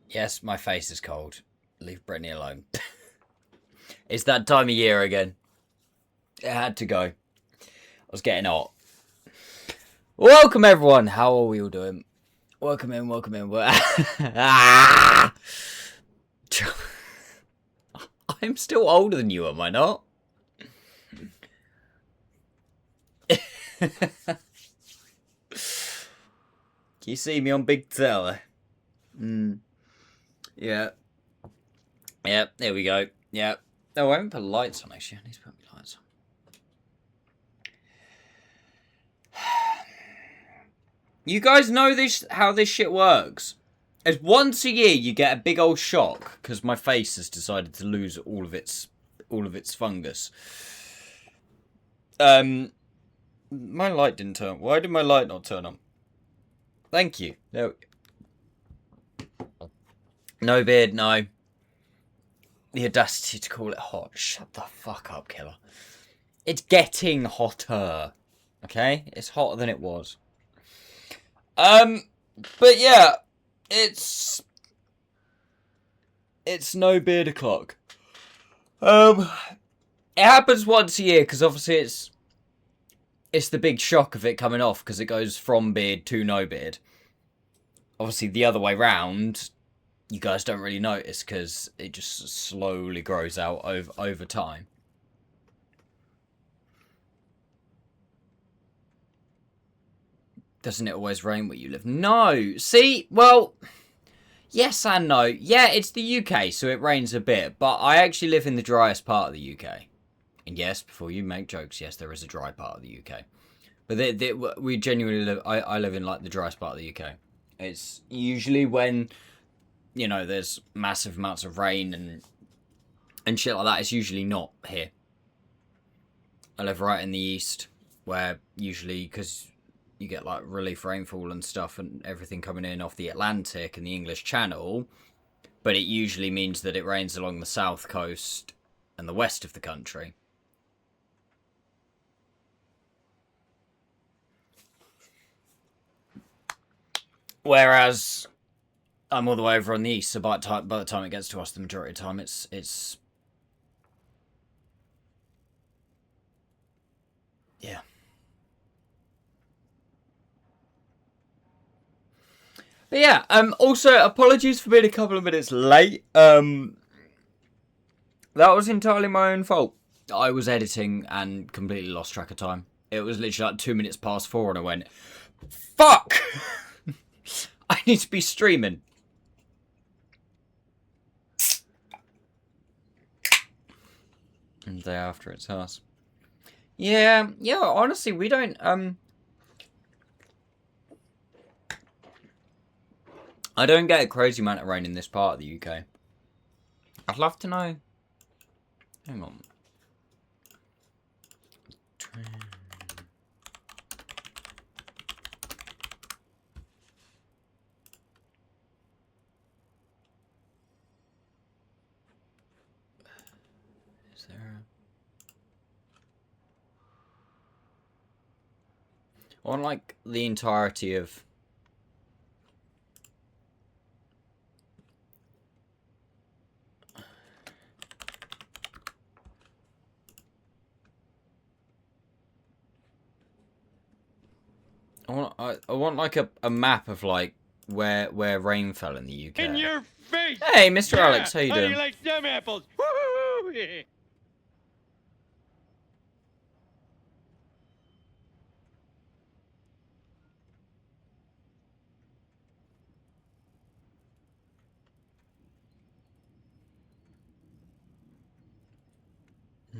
Yes, my face is cold. Leave Brittany alone. It's that time of year again. It had to go. I was getting hot. Welcome, everyone. How are we all doing? Welcome in, welcome in. I'm still older than you, am I not? Can you see me on big telly? Yeah. Yep, there we go. Yep. Oh, I haven't put lights on, actually. I need to put my lights on. You guys know this? How this shit works? It's once a year you get a big old shock because my face has decided to lose all of its fungus. My light didn't turn. Why did my light not turn on? Thank you. No beard, no. The audacity to call it hot. Shut the fuck up, killer. It's getting hotter. Okay? It's hotter than it was. But yeah, it's no beard o'clock. It happens once a year because obviously it's the big shock of it coming off because it goes from beard to no beard. Obviously, the other way round, you guys don't really notice because it just slowly grows out over time. Doesn't it always rain where you live? No. See, well, yes and no. Yeah, it's the UK, so it rains a bit, but I actually live in the driest part of the UK. And yes, before you make jokes, yes, there is a dry part of the UK. But we genuinely live. I live in like the driest part of the UK. It's usually when, you know, there's massive amounts of rain and shit like that. It's usually not here. I live right in the east, where usually, because you get like relief rainfall and stuff and everything coming in off the Atlantic and the English Channel, but it usually means that it rains along the south coast and the west of the country. Whereas I'm all the way over on the east, so by the time it gets to us, the majority of the time it's yeah. But yeah, also apologies for being a couple of minutes late. That was entirely my own fault. I was editing and completely lost track of time. It was literally like 2 minutes past 4 and I went, fuck! I need to be streaming. And the day after it's us. Yeah, honestly, we don't, I don't get a crazy amount of rain in this part of the UK. I'd love to know. Hang on. Is there on like the entirety of I want like a map of like where rain fell in the UK. In your face! Hey, Mr. Yeah, Alex, how you doing? How do you like them apples? Woo-hoo!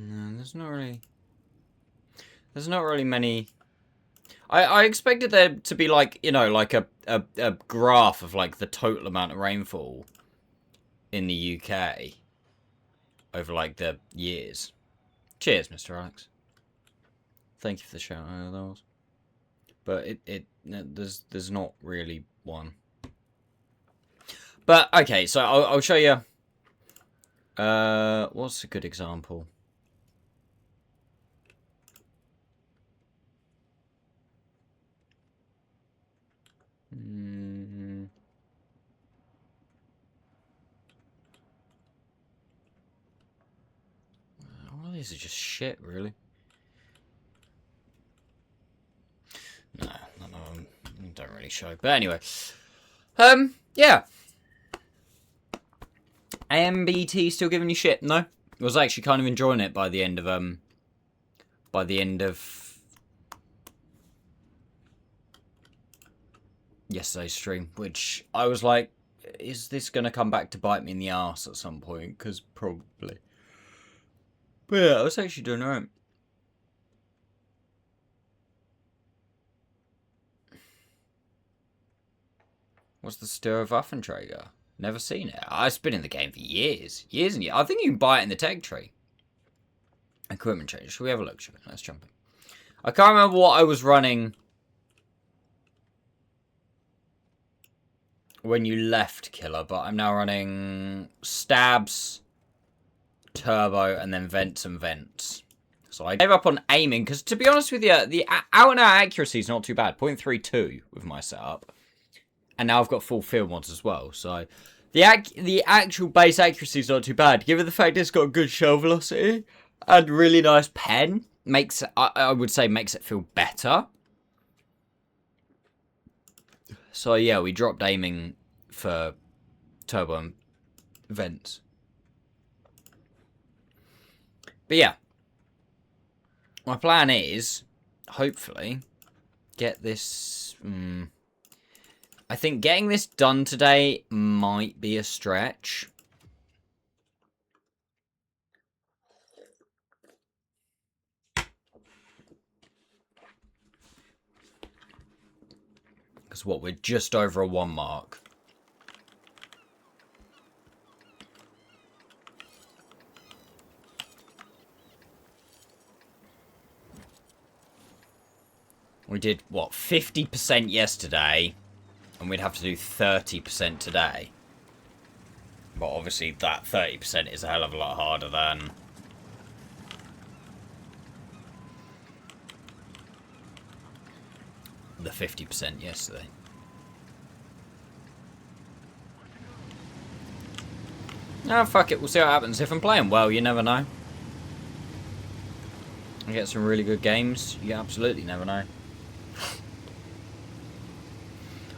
No, there's not really many. I expected there to be like, you know, like a graph of like the total amount of rainfall in the UK over like the years. Cheers, Mr. Alex. Thank you for the shout out, those. But there's not really one. But okay, so I'll show you. What's a good example? these are just shit, really. No, none of them don't really show. But anyway, yeah. AMBT still giving you shit? No, I was actually kind of enjoying it by the end of yesterday's stream, which I was like, is this gonna come back to bite me in the arse at some point? Because probably. But yeah, I was actually doing alright. What's the Stir of Waffenträger? Never seen it. I've been in the game for years. Years and years. I think you can buy it in the tech tree. Equipment change. Shall we have a look? Let's jump in. I can't remember what I was running when you left Killer, but I'm now running stabs, turbo, and then vents and vents. So I gave up on aiming, because to be honest with you, the out-and-out accuracy is not too bad. 0.32 with my setup. And now I've got full field mods as well, so the actual base accuracy is not too bad. Given the fact it's got good shell velocity and really nice pen, makes it, I would say makes it feel better. So yeah, we dropped aiming for turbo and vents. But yeah, my plan is hopefully get this. I think getting this done today might be a stretch. Because what, we're just over a 1 mark. We did, what, 50% yesterday. And we'd have to do 30% today. But obviously that 30% is a hell of a lot harder than the 50% yesterday. Oh, fuck it. We'll see what happens. If I'm playing well, you never know. I get some really good games. You absolutely never know.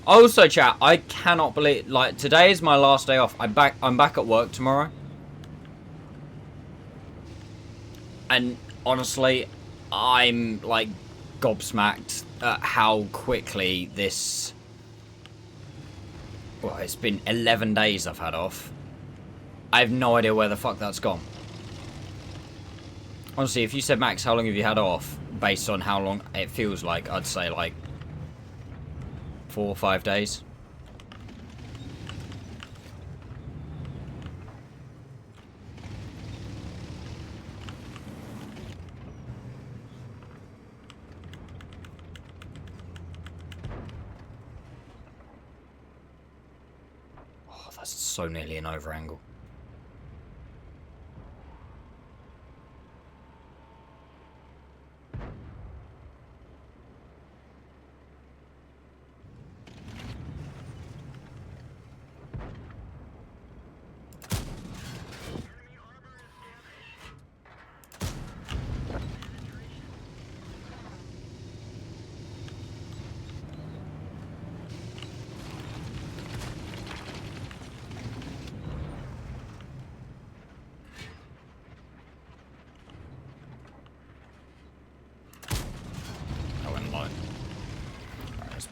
Also, chat, I cannot believe, like, today is my last day off. I'm back at work tomorrow. And honestly, I'm, like, gobsmacked at how quickly this... Well, it's been 11 days I've had off. I have no idea where the fuck that's gone. Honestly, if you said, Max, how long have you had off? Based on how long it feels like, I'd say, like, 4 or 5 days. Oh, that's so nearly an over angle.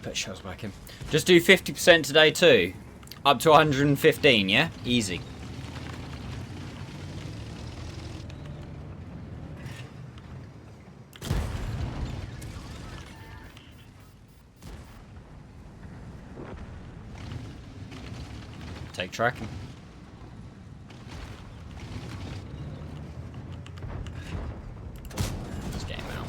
Put shells back in. Just do 50% today too. Up to 115, yeah? Easy. Take tracking. Let's get him out.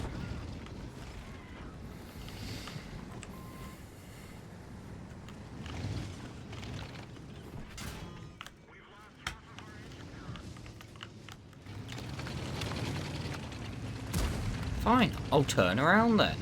Fine, I'll turn around then.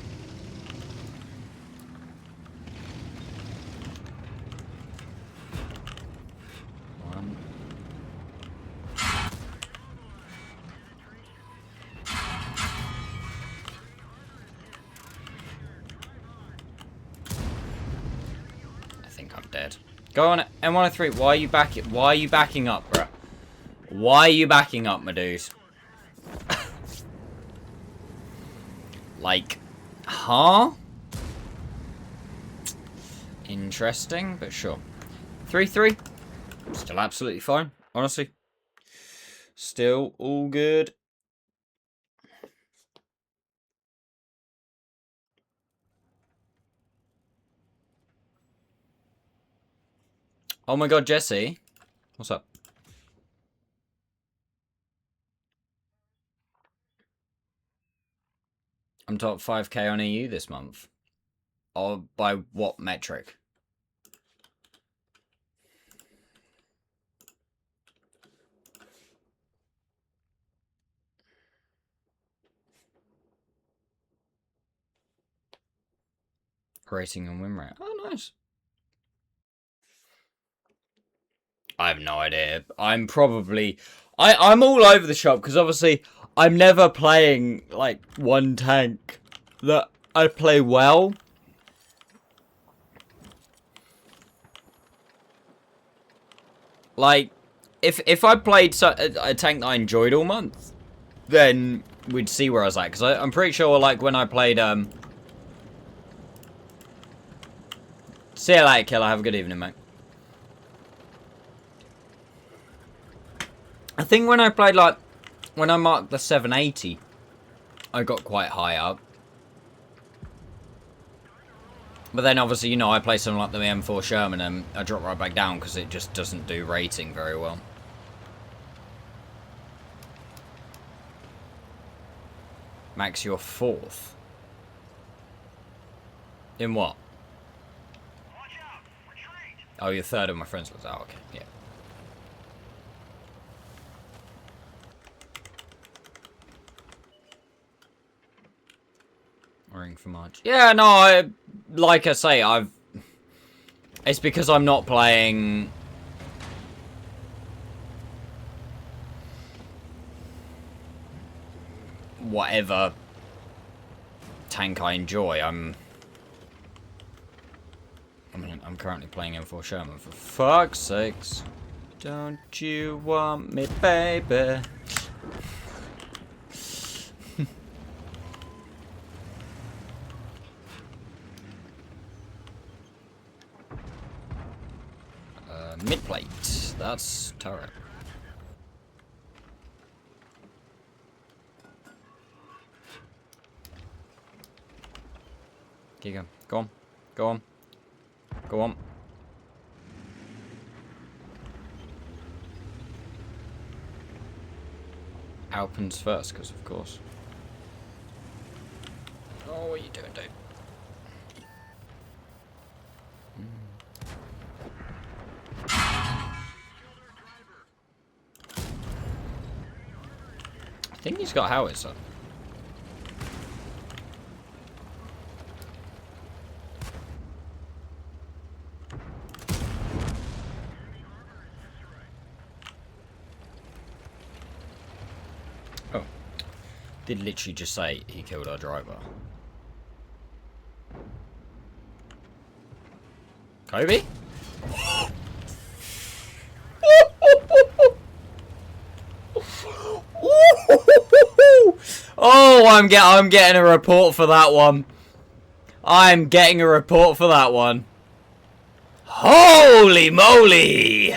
dead. Go on, M103. Why are you backing up, bruh? Why are you backing up, my dudes? Like, huh? Interesting, but sure. 3-3. Still absolutely fine, honestly. Still all good. Oh my god, Jesse. What's up? I'm top 5k on EU this month. Or by what metric? Rating and win rate. Oh, nice. I have no idea. I'm probably... I'm all over the shop, because obviously I'm never playing, like, one tank that I play well. Like, if I played a tank that I enjoyed all month, then we'd see where I was at. Because I'm pretty sure, like, when I played... See you later, Killer. Have a good evening, mate. I think when I played, like... When I marked the 780, I got quite high up. But then, obviously, you know, I play something like the M4 Sherman and I drop right back down because it just doesn't do rating very well. Max, you're 4th. In what? Oh, you're 3rd of my friends list. Oh, okay. Yeah. Ring for March. Yeah, no, like I say, it's because I'm not playing... whatever tank I enjoy. I'm currently playing M4 Sherman, for fuck's sakes. Don't you want me, baby? Mid plate. That's turret. Keep going. Go on. Go on. Go on. Alpen's first, because of course. Oh, what are you doing, dude? I think he's got howitzer. Oh. Did literally just say he killed our driver. Kobe? Oh, I'm getting a report for that one. I'm getting a report for that one. Holy moly!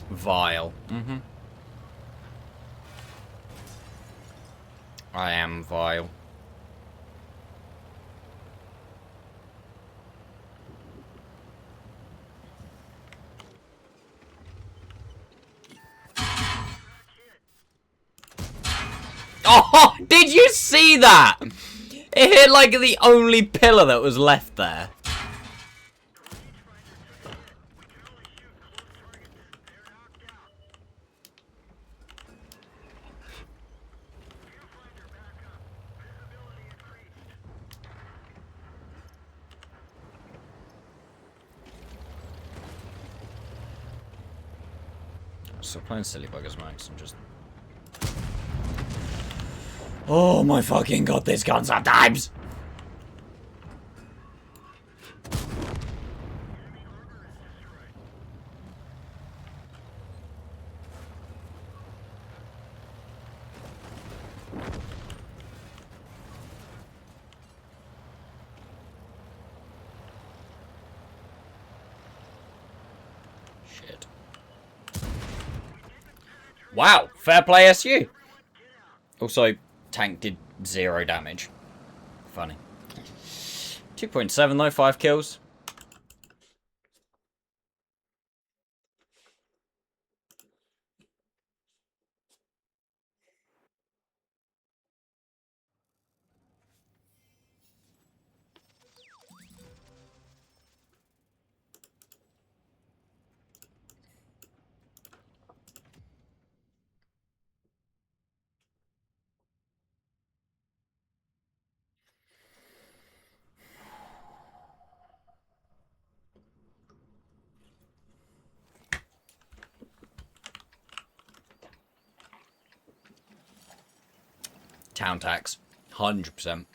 Vile. Mm-hmm. I am vile. Oh, did you see that? It hit like the only pillar that was left there. So playing silly buggers, Max, and just... Oh my fucking god, this gun sometimes! Shit. Wow, fair play SU! Also, tank did 0 damage. Funny. 2.7 though, 5 kills. Town tax. 100%.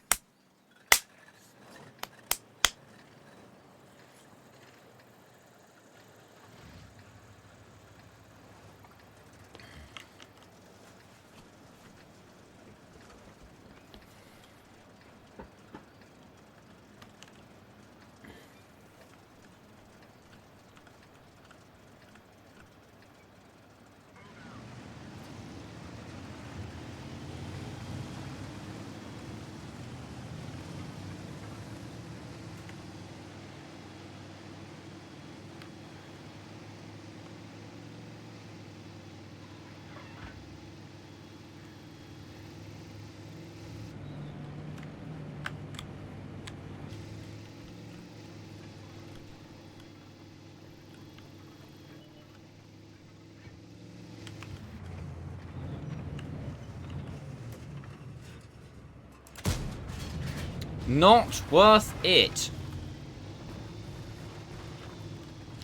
Not worth it.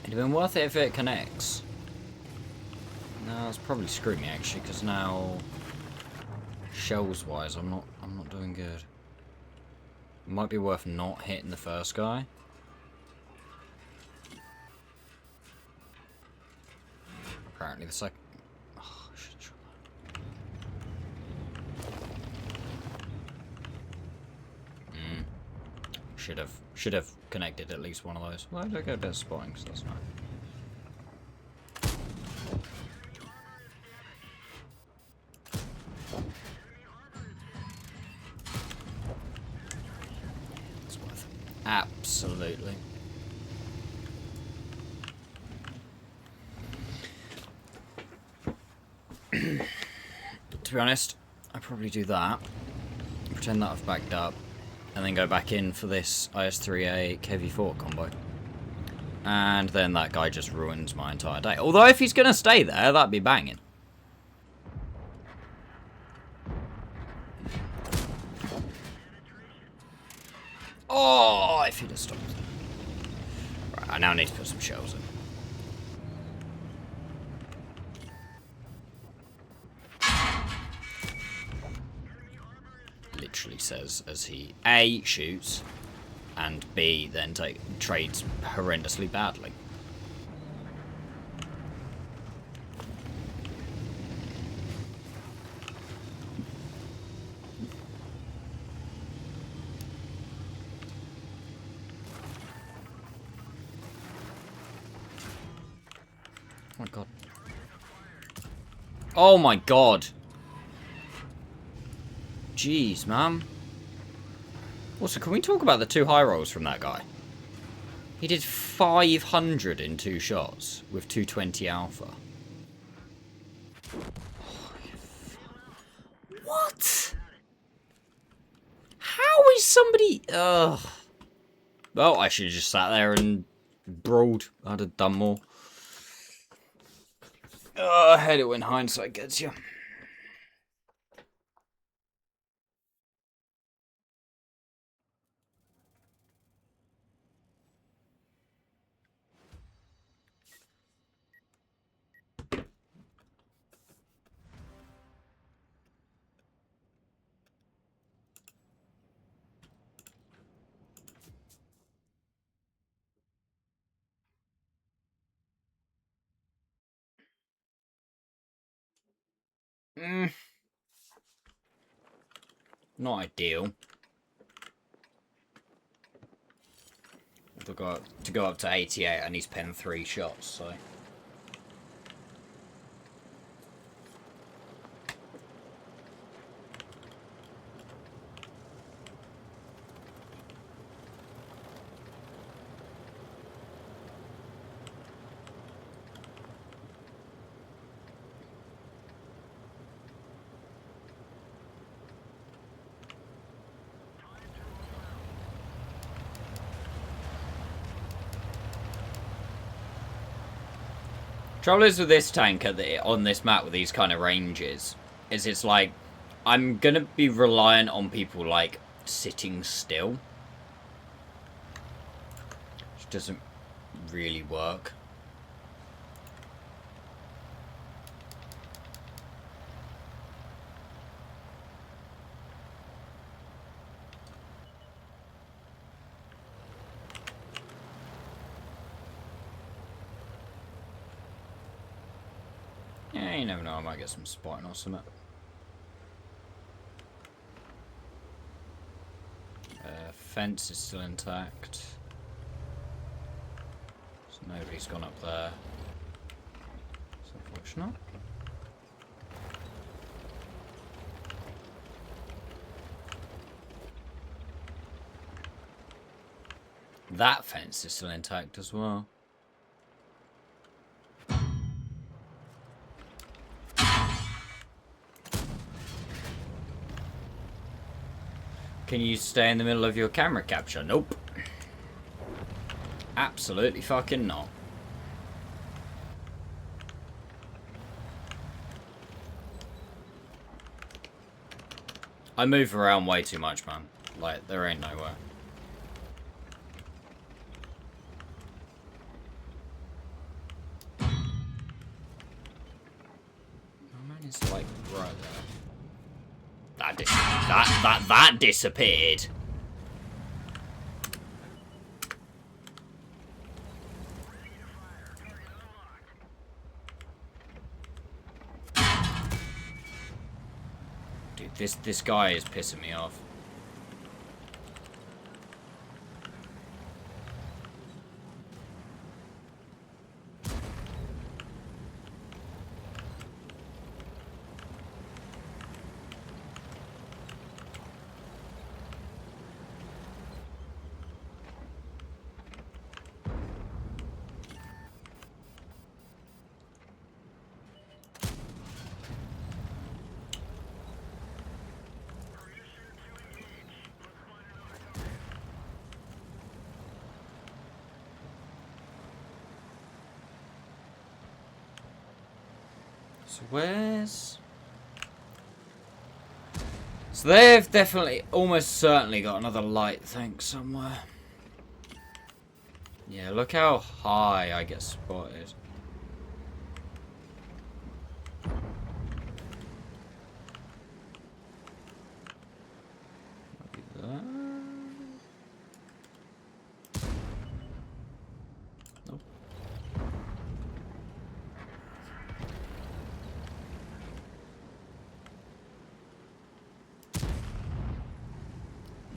It'd have been worth it if it connects. No, it's probably screwed me actually, because now shells wise I'm not doing good. It might be worth not hitting the first guy. Apparently the second... Oh, I should try that. Should have connected at least one of those. Well, I don't get a bit of spotting, so that's nice. It's worth it. Absolutely. To be honest, I'd probably do that. Pretend that I've backed up. And then go back in for this IS-3A KV-4 combo. And then that guy just ruins my entire day. Although if he's going to stay there, that'd be banging. Oh, if he'd have stopped. Right, I now need to put some shells in. Literally says as he A, shoots, and B, then trades horrendously badly. Oh my god. Oh my god. Jeez, man. Also, can we talk about the 2 high rolls from that guy? He did 500 in 2 shots with 220 alpha. What? How is somebody... Ugh. Well, I should have just sat there and brawled. I'd have done more. I hate it when hindsight gets you. Not ideal. To go up to 88 and he's penned 3 shots, so... Trouble is with this tank on this map with these kind of ranges, is it's like, I'm gonna be reliant on people, like, sitting still. Which doesn't really work. Yeah, you never know, I might get some spotting or something. Fence is still intact. So nobody's gone up there. It's unfortunate. That fence is still intact as well. Can you stay in the middle of your camera capture? Nope. Absolutely fucking not. I move around way too much, man. Like, there ain't nowhere. Oh man, it's like right there. That disappeared. Dude, this guy is pissing me off. So where's... So they've definitely, almost certainly got another light thing somewhere. Yeah, look how high I get spotted. Maybe there. Nope.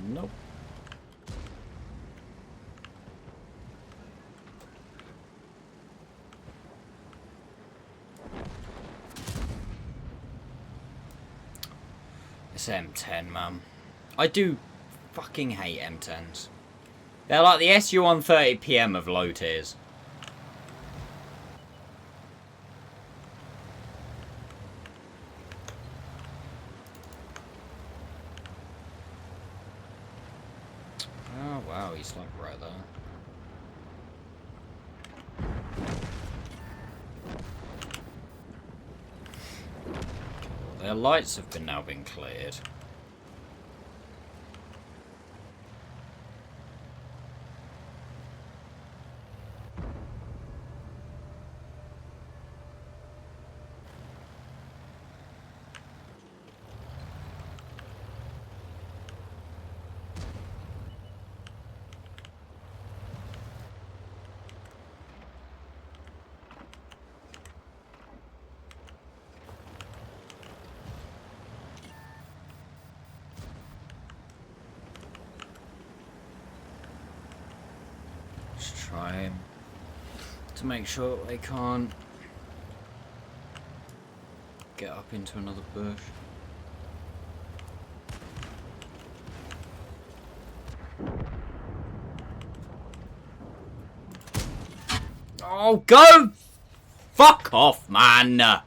Nope. It's M10, man. I do fucking hate M10s. They're like the SU-130 PM of low tiers. Oh wow, he's like right there. Their lights have now been cleared. try to make sure they can't get up into another bush. Oh, go! Fuck off, man!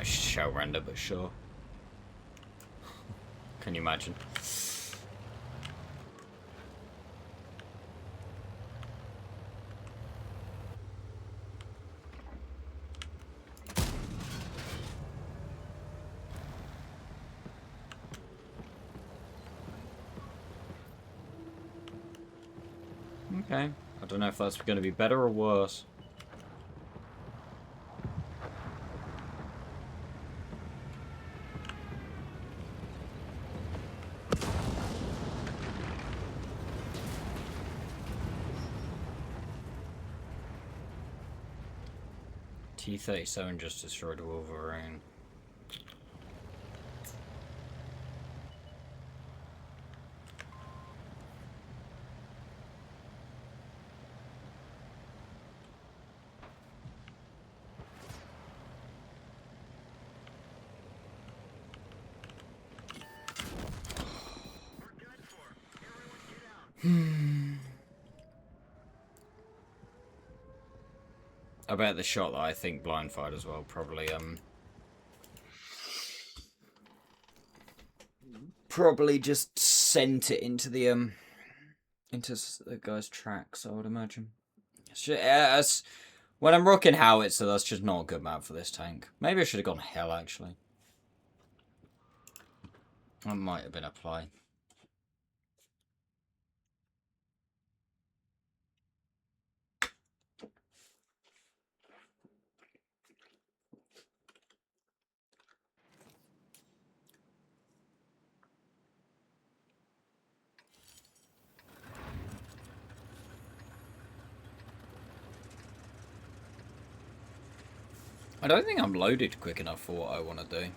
Shell render, but sure. Can you imagine? Okay. I don't know if that's going to be better or worse. T-37 just destroyed Wolverine. I bet the shot that I think blind fired as well probably just sent it into the guy's tracks, I would imagine. It's just, when I'm rocking howitzer, that's just not a good map for this tank. Maybe I should have gone hell, actually. That might have been a play. I don't think I'm loaded quick enough for what I want to do.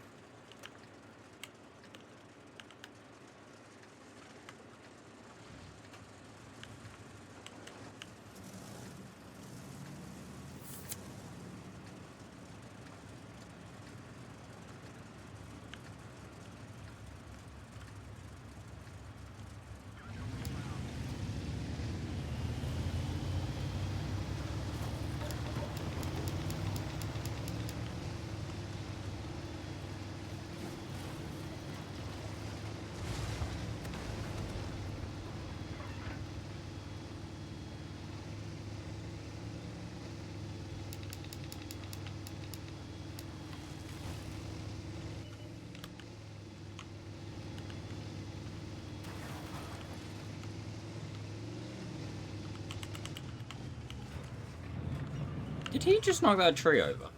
Did he just knock that tree over?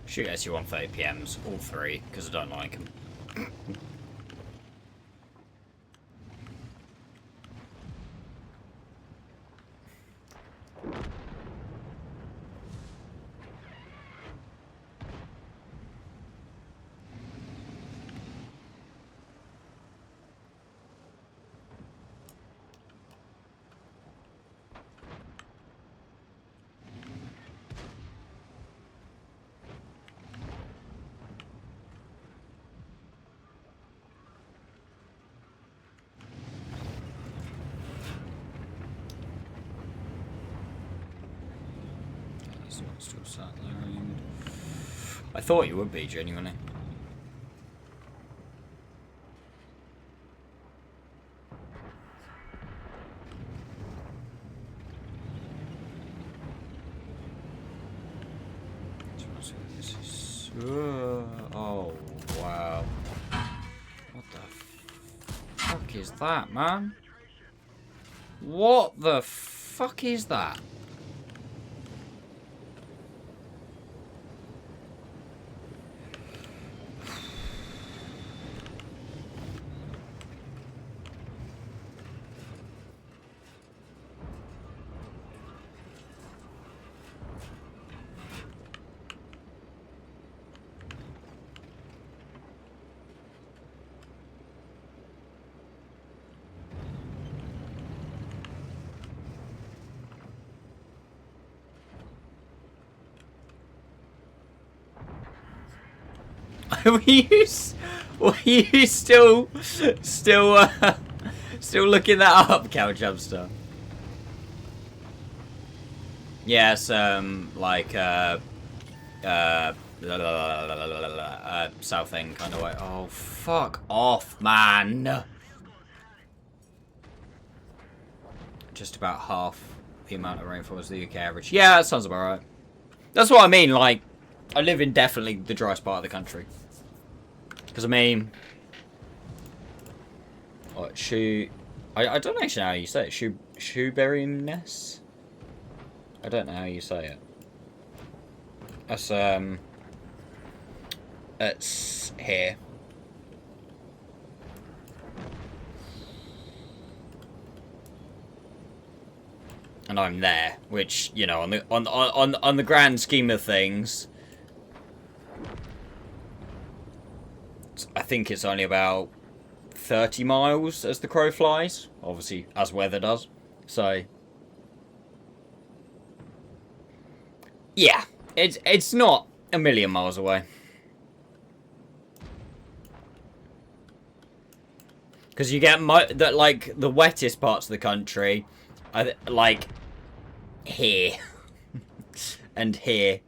Shoot SU-130 PMs, all three, because I don't like them. Still sat there. I thought you would be, genuinely. Oh, wow. What the fuck is that, man? What the fuck is that? Were you still looking that up, Cow Jumpster? Yes, like South End kind of way. Oh, fuck off, man! Just about half the amount of rainfall as the UK average. Yeah, that sounds about right. That's what I mean. Like, I live in definitely the driest part of the country. Because, I mean... What, I don't actually know how you say it. Shoeberryness? I don't know how you say it. That's, it's here. And I'm there, which, you know, on the grand scheme of things... I think it's only about 30 miles as the crow flies. Obviously, as weather does. So, yeah, it's not a million miles away. Because you get like the wettest parts of the country, like here and here.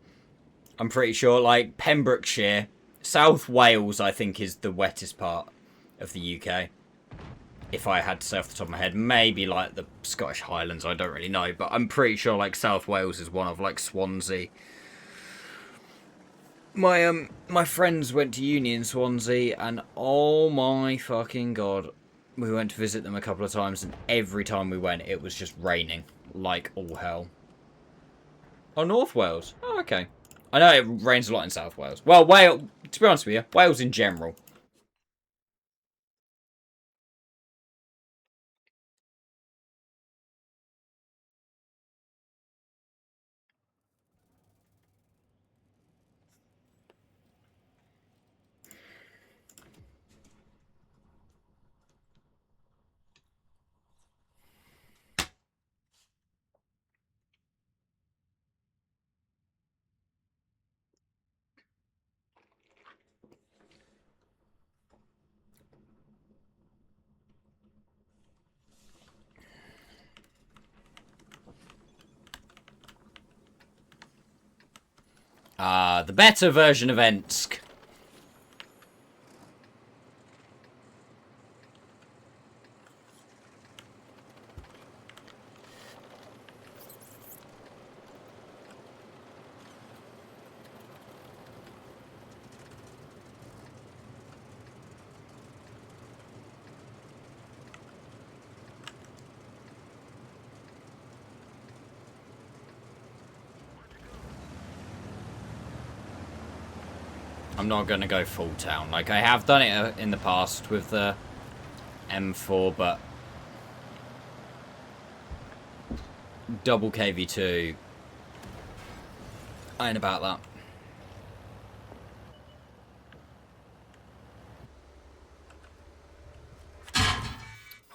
I'm pretty sure, like Pembrokeshire. South Wales, I think, is the wettest part of the UK. If I had to say off the top of my head, maybe like the Scottish Highlands, I don't really know, but I'm pretty sure like South Wales is one of like Swansea. My friends went to uni in Swansea, and oh my fucking god, we went to visit them a couple of times, and every time we went, it was just raining like all hell. Oh, North Wales. Oh, okay. I know it rains a lot in South Wales. Well, Wales, to be honest with you, Wales in general. The better version of Ensk. I'm not going to go full town. Like, I have done it in the past with the M4, but... double KV2... I ain't about that.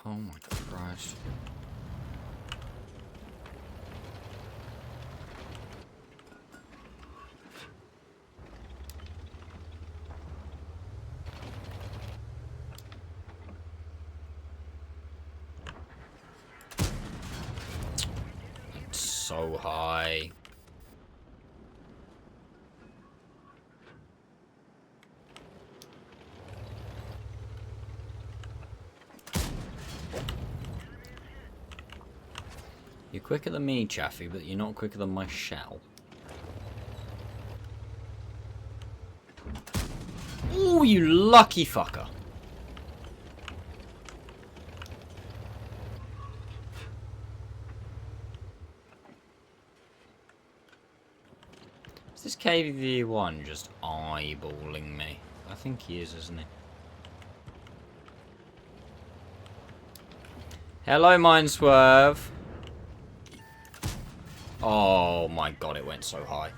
Oh my Christ. So high. You're quicker than me, Chaffee, but you're not quicker than my shell. Ooh, you lucky fucker. Is this KV1 just eyeballing me? I think he is, isn't he? Hello, Mineswerve. Oh my god, it went so high.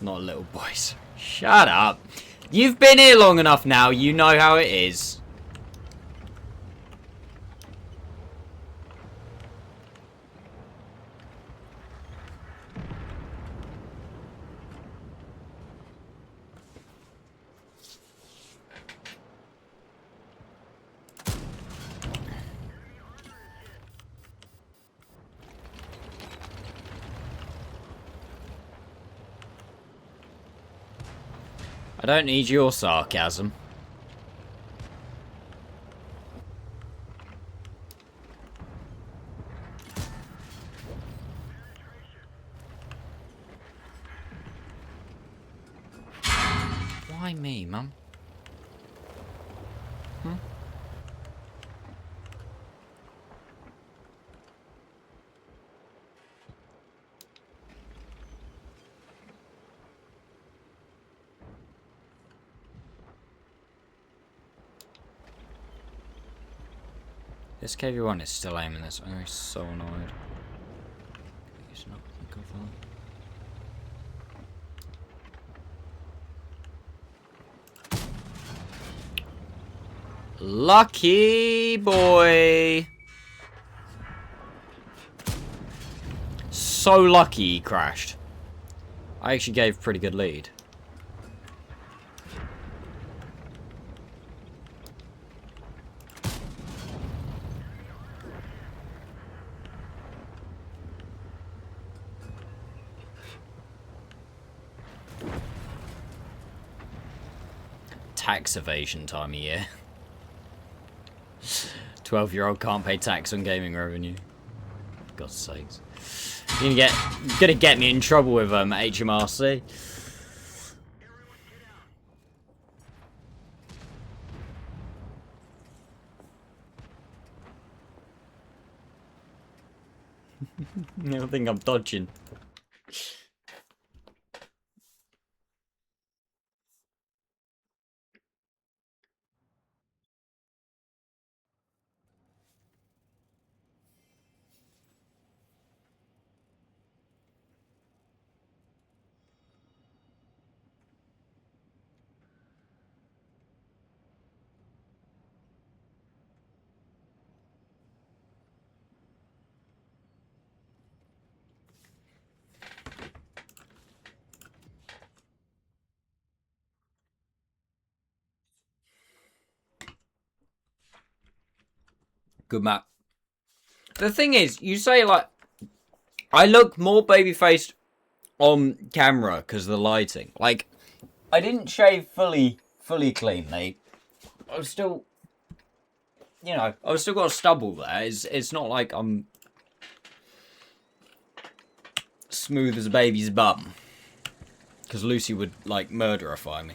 Not little boys. Shut up. You've been here long enough now, you know how it is. I don't need your sarcasm. Why me, Mum? Hmm? This KV1 is still aiming this. I'm so annoyed. He's not looking for that. Lucky boy. So lucky he crashed. I actually gave a pretty good lead. Tax evasion time of year. 12-year-old can't pay tax on gaming revenue. God's sakes. You're gonna get me in trouble with HMRC. I don't think I'm dodging. Good map. The thing is, you say like, I look more baby-faced on camera because of the lighting. Like, I didn't shave fully clean, mate. I was still, you know, I've still got a stubble there. It's not like I'm smooth as a baby's bum. Because Lucy would, like, murderify me.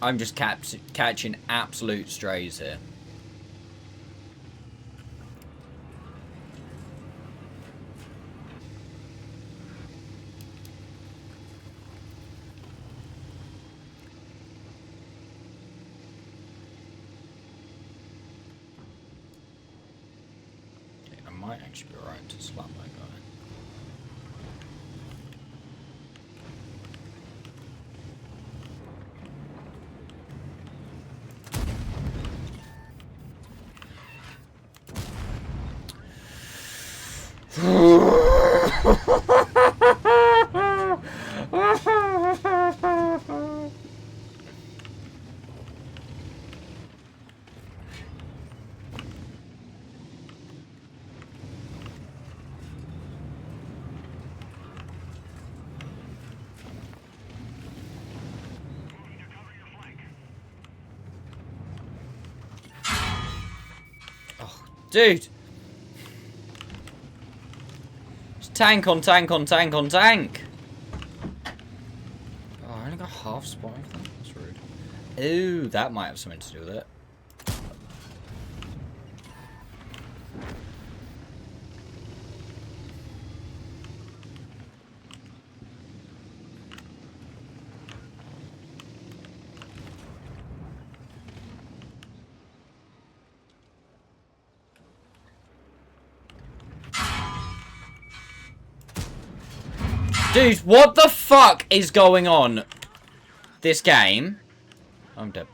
I'm just catching absolute strays here. Okay, I might actually be right to slap that guy. Dude. It's tank on tank on tank on tank. Oh, I only got half spot. That's rude. Ooh, that might have something to do with it. Dude, what the fuck is going on? This game? I'm dead.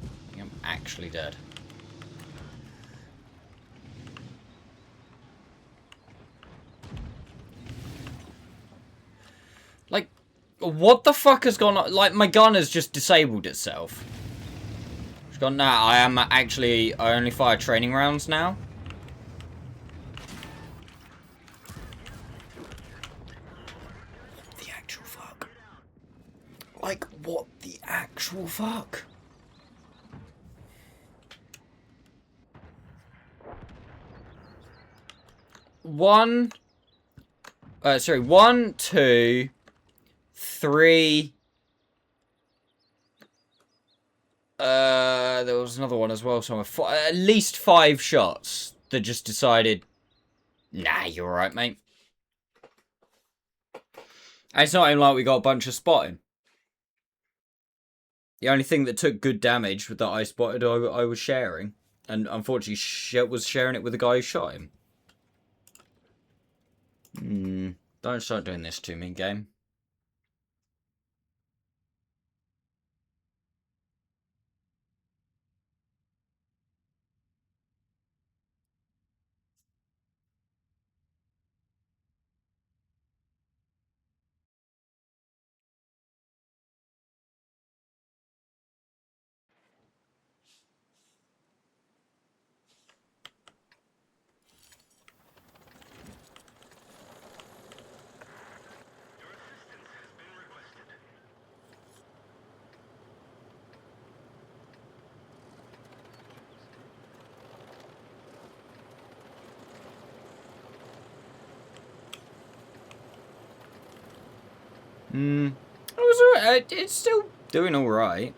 I think I'm actually dead. Like, what the fuck has gone on? Like, my gun has just disabled itself. It's gone, nah, I only fire training rounds now. The actual fuck? Like, what the actual fuck? One, two, three. There was another one as well somewhere. At least 5 shots that just decided, nah, you're alright, mate. And it's not even like we got a bunch of spotting. The only thing that took good damage that I spotted, I was sharing. And unfortunately, was sharing it with the guy who shot him. Don't start doing this to me, game. It was alright. It's still doing alright.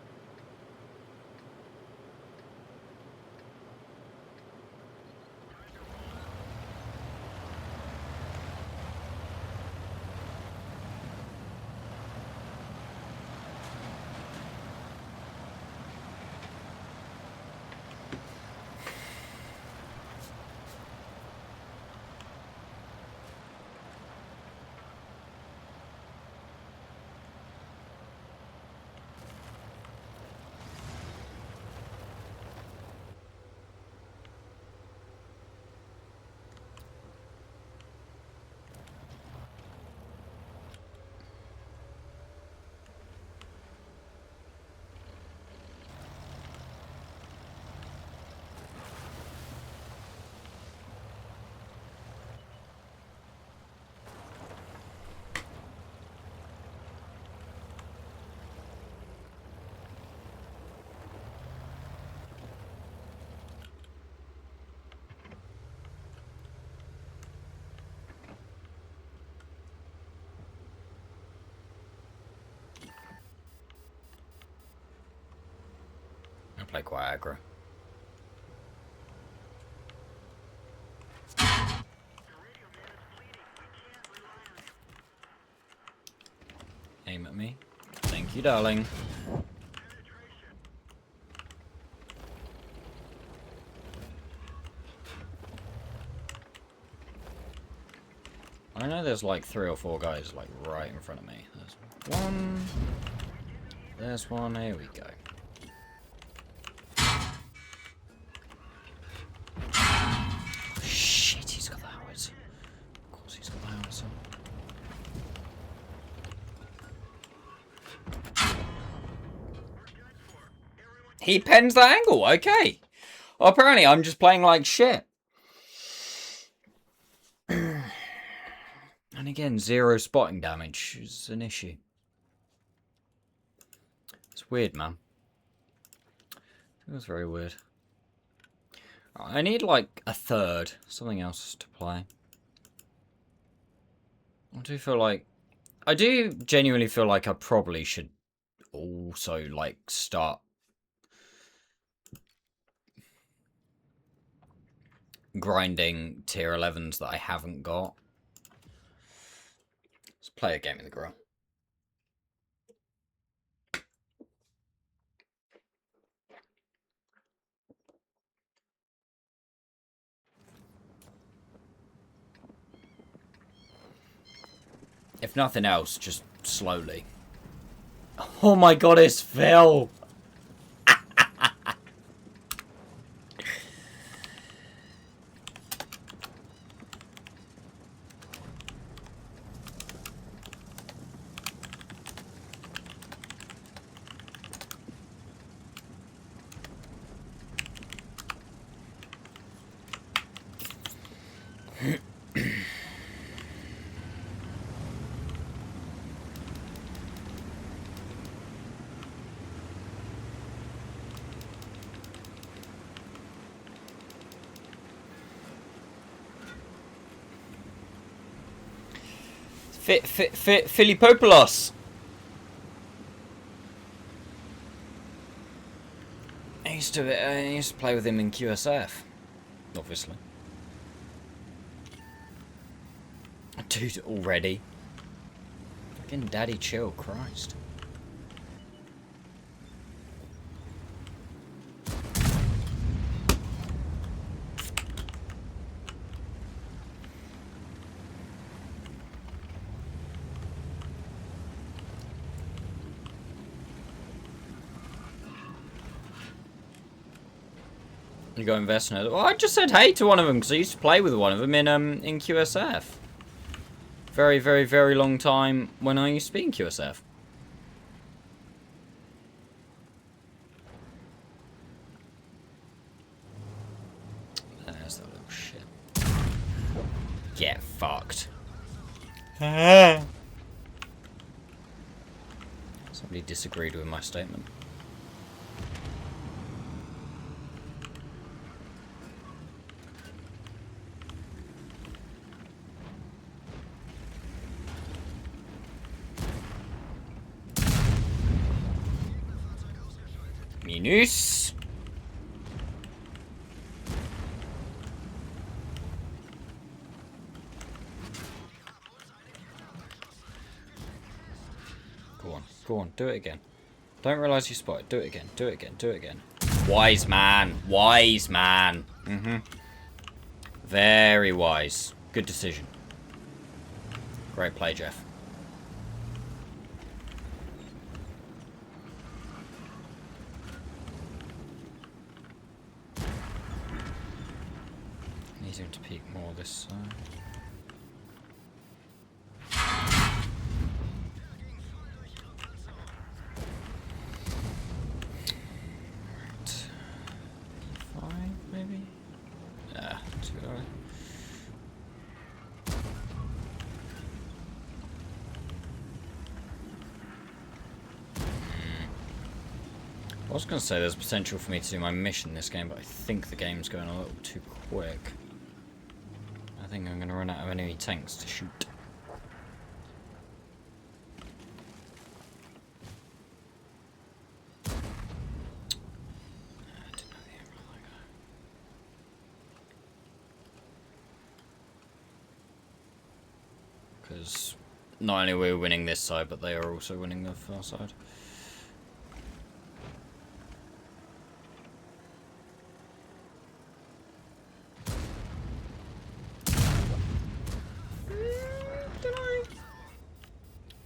I play quite aggro. Aim at me. Thank you, darling. I know there's like 3 or 4 guys like right in front of me. There's one. There's one. Here we go. Shit, he's got the howitzer. Of course he's got the howitzer. He pens the angle, okay. Well, apparently I'm just playing like shit. And again, 0 spotting damage is an issue. It's weird, man. It was very weird. I need like a third, something else to play. I do genuinely feel like I probably should also like start grinding tier 11s that I haven't got. Let's play a game in the grill. If nothing else, just slowly. Oh my god, it's Phil! Philippopoulos! I used to play with him in QSF. Obviously. Dude, already. Fucking daddy chill, Christ. You go invest in it. Well, I just said hey to one of them because I used to play with one of them in QSF. Very, very, very long time when I used to be in QSF. There's that little shit. Get fucked. Somebody disagreed with my statement. Minus. Go on, do it again. Don't realise you spot it. Do it again, do it again, do it again. Wise man, wise man. Very wise. Good decision. Great play, Jeff. Need him to peek more this side. I was going to say there's potential for me to do my mission this game, but I think the game's going a little too quick. I think I'm going to run out of enemy tanks to shoot. Because not only are we winning this side, but they are also winning the far side.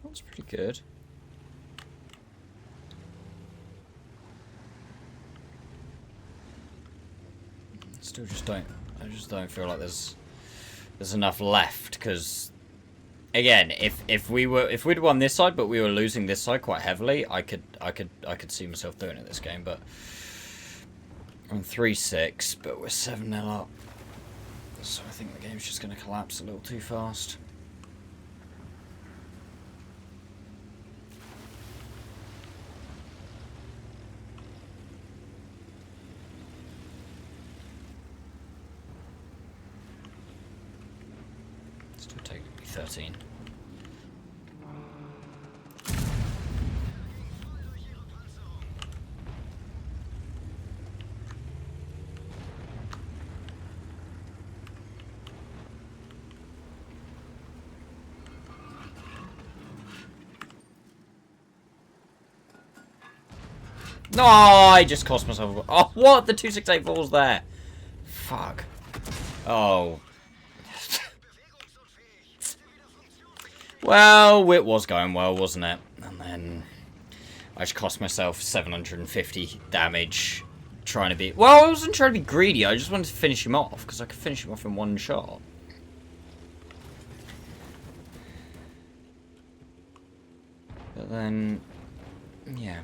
That's pretty good. Still I just don't feel like there's enough left, because again, if we'd won this side but we were losing this side quite heavily, I could see myself doing it this game, but I'm 3-6, but we're 7-0 up. So I think the game's just going to collapse a little too fast. Technically 13. No, I just cost myself. Oh, what? The 2684's there. Fuck. Oh. Well, it was going well, wasn't it? And then I just cost myself 750 damage trying to be... Well, I wasn't trying to be greedy. I just wanted to finish him off because I could finish him off in one shot. But then... Yeah.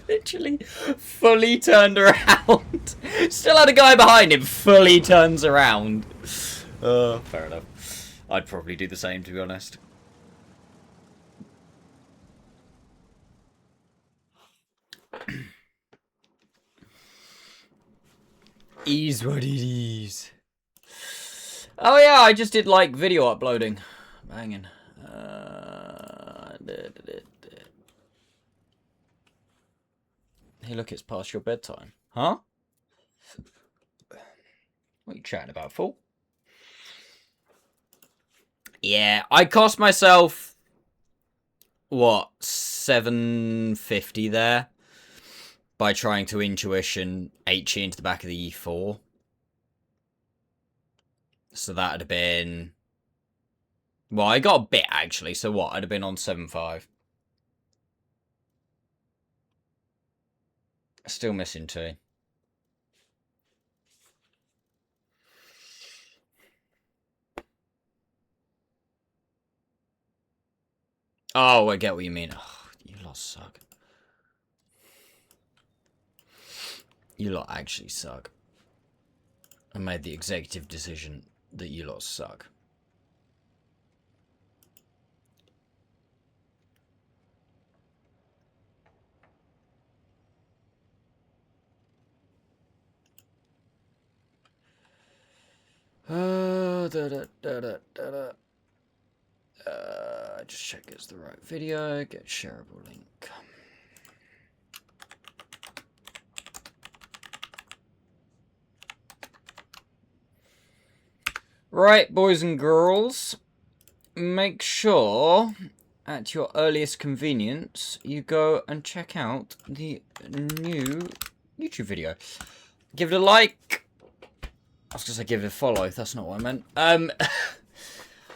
Literally fully turned around. Still had a guy behind him, fully turns around. Fair enough. I'd probably do the same, to be honest. Is what it is. Oh yeah, I just did like video uploading. Banging. Hey, look, it's past your bedtime. Huh? What are you chatting about, fool? Yeah, I cost myself... What? 750 there? By trying to intuition HE into the back of the E4. So that'd have been... Well, I got a bit, actually. So what? I'd have been on 7.5. Still missing 2. Oh, I get what you mean. Oh, you lot suck. You lot actually suck. I made the executive decision that you lot suck. Just check it's the right video. Get shareable link. Right, boys and girls, make sure at your earliest convenience you go and check out the new YouTube video. Give it a like. I was going to say give it a follow. That's not what I meant.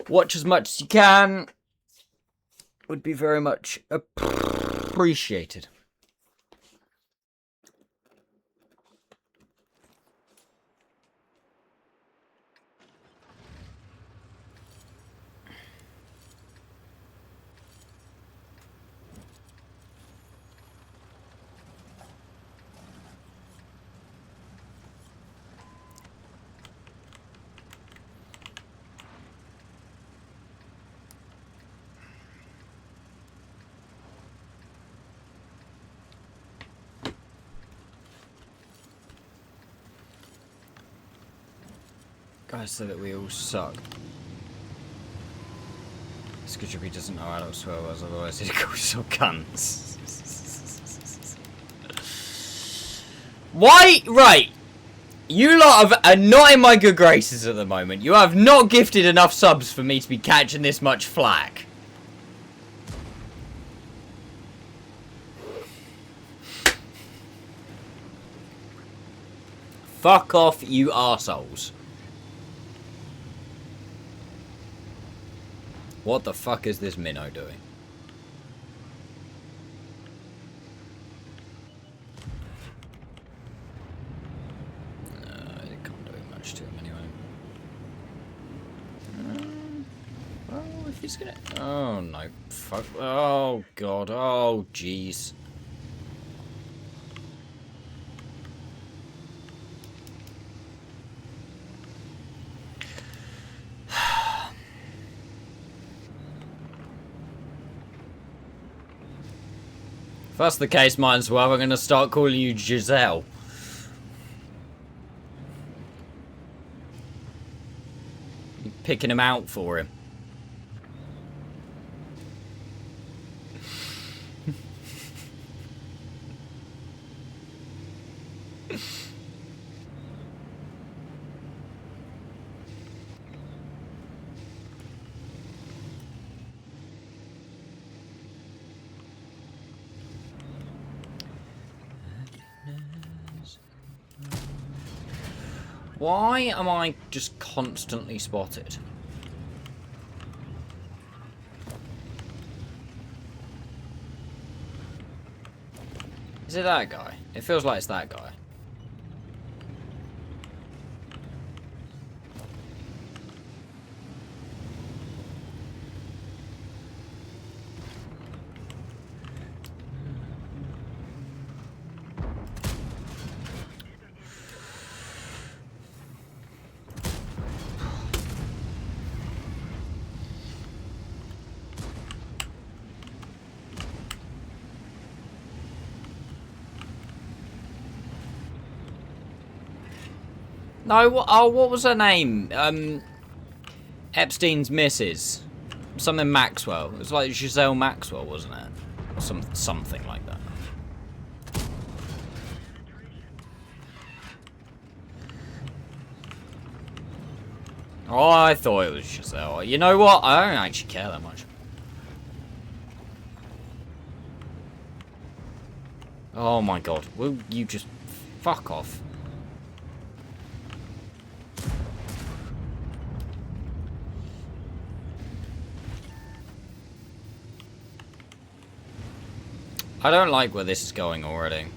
Watch as much as you can. Would be very much appreciated. Guys say that we all suck. Skidgerby doesn't know adult swear words, otherwise he'd call us all cunts. Why? Right. You lot are not in my good graces at the moment. You have not gifted enough subs for me to be catching this much flack. Fuck off, you arseholes. What the fuck is this minnow doing? He's gonna... Oh, no. Fuck. Oh, God. Oh, jeez. If that's the case, might as well. I'm going to start calling you Giselle. You're picking him out for him. Why am I just constantly spotted? Is it that guy? It feels like it's that guy. No, what was her name? Epstein's missus. Something Maxwell. It was like Giselle Maxwell, wasn't it? Or something like that. Oh, I thought it was Giselle. You know what? I don't actually care that much. Oh my god. Will you just fuck off? I don't like where this is going already.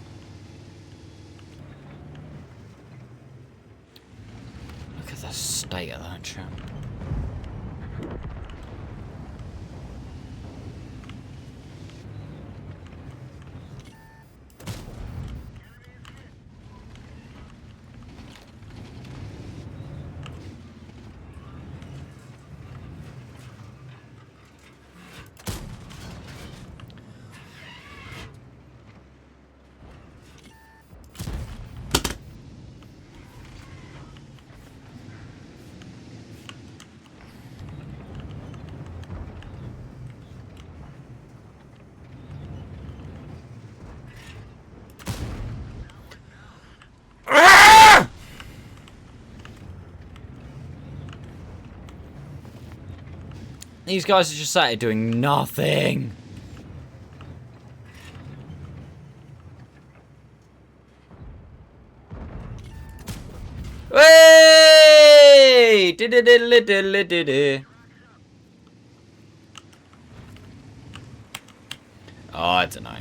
Look at the state of that chap. These guys are just sat here doing nothing. Hey! Oh, I don't know.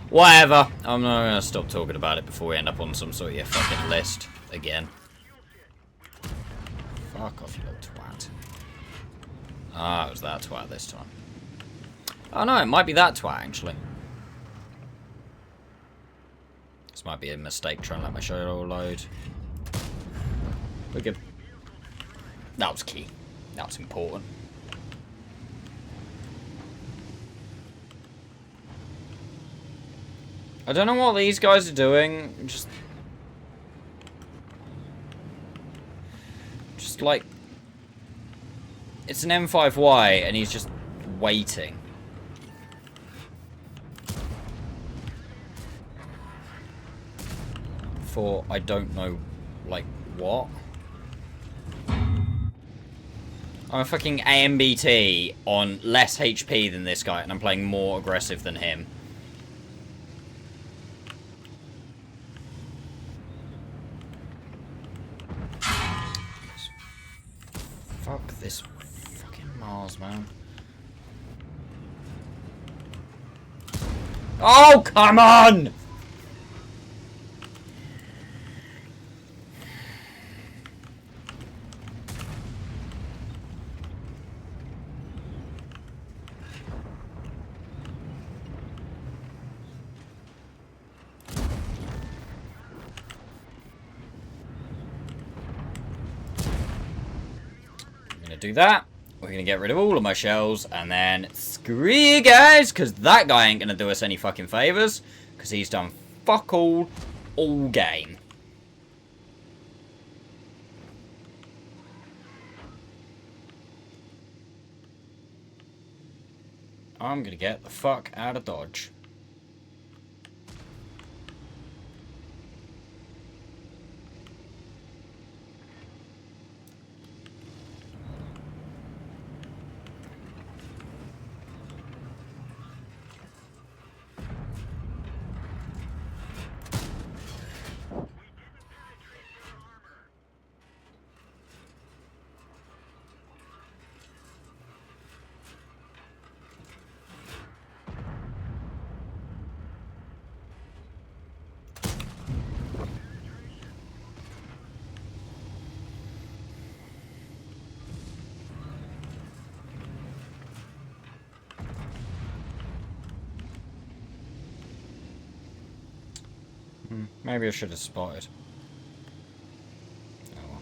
Whatever. I'm not gonna stop talking about it before we end up on some sort of fucking list again. Fuck off, you little twat. Ah, it was that twat this time. Oh no, it might be that twat actually. This might be a mistake trying to let my show load. We're good. That was key. That was important. I don't know what these guys are doing. Just like... It's an M5Y and he's just waiting. For I don't know, like, what? I'm a fucking AMBT on less HP than this guy and I'm playing more aggressive than him. Fuck this fucking Mars, man. Oh, come on! do that. We're going to get rid of all of my shells, and then screw you guys, because that guy ain't going to do us any fucking favours, because he's done fuck all game. I'm going to get the fuck out of Dodge. Maybe I should have spotted. Oh well.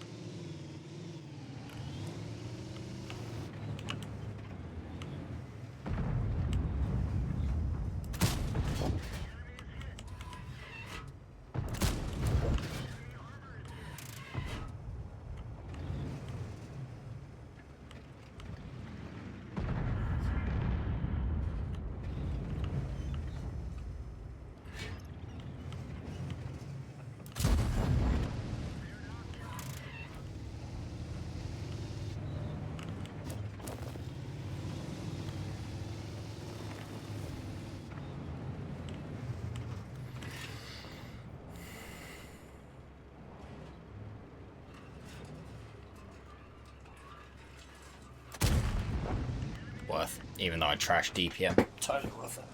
Worth, even though I trashed DPM. Totally worth it.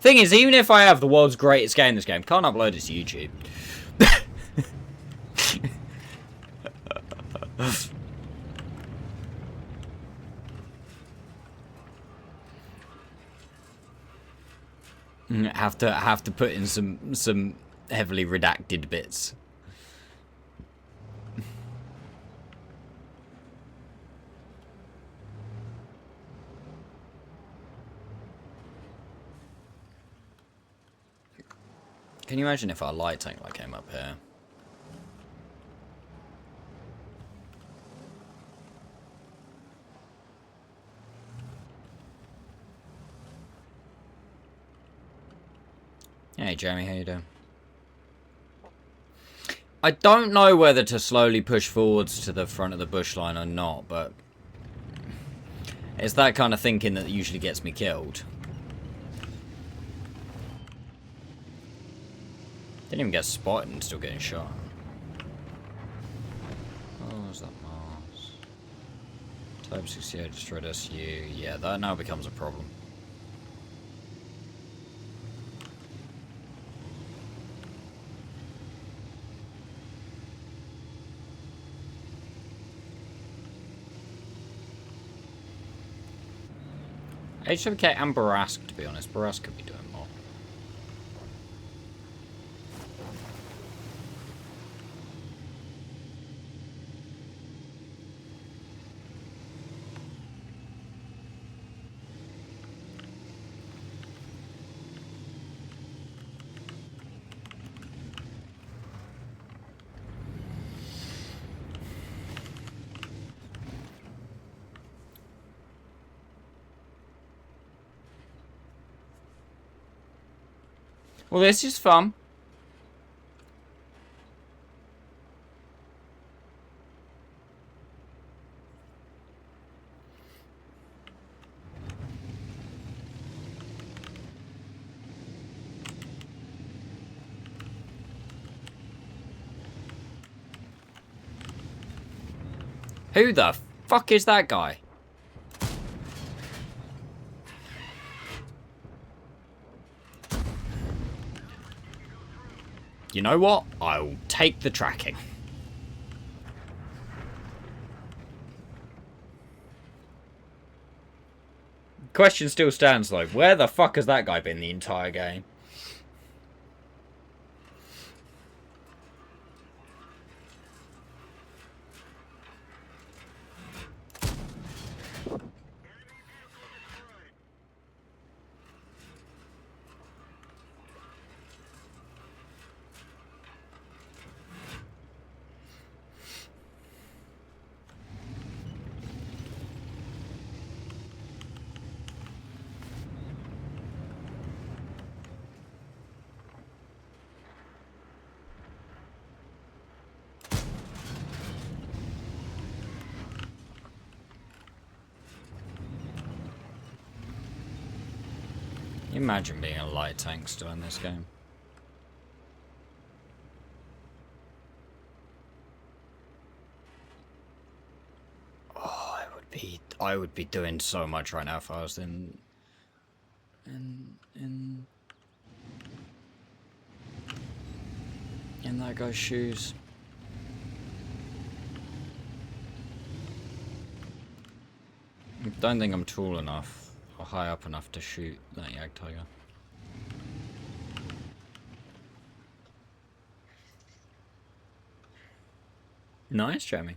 Thing is, even if I have the world's greatest game, this game can't upload it to YouTube. have to put in some heavily redacted bits. Can you imagine if our light tank like came up here? Hey Jamie, how you doing? I don't know whether to slowly push forwards to the front of the bush line or not, but it's that kind of thinking that usually gets me killed. Didn't even get spotted and still getting shot. Oh, is that Mars? Type 68 destroyed SU. Yeah, that now becomes a problem. HWK and Barask, to be honest. Barask could be doing more. Well, this is fun. Who the fuck is that guy? You know what? I'll take the tracking. Question still stands though. Where the fuck has that guy been the entire game? Imagine being a light tank still in this game. Oh, I would be doing so much right now if I was in that guy's shoes. I don't think I'm tall enough or high up enough to shoot that Yag Tiger. Nice, Jamie.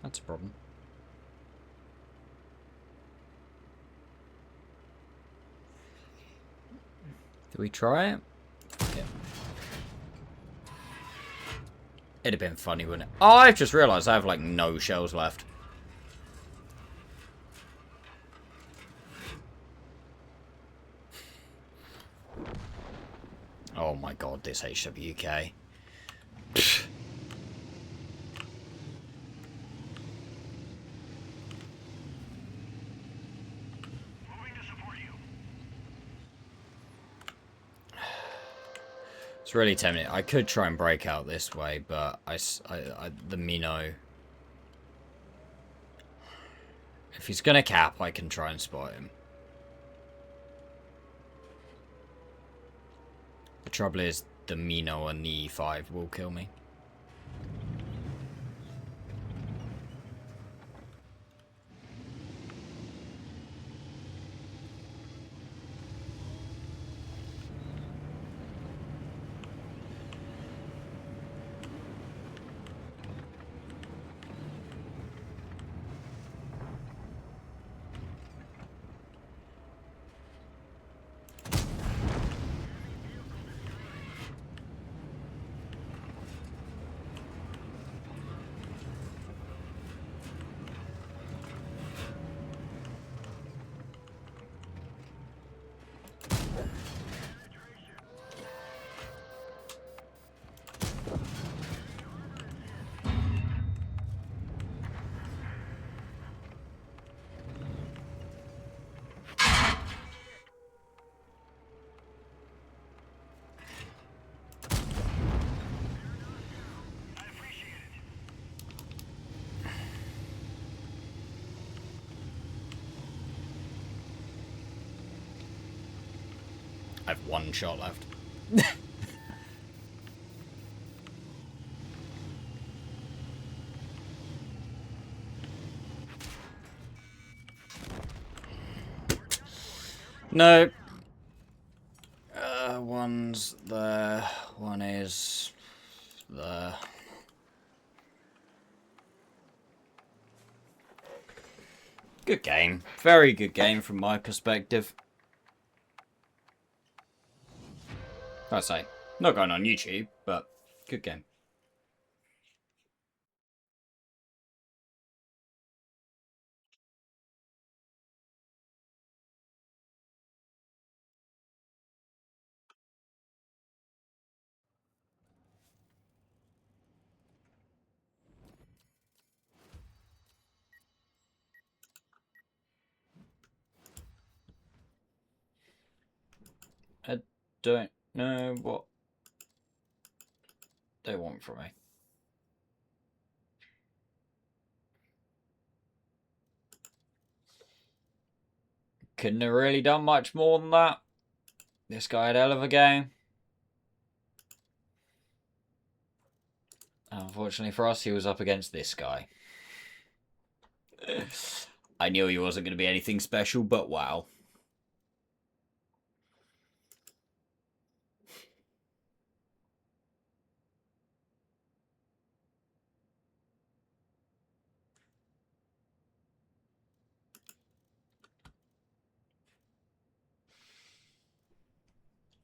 That's a problem. Do we try it? Yeah. It'd have been funny, wouldn't it? Oh, I've just realised I have, like, no shells left. Oh my god, this HWK. It's really tempting. I could try and break out this way, but the Mino. If he's gonna cap, I can try and spot him. The trouble is, the Mino and the E5 will kill me. I have one shot left. No. One's there. One is there. Good game. Very good game from my perspective. I say, not going on YouTube, but good game. I don't know what they want from me. Couldn't have really done much more than that. This guy had a hell of a game. Unfortunately for us, he was up against this guy. I knew he wasn't going to be anything special, but wow.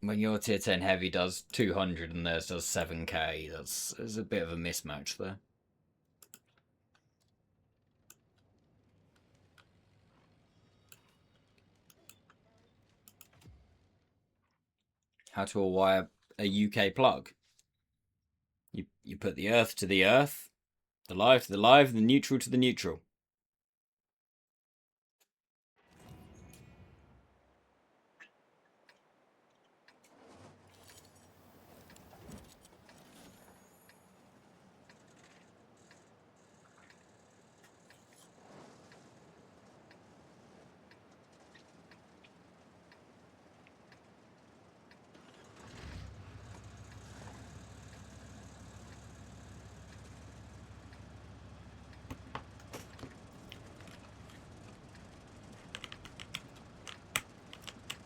When your tier 10 heavy does 200 and theirs does 7k, there's a bit of a mismatch there. How to wire a UK plug. You put the earth to the earth, the live to the live, the neutral to the neutral.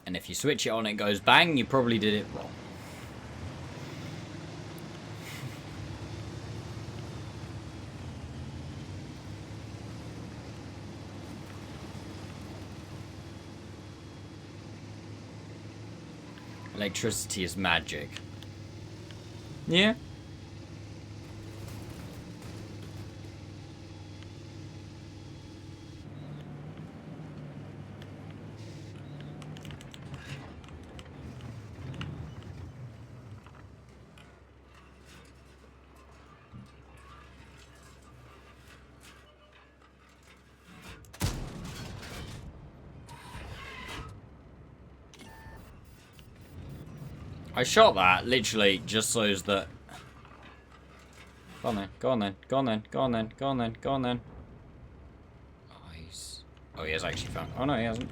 And if you switch it on, it goes bang, you probably did it wrong. Electricity is magic. Yeah. I shot that, literally, just so that... Go on then, go on then, go on then, go on then, go on then, go on then. Oh, he's... Oh, he has actually found... Oh, no, he hasn't.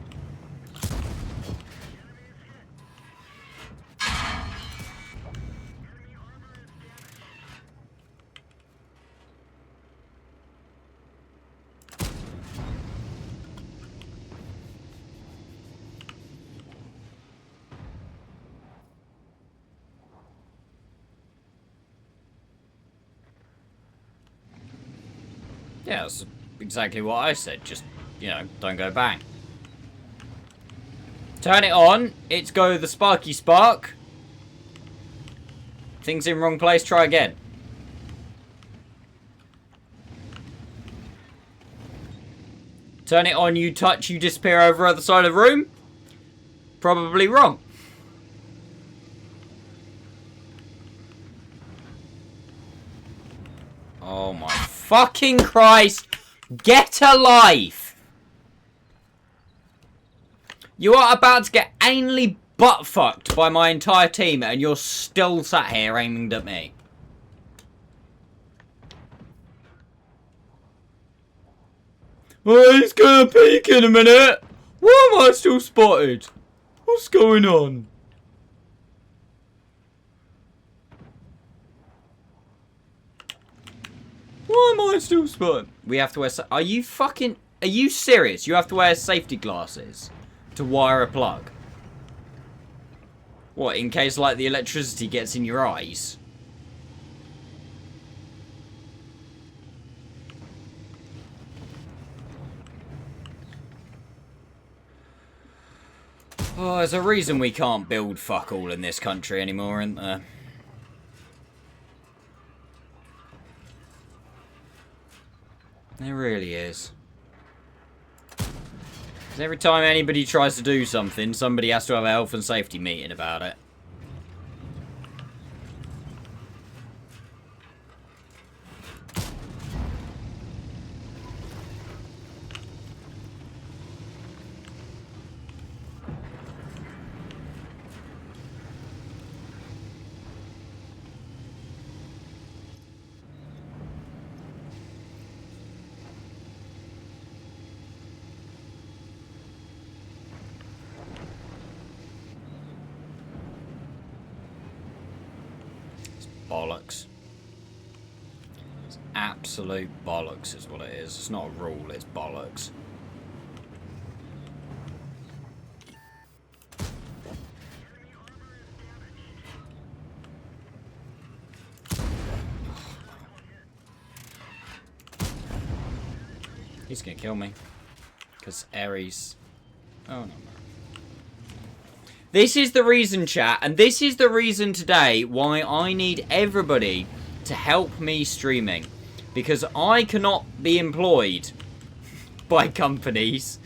Yeah, that's exactly what I said. Just, you know, don't go bang. Turn it on. It's go the sparky spark. Things in wrong place. Try again. Turn it on. You touch. You disappear over other side of the room. Probably wrong. Oh my fucking Christ. Get a life. You are about to get anally butt-fucked by my entire team and you're still sat here aiming at me. Oh, he's gonna peek in a minute. Why am I still spotted? What's going on? Why am I still spotted? We have to wear... Are you fucking... Are you serious? You have to wear safety glasses to wire a plug? What, in case, like, the electricity gets in your eyes? Oh, there's a reason we can't build fuck all in this country anymore, isn't there? There really is. 'Cause every time anybody tries to do something, somebody has to have a health and safety meeting about it. Bollocks. It's absolute bollocks is what it is. It's not a rule, it's bollocks. He's gonna kill me. Because Ares... Oh no. This is the reason, chat, and this is the reason today why I need everybody to help me streaming. Because I cannot be employed by companies.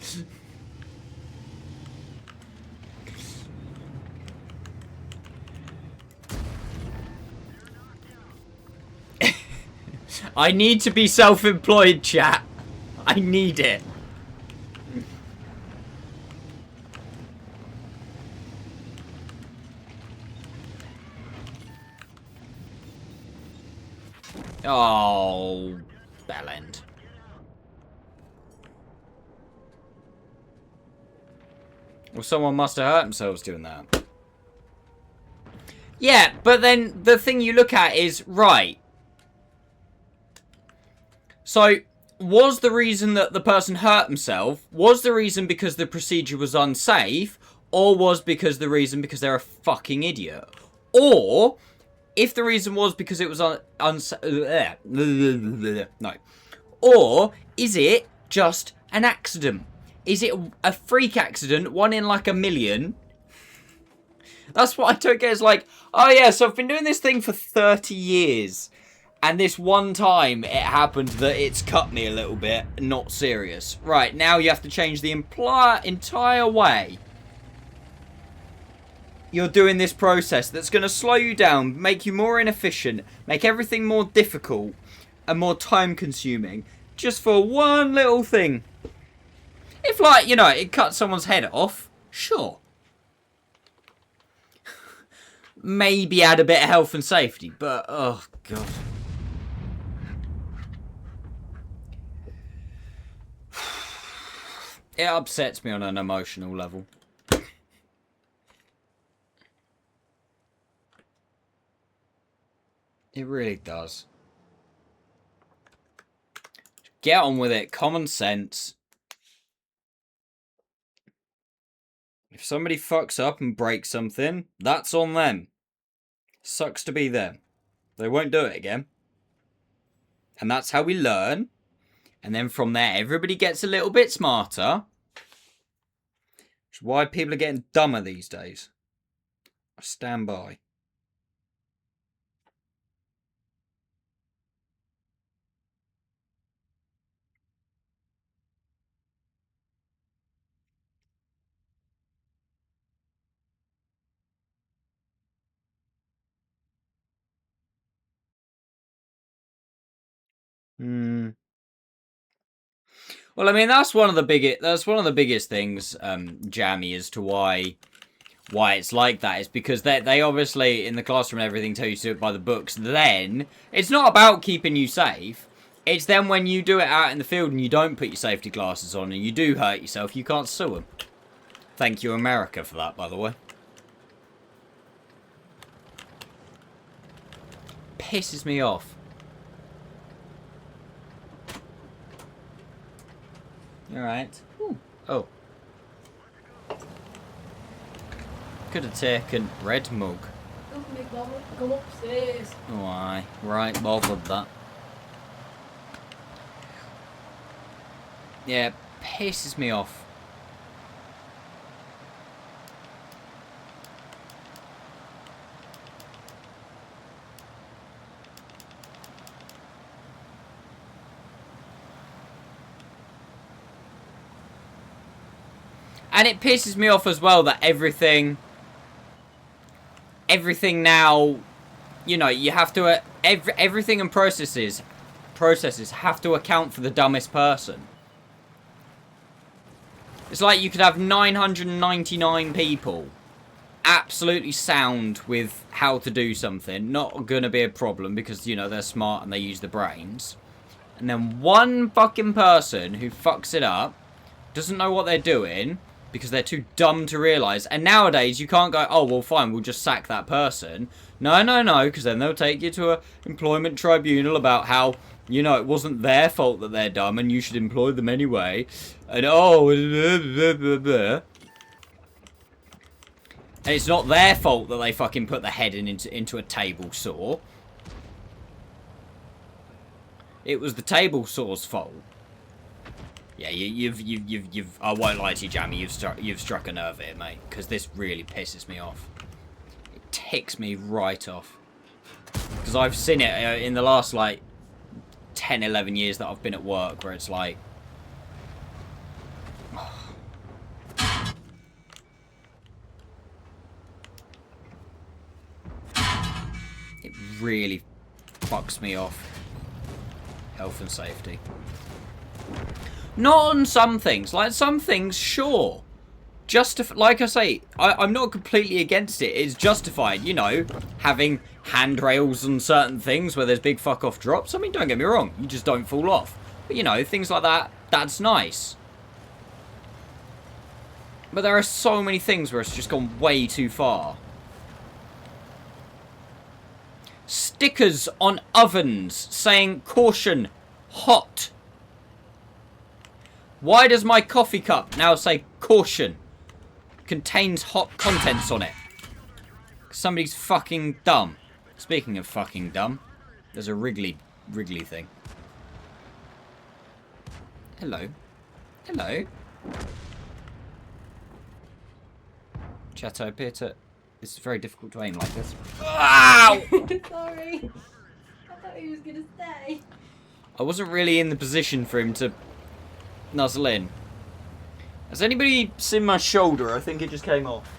I need to be self-employed, chat. I need it. Oh, bellend. Well, someone must have hurt themselves doing that. Yeah, but then the thing you look at is, right. So, was the reason that the person hurt himself, was the reason because the procedure was unsafe, or was because they're a fucking idiot, or if the reason was because it was no, or is it just an accident? Is it a freak accident, one in like a million? That's what I took it as, like, oh yeah, so I've been doing this thing for 30 years. And this one time it happened that it's cut me a little bit. Not serious. Right, now you have to change the entire way you're doing this process that's going to slow you down, make you more inefficient, make everything more difficult and more time consuming. Just for one little thing. If, like, you know, it cuts someone's head off, sure. Maybe add a bit of health and safety, but, oh, God. It upsets me on an emotional level. It really does. Get on with it. Common sense. If somebody fucks up and breaks something, that's on them. Sucks to be them. They won't do it again. And that's how we learn. And then from there, everybody gets a little bit smarter. Which is why people are getting dumber these days. I stand by. Well, I mean, that's one of the biggest things, Jammy, as to why it's like that. Is because they obviously in the classroom and everything tell you to do it by the books. Then it's not about keeping you safe. It's then when you do it out in the field and you don't put your safety glasses on and you do hurt yourself, you can't sue them. Thank you, America, for that, by the way. Pisses me off. Alright. Oh. Could have taken red mug. Come upstairs. Oh, aye. Right, bothered that. Yeah, pisses me off. And it pisses me off as well that everything now, you know, you have to, everything and processes have to account for the dumbest person. It's like you could have 999 people absolutely sound with how to do something, not gonna be a problem because, you know, they're smart and they use the brains. And then one fucking person who fucks it up, doesn't know what they're doing, because they're too dumb to realise. And nowadays, you can't go, oh, well, fine, we'll just sack that person. No, because then they'll take you to an employment tribunal about how, you know, it wasn't their fault that they're dumb and you should employ them anyway. And, oh, blah, blah, blah. And it's not their fault that they fucking put the head into a table saw. It was the table saw's fault. Yeah, you've. I won't lie to you, Jammy. You've struck a nerve here, mate. Because this really pisses me off. It ticks me right off. Because I've seen it in the last like 10, 11 years that I've been at work, where it's like, it really fucks me off. Health and safety. Not on some things. Like, some things, sure. Like I say, I'm not completely against it. It's justified, you know, having handrails on certain things where there's big fuck-off drops. I mean, don't get me wrong. You just don't fall off. But, you know, things like that, that's nice. But there are so many things where it's just gone way too far. Stickers on ovens saying, caution, hot. Why does my coffee cup now say caution? contains hot contents on it. Somebody's fucking dumb. Speaking of fucking dumb, there's a Wrigley thing. Hello. Hello. Chateau appear to... It's very difficult to aim like this. Ow! Sorry. I thought he was gonna stay. I wasn't really in the position for him to nuzzle in. Has anybody seen my shoulder? I think it just came off.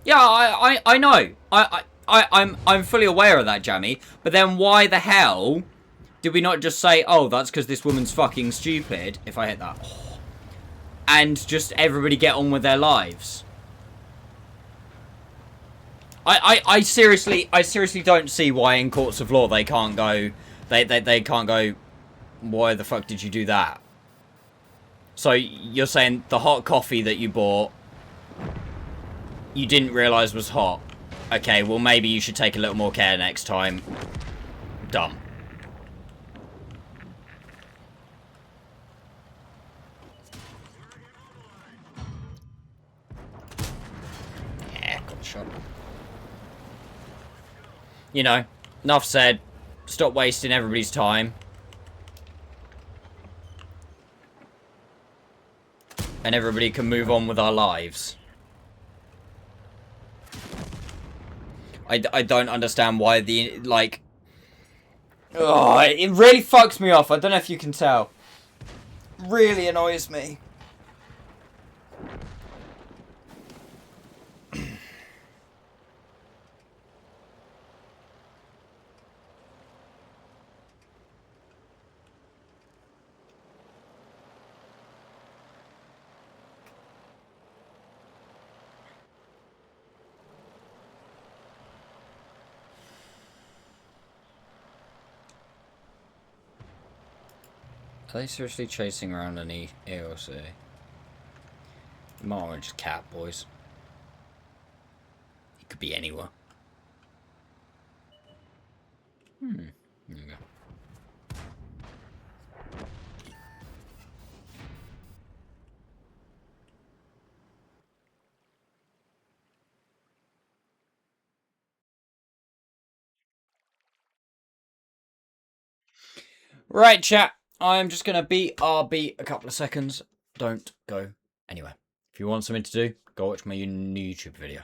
Yeah, I know. I'm fully aware of that, Jammy. But then why the hell did we not just say, oh, that's because this woman's fucking stupid, if I hit that, and just everybody get on with their lives? I seriously don't see why in courts of law they can't go, they can't go, why the fuck did you do that? So you're saying the hot coffee that you bought, you didn't realise was hot. Okay, well maybe you should take a little more care next time. Dumb. Yeah, got the shot. You know, enough said. Stop wasting everybody's time. And everybody can move on with our lives. I don't understand why the, like... Oh, it really fucks me off. I don't know if you can tell. Really annoys me. Are they seriously chasing around an EOC? You might want to just cap, boys. It could be anywhere. There you go. Right, chat. I'm just going to BRB a couple of seconds. Don't go anywhere. If you want something to do, go watch my new YouTube video.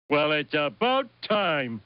Well, it's about time.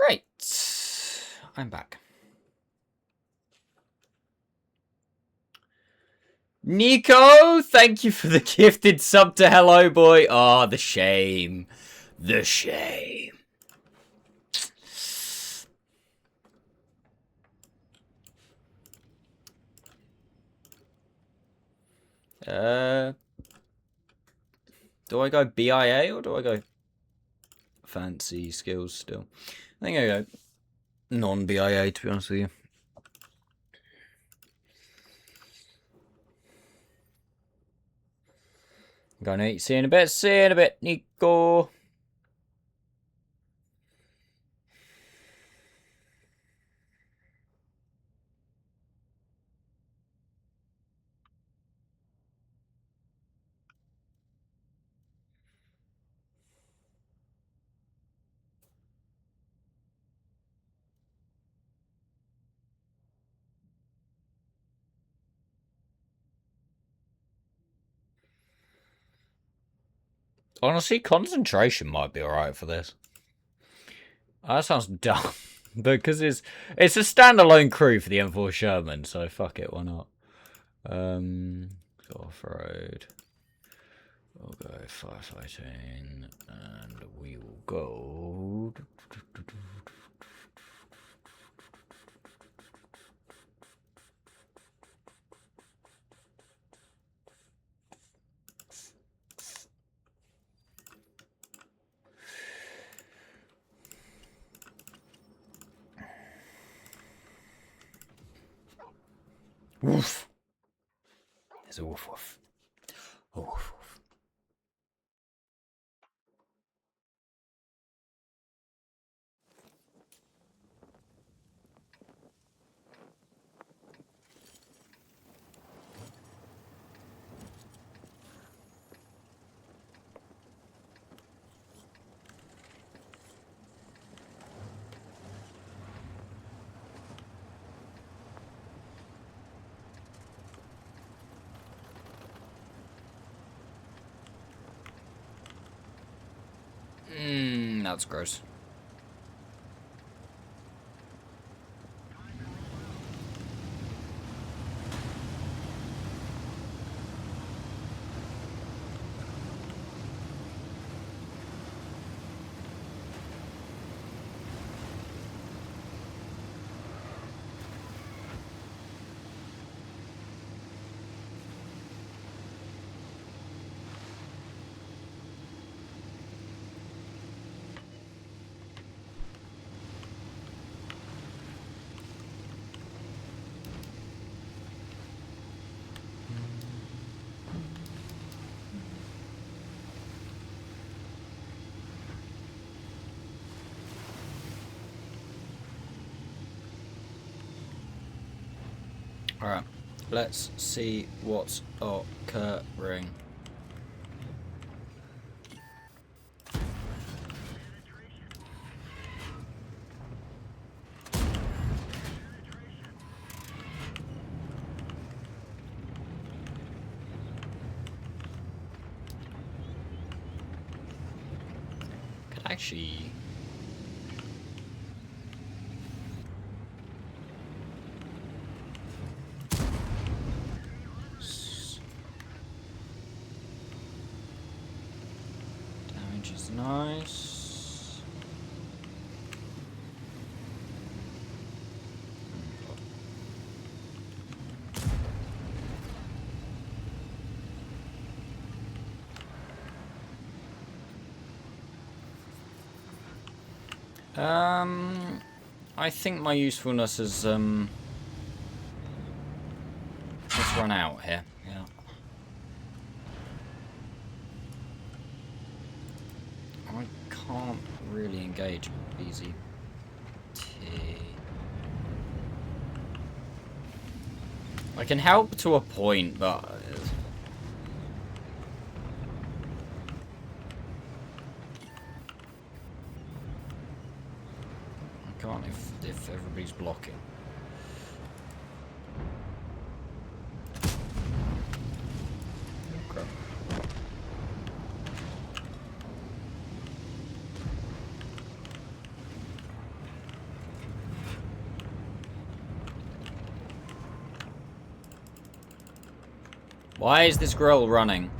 Right. I'm back. Nico, thank you for the gifted sub to Hello Boy. Oh, the shame. The shame. Do I go BIA or do I go fancy skills still? I think I go non-BIA, to be honest with you. I'm going to eat. See you in a bit. See you in a bit, Nico. Honestly, concentration might be alright for this. That sounds dumb. Because it's a standalone crew for the M4 Sherman, so fuck it, why not? Off-road. We'll go firefighting, and we will go... Woof. There's a woof woof. A woof woof. That's gross. Alright, let's see what's occurring. Could actually... Damage is nice. I think my usefulness has run out here. Yeah. I can't really engage BZT. I can help to a point, but I can't if everybody's blocking. Crap. Why is this grill running?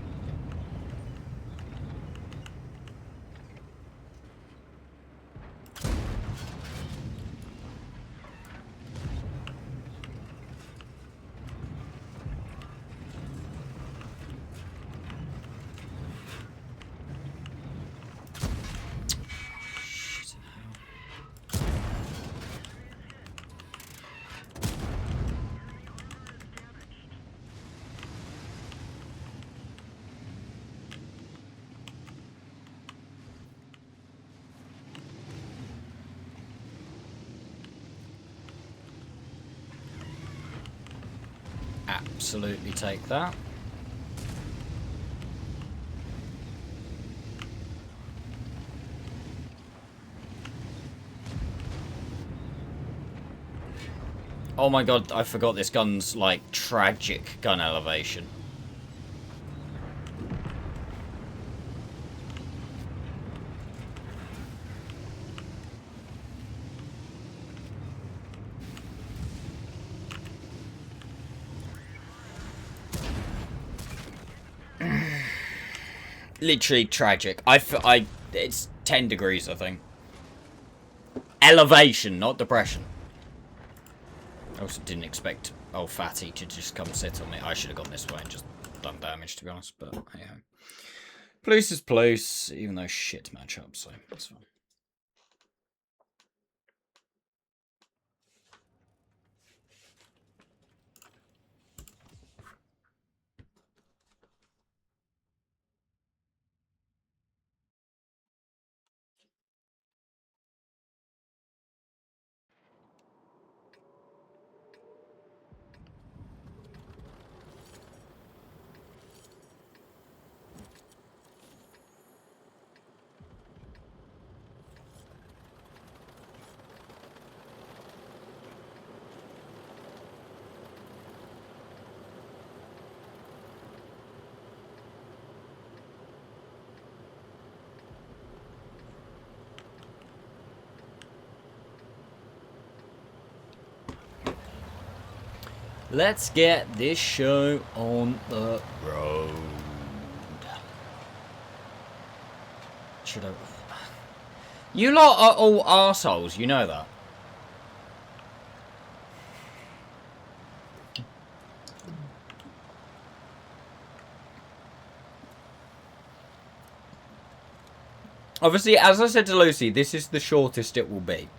Absolutely take that. Oh my god, I forgot this gun's like tragic gun elevation. Literally tragic. It's 10 degrees, I think. Elevation, not depression. I also didn't expect old fatty to just come sit on me. I should have gone this way and just done damage, to be honest. But hey, police is police, even though shit matchup, so that's fine. Let's get this show on the road. Should I... You lot are all arseholes, you know that. Obviously, as I said to Lucy, this is the shortest it will be.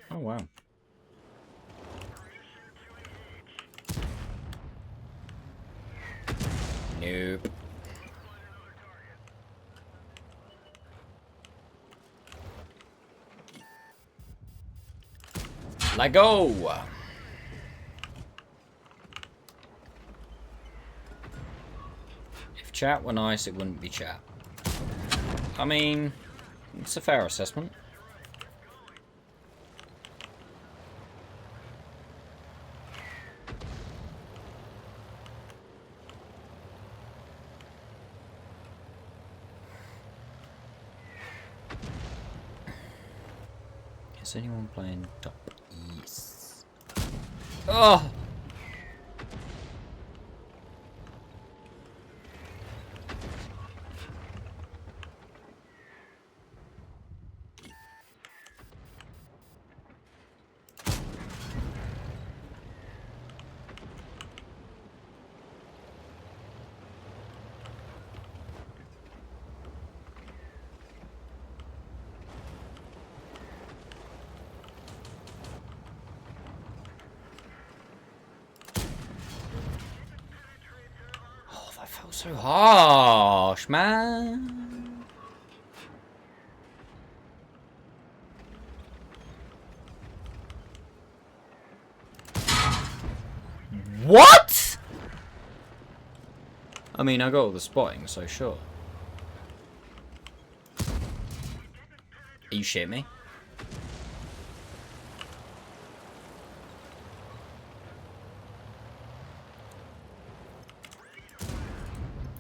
Oh, wow. Nope. Let go! If chat were nice, it wouldn't be chat. I mean, it's a fair assessment. Is anyone playing top? Yes. Oh! So harsh, man. What? I mean, I got all the spotting, so sure. Are you shitting me?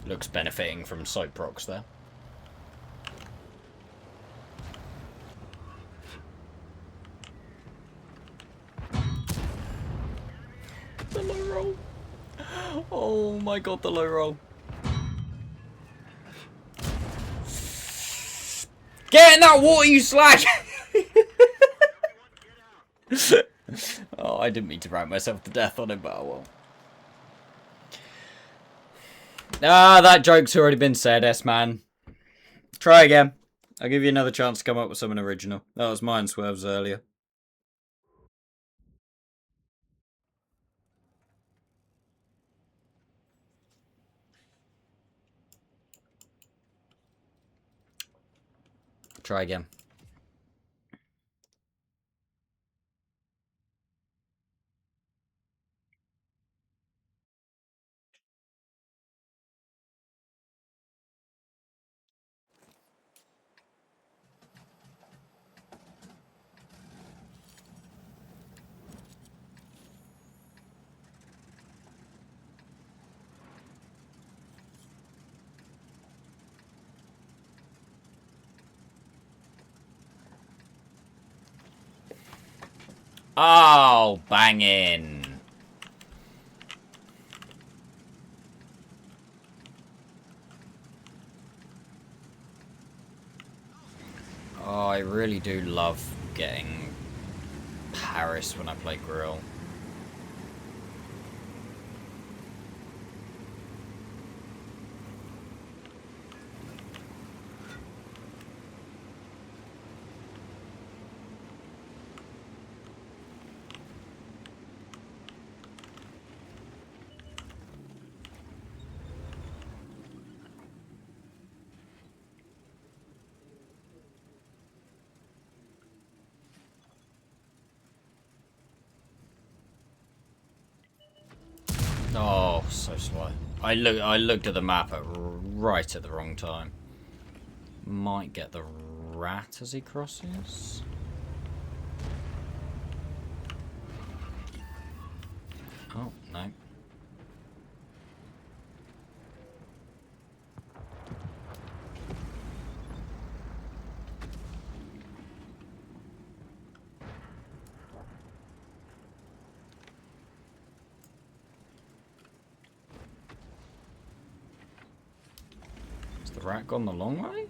Looks benefiting from soap procs there. my god, the low roll. Get in that water, you slag! Oh, I didn't mean to write myself to death on it, but oh well. Ah, that joke's already been said, S-Man. Try again. I'll give you another chance to come up with something original. That was mine, Swerves, earlier. Try again. Oh, banging. Oh, I really do love getting Paris when I play Grill. Oh, so slow. I looked at the map right at the wrong time. Might get the rat as he crosses. Oh, no. Has the rat gone the long way?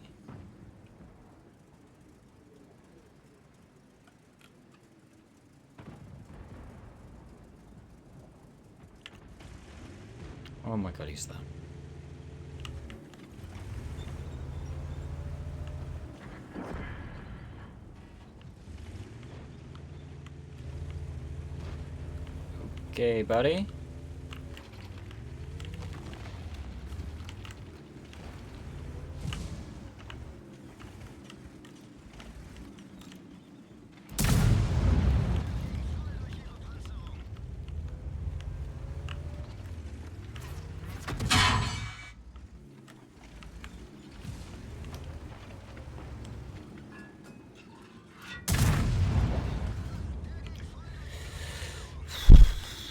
Oh my god, he's there. Okay, buddy.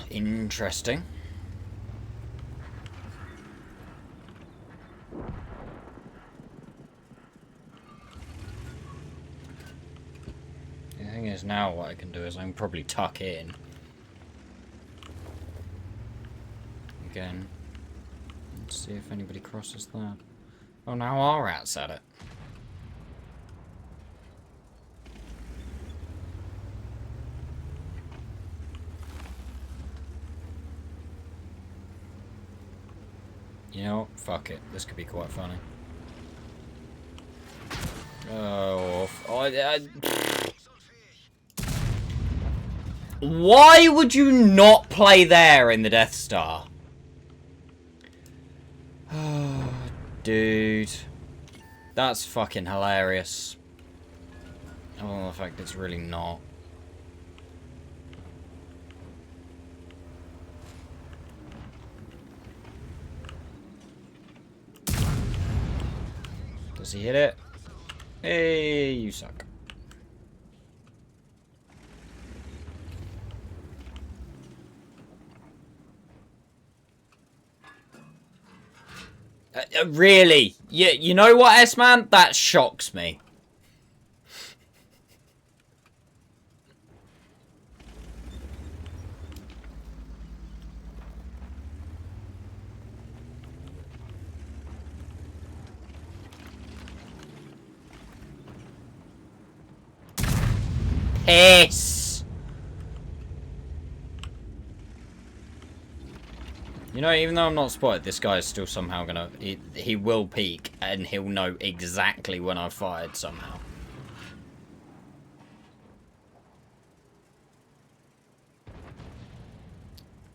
Interesting. The thing is, now what I can do is I can probably tuck in. Again. Let's see if anybody crosses that. Oh, now our rat's at it. You know what? Fuck it. This could be quite funny. Oh, why would you not play there in the Death Star? Oh, dude. That's fucking hilarious. Oh, the fact it's really not. Does he hit it? Hey, you suck. Really? You know what, S-Man? That shocks me. Piss! You know, even though I'm not spotted, this guy is still somehow gonna... He will peek, and he'll know exactly when I fired somehow.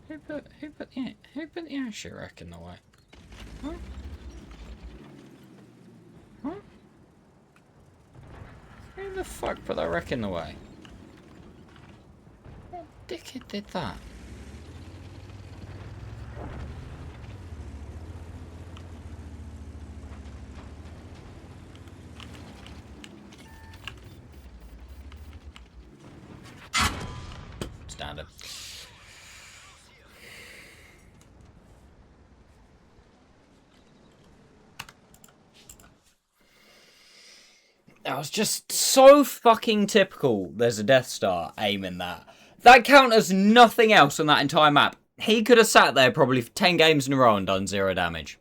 Who put the asher rack in the way? Huh? Huh? Who the fuck put that wreck in the way? What dickhead did that? Standard. That was just so fucking typical. There's a Death Star aiming that. That count as nothing else on that entire map. He could have sat there probably for 10 games in a row and done 0 damage.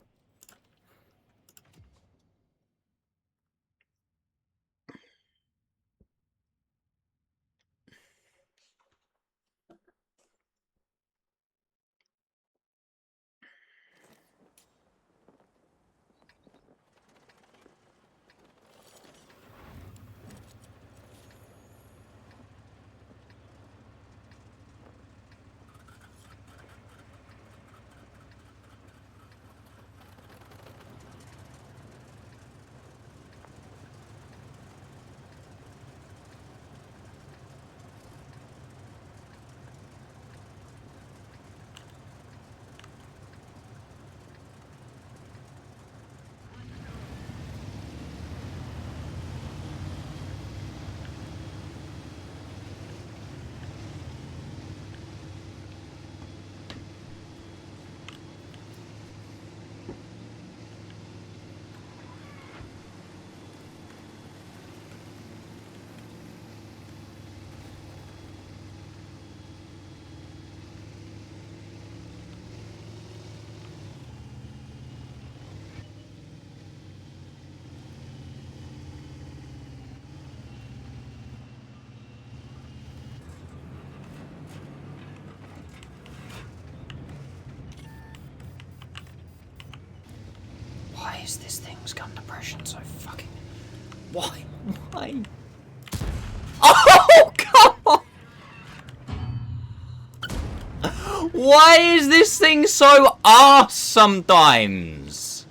Why is this thing's gun depression so fucking... Why? Why? Oh, come on! Why is this thing so arse sometimes?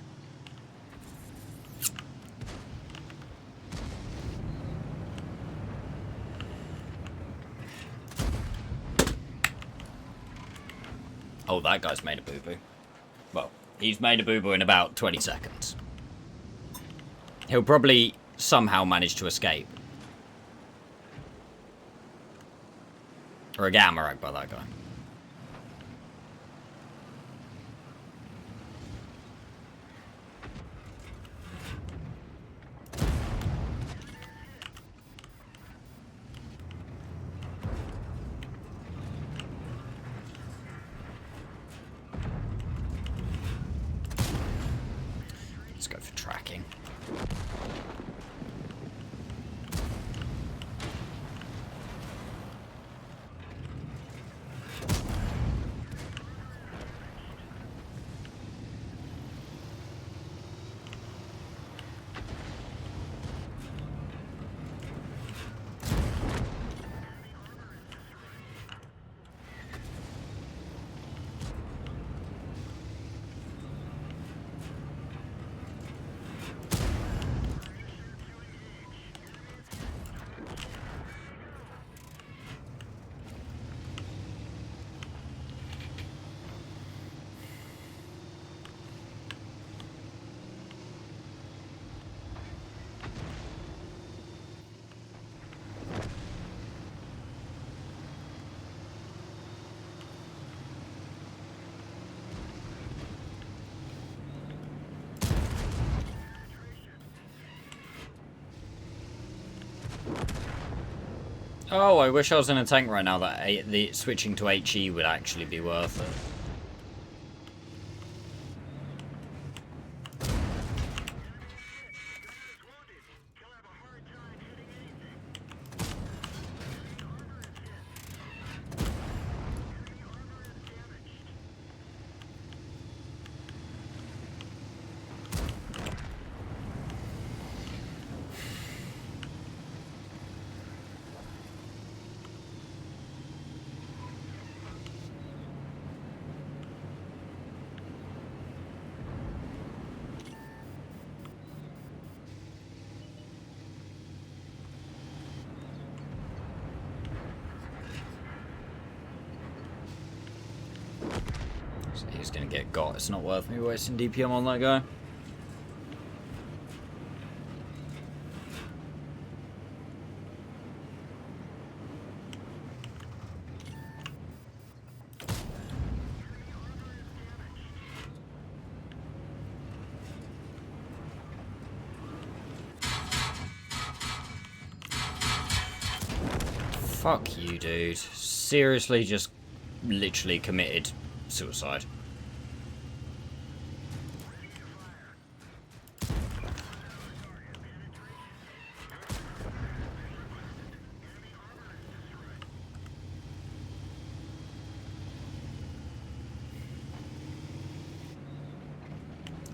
Oh, that guy's made a boo-boo. Well, he's made a boo-boo in about 20 seconds. He'll probably somehow manage to escape. Or a gamma rack by that guy. Let's go for tracking. Oh, I wish I was in a tank right now that the switching to HE would actually be worth it. just gonna get got. It's not worth me wasting DPM on that guy. Fuck you, dude. Seriously, just literally committed suicide.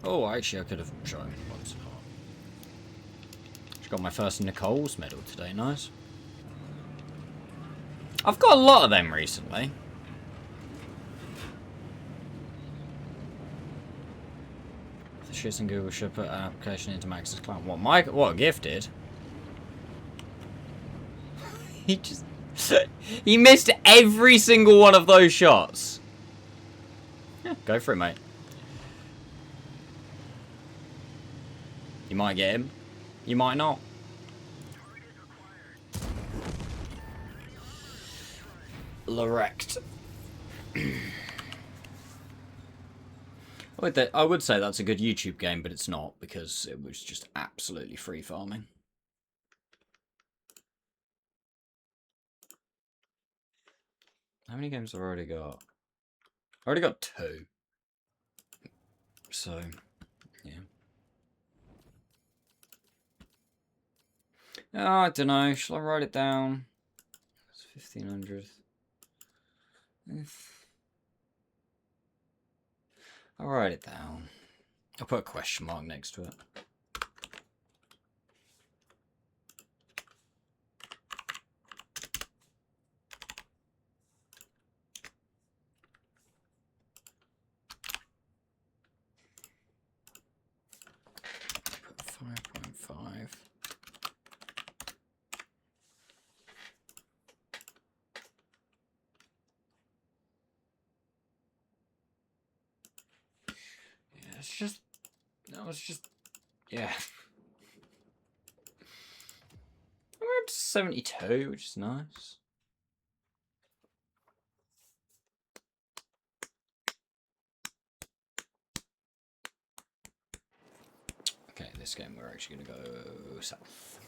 Oh, actually, I could have shown once. Just got my first Nicole's medal today, nice. I've got a lot of them recently. The shits and Google should put an application into Max's cloud. What gifted? He just... he missed every single one of those shots. Yeah, go for it, mate. You might get him. You might not. Lorect. I would say that's a good YouTube game, but it's not, because it was just absolutely free farming. How many games have I already got? I already got 2. So, yeah. Oh, I don't know. Shall I write it down? It's 1500. I'll write it down. I'll put a question mark next to it. Put 5.5. Yeah. We're up to 72, which is nice. Okay, this game we're actually going to go south.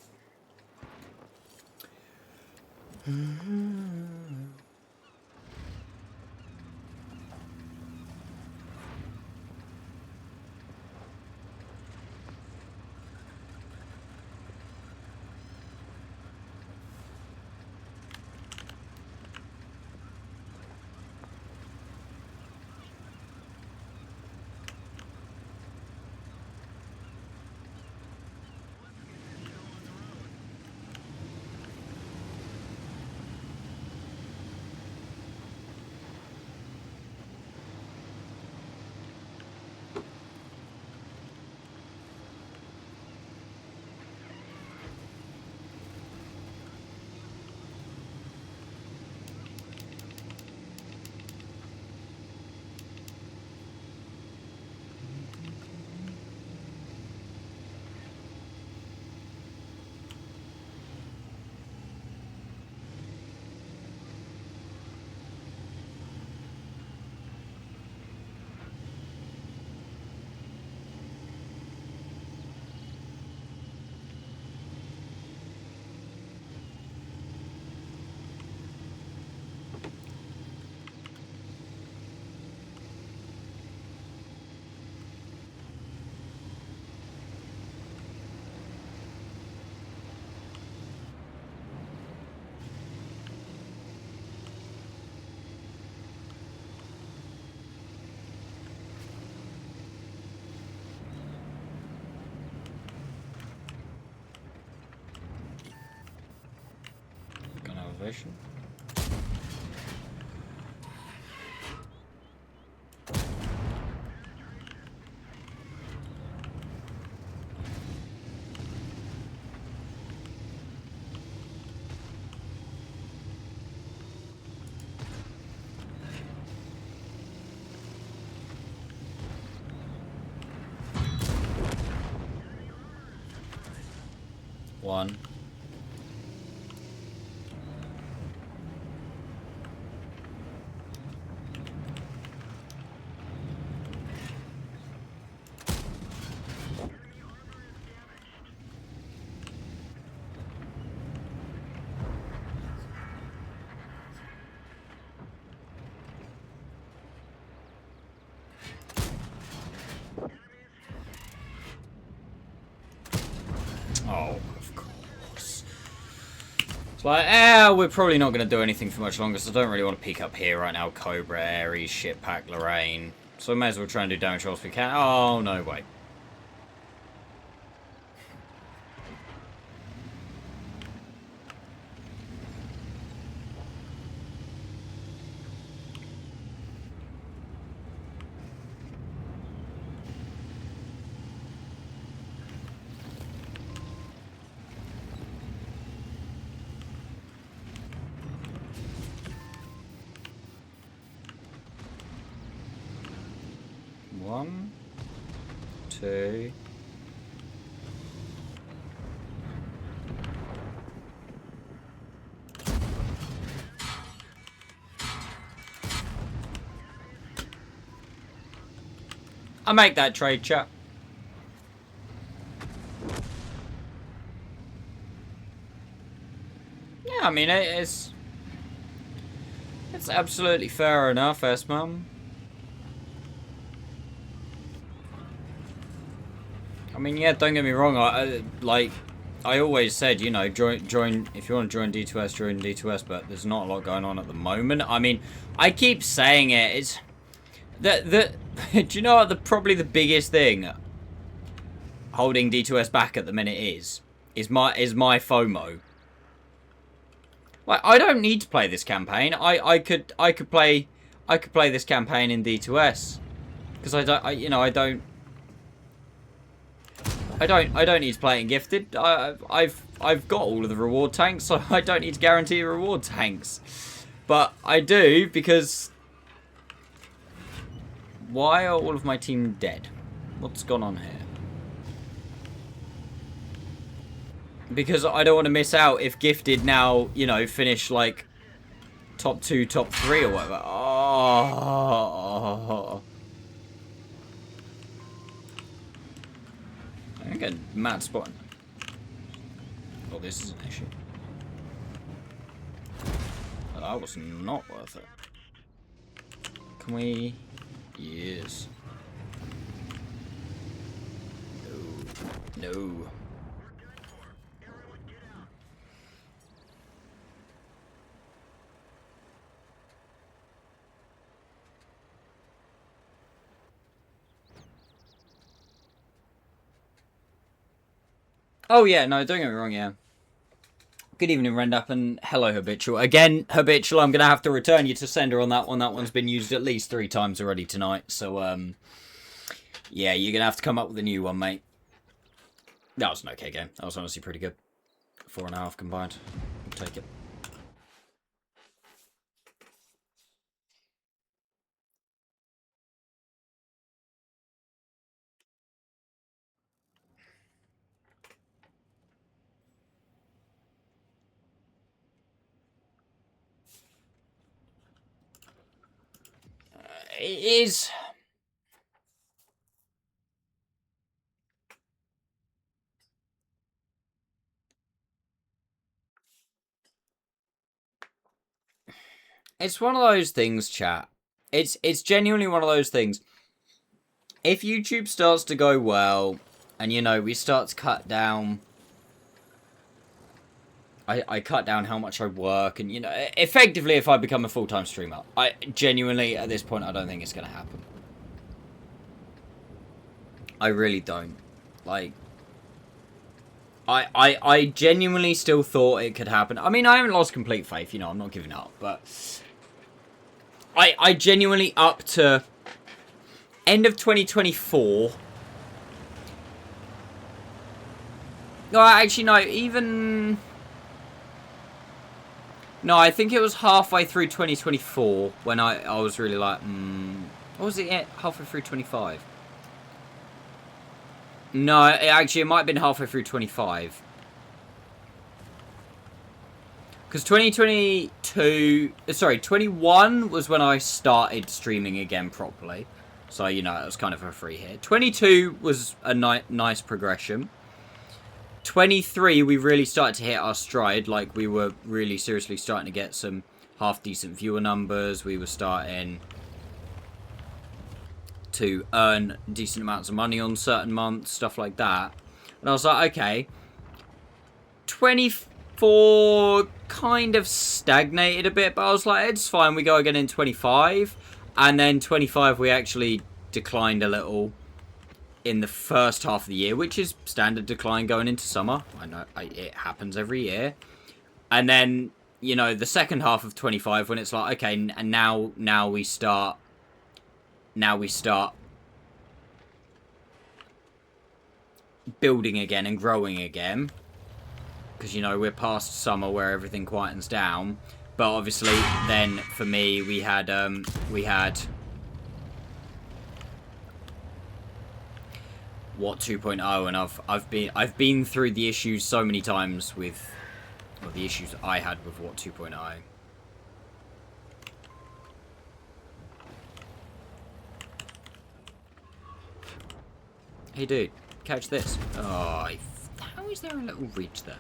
Gun elevation. One. Oh, of course. It's like, we're probably not going to do anything for much longer, so I don't really want to peek up here right now. Cobra, Ares, Ship Pack, Lorraine. So we may as well try and do damage whilst we can. Oh, no way. One, two. I make that trade, chat. Yeah, I mean, it's absolutely fair enough, S-Mum. I mean, yeah, don't get me wrong. I always said, you know, join if you want to join D2S, join D2S. But there's not a lot going on at the moment. I mean, I keep saying it. It's the do you know what probably the biggest thing holding D2S back at the minute is my FOMO. Like, I don't need to play this campaign. I could play this campaign in D2S because I don't need to play it in Gifted. I've got all of the reward tanks, so I don't need to guarantee reward tanks. But I do because why are all of my team dead? What's gone on here? Because I don't want to miss out if Gifted now, you know, finish like top 2, top 3 or whatever. Oh. I get mad spotting. Oh, this is an issue. That was not worth it. Can we? Yes. No. No. Oh yeah, no, don't get me wrong, yeah. Good evening, Rendup, and hello, Habitual. Again, Habitual, I'm going to have to return you to sender on that one. That one's been used at least 3 times already tonight. So, yeah, you're going to have to come up with a new one, mate. That was an okay game. That was honestly pretty good. 4.5 combined. I'll take it. It is... It's one of those things, chat. It's genuinely one of those things. If YouTube starts to go well, and, you know, we start to cut down... I cut down how much I work, and, you know, effectively, if I become a full-time streamer, I genuinely, at this point, I don't think it's going to happen. I really don't. Like, I genuinely still thought it could happen. I mean, I haven't lost complete faith, you know, I'm not giving up, but... I genuinely, up to end of 2024... No, actually, no, even... No, I think it was halfway through 2024 when I was really like, What was it? Halfway through 25? No, actually, it might have been halfway through 25. Because 2022... Sorry, 21 was when I started streaming again properly. So, you know, it was kind of a free hit. 22 was a nice progression. 23, we really started to hit our stride. Like, we were really seriously starting to get some half-decent viewer numbers. We were starting to earn decent amounts of money on certain months, stuff like that. And I was like, okay. 24 kind of stagnated a bit, but I was like, it's fine. We go again in 25. And then 25, we actually declined a little in the first half of the year, which is standard decline going into summer. I know it happens every year. And then, you know, the second half of 25, when it's like, okay, and now we start building again and growing again. Because, you know, we're past summer where everything quietens down. But obviously, then, for me, we had What 2.0, and I've been through the issues so many times with, well, the issues I had with What 2.0. Hey dude, catch this. Oh, how is there a little reach there?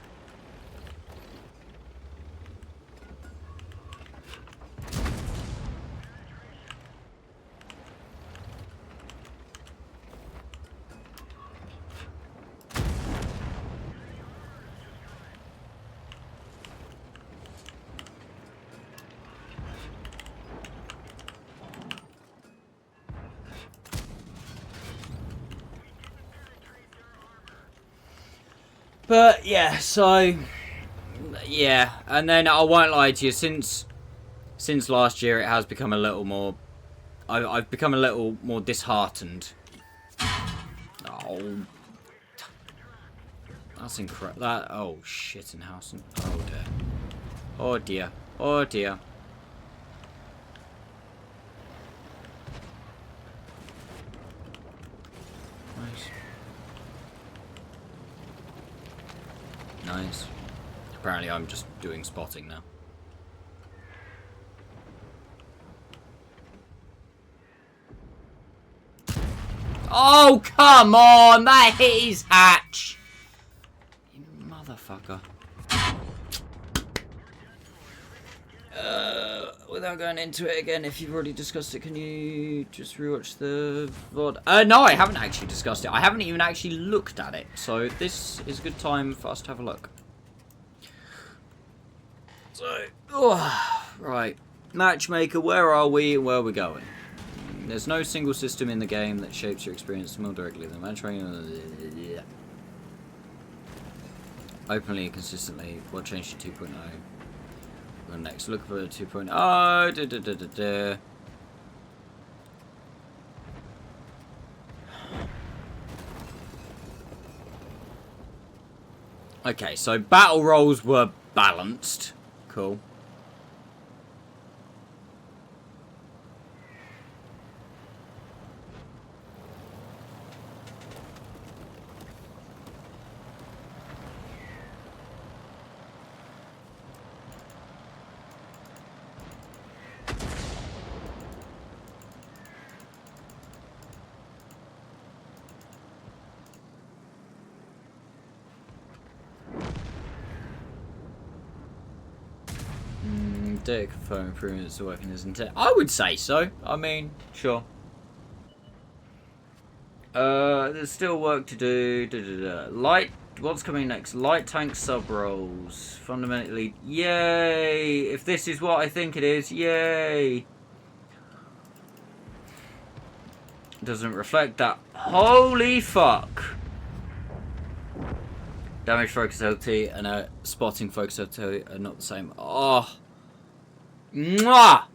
But yeah, so yeah, and then I won't lie to you. Since last year, it has become a little more. I've become a little more disheartened. Oh, that's incredible. Oh shit, in Housen. Oh dear. Oh dear. Oh dear. Nice. Nice. Apparently I'm just doing spotting now. Oh, come on! That hit his hatch! You motherfucker. Without going into it again, if you've already discussed it, can you just rewatch the VOD? No, I haven't actually discussed it. I haven't even actually looked at it. So this is a good time for us to have a look. So, right. Matchmaker, where are we and where are we going? There's no single system in the game that shapes your experience more directly than matchmaking. Openly and consistently. What changed to 2.0? Next, look for 2.0. Okay, so battle rolls were balanced. Cool. Data confirm improvements to working as intended. I would say so. I mean, sure. There's still work to do. Light. What's coming next? Light tank sub rolls. Fundamentally, yay! If this is what I think it is, yay! Doesn't reflect that. Holy fuck! Damage focus LT and a spotting focus LT are not the same. Oh. Mwah!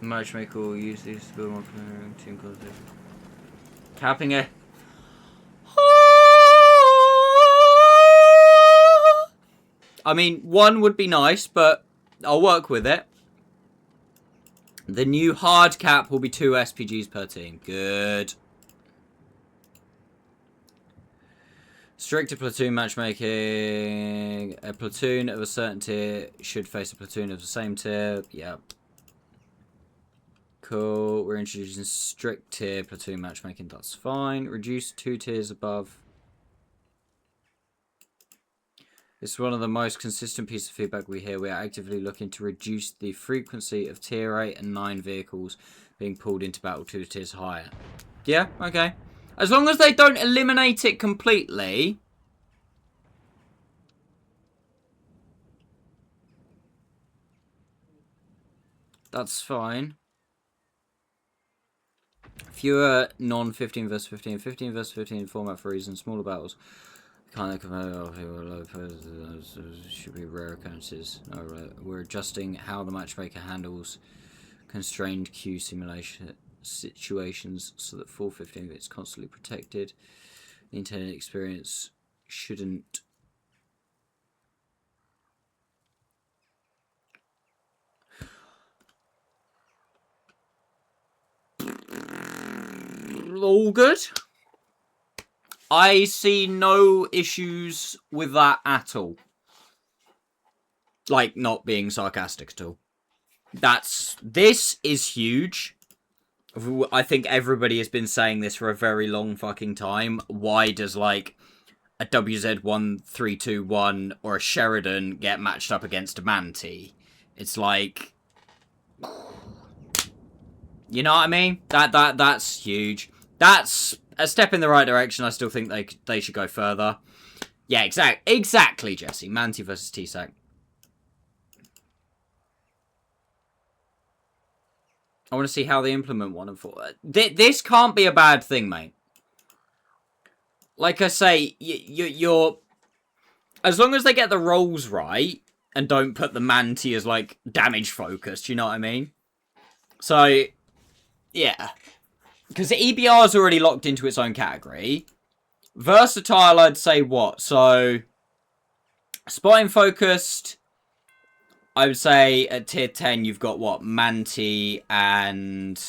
Matchmaker will use these to build more team quality. Capping it. I mean, one would be nice, but I'll work with it. The new hard cap will be 2 SPGs per team. Good. Stricter platoon matchmaking. A platoon of a certain tier should face a platoon of the same tier. Yep. Cool. We're introducing strict tier platoon matchmaking. That's fine. Reduce 2 tiers above. This is one of the most consistent pieces of feedback we hear. We are actively looking to reduce the frequency of tier 8 and 9 vehicles being pulled into battle 2 tiers higher. Yeah, okay. As long as they don't eliminate it completely. That's fine. Fewer non-15 vs 15. 15 vs 15 format for reasons. Smaller battles. Kind of should be rare occurrences. We're adjusting how the matchmaker handles constrained queue simulation situations so that full 15 is constantly protected. The intended experience shouldn't all good. I see no issues with that at all. Like, not being sarcastic at all. This is huge. I think everybody has been saying this for a very long fucking time. Why does, like, a WZ1321 or a Sheridan get matched up against a Manti? It's like... You know what I mean? That's huge. That's a step in the right direction. I still think they should go further. Yeah, exactly, Jesse. Manti versus TSAC. I want to see how they implement 1 and 4. This can't be a bad thing, mate. Like I say, you're... As long as they get the roles right and don't put the Manti as, like, damage focused, you know what I mean? So, yeah. Because the EBR is already locked into its own category. Versatile, I'd say what? So, spotting focused, I would say at tier 10 you've got what? Manti and...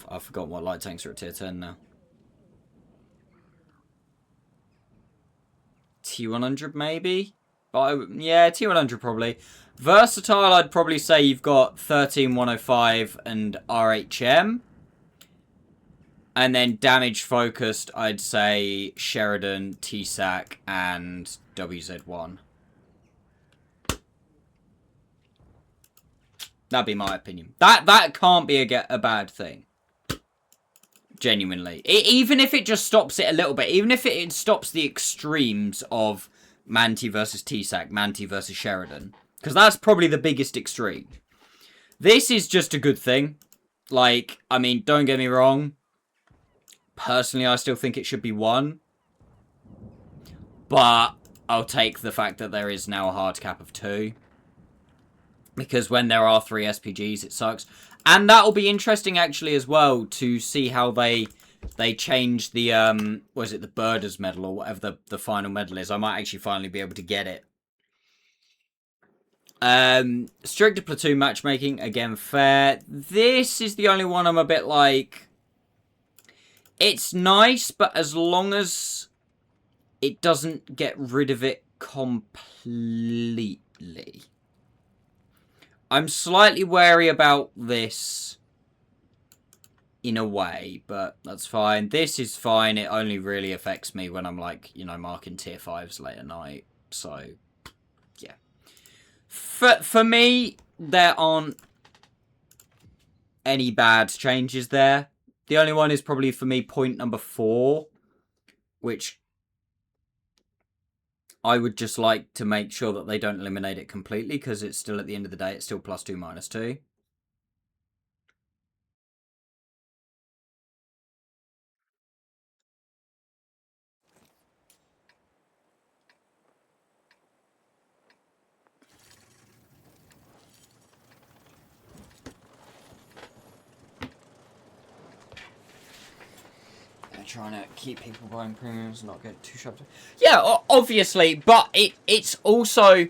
I've forgotten what light tanks are at tier 10 now. T100 maybe? Yeah, T100 probably. Versatile, I'd probably say you've got 13105 and RHM. And then damage focused, I'd say Sheridan, TSAC, and WZ1. That'd be my opinion. That can't be a bad thing. Genuinely. Even if it just stops it a little bit. Even if it stops the extremes of Manti versus TSAC, Manti versus Sheridan. Because that's probably the biggest extreme. This is just a good thing. Like, I mean, don't get me wrong. Personally, I still think it should be 1. But I'll take the fact that there is now a hard cap of 2. Because when there are 3 SPGs, it sucks. And that'll be interesting, actually, as well, to see how they change the, what is it, the Birders medal, or whatever the final medal is. I might actually finally be able to get it. Stricter platoon matchmaking, again, fair. This is the only one I'm a bit like... It's nice, but as long as it doesn't get rid of it completely. I'm slightly wary about this in a way, but that's fine. This is fine. It only really affects me when I'm, like, you know, marking tier 5s late at night. So, yeah. For me, there aren't any bad changes there. The only one is probably, for me, point number 4, which I would just like to make sure that they don't eliminate it completely, because it's still, at the end of the day, it's still +2, -2. Trying to keep people buying premiums and not get too sharp. Yeah, obviously, but it is also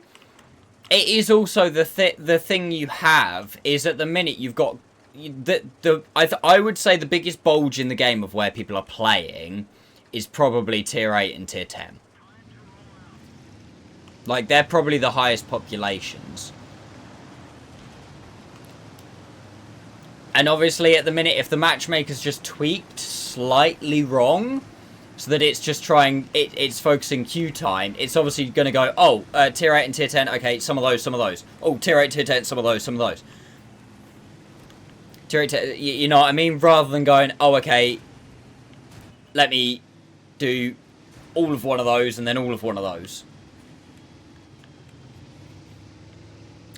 the thing you have is at the minute you've got I would say the biggest bulge in the game of where people are playing is probably tier 8 and tier 10. Like, they're probably the highest populations. And obviously, at the minute, if the matchmaker's just tweaked slightly wrong, so that it's just trying, it's focusing queue time, it's obviously going to go, oh, tier 8 and tier 10, okay, some of those, some of those. Oh, tier 8, tier 10, some of those, some of those. Tier 8, you know what I mean? Rather than going, oh, okay, let me do all of one of those and then all of one of those.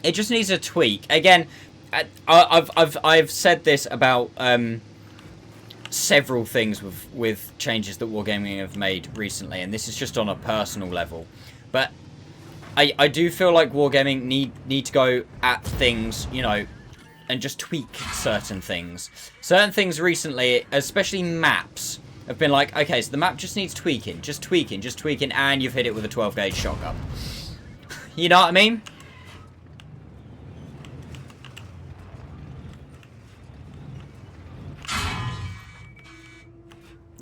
It just needs a tweak. Again, I've said this about several things with changes that Wargaming have made recently, and this is just on a personal level. But I do feel like Wargaming need to go at things, you know, and just tweak certain things. Certain things recently, especially maps, have been like, okay, so the map just needs tweaking, just tweaking, and you've hit it with a 12 gauge shotgun. You know what I mean?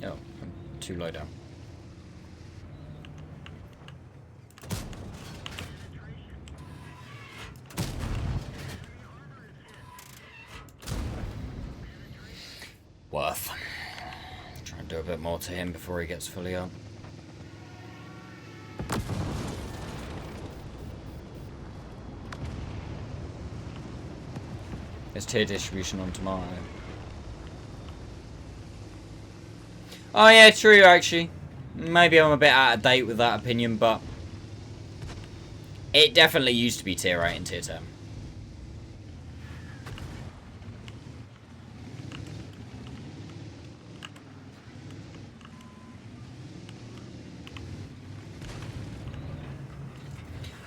Oh, I'm too low down. Worth. Try and do a bit more to him before he gets fully up. There's tier distribution on tomorrow. Oh yeah, true actually. Maybe I'm a bit out of date with that opinion, but it definitely used to be tier 8 and tier 10.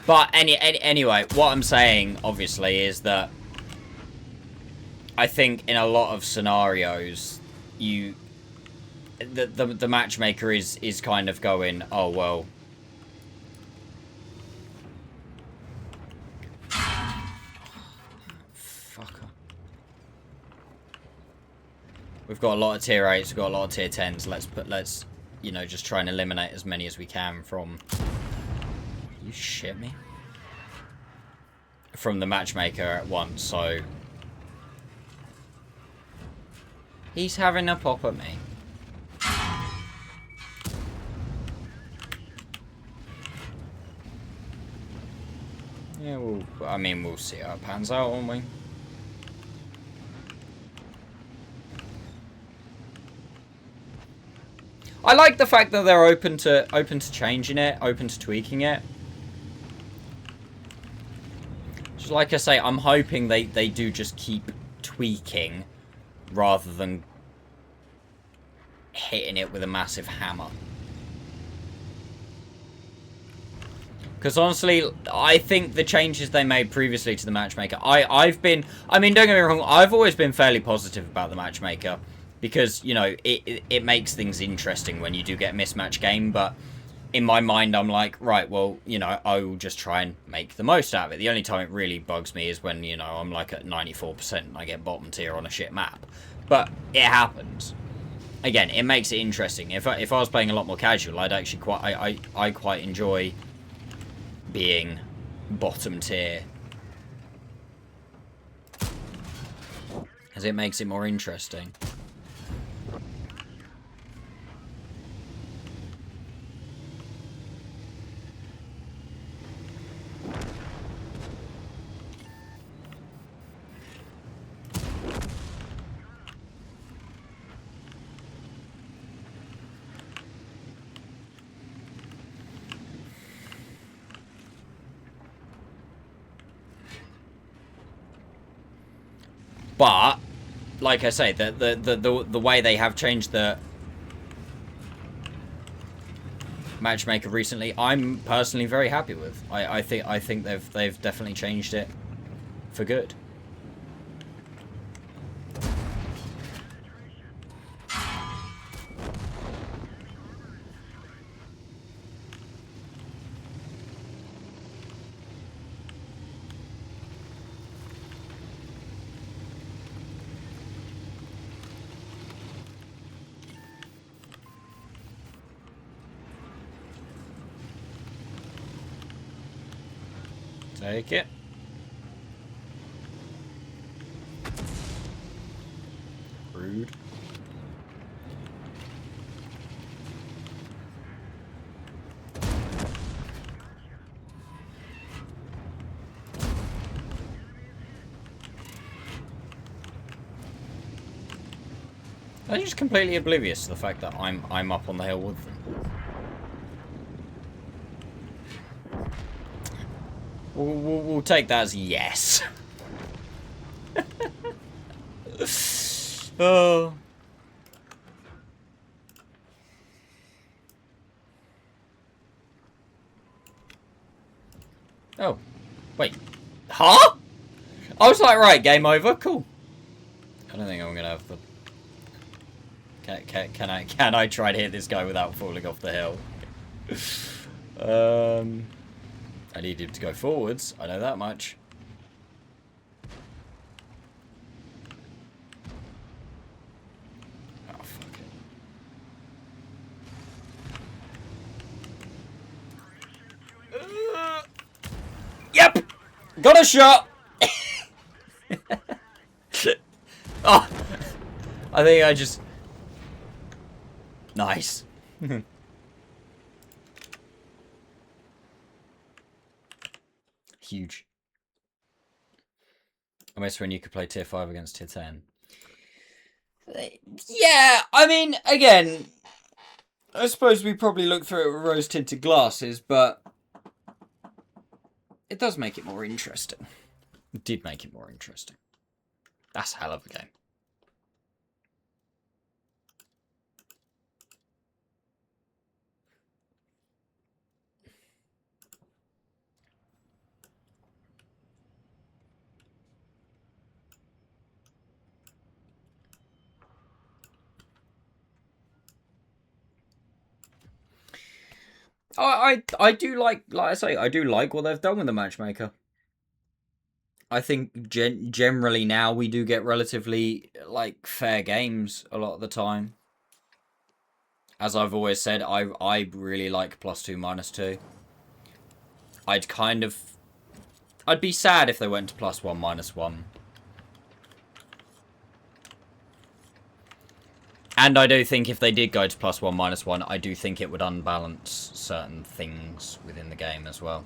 But anyway, what I'm saying, obviously, is that I think in a lot of scenarios, the matchmaker is kind of going, oh, well. Fucker. We've got a lot of tier 8s, we've got a lot of tier 10s. Let's, you know, just try and eliminate as many as we can from... You shit me? From the matchmaker at once, so... He's having a pop at me. Yeah, we'll see how it pans out, won't we? I like the fact that they're open to changing it, open to tweaking it. Just like I say, I'm hoping they do just keep tweaking rather than hitting it with a massive hammer. Because honestly, I think the changes they made previously to the matchmaker, I mean, don't get me wrong, I've always been fairly positive about the matchmaker. Because, you know, it makes things interesting when you do get a mismatch game, but in my mind I'm like, right, well, you know, I will just try and make the most out of it. The only time it really bugs me is when, you know, I'm like at 94% and I get bottom tier on a shit map. But it happens. Again, it makes it interesting. If I was playing a lot more casual, I'd actually I quite enjoy being bottom tier. As it makes it more interesting. But, like I say, the way they have changed the matchmaker recently, I'm personally very happy with. I think they've definitely changed it for good. Take it. Rude. They're just completely oblivious to the fact that I'm up on the hill with them. We'll take that as a yes. Oh. Oh. Wait. Huh? I was like, right, game over. Cool. I don't think I'm gonna have the... Can I try to hit this guy without falling off the hill? I need him to go forwards. I know that much. Oh, fuck it. Yep! Got a shot! Oh! I think I just... Nice. Huge. I miss when you could play tier 5 against tier 10. Yeah, I mean, again, I suppose we probably look through it with rose-tinted glasses, but it does make it more interesting. It did make it more interesting. That's a hell of a game. I do like I say, I do like what they've done with the matchmaker. I think generally now we do get relatively, like, fair games a lot of the time. As I've always said, I really like +2, -2. I'd be sad if they went to +1, -1. And I do think if they did go to +1, -1, I do think it would unbalance certain things within the game as well.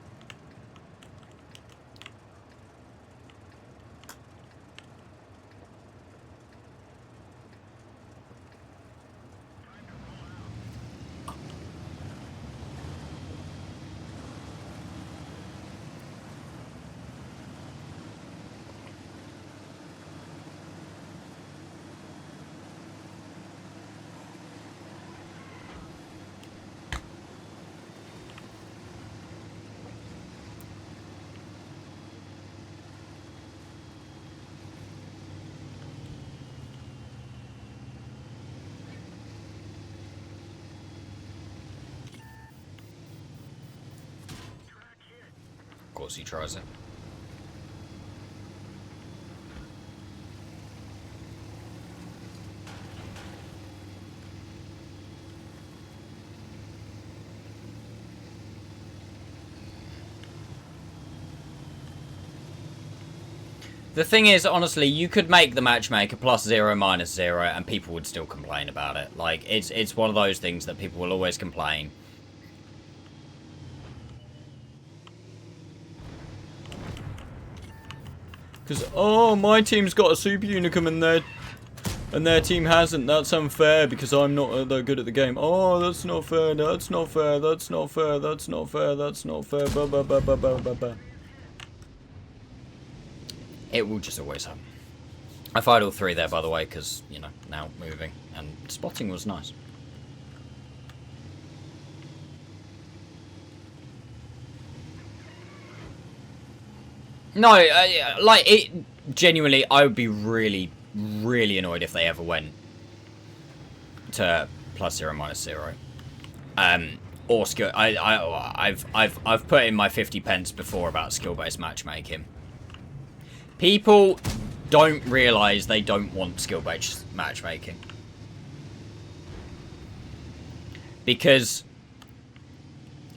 Of course he tries it. The thing is, honestly, you could make the matchmaker +0, -0, and people would still complain about it. Like, it's one of those things that people will always complain. Because, oh, my team's got a super unicum and their team hasn't. That's unfair because I'm not that good at the game. Oh, that's not fair. That's not fair. That's not fair. That's not fair. That's not fair. Bah, bah, bah, bah, bah, bah, bah. It will just always happen. I fired all 3 there, by the way, because, you know, now moving. And spotting was nice. No, like, it... Genuinely, I would be really, really annoyed if they ever went to +0, -0. Or skill... I've put in my 50 pence before about skill-based matchmaking. People don't realise they don't want skill-based matchmaking. Because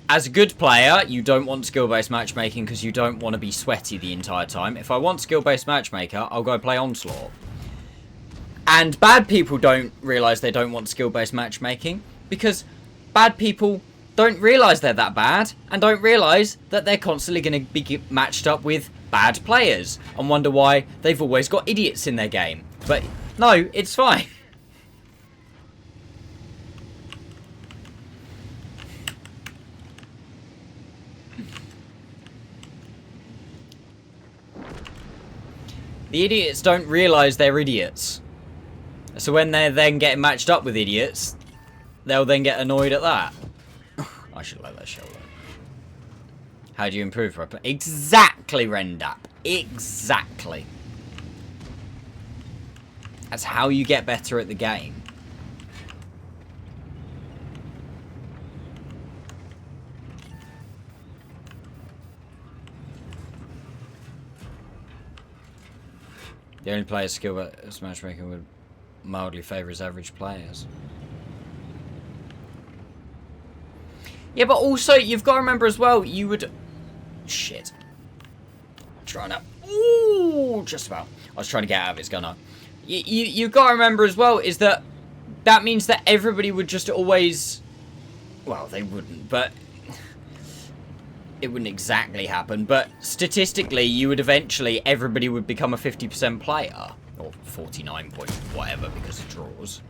as a good player, you don't want skill-based matchmaking because you don't want to be sweaty the entire time. If I want skill-based matchmaker, I'll go play Onslaught. And bad people don't realise they don't want skill-based matchmaking because bad people don't realise they're that bad and don't realise that they're constantly going to be matched up with bad players and wonder why they've always got idiots in their game. But no, it's fine. The idiots don't realise they're idiots. So when they're then getting matched up with idiots, they'll then get annoyed at that. I should let that show up. How do you improve? Exactly, Rendap. Exactly. That's how you get better at the game. The only player skill at matchmaking would mildly favour his average players. Yeah, but also, you've got to remember as well, you would... Shit. Trying to... Ooh, just about. I was trying to get out of his gun. You've got to remember as well, is that means that everybody would just always... Well, they wouldn't, but... It wouldn't exactly happen, but statistically, you would eventually... Everybody would become a 50% player. Or 49 point whatever, because of draws.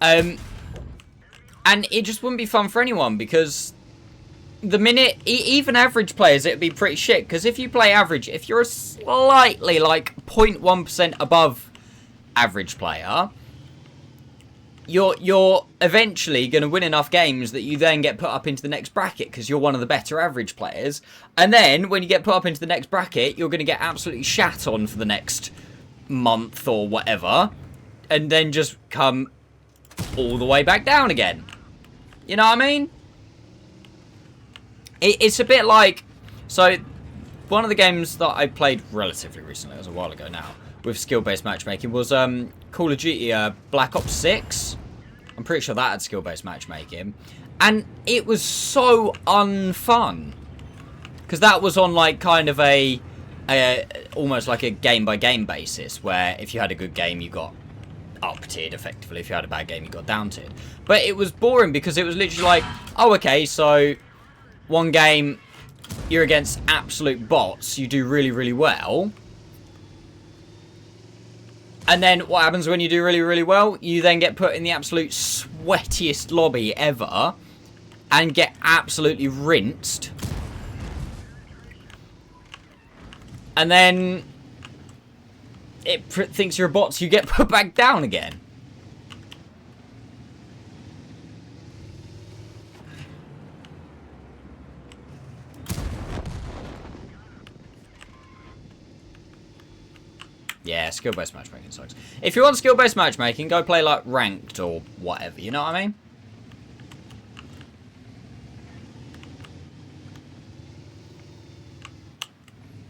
And it just wouldn't be fun for anyone, because the minute, even average players, it'd be pretty shit. Because if you play average, if you're a slightly, like, 0.1% above average player, you're eventually going to win enough games that you then get put up into the next bracket, because you're one of the better average players. And then, when you get put up into the next bracket, you're going to get absolutely shat on for the next month or whatever, and then just come all the way back down again. You know what I mean? It's a bit like... So, one of the games that I played relatively recently, it was a while ago now, with skill-based matchmaking, was Call of Duty Black Ops 6. I'm pretty sure that had skill-based matchmaking. And it was so unfun. Because that was on, like, kind of a almost like a game-by-game basis, where if you had a good game, you got up-tiered, effectively. If you had a bad game, you got down-tiered. But it was boring, because it was literally like, oh, okay, so one game, you're against absolute bots, you do really, really well. And then what happens when you do really, really well? You then get put in the absolute sweatiest lobby ever and get absolutely rinsed. And then it thinks you're a bot, so you get put back down again. Yeah, skill-based matchmaking sucks. If you want skill-based matchmaking, go play, like, ranked or whatever, you know what I mean?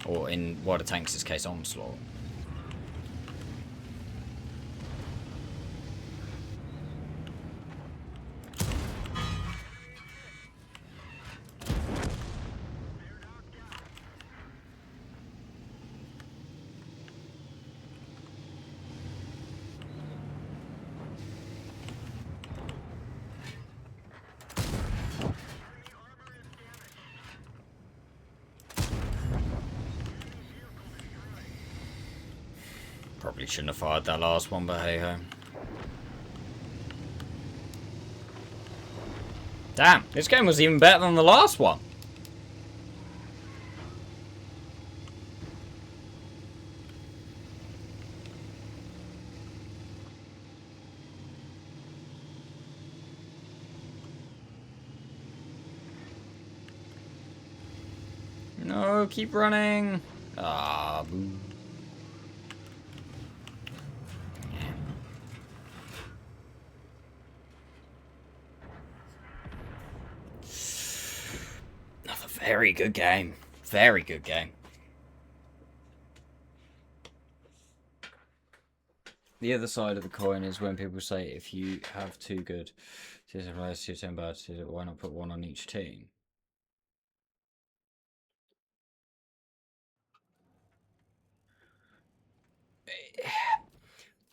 Or in World of Tanks' case, Onslaught. Probably shouldn't have fired that last one, but hey ho. Damn, this game was even better than the last one. No, keep running. Ah, boo. Another very good game. Very good game. The other side of the coin is when people say if you have two good tier 10 players, tier 10 bad, why not put one on each team?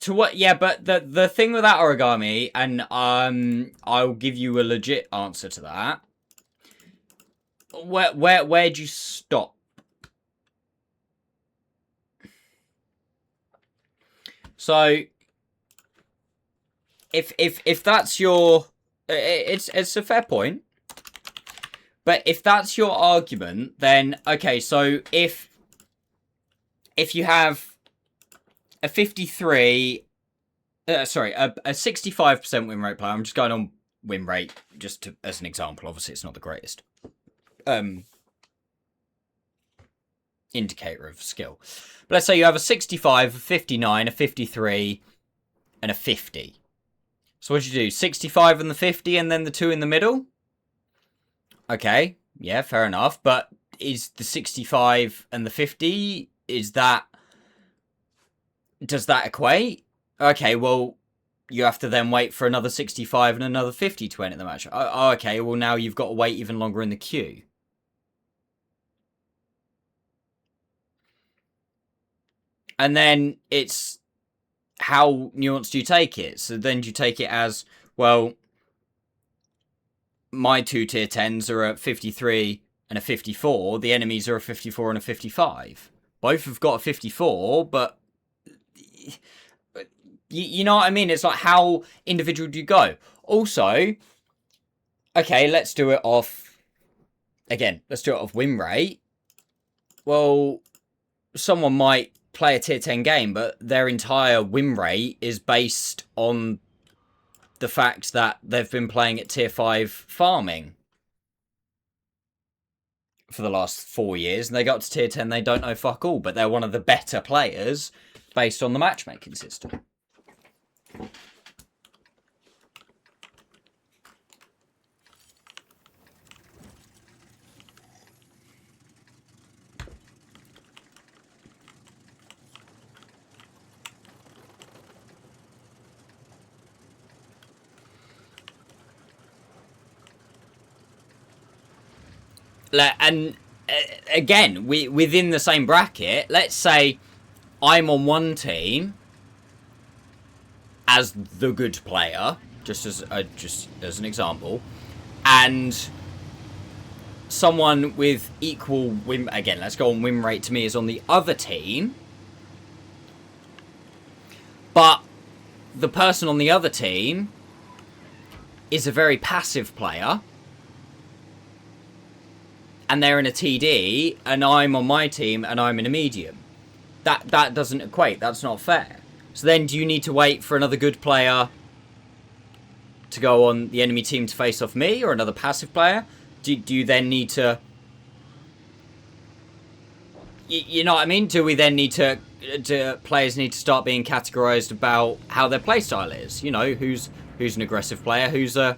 To what? Yeah, but the thing with that origami, and I'll give you a legit answer to that. Where'd you stop? So if that's your, it's a fair point. But if that's your argument, then okay. So if you have a 53, sorry, a 65% win rate player. I'm just going on win rate just as an example. Obviously, it's not the greatest indicator of skill. But let's say you have a 65, a 59, a 53, and a 50. So what do you do? 65 and the 50 and then the 2 in the middle? Okay, yeah, fair enough. But is the 65 and the 50, does that equate? Okay, well, you have to then wait for another 65 and another 50 to enter the match. Oh, okay, well, now you've got to wait even longer in the queue. And then it's how nuanced do you take it? So then do you take it as, well, my two tier 10s are a 53 and a 54. The enemies are a 54 and a 55. Both have got a 54, but you know what I mean? It's like, how individual do you go? Also, okay, let's do it off win rate. Well, someone might play a tier 10 game, but their entire win rate is based on the fact that they've been playing at tier 5 farming for the last 4 years, and they got to tier 10, they don't know fuck all, but they're one of the better players based on the matchmaking system. And again, within the same bracket, let's say I'm on one team as the good player, just as an example, and someone with equal win, again, let's go on win rate to me, is on the other team, but the person on the other team is a very passive player, and they're in a TD, and I'm on my team, and I'm in a medium. That doesn't equate. That's not fair. So then do you need to wait for another good player to go on the enemy team to face off me, or another passive player? Do you then need to... You know what I mean? Do we then need to... Do players need to start being categorized about how their playstyle is? You know, who's an aggressive player, who's a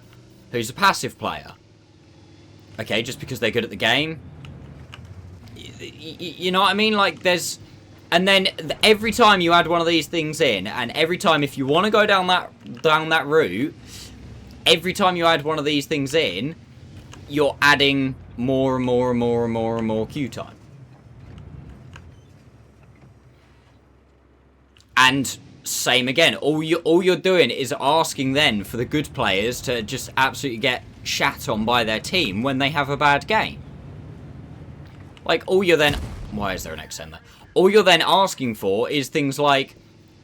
passive player? Okay, just because they're good at the game. You know what I mean? Like, there's... And then every time you add one of these things in, and every time, if you want to go down that route, every time you add one of these things in, you're adding more and more and more and more and more queue time. And same again. All you're doing is asking then for the good players to just absolutely get shat on by their team when they have a bad game. Like, all you're then... Why is there an accent there? All you're then asking for is things like,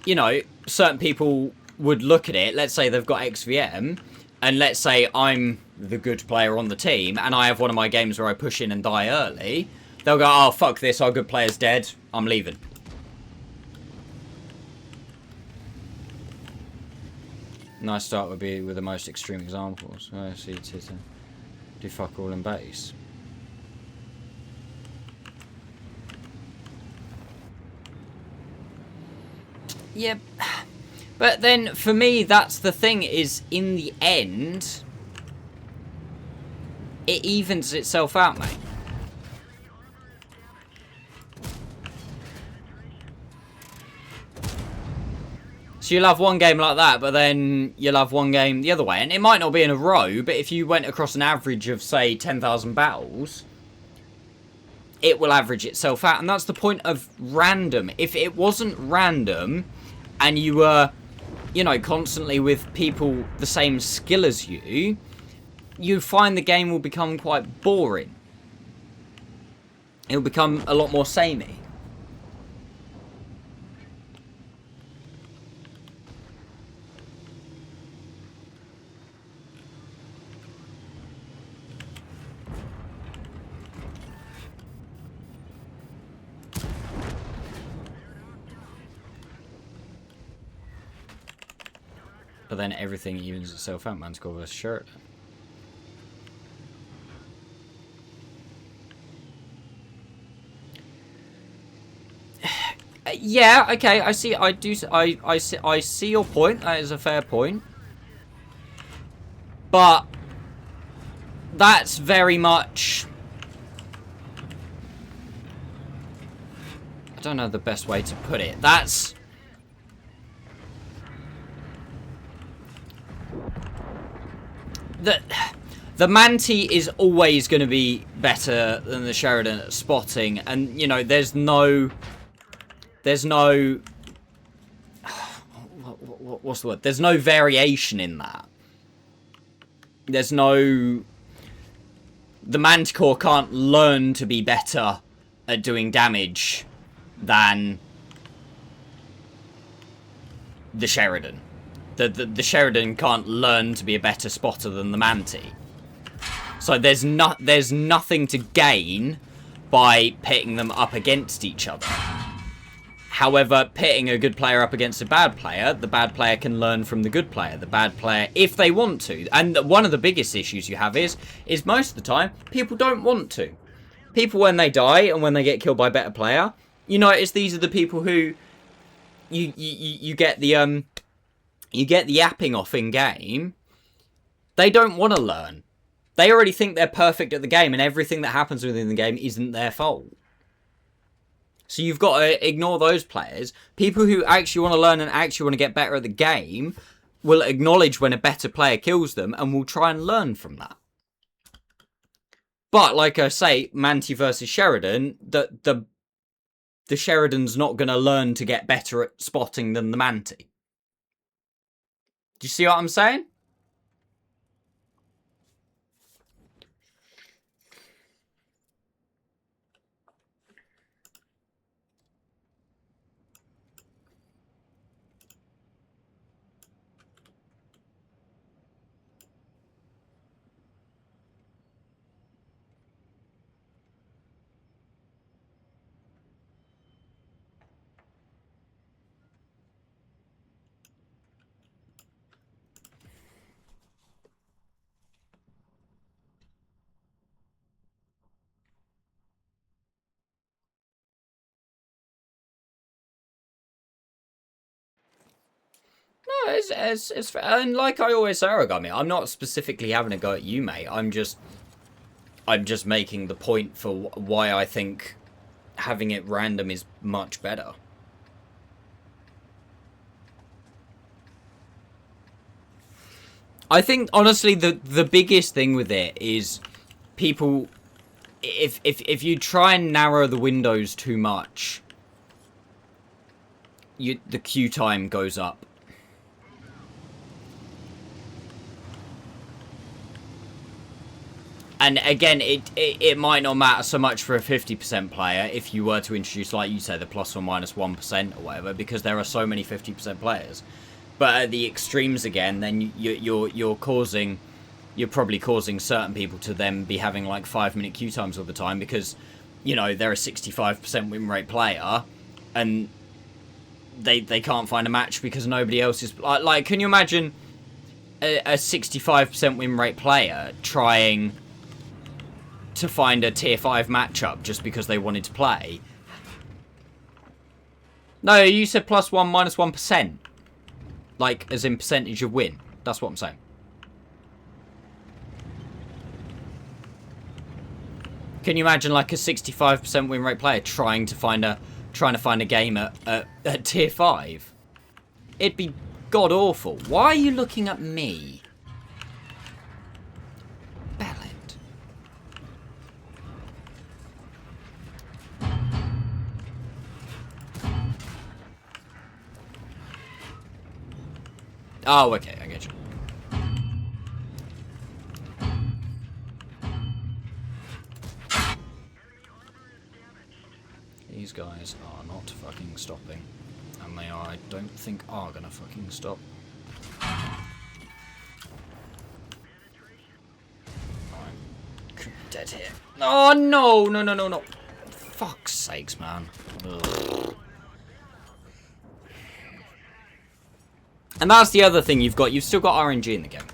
you know, certain people would look at it, let's say they've got XVM, and let's say I'm the good player on the team, and I have one of my games where I push in and die early. They'll go, oh, fuck this, our good player's dead, I'm leaving. Nice start would be with the most extreme examples. I see it to do fuck all in base. Yep. But then, for me, that's the thing, is in the end, it evens itself out, mate. So So you'll have one game like that, but then you'll have one game the other way. And it might not be in a row, but if you went across an average of, say, 10,000 battles, it will average itself out. And that's the point of random. If it wasn't random, and you were, you know, constantly with people the same skill as you, you'd find the game will become quite boring. It'll become a lot more samey. But then everything evens itself out. Man's got a shirt. Yeah, okay, I see. I see your point. That is a fair point. But that's very much, I don't know the best way to put it. That's, the Manti is always going to be better than the Sheridan at spotting, and you know there's no what's the word? There's no variation in that. There's no, the Manticore can't learn to be better at doing damage than the Sheridan. The Sheridan can't learn to be a better spotter than the Manti. So there's nothing to gain by pitting them up against each other. However, pitting a good player up against a bad player, the bad player can learn from the good player. The bad player, if they want to. And one of the biggest issues you have is most of the time, people don't want to. People, when they die and when they get killed by a better player, you notice these are the people who you get the yapping off in game. They don't want to learn. They already think they're perfect at the game, and everything that happens within the game isn't their fault. So you've got to ignore those players. People who actually want to learn and actually want to get better at the game will acknowledge when a better player kills them and will try and learn from that. But like I say, Manti versus Sheridan, the Sheridan's not going to learn to get better at spotting than the Manti. Do you see what I'm saying? No, it's fair. And like I always say, Origami, I'm not specifically having a go at you, mate. I'm just making the point for why I think having it random is much better. I think honestly the biggest thing with it is people, if you try and narrow the windows too much, the queue time goes up. And again, it might not matter so much for a 50% player if you were to introduce, like you say, the +1 -1% or whatever, because there are so many 50% players. But at the extremes again, then you're probably causing certain people to then be having like 5-minute queue times all the time because, you know, they're a 65% win rate player, and they can't find a match because nobody else is like. Can you imagine a 65% win rate player trying to find a tier 5 matchup just because they wanted to play? No, you said +1 -1%. Like, as in percentage of win. That's what I'm saying. Can you imagine like a 65% win rate player trying to find a game at tier 5? it'd be god awful. Why are you looking at me? Bellend. Oh, okay, I get you. These guys are not fucking stopping. And they are, I don't think, are gonna fucking stop. I'm dead here. Oh, no, no, no, no, no. Fuck's sakes, man. Ugh. And that's the other thing you've got. You've still got RNG in the game.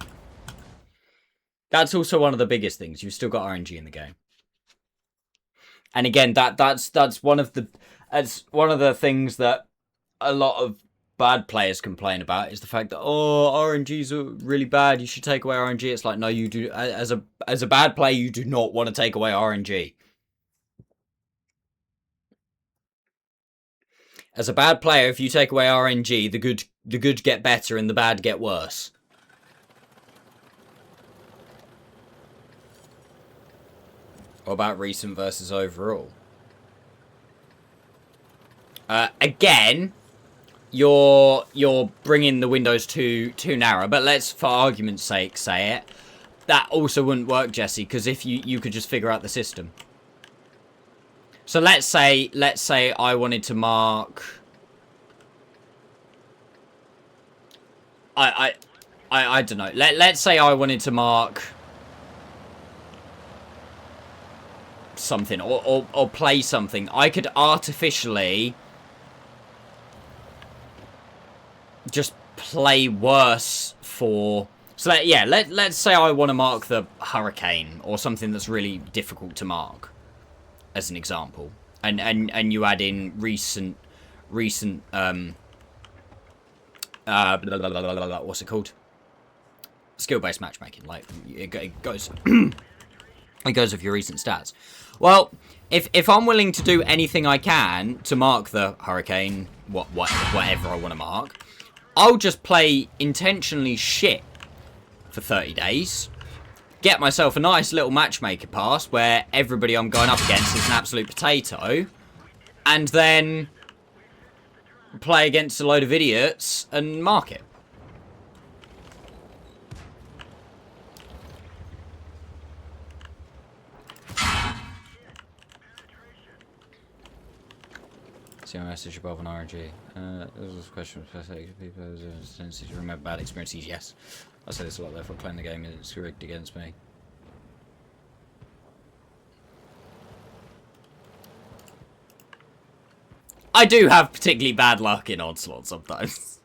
That's also one of the biggest things. You've still got RNG in the game. And again, that's one of the things that a lot of bad players complain about, is the fact that, oh, RNGs are really bad, you should take away RNG. It's like, no, you do. As a bad player, you do not want to take away RNG. As a bad player, if you take away RNG, the good get better and the bad get worse. What about recent versus overall? Again, you're bringing the windows too narrow. But let's, for argument's sake, say it. That also wouldn't work, Jesse, because if you could just figure out the system. So let's say I wanted to mark. I don't know. Let's say I wanted to mark something or play something. I could artificially just play worse for. So let's say I want to mark the hurricane or something that's really difficult to mark, as an example, and you add in recent what's it called, skill-based matchmaking. Like it goes it goes with your recent stats. Well, if I'm willing to do anything I can to mark the hurricane, whatever I want to mark, I'll just play intentionally shit for 30 days. Get myself a nice little matchmaker pass where everybody I'm going up against is an absolute potato. And then play against a load of idiots and mark it. See my message above on RNG. This was a question for people who have a tendency to remember bad experiences. Yes. I say this a lot, therefore playing the game is rigged against me. I do have particularly bad luck in Onslaught sometimes.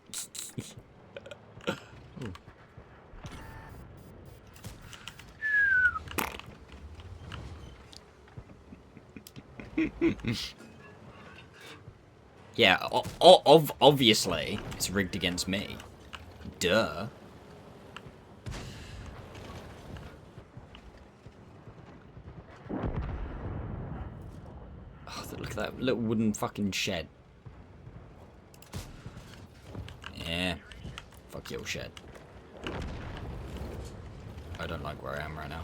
Yeah, obviously, it's rigged against me. Duh. Oh, look at that little wooden fucking shed. Yeah. Fuck your shed. I don't like where I am right now.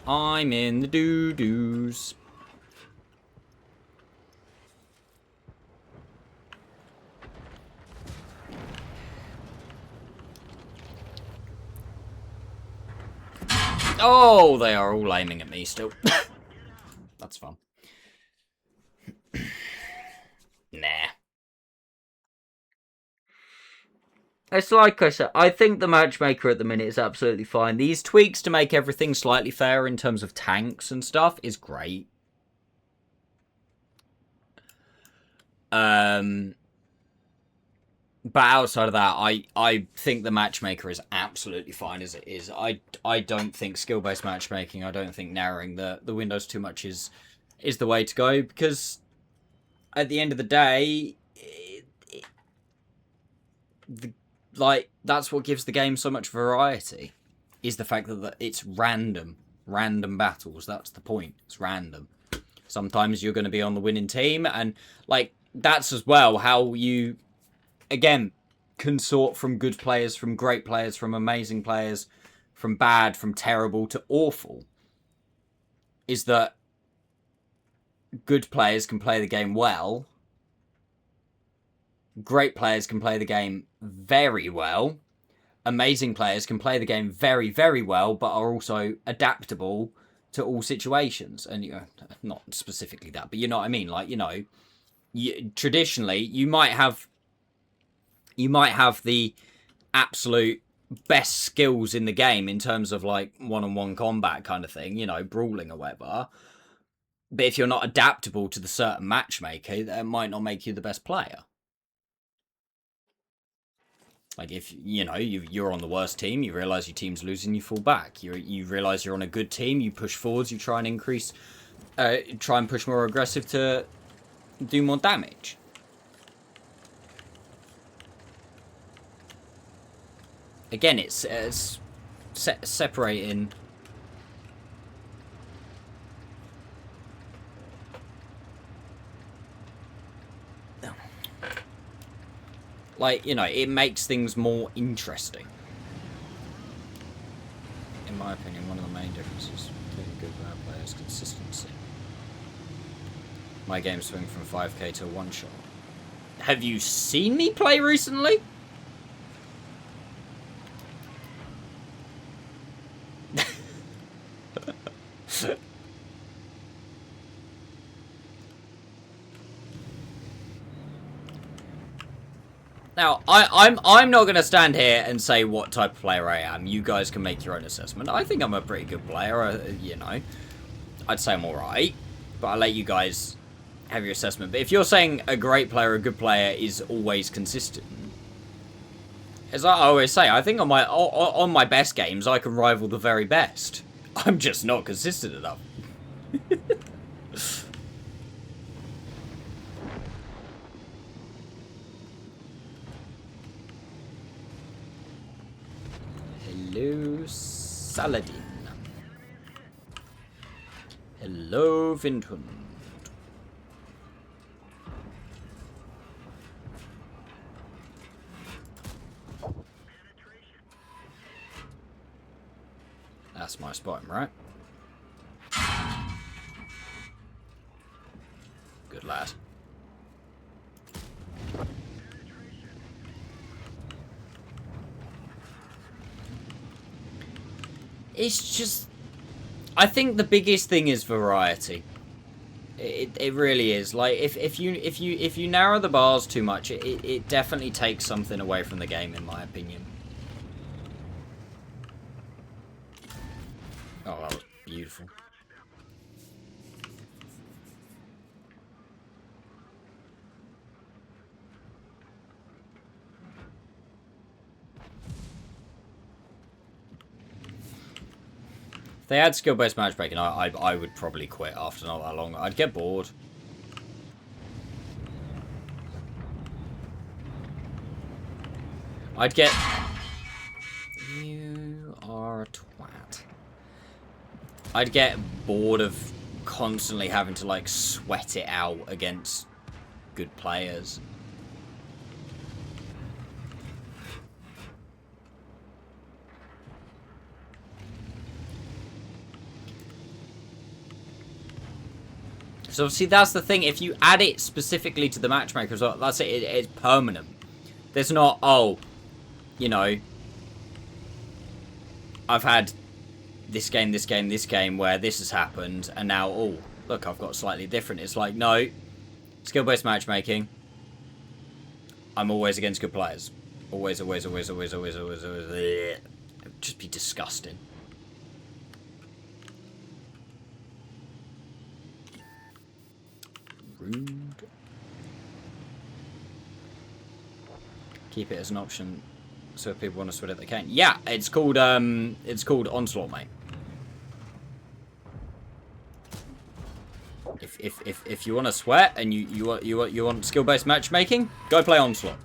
I'm in the doo-doos. Oh, they are all aiming at me still. That's fun. Nah. It's like I said, I think the matchmaker at the minute is absolutely fine. These tweaks to make everything slightly fairer in terms of tanks and stuff is great. But outside of that, I think the matchmaker is absolutely fine as it is. I don't think skill-based matchmaking, I don't think narrowing the windows too much is the way to go, because at the end of the day, that's what gives the game so much variety, is the fact that it's random. Random battles. That's the point. It's random. Sometimes you're going to be on the winning team, and like that's as well how you, again, can sort from good players, from great players, from amazing players, from bad, from terrible to awful. Is that good players can play the game well, great players can play the game very well, amazing players can play the game very, very well, but are also adaptable to all situations. And not specifically that, but you know what I mean. Like, traditionally you might have the absolute best skills in the game in terms of like one-on-one combat kind of thing, brawling or whatever. But if you're not adaptable to the certain matchmaker, that might not make you the best player. Like if you're on the worst team, you realize your team's losing, you fall back. You realize you're on a good team, you push forwards, you try and push more aggressive to do more damage. Again, it's separating. Like, it makes things more interesting. In my opinion, one of the main differences between good and bad players is consistency. My games swing from 5k to one shot. Have you seen me play recently? Now, I'm not going to stand here and say what type of player I am. You guys can make your own assessment. I think I'm a pretty good player, I'd say I'm alright, but I'll let you guys have your assessment. But if you're saying a great player, a good player is always consistent, as I always say, I think on my best games, I can rival the very best. I'm just not consistent enough. Hello, Saladin. Hello, Vindhund. That's my spot, right? Good lad. It's just, I think the biggest thing is variety. It really is. Like if you narrow the bars too much, it definitely takes something away from the game, in my opinion. Oh, that was beautiful. If they had skill-based matchmaking, I would probably quit after not that long. I'd get bored. I'd get... You are a twat. I'd get bored of constantly having to, like, sweat it out against good players. So, see, that's the thing. If you add it specifically to the matchmaker as well, that's it. It's permanent. There's not, oh, I've had this game where this has happened, and now, oh, look, I've got slightly different. It's like, no, skill-based matchmaking. I'm always against good players. Always. It'd just be disgusting. Rude. Keep it as an option, so if people want to sweat it, they can. Yeah, it's called Onslaught, mate. If you want to sweat and you want skill-based matchmaking, go play Onslaught.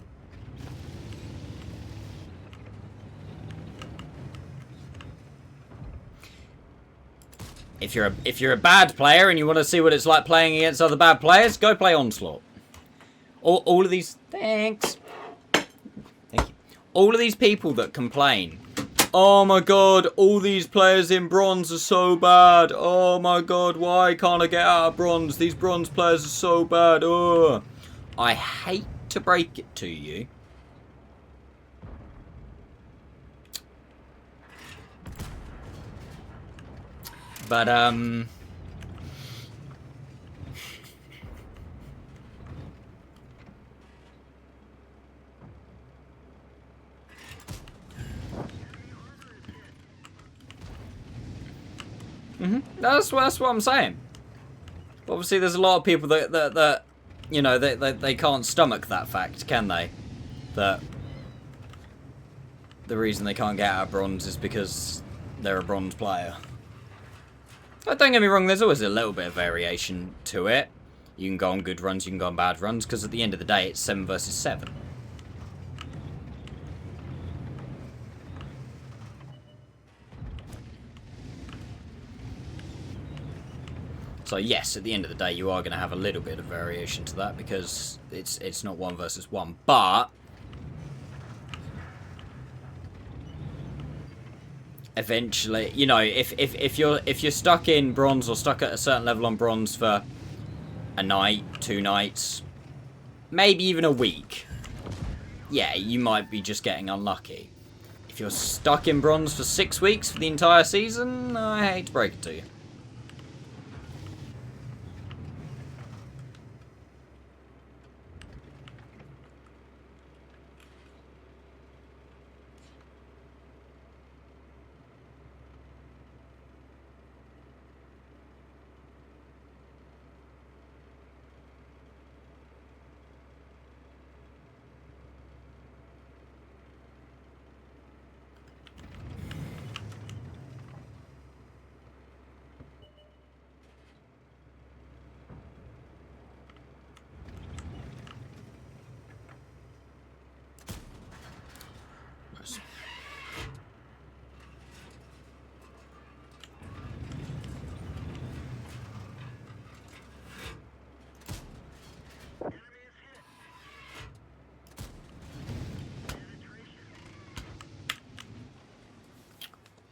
If you're a bad player and you want to see what it's like playing against other bad players, go play Onslaught. All of these... Thanks. Thank you. All of these people that complain, oh my god, all these players in bronze are so bad. Oh my god, why can't I get out of bronze? These bronze players are so bad. Oh. I hate to break it to you. But, That's what I'm saying. But obviously, there's a lot of people that you know, they can't stomach that fact, can they? That the reason they can't get out of bronze is because they're a bronze player. But don't get me wrong, there's always a little bit of variation to it. You can go on good runs, you can go on bad runs, because at the end of the day, it's 7 versus 7. So yes, at the end of the day, you are going to have a little bit of variation to that because it's not 1 versus 1. But eventually, you know, if you're stuck in bronze or stuck at a certain level on bronze for a night, 2 nights, maybe even a week, yeah, you might be just getting unlucky. If you're stuck in bronze for 6 weeks for the entire season, I hate to break it to you.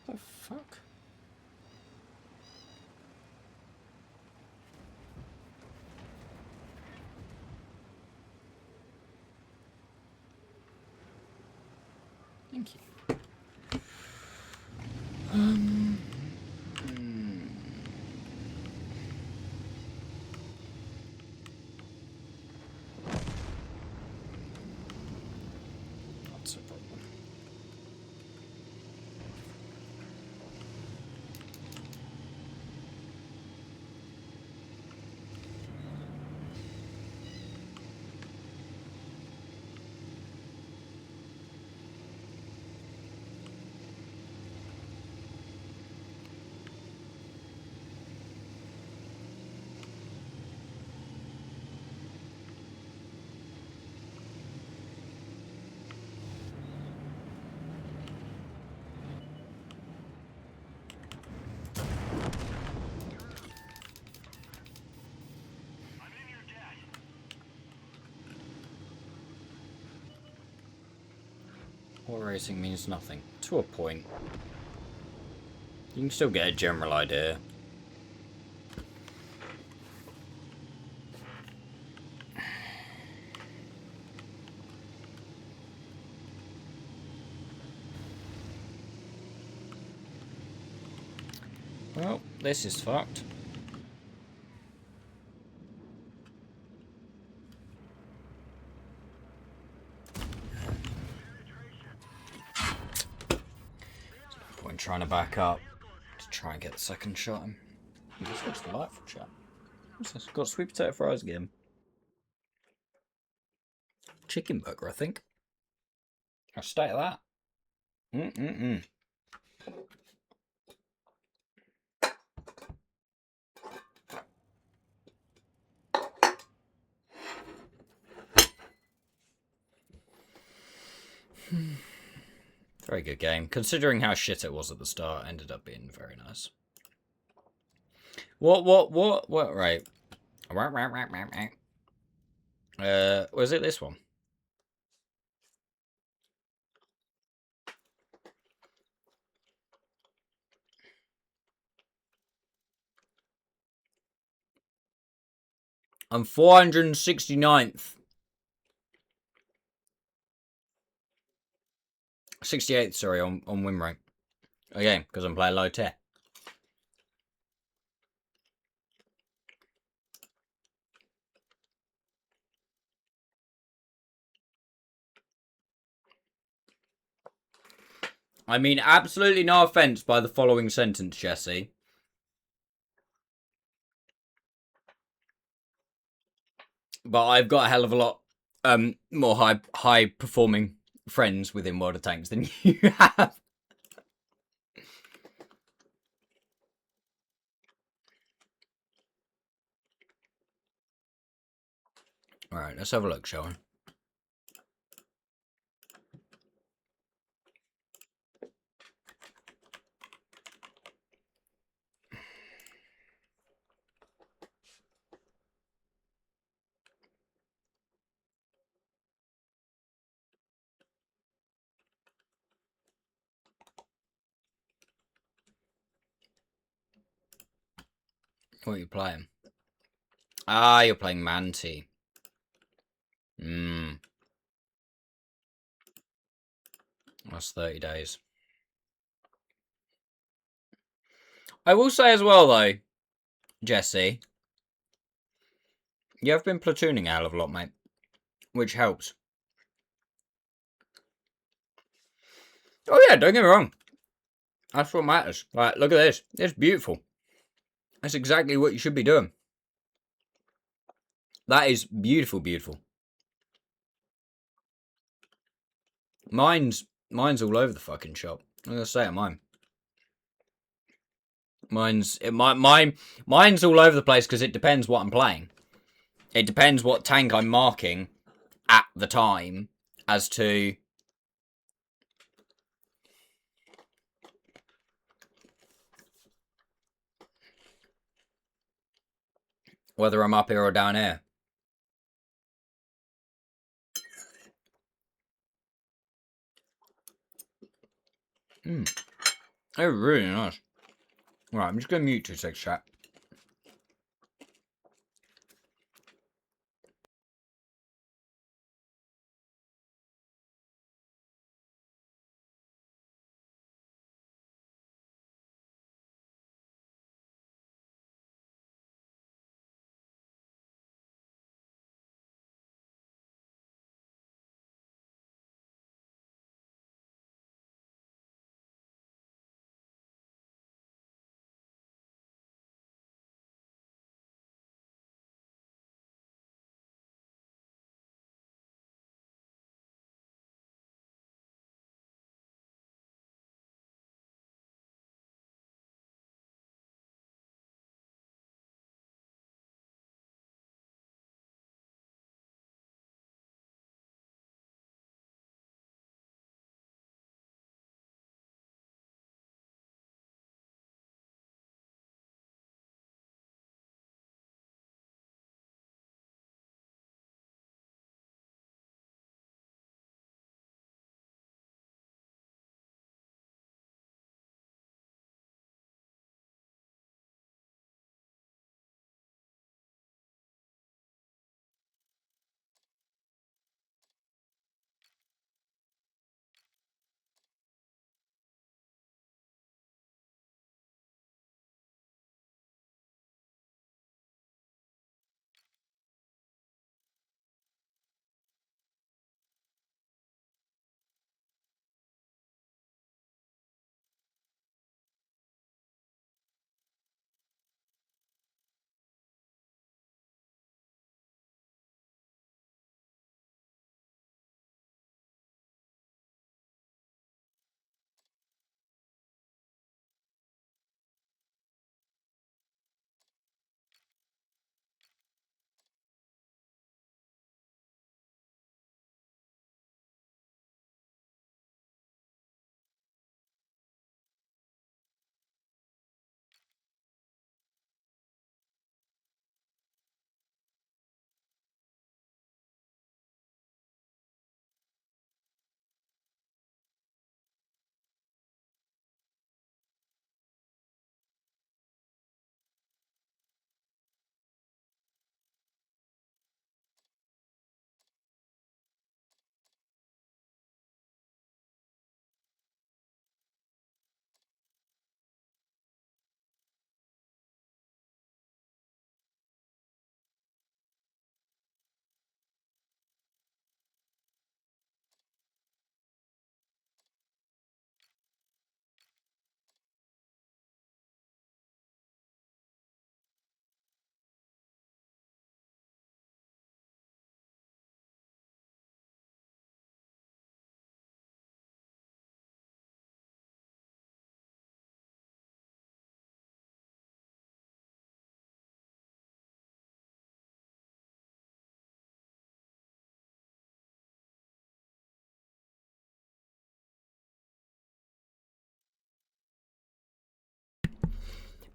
The fuck? Thank you. That's a problem. War racing means nothing. To a point. You can still get a general idea. Well, this is fucked. Point trying to back up to try and get the second shot in. This looks delightful, chat. What's this? Got sweet potato fries again. Chicken burger, I think. I'll state of that. Very good game. Considering how shit it was at the start, ended up being very nice. What? Right. Was it this one? I'm 469th. 68th, sorry, on win rate. Okay, because I'm playing low tier. I mean, absolutely no offence by the following sentence, Jesse. But I've got a hell of a lot more high performing friends within World of Tanks than you have. Alright, let's have a look, shall we? What are you playing? Ah, you're playing Manti. That's 30 days. I will say as well, though, Jesse, you have been platooning a hell of a lot, mate. Which helps. Oh, yeah, don't get me wrong. That's what matters. Right, look at this. It's beautiful. That's exactly what you should be doing. That is beautiful, beautiful. Mine's all over the fucking shop. I'm gonna say it, mine. Mine's all over the place because it depends what I'm playing. It depends what tank I'm marking at the time as to whether I'm up here or down here. They're really nice. Right, I'm just gonna mute 2 seconds, chat.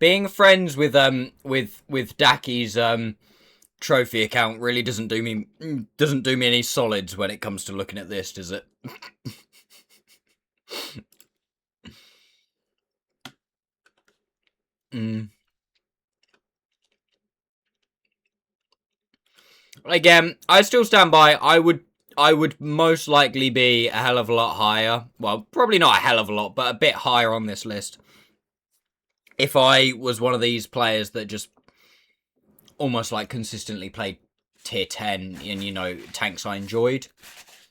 being friends with Daki's trophy account really doesn't do me any solids when it comes to looking at this, does it? Again, I still stand by. I would most likely be a hell of a lot higher. Well, probably not a hell of a lot, but a bit higher on this list. If I was one of these players that just almost like consistently played tier 10 and, you know, tanks I enjoyed.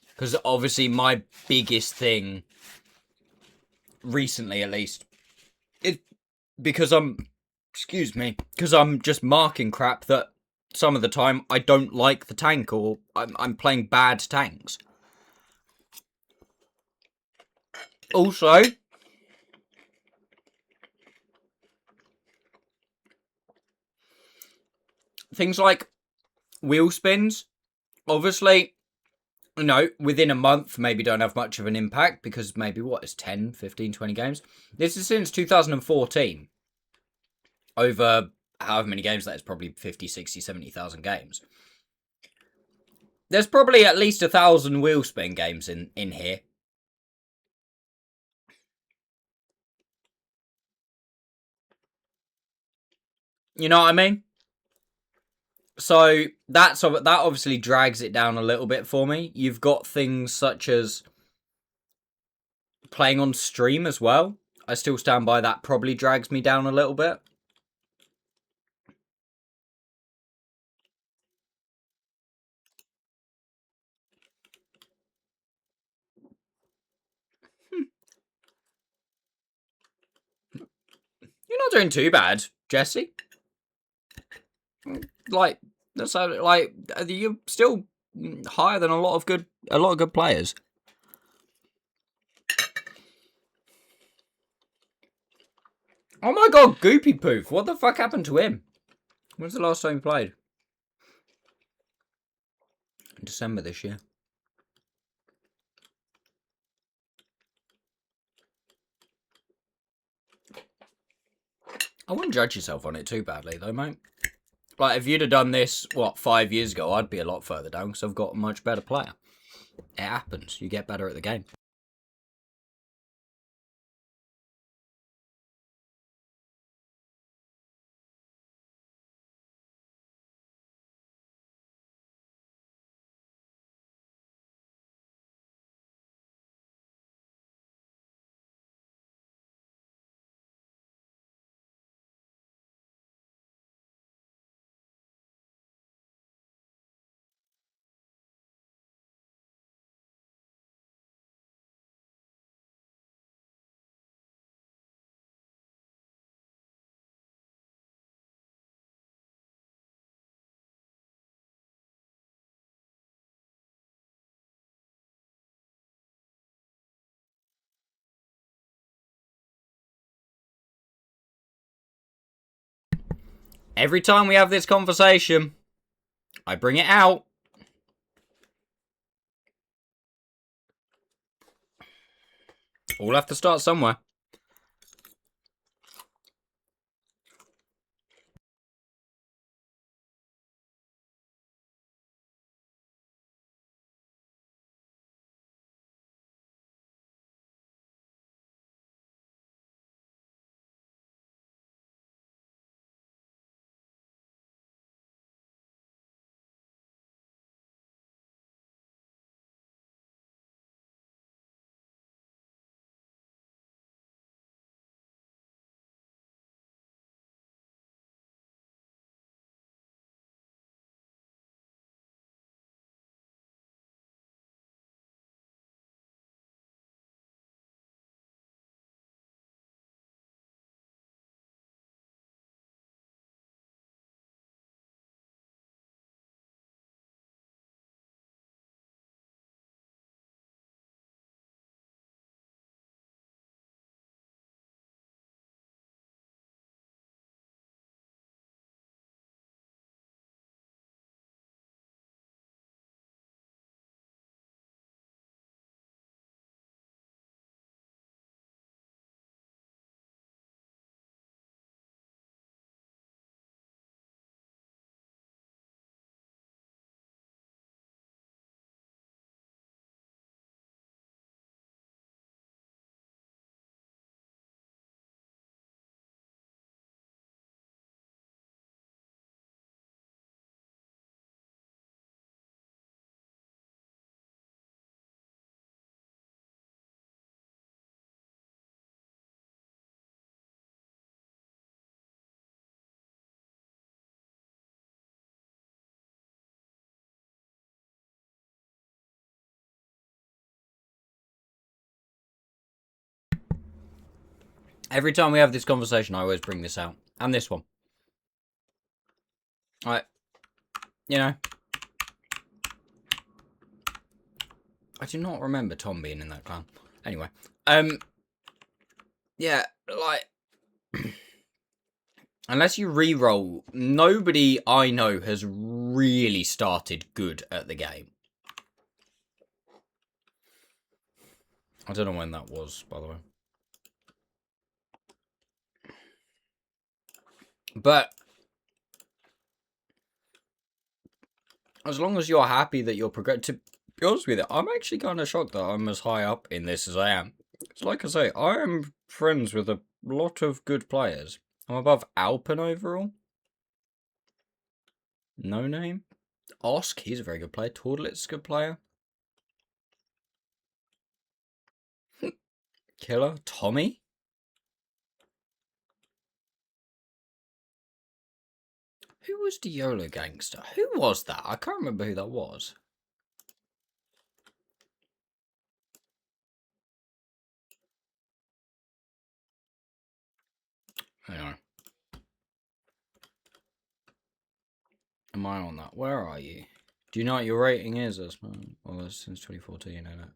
Because obviously my biggest thing, recently at least, is because because I'm just marking crap that some of the time I don't like the tank, or I'm playing bad tanks. Also, things like wheel spins, obviously, you know, within a month maybe don't have much of an impact because maybe, what, it's 10, 15, 20 games? This is since 2014. Over however many games that is, probably 50, 60, 70,000 games. There's probably at least 1,000 wheel spin games in here. You know what I mean? So that obviously drags it down a little bit for me. You've got things such as playing on stream as well. I still stand by that probably drags me down a little bit. You're not doing too bad, Jesse. Like, that's like, you're still higher than a lot of good players. Oh my god, Goopy Poof! What the fuck happened to him? When's the last time he played? In December this year. I wouldn't judge yourself on it too badly, though, mate. Like, if you'd have done this, what, 5 years ago, I'd be a lot further down because I've got a much better player. It happens. You get better at the game. Every time we have this conversation, I bring it out. We'll have to start somewhere. Every time we have this conversation, I always bring this out. And this one. Alright. You know. I do not remember Tom being in that clan. Anyway. Yeah, like... Unless you re-roll, nobody I know has really started good at the game. I don't know when that was, by the way. But as long as you're happy that you're progressing, to be honest with you, I'm actually kind of shocked that I'm as high up in this as I am. It's like I say, I am friends with a lot of good players. I'm above Alpen overall. No name. Osk, he's a very good player. Tordelit's a good player. Killer. Tommy. Who was the YOLO gangster? Who was that? I can't remember who that was. Anyway. Am I on that? Where are you? Do you know what your rating is, Osman? Well, it's since 2014, isn't it?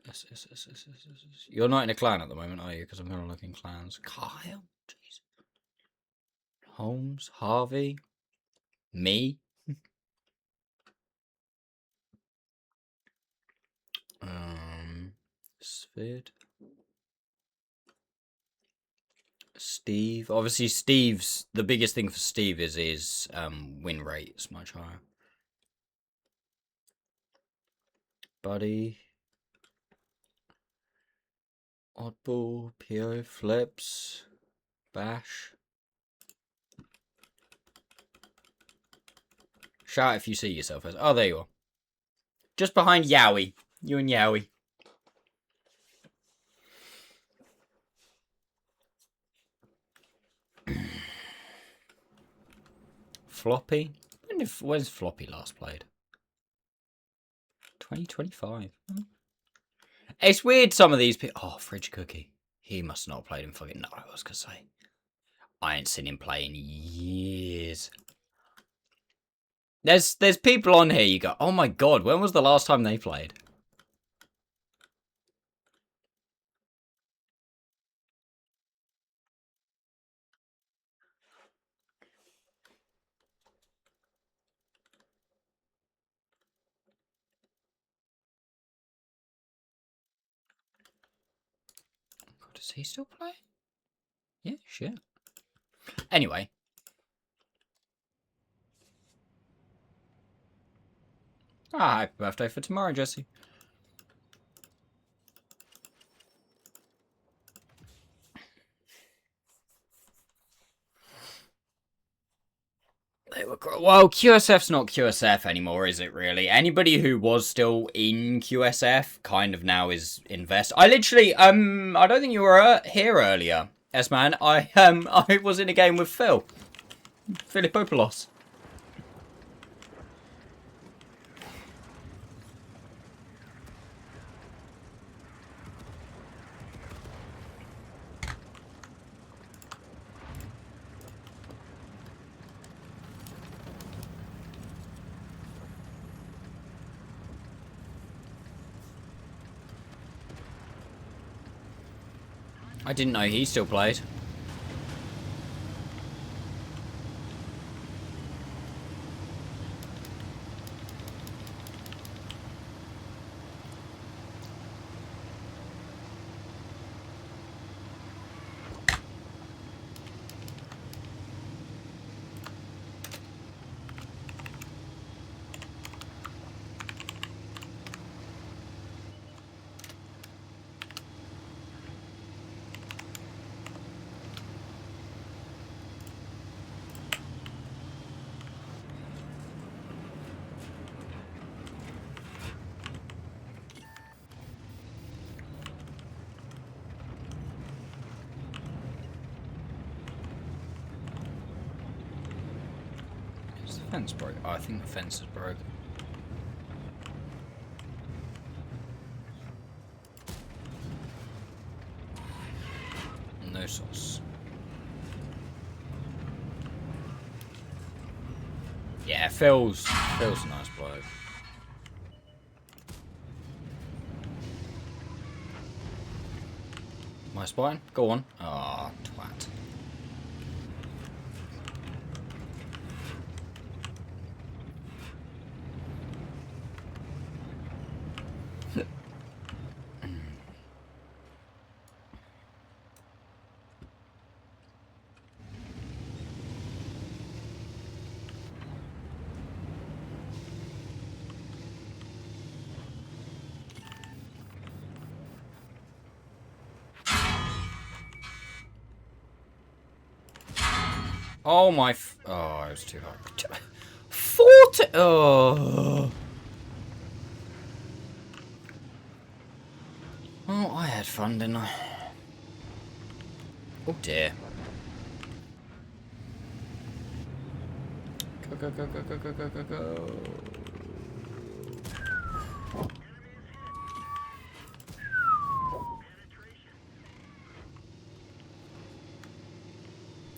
Yes. You're not in a clan at the moment, are you? Because I'm going to look in clans. Kyle? Jeez. Holmes? Harvey? Me? Svid? Steve? Obviously, Steve's... The biggest thing for Steve is his win rate is much higher. Buddy... Oddball, PO, Flips, Bash. Shout if you see yourself as... Oh, there you are. Just behind Yowie. You and Yowie. Floppy? When's Floppy last played? 2025. It's weird some of these people... Oh, Fridge Cookie. He must not have played in fucking... No, I was going to say. I ain't seen him play in years. There's people on here you go, oh my god, when was the last time they played? God, does he still play? Yeah, shit. Anyway. Ah, happy birthday for tomorrow, Jesse. They were well, QSF's not QSF anymore, is it really? Anybody who was still in QSF kind of now is invest. I literally, I don't think you were here earlier, S-Man. I was in a game with Phil. Philippopoulos. I didn't know he still played. Fence broke. Oh, I think the fence is broken. sauce. Yeah, Phil's a nice bloke. Am I spying? Go on. Ah, oh, twat. Oh my! Oh, it was too hard. 40. Oh. Well, I had fun, didn't I? Oh dear. Go go go go go go go go go.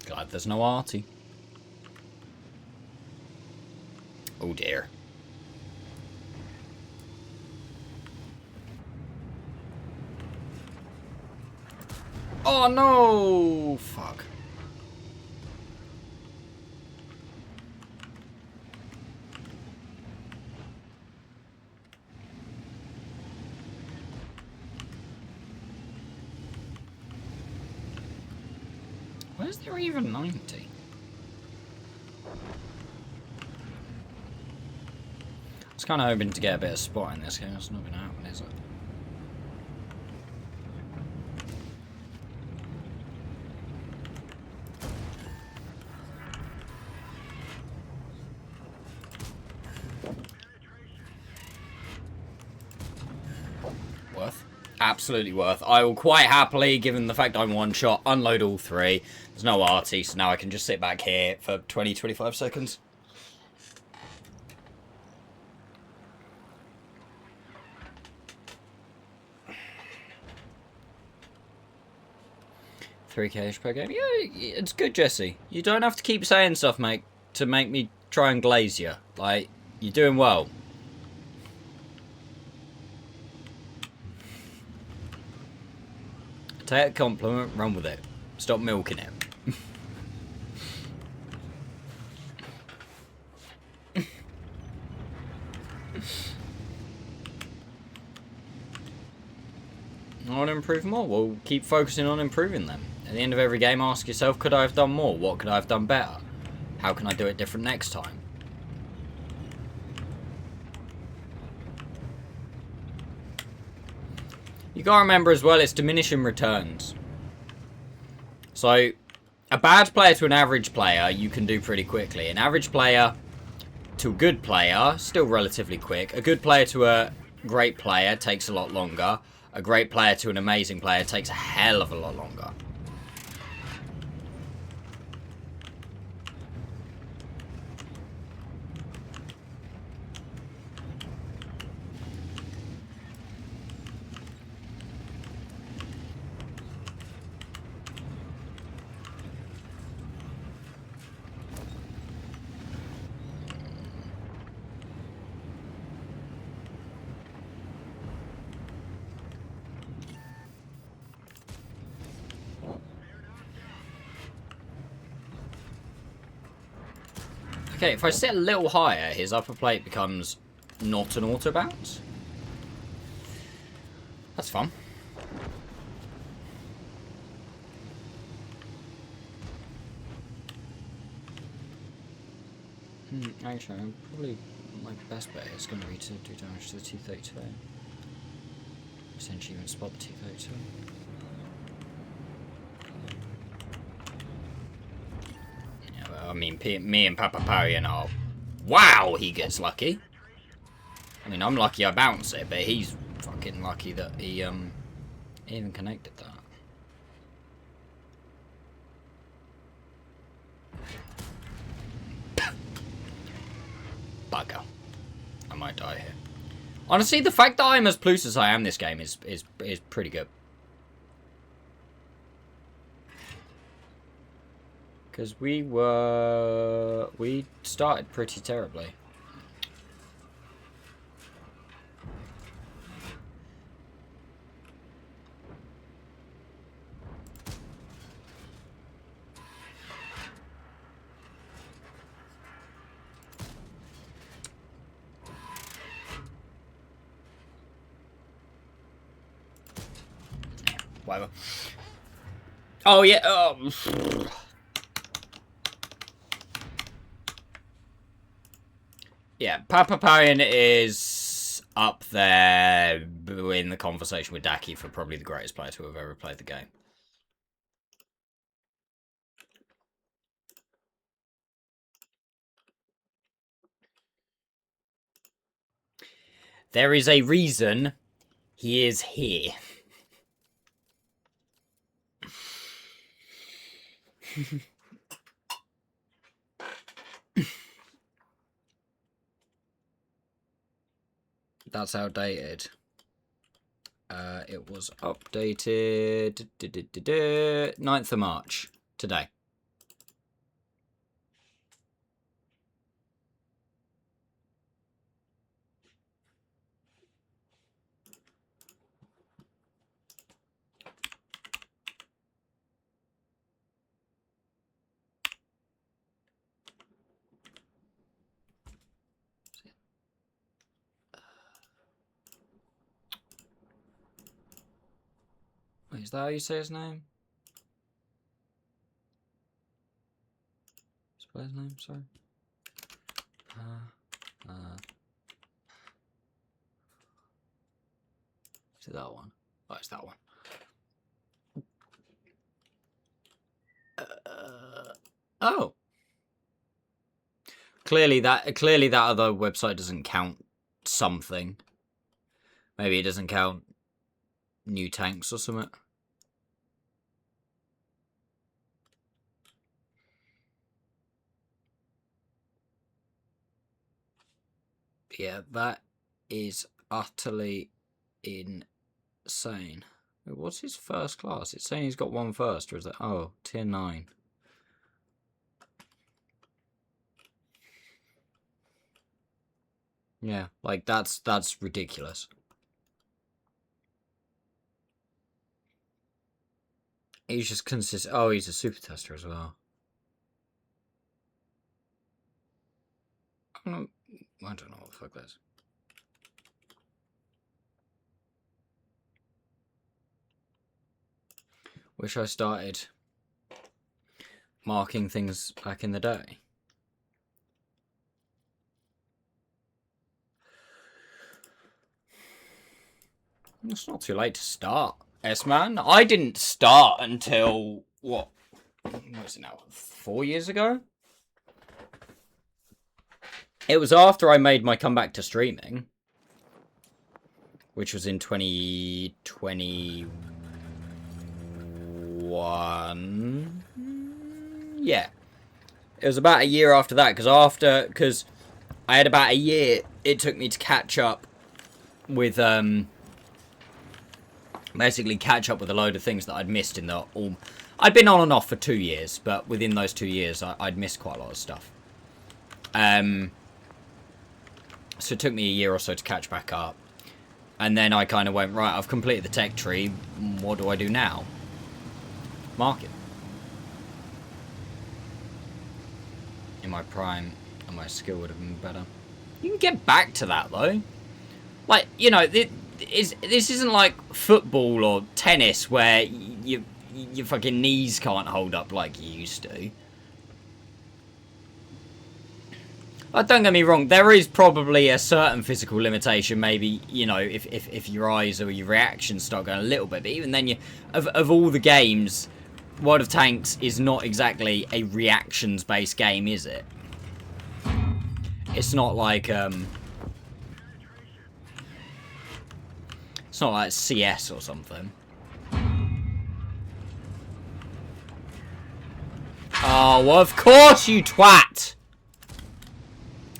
Glad there's no arty. Oh dear. Oh no! Fuck. Where's there even 90? I was kind of hoping to get a bit of spot in this game. It's not going to happen, is it? Worth. Absolutely worth. I will quite happily, given the fact I'm one shot, unload all three. There's no arty, so now I can just sit back here for 20-25 seconds. $3K per game. Yeah, it's good, Jesse. You don't have to keep saying stuff, mate, to make me try and glaze you. Like, you're doing well. Take a compliment, run with it. Stop milking it. I want to improve more. Well, keep focusing on improving them. At the end of every game, ask yourself, could I have done more? What could I have done better? How can I do it different next time? You gotta remember as well, it's diminishing returns. So, a bad player to an average player, you can do pretty quickly. An average player to a good player, still relatively quick. A good player to a great player takes a lot longer. A great player to an amazing player takes a hell of a lot longer. Okay, if I sit a little higher, his upper plate becomes not an auto bounce. That's fun. Actually, probably my best bet is going to be to do damage to the T-32. Essentially even spot the T-32. I mean, me and Papa Parian are... Wow, he gets lucky. I mean, I'm lucky I bounce it, but he's fucking lucky that he even connected that. Bugger. I might die here. Honestly, the fact that I'm as plus as I am this game is pretty good. Because we started pretty terribly. Whatever. Oh yeah. Yeah, Papaparian is up there in the conversation with Daki for probably the greatest player to have ever played the game. There is a reason he is here. That's outdated. It was updated 9th of March, today. Wait, is that how you say his name? Spell his name, sorry. Is it that one? Oh, it's that one. Oh. Clearly that other website doesn't count something. Maybe it doesn't count new tanks or something. Yeah, that is utterly insane. Wait, what's his first class? It's saying he's got one first, or is that... Oh, tier 9. Yeah, like, that's ridiculous. He's just consistent... Oh, he's a super tester as well. I don't know what the fuck that is. Wish I started marking things back in the day. It's not too late to start, S-Man. I didn't start until, what is it now, 4 years ago? It was after I made my comeback to streaming, which was in 2021. Yeah. It was about a year after that, because I had about a year it took me to catch up with, basically catch up with a load of things that I'd missed in the... I'd been on and off for 2 years, but within those 2 years, I'd missed quite a lot of stuff. So it took me a year or so to catch back up. And then I kind of went, right, I've completed the tech tree. What do I do now? Market. In my prime, and my skill would have been better. You can get back to that, though. Like, you know, this isn't like football or tennis where your fucking knees can't hold up like you used to. Don't get me wrong, there is probably a certain physical limitation, maybe, you know, if your eyes or your reactions start going a little bit. But even then, of all the games, World of Tanks is not exactly a reactions-based game, is it? It's not like, it's not like CS or something. Oh, well, of course, you twat!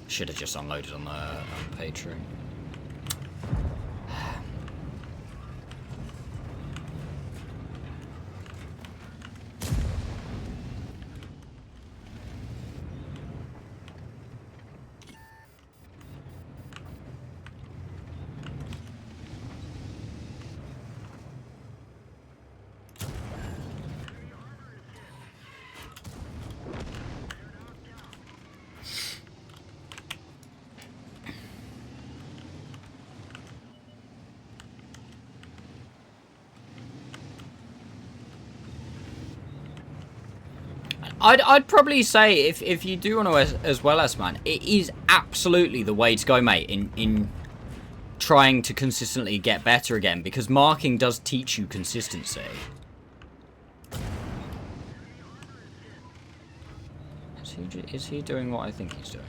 Should have just unloaded on the Patreon. I'd probably say if you do want to as well as, man, it is absolutely the way to go, mate, in trying to consistently get better again, because marking does teach you consistency. Is he doing what I think he's doing?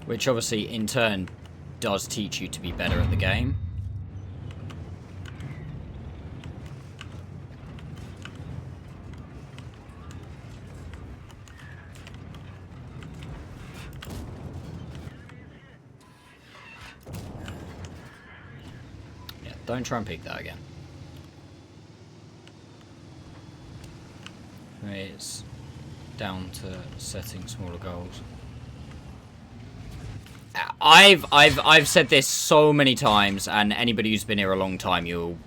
Which obviously in turn does teach you to be better at the game. Yeah, don't try and peek that again. It's down to setting smaller goals. I've said this so many times, and anybody who's been here a long time, you'll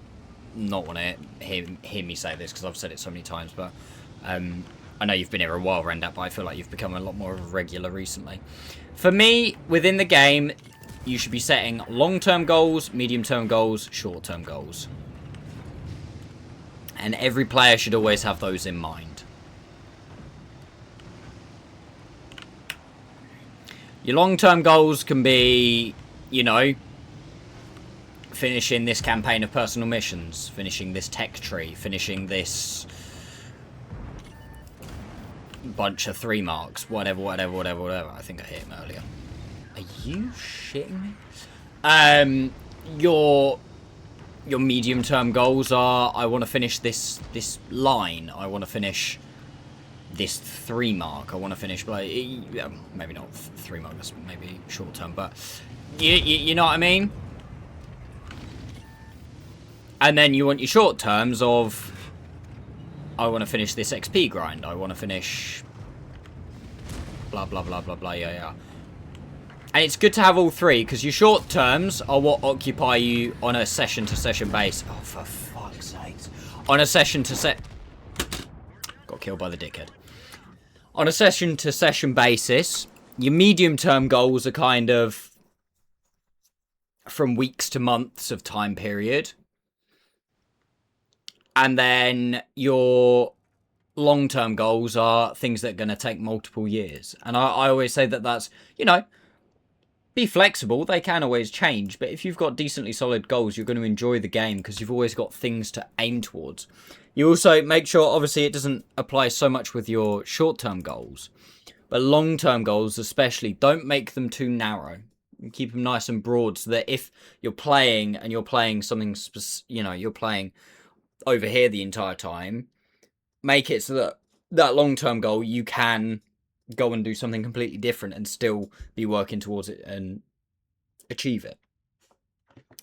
not want to hear me say this because I've said it so many times. But I know you've been here a while, Rendat, but I feel like you've become a lot more of a regular recently. For me, within the game, you should be setting long-term goals, medium-term goals, short-term goals, and every player should always have those in mind. Your long-term goals can be, you know, finishing this campaign of personal missions, finishing this tech tree, finishing this bunch of 3 marks, whatever. I think I hit him earlier. Are you shitting me? Your medium-term goals are, I want to finish this line. I want to finish this 3 mark. I want to finish by, maybe not 3 marks, maybe short term, but you know what I mean? And then you want your short terms of, I want to finish this XP grind. I want to finish blah, blah, blah, blah, blah, yeah. And it's good to have all 3, because your short terms are what occupy you on a session-to-session base. Oh, for fuck's sake. On a session-to-set... Got killed by the dickhead. On a session-to-session basis, your medium-term goals are kind of from weeks to months of time period. And then your long-term goals are things that are going to take multiple years. And I always say that that's, you know, be flexible. They can always change. But if you've got decently solid goals, you're going to enjoy the game because you've always got things to aim towards. You also make sure, obviously, it doesn't apply so much with your short-term goals. But long-term goals especially, don't make them too narrow. Keep them nice and broad so that if you're playing and you're playing something, you know, you're playing over here the entire time, make it so that that long-term goal, you can go and do something completely different and still be working towards it and achieve it.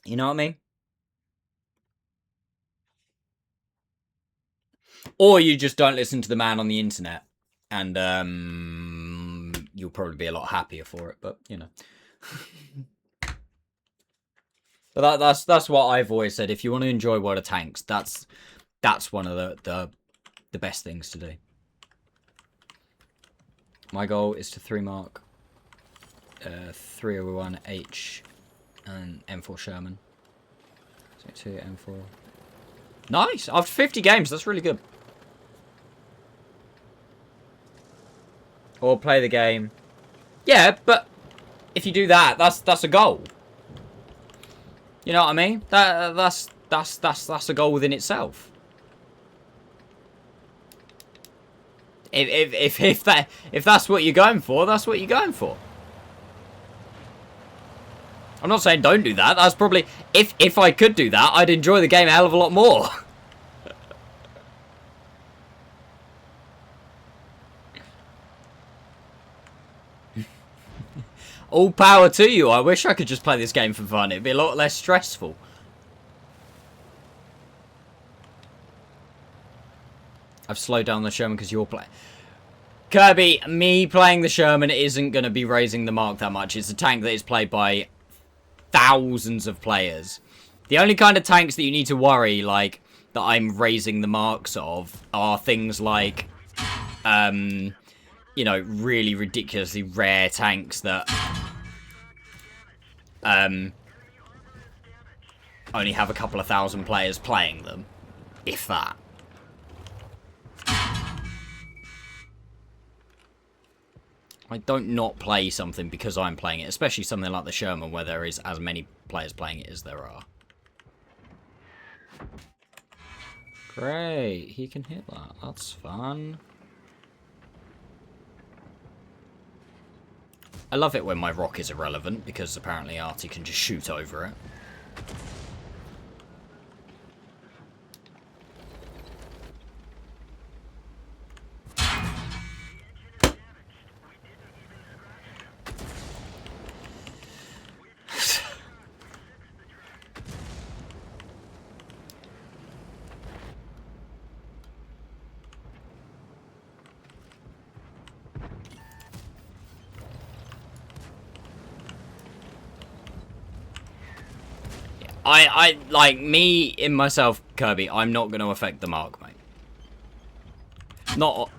You know what I mean? Or you just don't listen to the man on the internet, and you'll probably be a lot happier for it. But you know, but that's what I've always said. If you want to enjoy World of Tanks, that's one of the best things to do. My goal is to 3 mark 301 H and M4 Sherman. So 2 M4. Nice! After 50 games, that's really good. Or play the game. Yeah, but if you do that, that's a goal. You know what I mean? That's a goal within itself. If that's what you're going for, that's what you're going for. I'm not saying don't do that. That's probably, if I could do that, I'd enjoy the game a hell of a lot more. All power to you. I wish I could just play this game for fun. It'd be a lot less stressful. I've slowed down the Sherman because you're playing. Kirby, me playing the Sherman isn't going to be raising the mark that much. It's a tank that is played by thousands of players. The only kind of tanks that you need to worry, like, that I'm raising the marks of are things like, you know, really ridiculously rare tanks that only have a couple of thousand players playing them, if that. I don't not play something because I'm playing it, especially something like the Sherman where there is as many players playing it as there are. Great, he can hit that. That's fun. I love it when my rock is irrelevant because apparently Artie can just shoot over it. I like me in myself, Kirby. I'm not going to affect the mark, mate. Not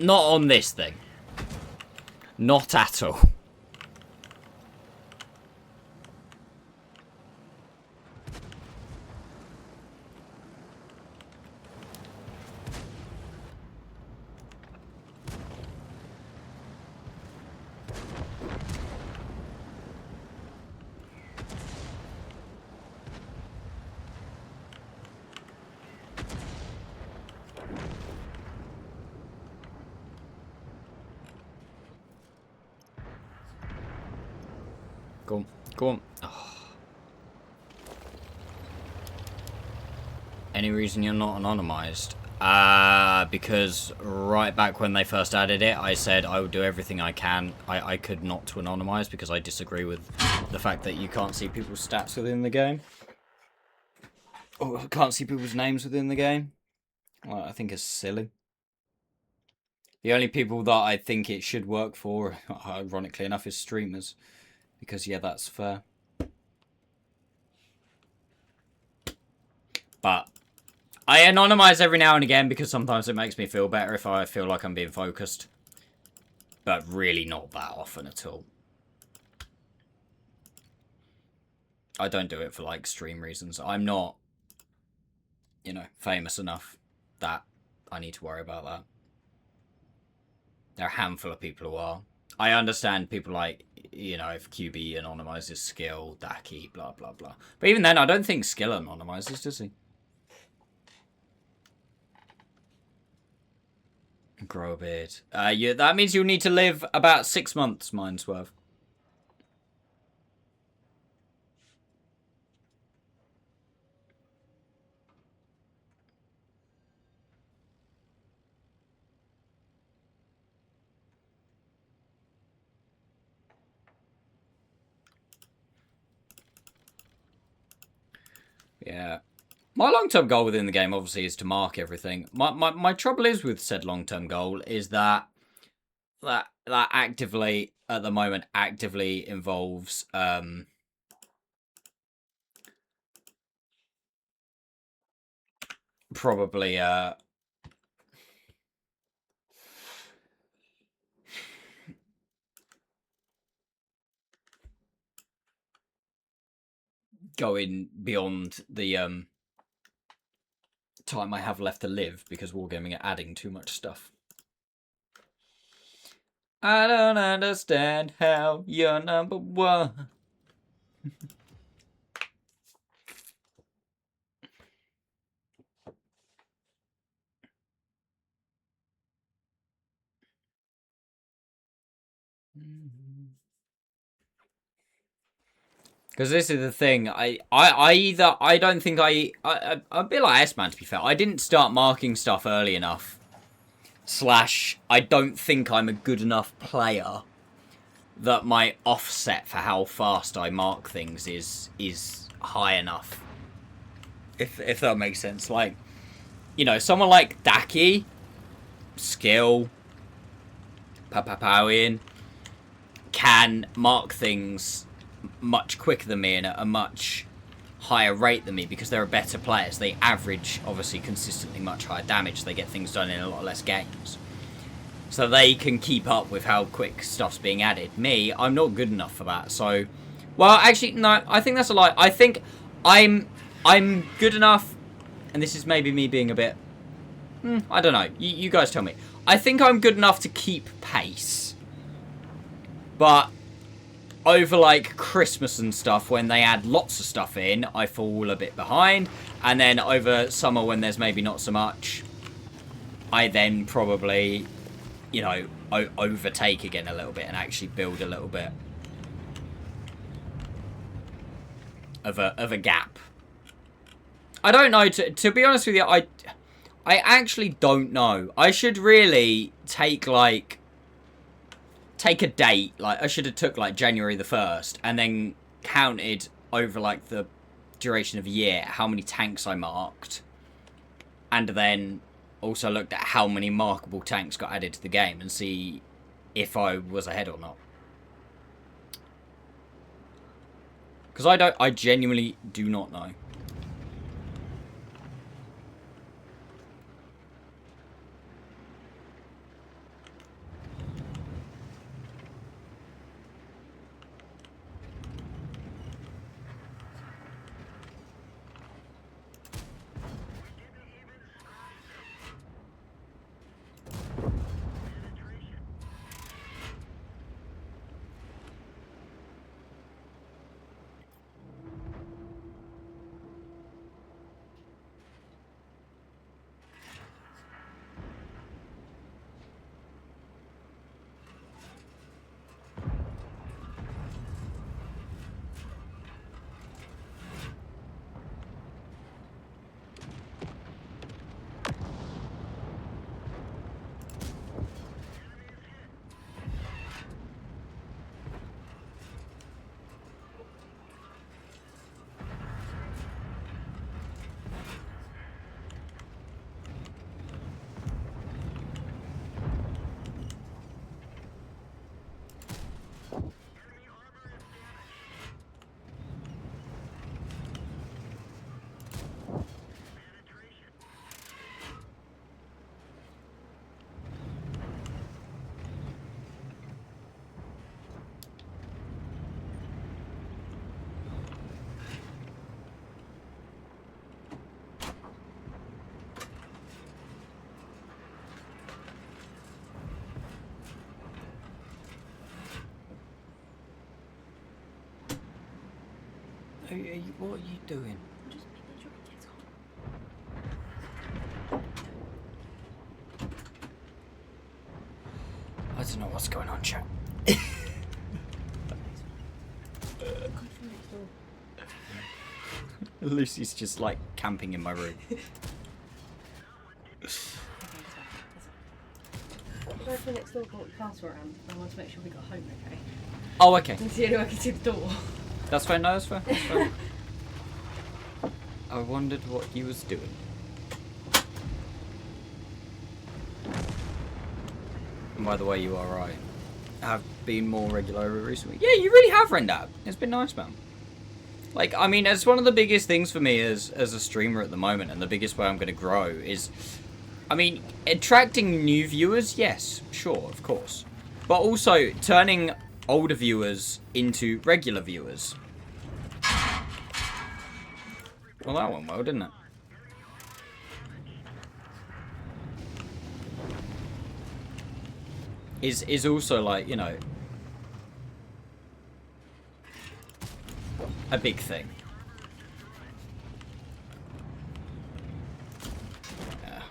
on this thing. Not at all. Go on. Go on. Oh. Any reason you're not anonymized? Because right back when they first added it, I said I would do everything I can. I could not to anonymize because I disagree with the fact that you can't see people's stats within the game. Or can't see people's names within the game. Well, I think it's silly. The only people that I think it should work for, ironically enough, is streamers. Because, yeah, that's fair. But I anonymize every now and again because sometimes it makes me feel better if I feel like I'm being focused. But really not that often at all. I don't do it for, like, stream reasons. I'm not, you know, famous enough that I need to worry about that. There are a handful of people who are. I understand people like, you know, if QB anonymizes skill, Daki, blah, blah, blah. But even then, I don't think skill anonymizes, does he? Grow a beard. Yeah, that means you'll need to live about 6 months, Mindswerve. Yeah. My long-term goal within the game, obviously, is to mark everything. My trouble is with said long-term goal is that actively, at the moment, actively involves, probably, going beyond the, time I have left to live because Wargaming are adding too much stuff. I don't understand how you're number one. Because this is the thing, I'm a bit like S-Man, to be fair. I didn't start marking stuff early enough. / I don't think I'm a good enough player that my offset for how fast I mark things is high enough. If that makes sense. Like, you know, someone like Daki, skill, Papapowian, can mark things much quicker than me and at a much higher rate than me because they're better players. They average, obviously, consistently much higher damage. They get things done in a lot less games. So they can keep up with how quick stuff's being added. Me, I'm not good enough for that. So, well, actually, no, I think that's a lie. I think I'm good enough, and this is maybe me being a bit, I don't know. You guys tell me. I think I'm good enough to keep pace. But over like Christmas and stuff, when they add lots of stuff in, I fall a bit behind. And then over summer, when there's maybe not so much, I then probably, you know, overtake again a little bit and actually build a little bit of a gap. I don't know. To be honest with you, I actually don't know. I should really take a date. Like, I should have took like January the 1st and then counted over like the duration of a year how many tanks I marked, and then also looked at how many markable tanks got added to the game and see if I was ahead or not. Because I genuinely do not know. What are you doing? I'm just making sure it gets hot. I don't know what's going on, chat. Lucy's just like camping in my room. Go for next door, got the password around. I want to make sure we got home okay. Oh, okay. It's the only way I can see the door. That's fine, no, that's fine. That's fine. I wondered what he was doing. And by the way, you are right. I've been more regular over recently. Yeah, you really have, Rendab. It's been nice, man. Like, I mean, it's one of the biggest things for me as a streamer at the moment, and the biggest way I'm going to grow is, I mean, attracting new viewers, yes, sure, of course. But also turning older viewers into regular viewers. Well, that went well, didn't it? Is also like, you know, a big thing. Yeah.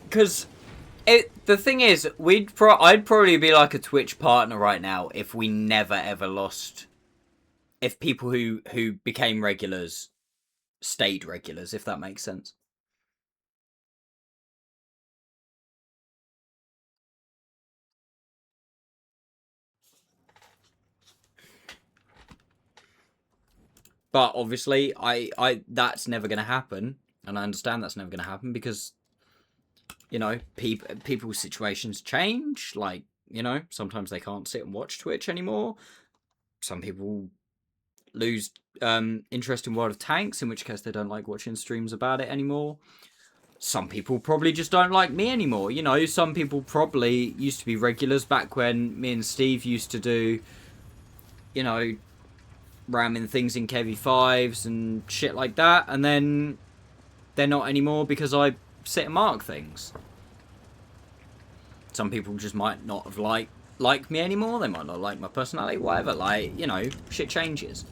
Because the thing is, I'd probably be like a Twitch partner right now if we never ever lost. If people who became regulars stayed regulars, if that makes sense. But obviously, I that's never going to happen, and I understand that's never going to happen because, you know, people's situations change. Like, you know, sometimes they can't sit and watch Twitch anymore. Some people lose interest in World of Tanks, in which case they don't like watching streams about it anymore. Some people probably just don't like me anymore. You know, some people probably used to be regulars back when me and Steve used to do you know, ramming things in KV5s and shit like that, and then they're not anymore because I sit and mark things. Some people just might not have like me anymore, they might not like my personality, whatever, like, you know, shit changes.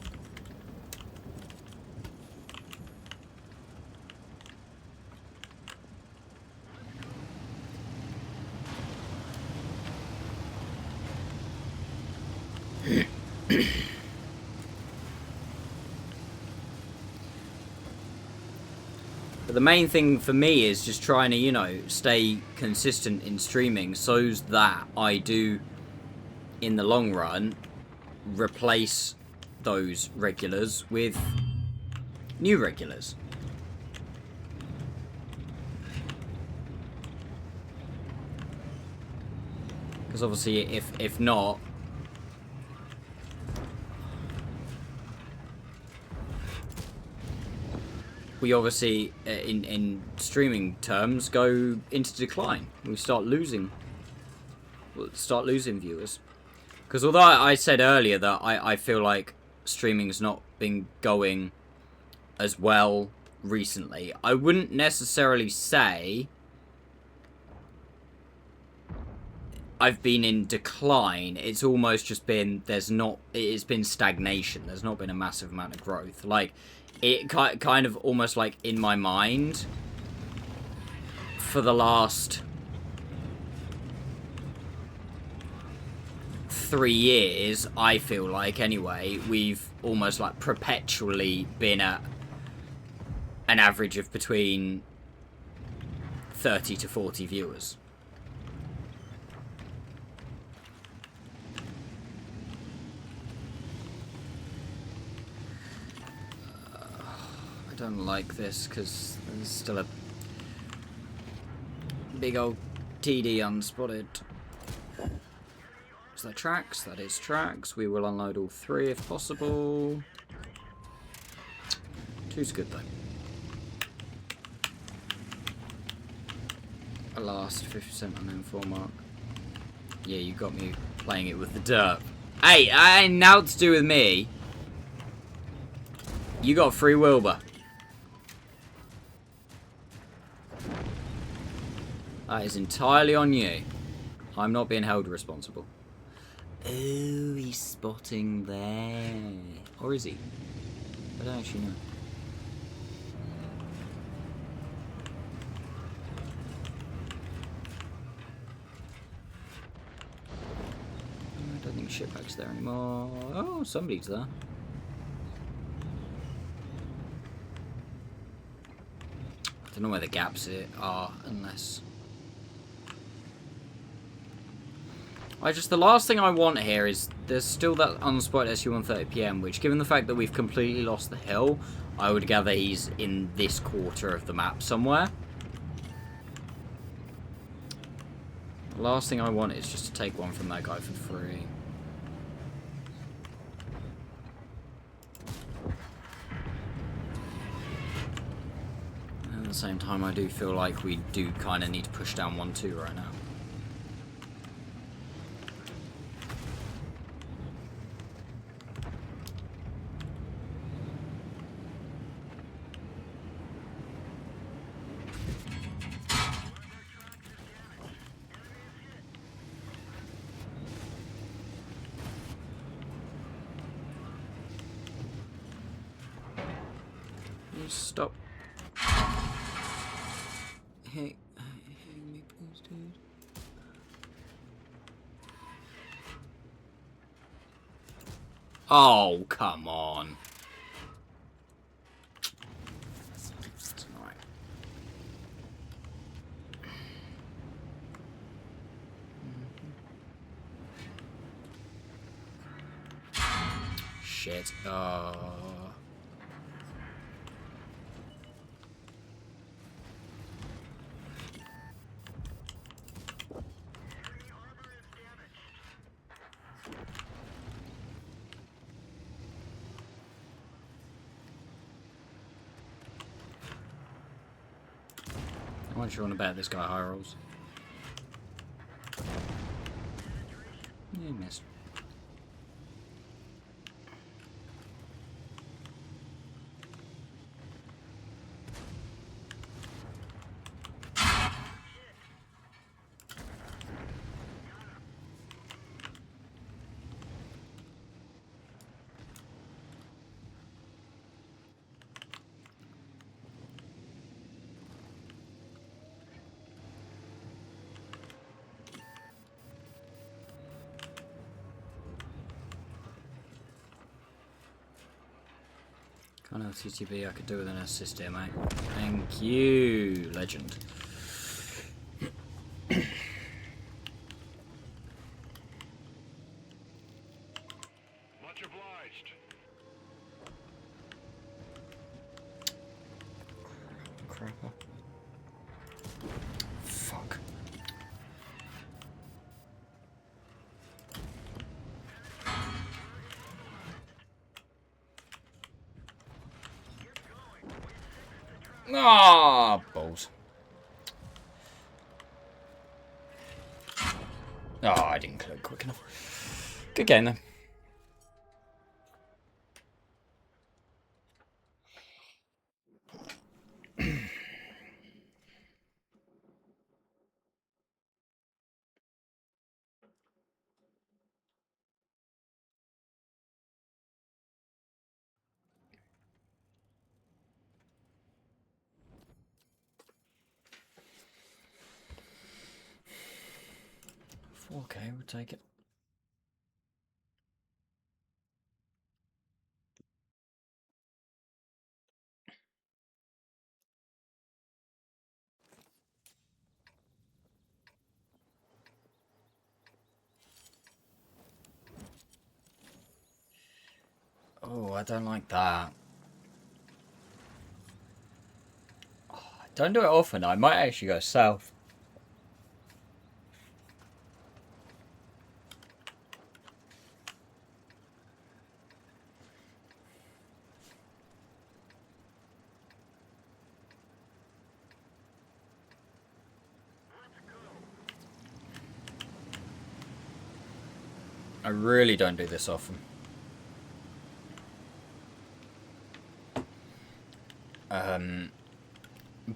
But the main thing for me is just trying to, you know, stay consistent in streaming so that I do, in the long run, replace those regulars with new regulars. Because obviously, if not, we obviously, in streaming terms, go into decline. We start losing viewers. Because although I said earlier that I feel like streaming's not been going as well recently, I wouldn't necessarily say I've been in decline. It's almost just been, it's been stagnation. There's not been a massive amount of growth. Like, it kind of almost like in my mind for the last 3 years, I feel like anyway, we've almost like perpetually been at an average of between 30 to 40 viewers. I don't like this because there's still a big old TD unspotted. Is that tracks? That is tracks. We will unload all 3 if possible. 2's good though. A last 50% unknown 4 mark. Yeah, you got me playing it with the derp. Hey, I ain't now to do with me. You got free Wilbur. That is entirely on you. I'm not being held responsible. Oh, he's spotting there. Or is he? I don't actually know. I don't think shitbag's there anymore. Oh, somebody's there. I don't know where the gaps are, unless... the last thing I want here is there's still that unspotted SU-130 PM, which, given the fact that we've completely lost the hill, I would gather he's in this quarter of the map somewhere. The last thing I want is just to take one from that guy for free. And at the same time, I do feel like we do kind of need to push down 1-2 right now. Stop. Hey me please, dude. Oh, come on. That's alright. Shit. How much you want to bet this guy high rolls? Yeah, missed. Can't have TTB, I could do with an assist here, mate. Thank you, legend. Much obliged. Crapper. Fuck. Ah, balls. Oh, I didn't click quick enough. Good game, though. Okay, we'll take it. Oh, I don't like that. Oh, don't do it often. I might actually go south. I really don't do this often.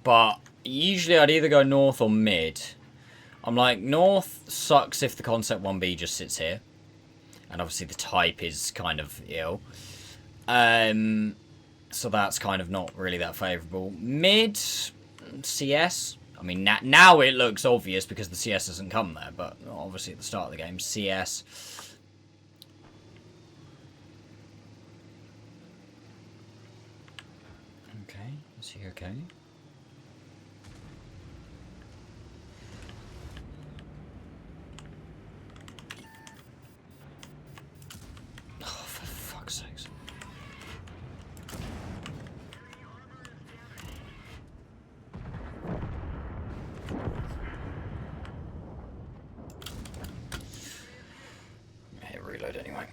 But usually I'd either go north or mid. I'm like, north sucks if the concept 1B just sits here. And obviously the type is kind of ill. So that's kind of not really that favourable. Mid, CS. I mean, now it looks obvious because the CS doesn't come there. But obviously at the start of the game, CS. Okay, is he okay? Oh, for fuck's sakes. I hit reload anyway.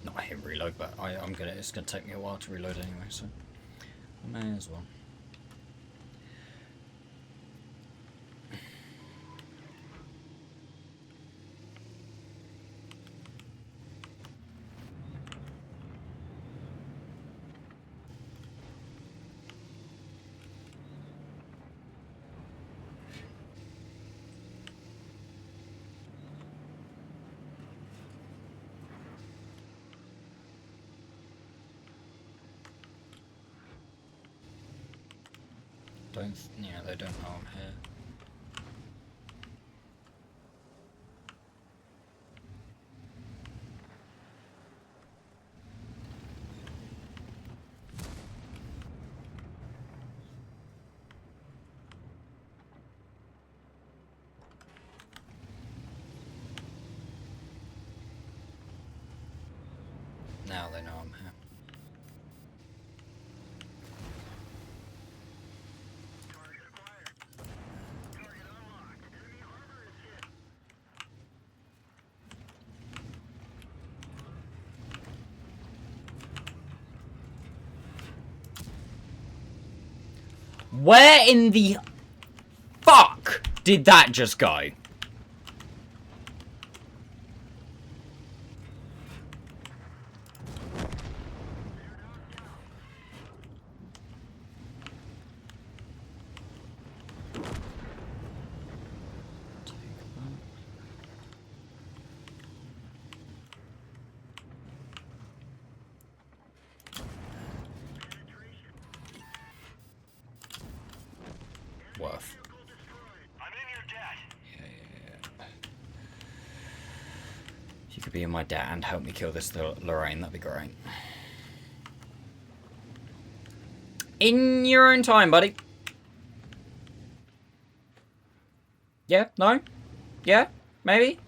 Not hit reload, but it's gonna take me a while to reload anyway, so I may as well. Yeah, they don't know I'm here. Now they know I'm here. Where in the fuck did that just go? Worth. I'm in your debt. Yeah. If you could be my dad and help me kill this Lorraine, that'd be great. In your own time, buddy. Yeah? No? Yeah? Maybe?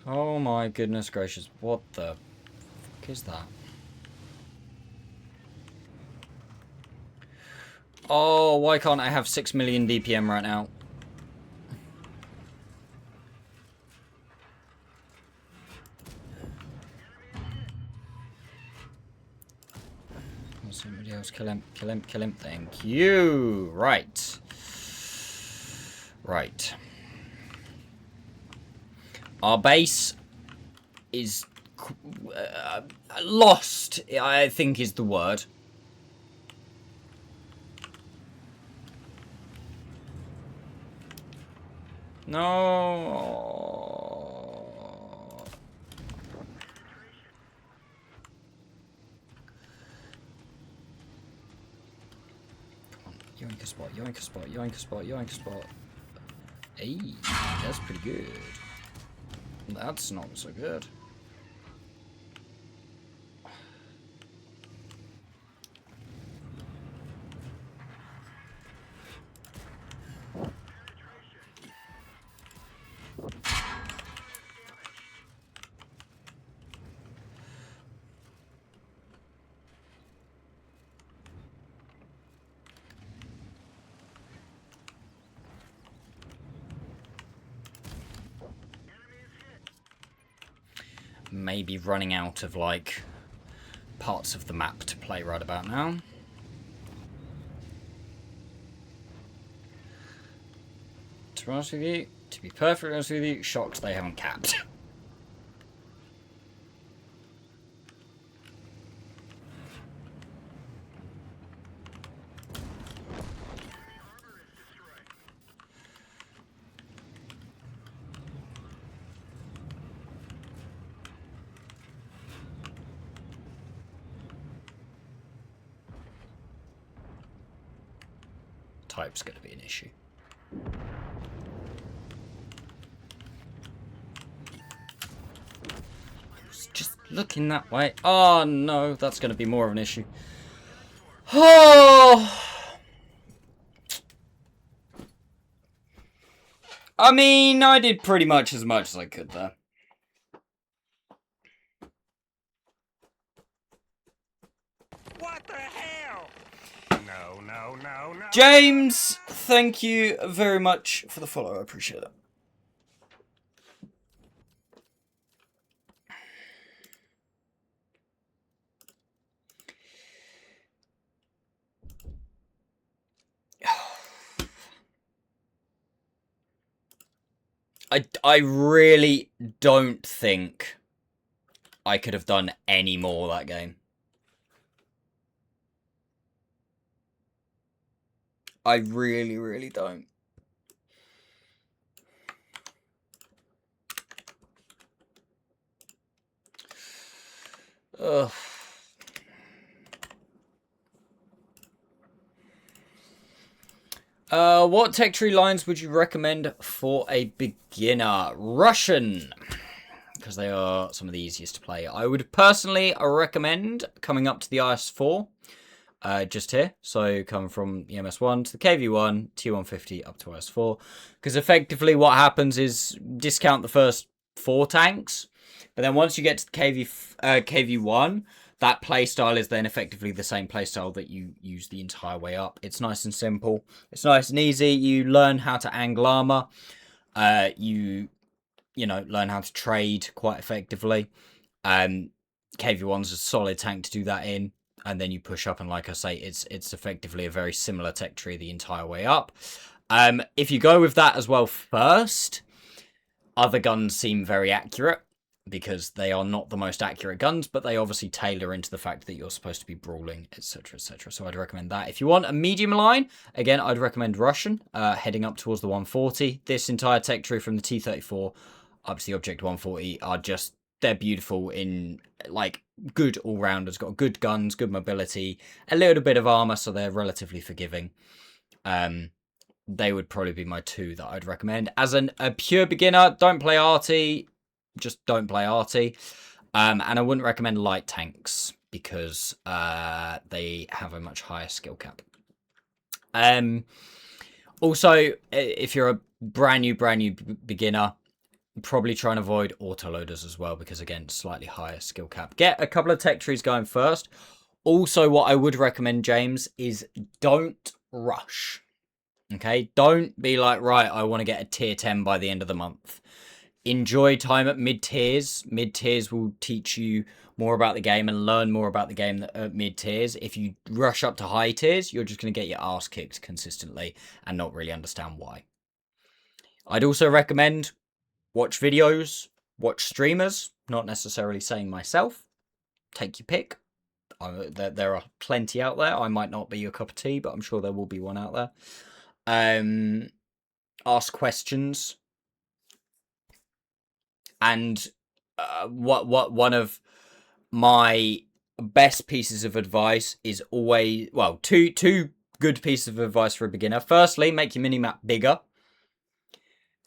Oh my goodness gracious. What the fuck is that? Oh, why can't I have 6 million DPM right now? Somebody else kill him, kill him, kill him. Thank you. Right. Right. Our base is lost, I think is the word. No. Come on. Yoink a spot, yoink a spot, yoink a spot, yoink a spot. Hey, that's pretty good. That's not so good. Maybe running out of, like, parts of the map to play right about now. To be honest with you, to be perfectly honest with you, shocks they haven't capped. Type's going to be an issue. I was just looking that way. Oh no, that's going to be more of an issue. Oh! I mean, I did pretty much as I could there. What the hell? No, no, no, no. James, thank you very much for the follow. I appreciate it. I really don't think I could have done any more that game. I really, really don't. Ugh. What tech tree lines would you recommend for a beginner? Russian, because they are some of the easiest to play. I would personally recommend coming up to the IS-4, just here. So come from the MS-1 to the KV-1, T-150 up to IS-4, because effectively what happens is discount the first 4 tanks, but then once you get to the KV-1, that playstyle is then effectively the same playstyle that you use the entire way up. It's nice and simple. It's nice and easy. You learn how to angle armor. You know, learn how to trade quite effectively. KV-1's a solid tank to do that in. And then you push up, and like I say, it's effectively a very similar tech tree the entire way up. If you go with that as well first, other guns seem very accurate, because they are not the most accurate guns, but they obviously tailor into the fact that you're supposed to be brawling, etc, etc. So I'd recommend that. If you want a medium line, again, I'd recommend Russian, heading up towards the 140. This entire tech tree from the T-34 up to the Object 140 are just they're beautiful in, like, good all-rounders. Got good guns, good mobility, a little bit of armor, so they're relatively forgiving. They would probably be my 2 that I'd recommend. As a pure beginner, don't play arty. Just don't play arty. And I wouldn't recommend light tanks because they have a much higher skill cap. Also, if you're a brand new beginner, probably try and avoid autoloaders as well because, again, slightly higher skill cap. Get a couple of tech trees going first. Also, what I would recommend, James, is don't rush. Okay? Don't be like, right, I want to get a tier 10 by the end of the month. Enjoy time at mid-tiers. Mid-tiers will teach you more about the game and learn more about the game at mid-tiers. If you rush up to high tiers, you're just going to get your ass kicked consistently and not really understand why. I'd also recommend watch videos, watch streamers, not necessarily saying myself. Take your pick. There are plenty out there. I might not be your cup of tea, but I'm sure there will be one out there. Ask questions. And one of my best pieces of advice is always, well, two good pieces of advice for a beginner. Firstly, make your minimap bigger.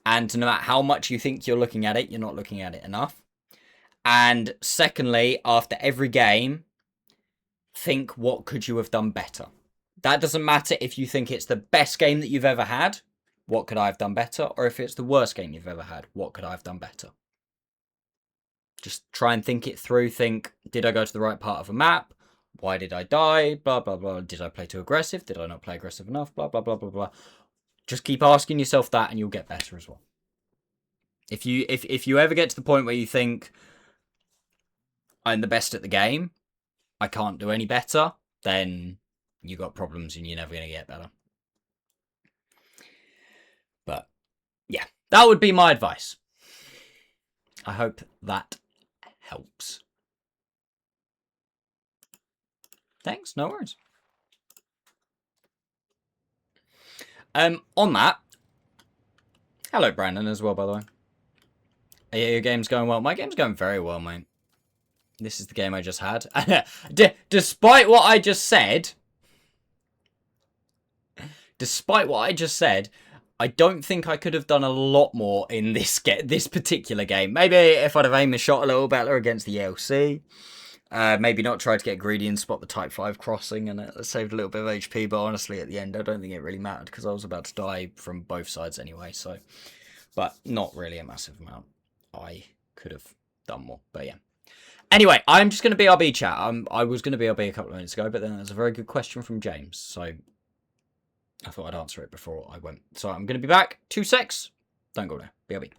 And no matter how much you think you're looking at it, you're not looking at it enough. And secondly, after every game, think what could you have done better. That doesn't matter if you think it's the best game that you've ever had, what could I have done better? Or if it's the worst game you've ever had, what could I have done better? Just try and think it through. Think, did I go to the right part of a map? Why did I die? Blah, blah, blah. Did I play too aggressive? Did I not play aggressive enough? Blah, blah, blah, blah, blah. Just keep asking yourself that and you'll get better as well. If you ever get to the point where you think, I'm the best at the game, I can't do any better, then you got problems and you're never going to get better. But, yeah, that would be my advice. I hope that helps. Thanks, no worries. On that, hello Brandon as well, by the way. Your game's going well. My game's going very well, mate. This is the game I just had. Despite what I just said, I don't think I could have done a lot more in this particular game. Maybe if I'd have aimed the shot a little better against the ELC. Maybe not try to get greedy and spot the Type 5 crossing, and it saved a little bit of HP, but honestly, at the end, I don't think it really mattered, because I was about to die from both sides anyway, so... But not really a massive amount. I could have done more, but yeah. Anyway, I'm just going to BRB chat. I was going to BRB a couple of minutes ago, but then there's a very good question from James, so... I thought I'd answer it before I went. So I'm going to be back. 2 secs. Don't go there. BRB.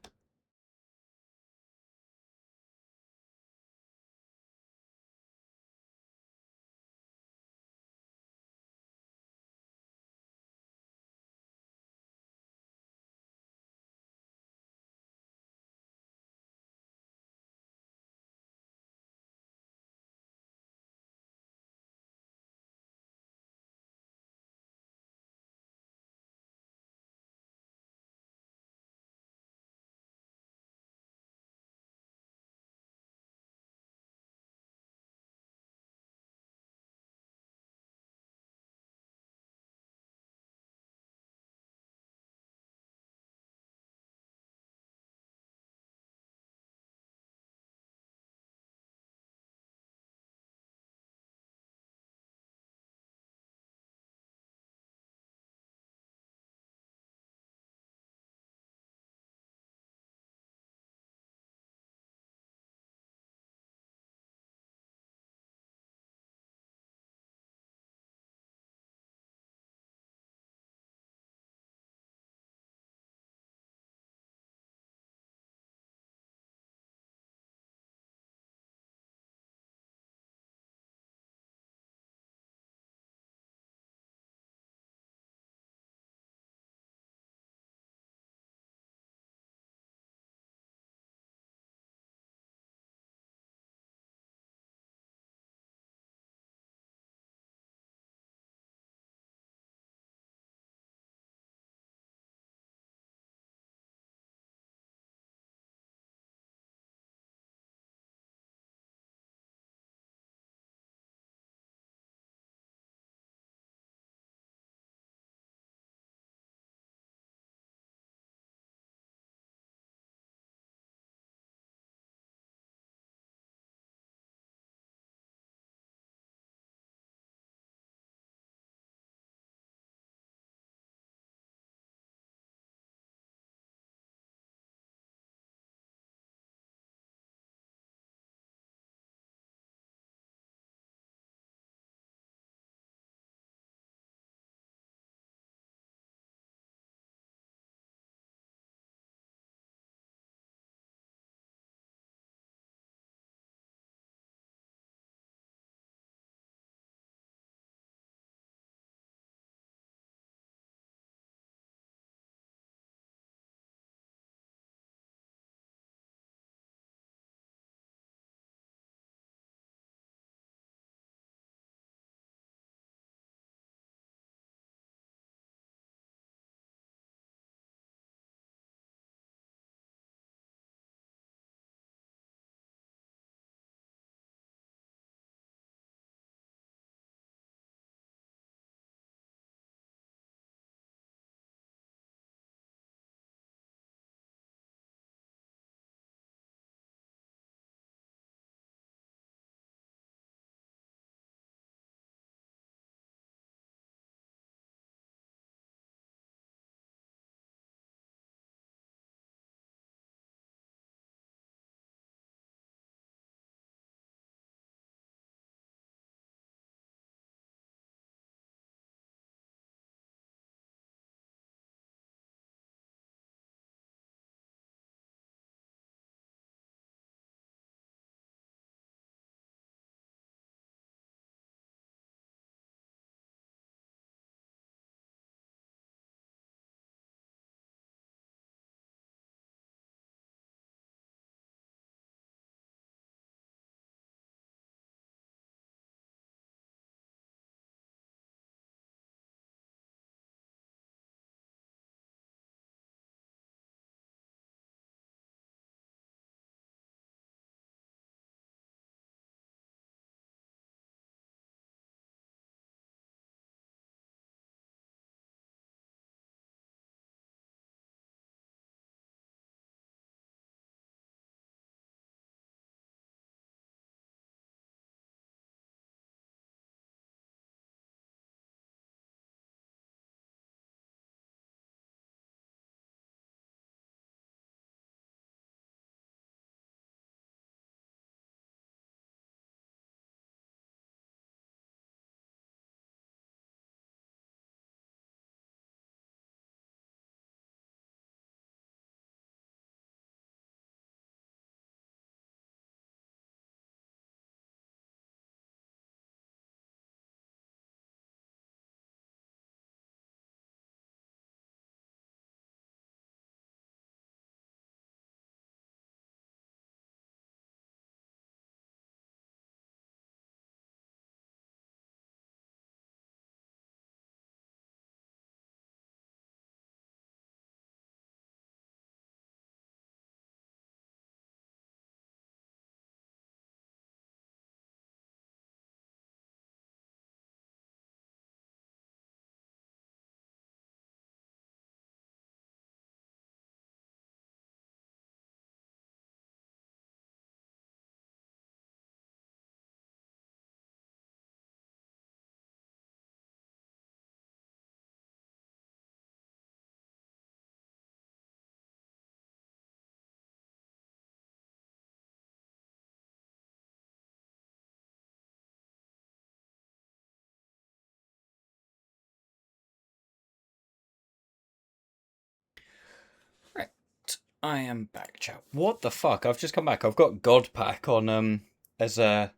I am back, chat. What the fuck? I've just come back. I've got God Pack on as a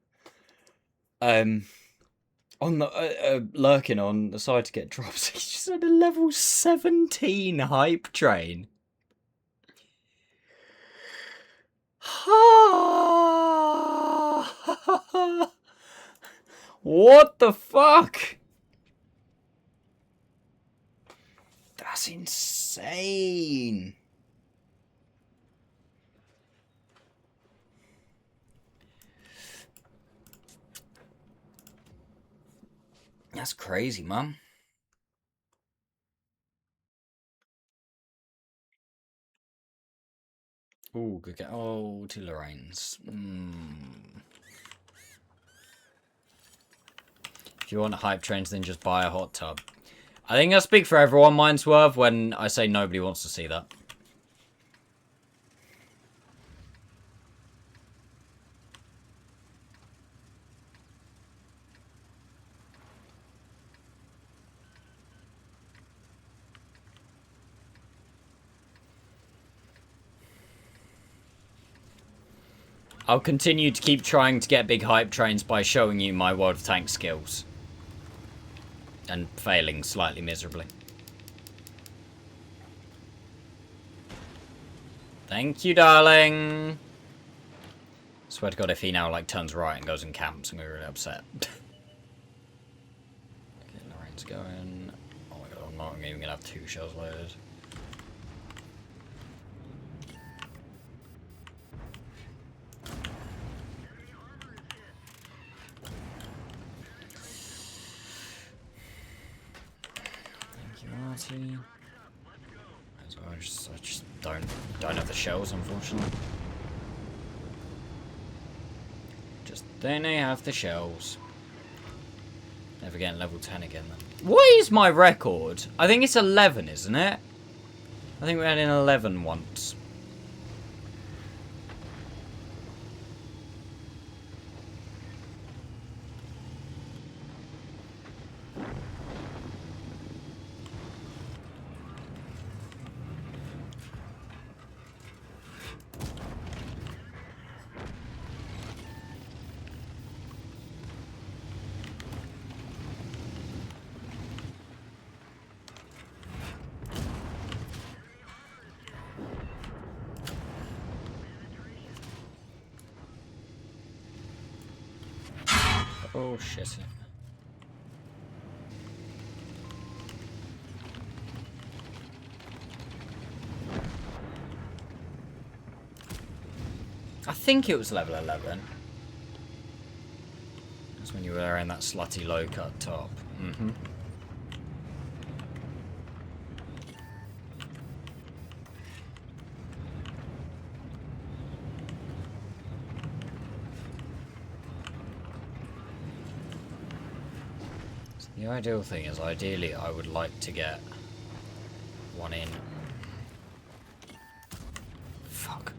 on the lurking on the side to get drops. He's just at a level 17 hype train. What the fuck? That's insane. That's crazy, man. Ooh, good get. Oh, two Lorraines. If you want hype trains, then just buy a hot tub. I think I speak for everyone, Mindswerve, when I say nobody wants to see that. I'll continue to keep trying to get big hype trains by showing you my World of Tanks skills. And failing slightly miserably. Thank you, darling. Swear to God, if he now like turns right and goes and camps, I'm gonna be really upset. Okay, Lorraine's going. Oh my God, I'm not even gonna have 2 shells loaded. Thank you, Marty. I just don't have the shells, unfortunately. Just don't have the shells. Never getting level 10 again then. What is my record? I think it's 11, isn't it? I think we had an 11 once. Oh shit. I think it was level 11. That's when you were in that slutty low cut top. Mm-hmm. The ideal thing is, ideally, I would like to get one in. Fuck.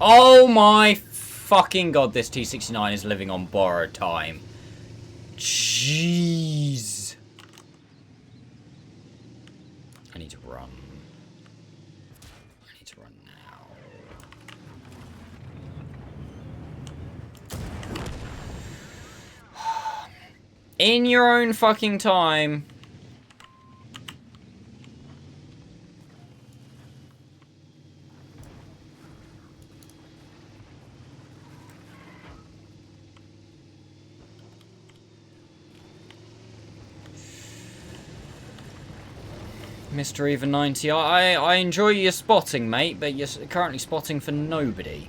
Oh my fucking God, this T69 is living on borrowed time. Jeez. I need to run. I need to run now. In your own fucking time. Mr. Even 90, I enjoy your spotting, mate, but you're currently spotting for nobody.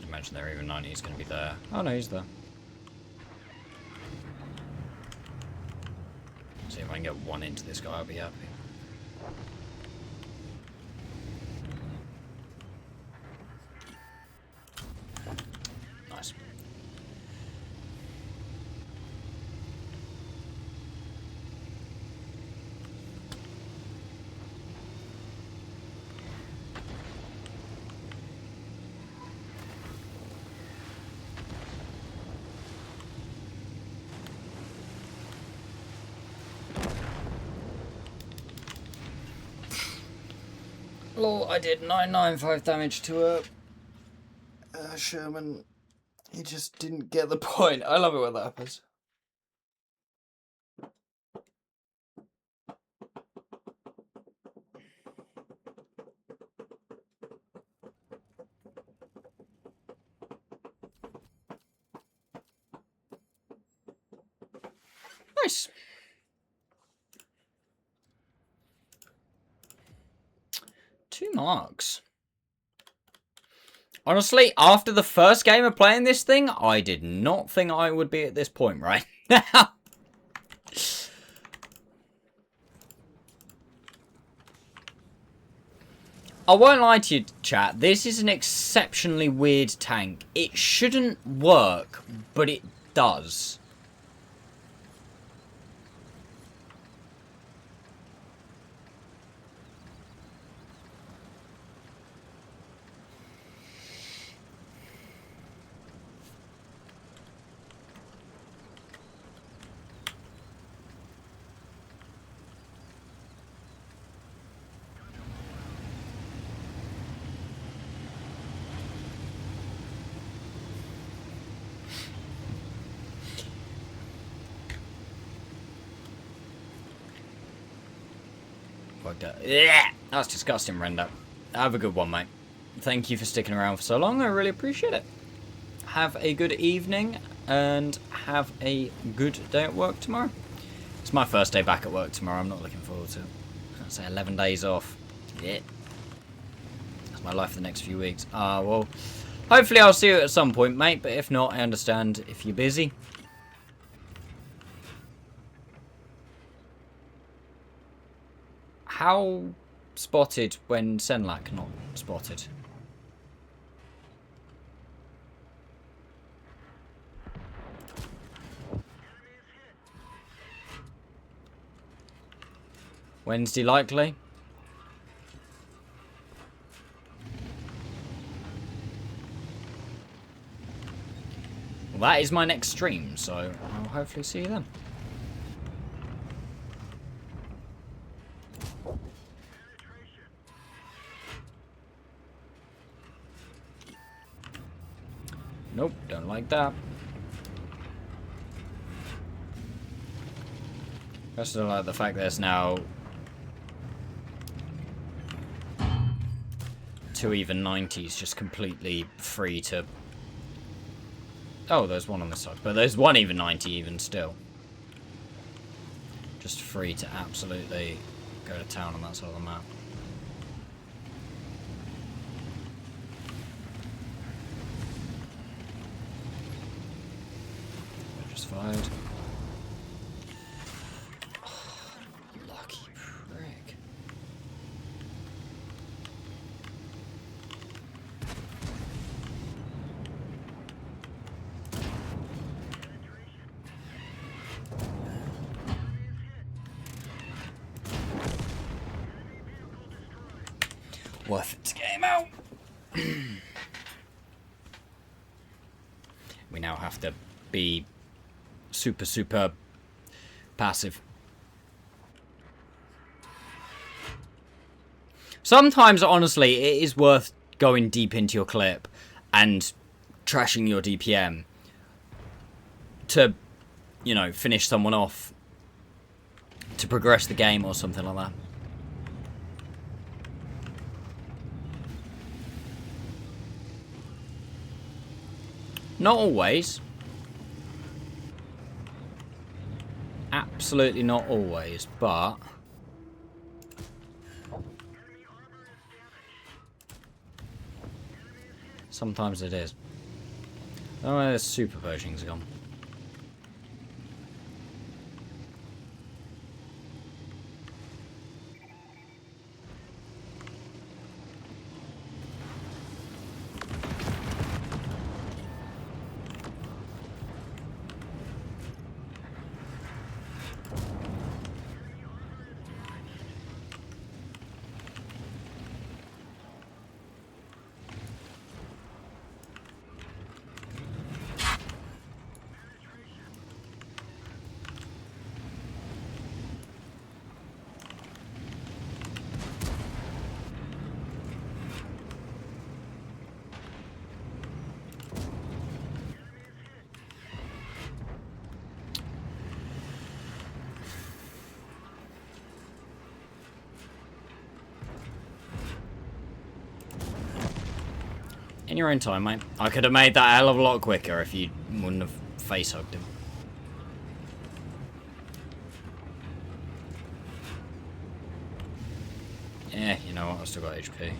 imagine there even 90 is going to be there. Oh no, he's there. See if I can get one into this guy, I'll be happy. Nice. Lol, I did 995 damage to a Sherman. He just didn't get the point. I love it when that happens. Nice. Two marks. Honestly, after the first game of playing this thing, I did not think I would be at this point right now. I won't lie to you, chat. This is an exceptionally weird tank. It shouldn't work, but it does. That's disgusting, Render. Have a good one, mate. Thank you for sticking around for so long. I really appreciate it. Have a good evening and have a good day at work tomorrow. It's my first day back at work tomorrow. I'm not looking forward to it. I'd say 11 days off. Yeah. That's my life for the next few weeks. Well, hopefully I'll see you at some point, mate. But if not, I understand if you're busy. How spotted when Senlak not spotted? Wednesday likely? Well, that is my next stream, so I'll hopefully see you then. Nope, don't like that. I also don't like the fact there's now 2 even 90s just completely free to... Oh, there's one on this side. But there's 1 even 90 even still. Just free to absolutely go to town on that side of the map. Fired. Oh, lucky prick. Worth it to get him out. We now have to be super passive. Sometimes, honestly, it is worth going deep into your clip and trashing your DPM to, you know, finish someone off, to progress the game or something like that. Not always. Absolutely not always, but sometimes it is. Oh, there's Super Pershing's gone. In your own time, mate. I could have made that a hell of a lot quicker if you wouldn't have face-hugged him. Yeah, you know what? I've still got HP.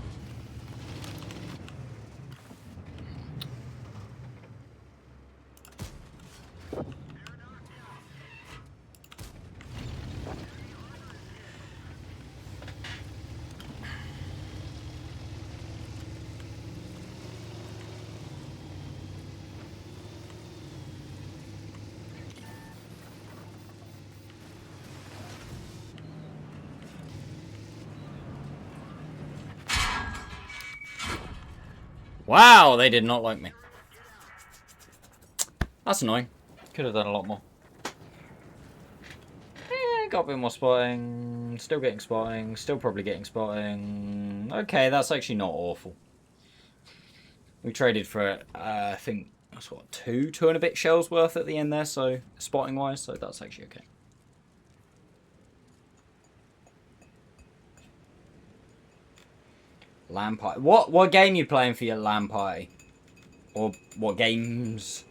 Wow, they did not like me. That's annoying. Could have done a lot more. Got a bit more spotting. Still getting spotting. Still probably getting spotting. Okay, that's actually not awful. We traded for, I think, that's what, two and a bit shells worth at the end there, so spotting-wise, so that's actually okay. LAN party. What game you playing for your LAN party? Or what games?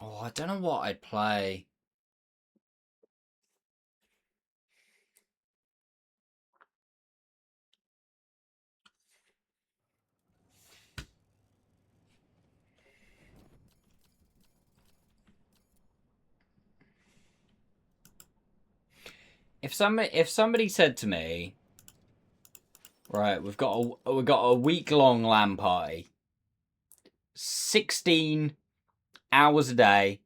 Oh, I don't know what I'd play. If somebody said to me, right, we've got a week-long LAN party, 16 hours a day,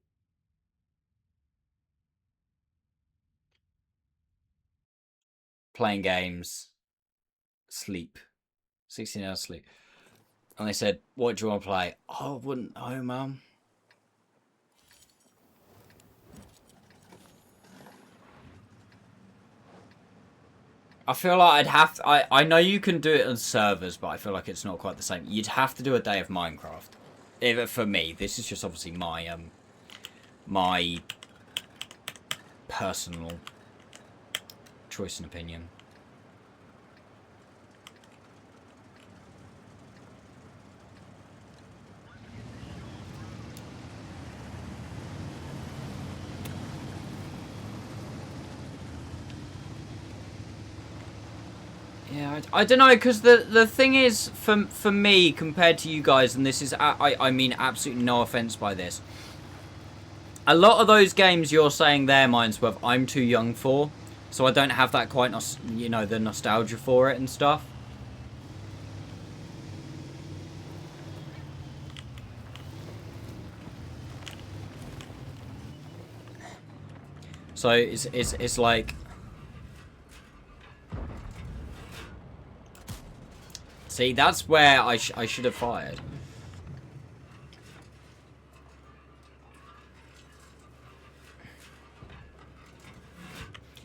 playing games, sleep, 16 hours sleep, and they said, "What do you want to play?" Oh, I wouldn't know, man. I feel like I'd have to, I know you can do it on servers, but I feel like it's not quite the same. You'd have to do a day of Minecraft. For me, this is just obviously my my personal choice and opinion. Yeah, I don't know, because the thing is, for me, compared to you guys, and this is, I mean absolutely no offense by this, a lot of those games you're saying there, Mindsworth, I'm too young for, so I don't have that quite, you know, the nostalgia for it and stuff. So it's like, see, that's where I should have fired.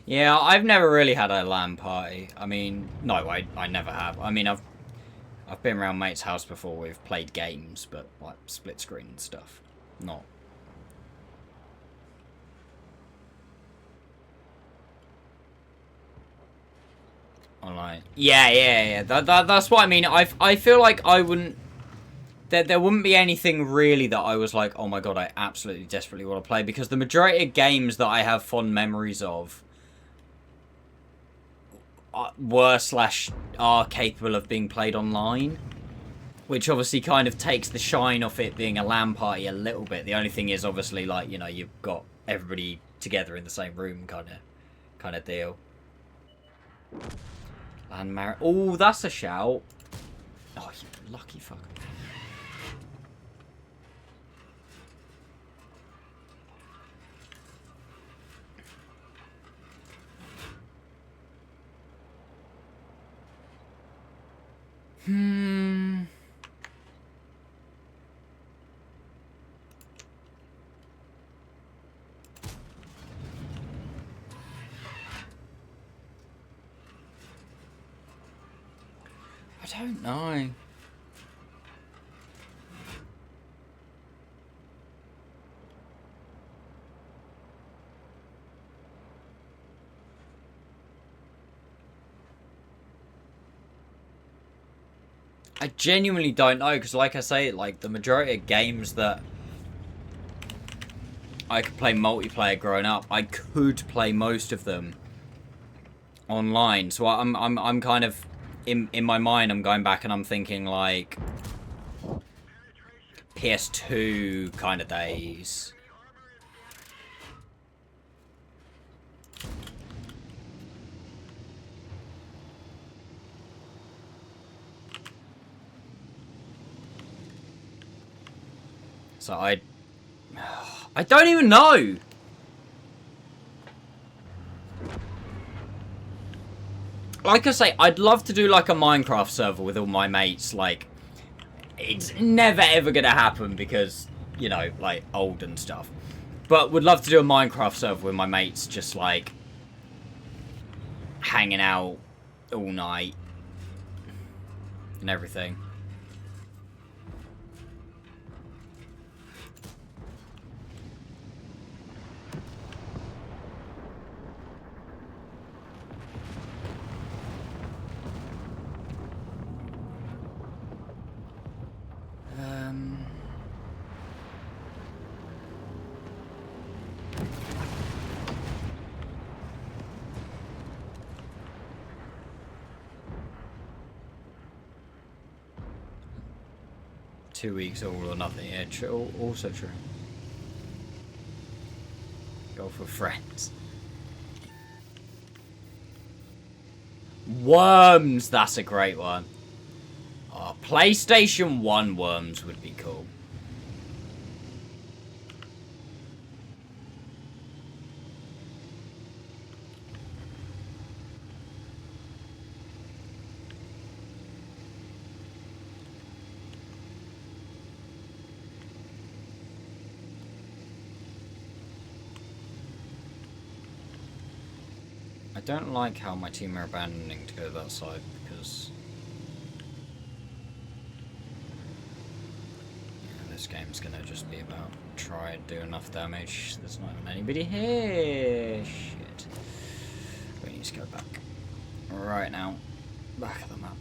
Yeah, I've never really had a LAN party. I mean, no, I never have. I mean, I've been around mate's house before. We've played games, but like split screen and stuff. Not. online. Yeah. That's what I mean. I feel like I wouldn't. There wouldn't be anything really that I was like, oh my god, I absolutely desperately want to play, because the majority of games that I have fond memories of are capable of being played online, which obviously kind of takes the shine off it being a LAN party a little bit. The only thing is, obviously, like, you know, you've got everybody together in the same room, kind of deal. And oh, that's a shout. Oh, you lucky fucker. I don't know. I genuinely don't know, because like I say, like, the majority of games that I could play multiplayer growing up, I could play most of them online. So I'm kind of in my mind, I'm going back and I'm thinking like PS2 kind of days. So I don't even know. Like I say, I'd love to do like a Minecraft server with all my mates. Like, it's never ever gonna happen because, you know, like, old and stuff. But would love to do a Minecraft server with my mates, just like hanging out all night and everything. Um... 2 weeks all or nothing. Yeah, true. Also true. Go for friends. Worms, that's a great one. Oh, PlayStation 1 Worms would be cool. I don't like how my team are abandoning to go that side, because this game's gonna just be about try and do enough damage. There's not even anybody here. Shit. We need to go back. Right now. Back of the map.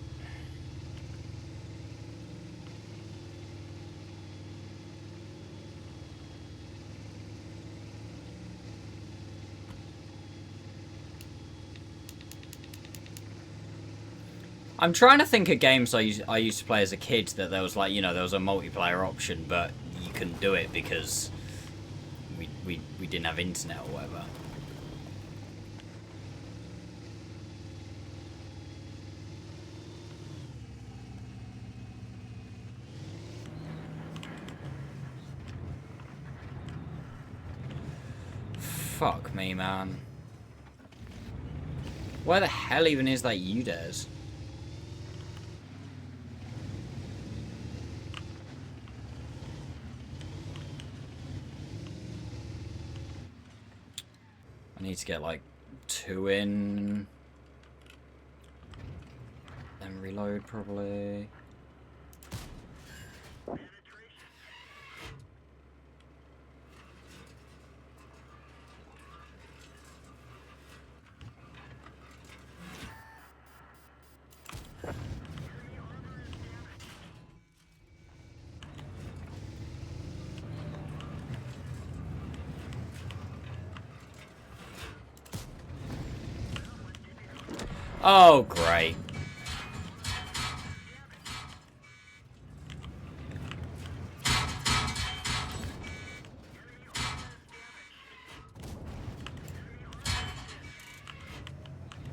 I'm trying to think of games I used to play as a kid that there was, like, you know, there was a multiplayer option, but you couldn't do it because we didn't have internet or whatever. Fuck me, man. Where the hell even is that UDES? I need to get like 2 in. Then reload probably. Oh, great.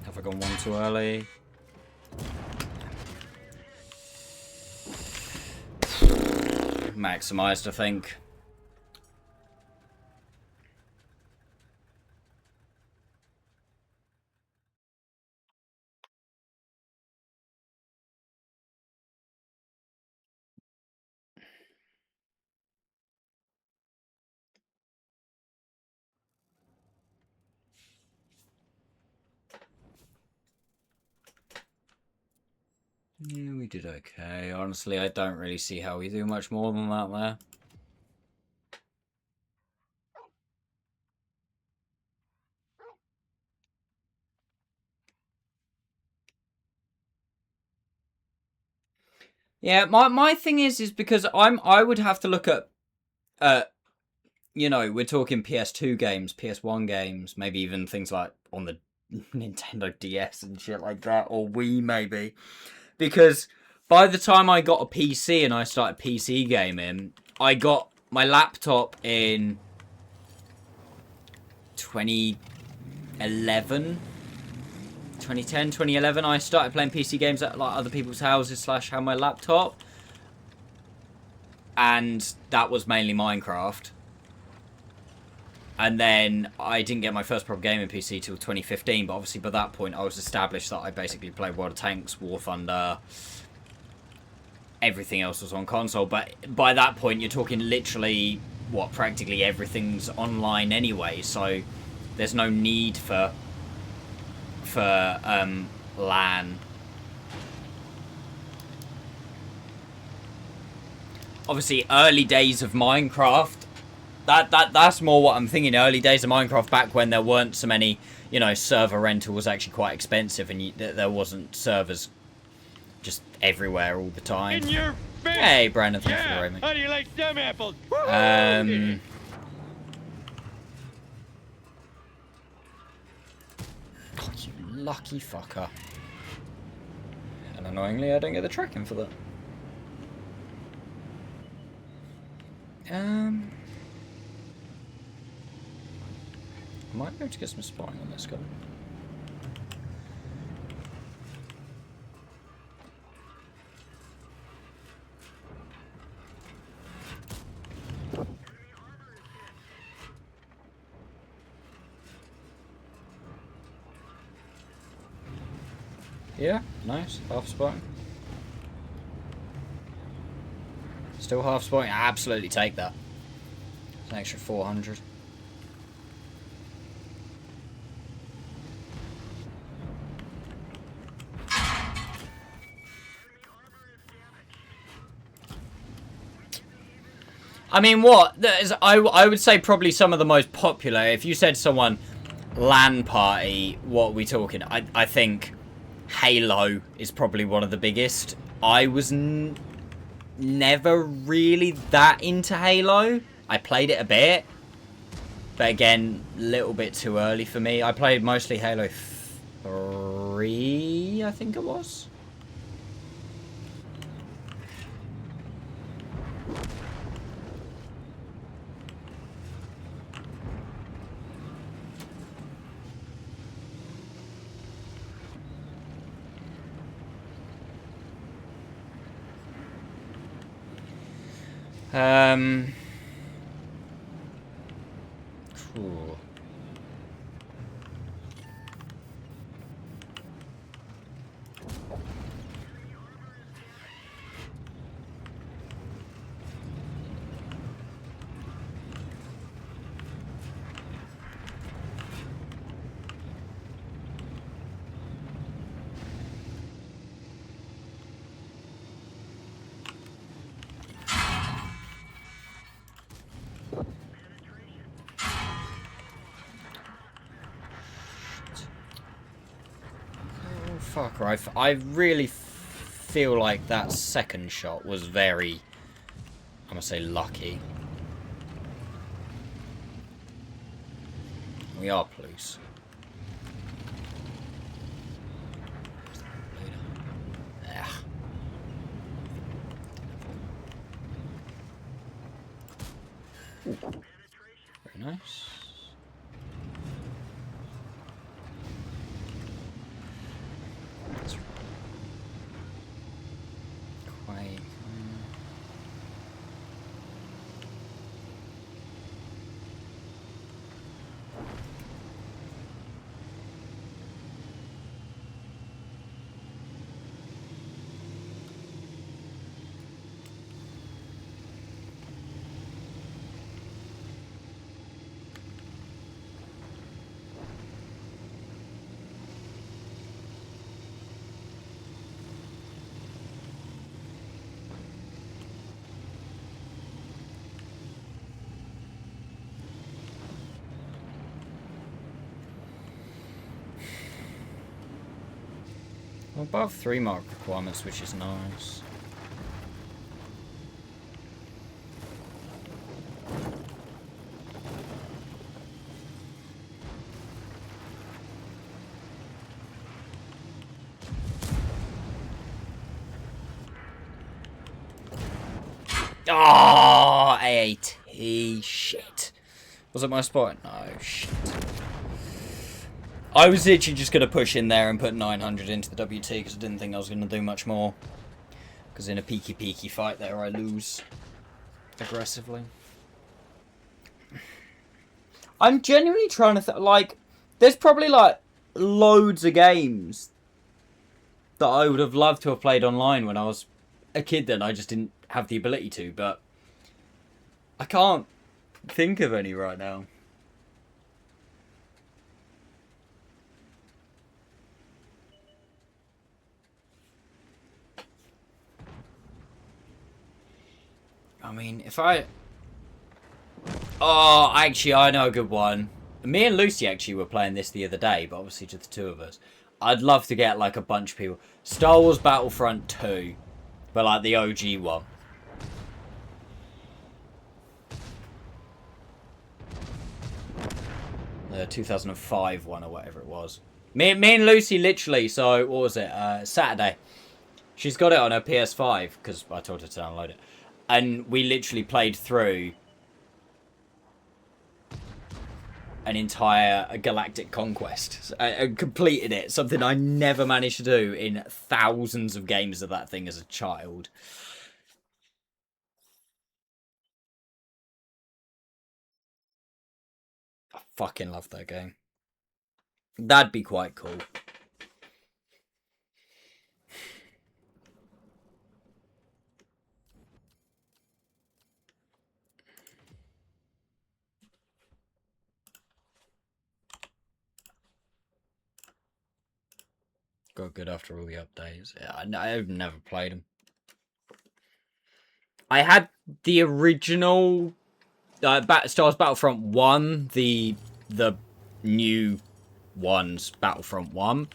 Have I gone one too early? Maximized, I think. Yeah, we did okay. Honestly, I don't really see how we do much more than that there. Yeah, my thing is because I would have to look at you know, we're talking PS2 games, PS1 games, maybe even things like on the Nintendo DS and shit like that, or Wii maybe. Because by the time I got a PC and I started PC gaming, I got my laptop in 2011, 2010, 2011. I started playing PC games at like other people's houses / had my laptop. And that was mainly Minecraft. And then I didn't get my first proper gaming PC till 2015, but obviously by that point I was established that I basically played World of Tanks, War Thunder, everything else was on console. But by that point you're talking literally, what, practically everything's online anyway, so there's no need for LAN. Obviously early days of Minecraft, that's more what I'm thinking. Early days of Minecraft, back when there weren't so many, you know, server rental was actually quite expensive, and there wasn't servers just everywhere all the time. In your face. Hey, Brandon, thanks for the raid, mate. How do you like some apples? Oh, you lucky fucker. And annoyingly, I don't get the tracking for that. I might be able to get some spotting on this guy. Yeah, nice. Half spotting. Still half spotting. Absolutely take that. It's an extra 400. I mean, what? I would say probably some of the most popular. If you said someone LAN party, what are we talking? I think Halo is probably one of the biggest. I was never really that into Halo. I played it a bit, but again, a little bit too early for me. I played mostly Halo 3, I think it was. Cool. Fucker, I really feel like that second shot was very, I'm gonna say, lucky. We are police. Ooh. Very nice. That's quite... Above 3 mark requirements, which is nice. Oh, AAT. Shit. Was it my spot? No, shit. I was literally just going to push in there and put 900 into the WT because I didn't think I was going to do much more. Because in a peaky fight there, I lose aggressively. I'm genuinely trying to like, there's probably like loads of games that I would have loved to have played online when I was a kid then. I just didn't have the ability to, but I can't think of any right now. I mean, if I... Oh, actually, I know a good one. Me and Lucy actually were playing this the other day, but obviously just the two of us. I'd love to get, like, a bunch of people. Star Wars Battlefront 2, but, like, the OG one. The 2005 one or whatever it was. Me and Lucy literally, so, what was it? Saturday. She's got it on her PS5, because I told her to download it. And we literally played through an entire galactic conquest. I completed it. Something I never managed to do in thousands of games of that thing as a child. I fucking love that game. That'd be quite cool. Got good after all the updates. Yeah, I've never played them. I had the original Star Wars Battlefront 1, the new ones, Battlefront 1,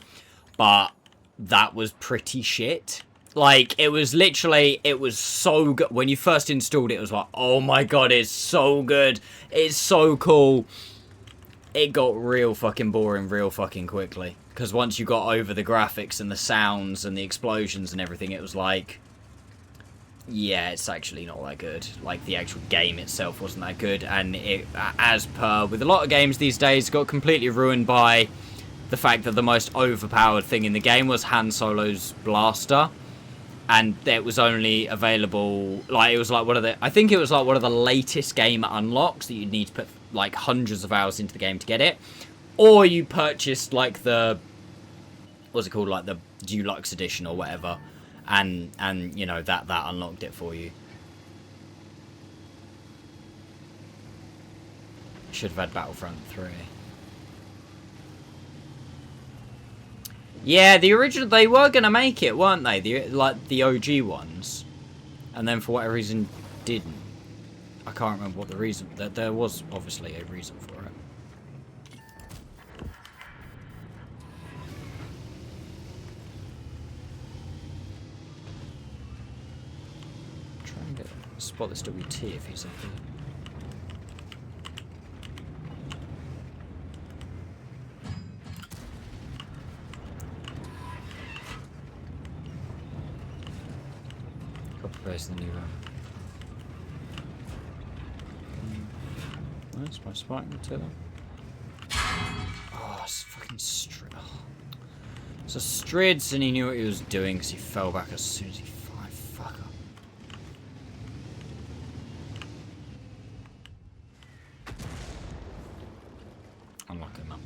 but that was pretty shit. Like, it was literally, it was so good. When you first installed it, it was like, oh my god, it's so good. It's so cool. It got real fucking boring real fucking quickly. Because once you got over the graphics and the sounds and the explosions and everything, it was like, yeah, it's actually not that good. Like, the actual game itself wasn't that good. And it, as per with a lot of games these days, got completely ruined by the fact that the most overpowered thing in the game was Han Solo's blaster. And it was only available, like, it was like one of the, I think it was like one of the latest game unlocks that you'd need to put like hundreds of hours into the game to get it. Or you purchased like the, what's it called, like the deluxe edition or whatever. And you know, that unlocked it for you. Should have had Battlefront 3. Yeah, the original, they were going to make it, weren't they? The OG ones. And then for whatever reason, didn't. I can't remember what the reason, there was obviously a reason for it. Try and spot this WT if he's up here. Copy paste the new one. Where's my sparking material? Oh, it's fucking Strid. Oh. So Strids, and he knew what he was doing because he fell back as soon as he fired. Fucker. Unlucky, man.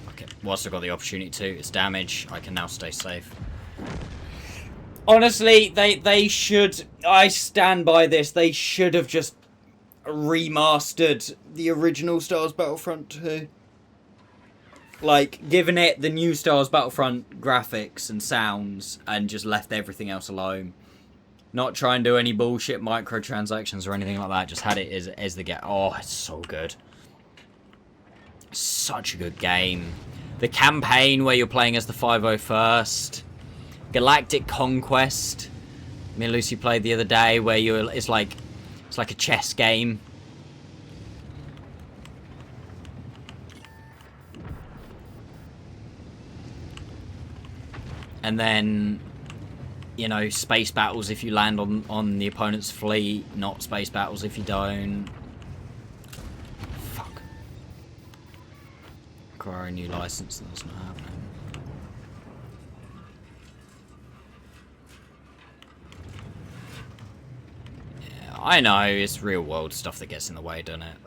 Okay, whilst I've got the opportunity to, it's damage. I can now stay safe. Honestly, they should... I stand by this. They should have just remastered the original Star Wars Battlefront 2. Like, given it the new Star Wars Battlefront graphics and sounds and just left everything else alone. Not try and do any bullshit microtransactions or anything like that. Just had it as the game. Oh, it's so good. Such a good game. The campaign where you're playing as the 501st. Galactic Conquest. Me and Lucy played the other day where it's like a chess game. And then, you know, space battles if you land on the opponent's fleet, not space battles if you don't. Fuck. Acquire a new license, that's not happening. Yeah, I know, it's real world stuff that gets in the way, doesn't it?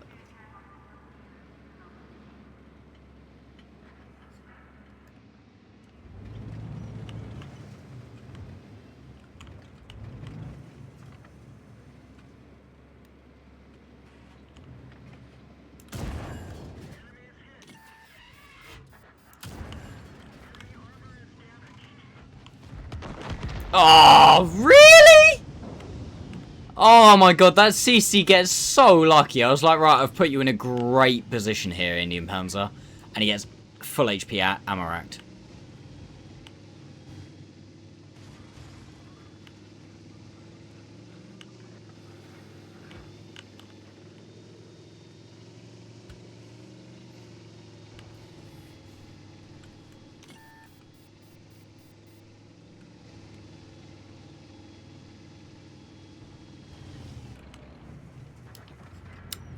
Oh, really? Oh my god, that CC gets so lucky. I was like, right, I've put you in a great position here, Indian Panzer. And he gets full HP ammo racked.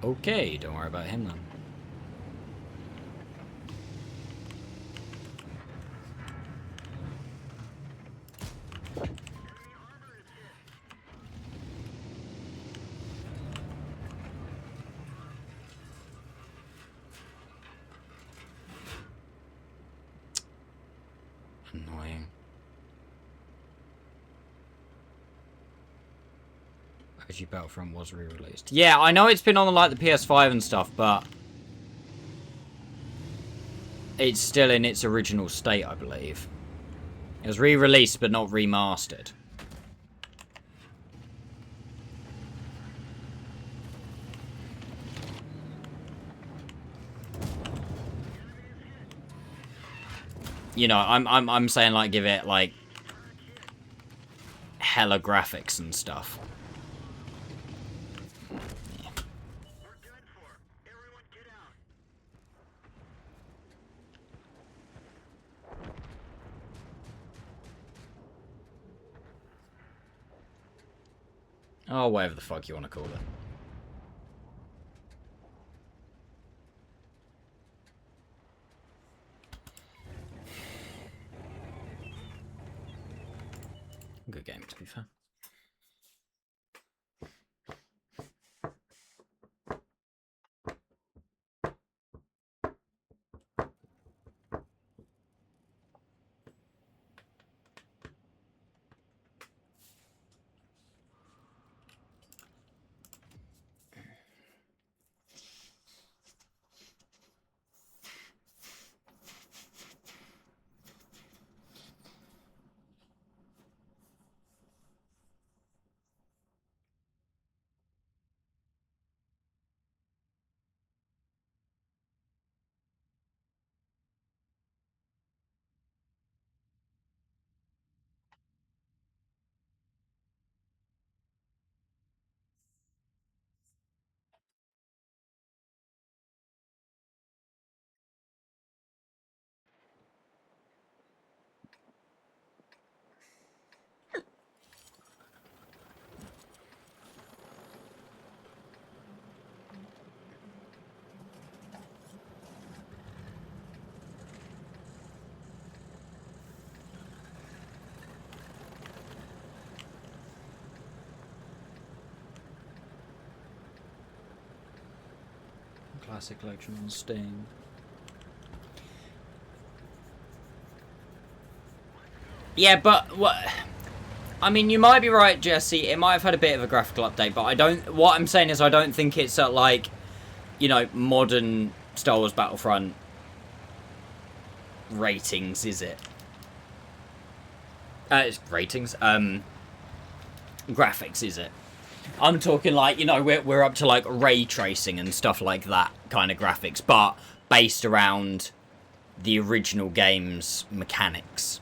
Okay, don't worry about him then. Annoying. OG Battlefront was re-released. Yeah, I know it's been on like the PS5 and stuff, but it's still in its original state, I believe. It was re-released, but not remastered. You know, I'm saying like give it like hella graphics and stuff. Yeah. Oh, whatever the fuck you want to call it. Good game, to be fair. Classic Collection on Steam. Yeah, but what? I mean, you might be right, Jesse. It might have had a bit of a graphical update, but I don't. What I'm saying is, I don't think it's at like, you know, modern Star Wars Battlefront ratings, is it? It's ratings. Graphics, is it? I'm talking like, you know, we're up to like ray tracing and stuff like that kind of graphics, but based around the original game's mechanics.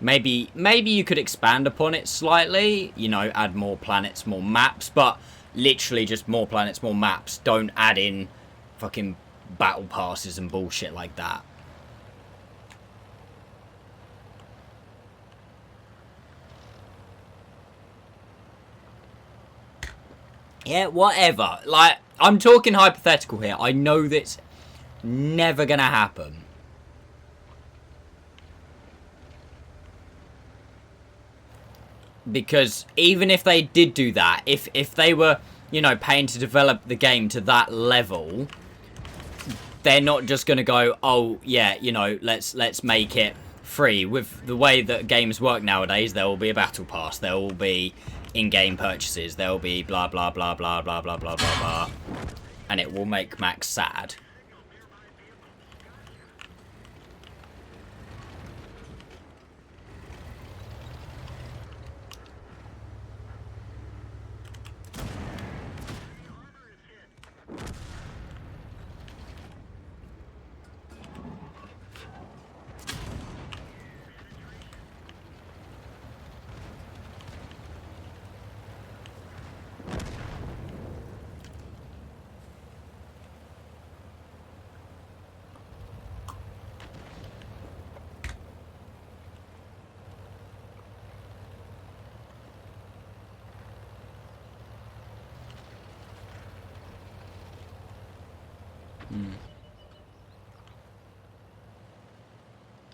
Maybe you could expand upon it slightly, you know, add more planets, more maps, but literally just more planets, more maps. Don't add in fucking battle passes and bullshit like that. Yeah, whatever. Like, I'm talking hypothetical here. I know that's never gonna happen. Because even if they did do that, if they were, you know, paying to develop the game to that level, they're not just gonna go, oh yeah, you know, let's make it free. With the way that games work nowadays, there will be a battle pass, there will be in-game purchases, there will be blah blah blah blah blah blah blah blah blah, and it will make Max sad.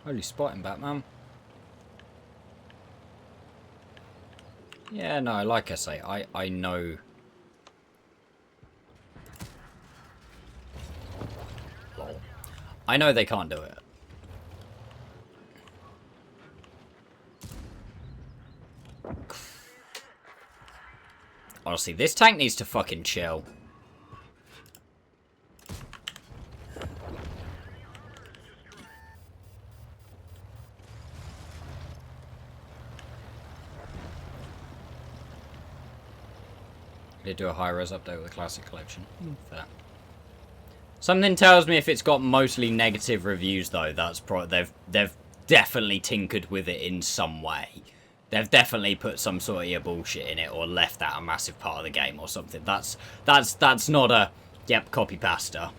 Holy spotting, Batman. Yeah, no, like I say, I know. Lol. I know they can't do it. Honestly, this tank needs to fucking chill. They do a high-res update with the Classic Collection. Fair. Something tells me if it's got mostly negative reviews, though, that's they've definitely tinkered with it in some way. They've definitely put some sort of bullshit in it, or left out a massive part of the game, or something. That's not a yep copy pasta.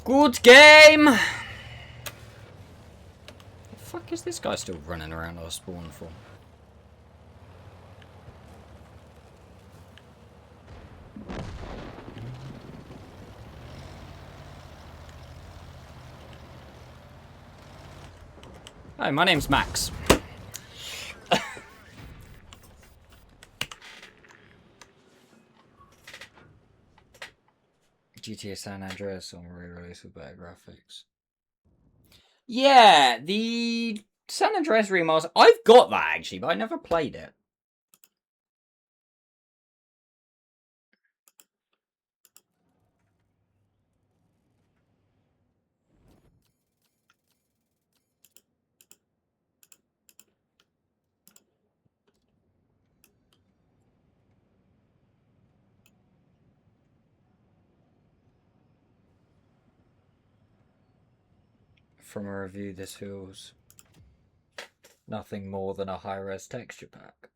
Good game! The fuck is this guy still running around our spawn for? Hi, my name's Max. GTA San Andreas on re-release with better graphics. Yeah, the San Andreas remaster. I've got that actually, but I never played it. From a review, this feels nothing more than a high-res texture pack.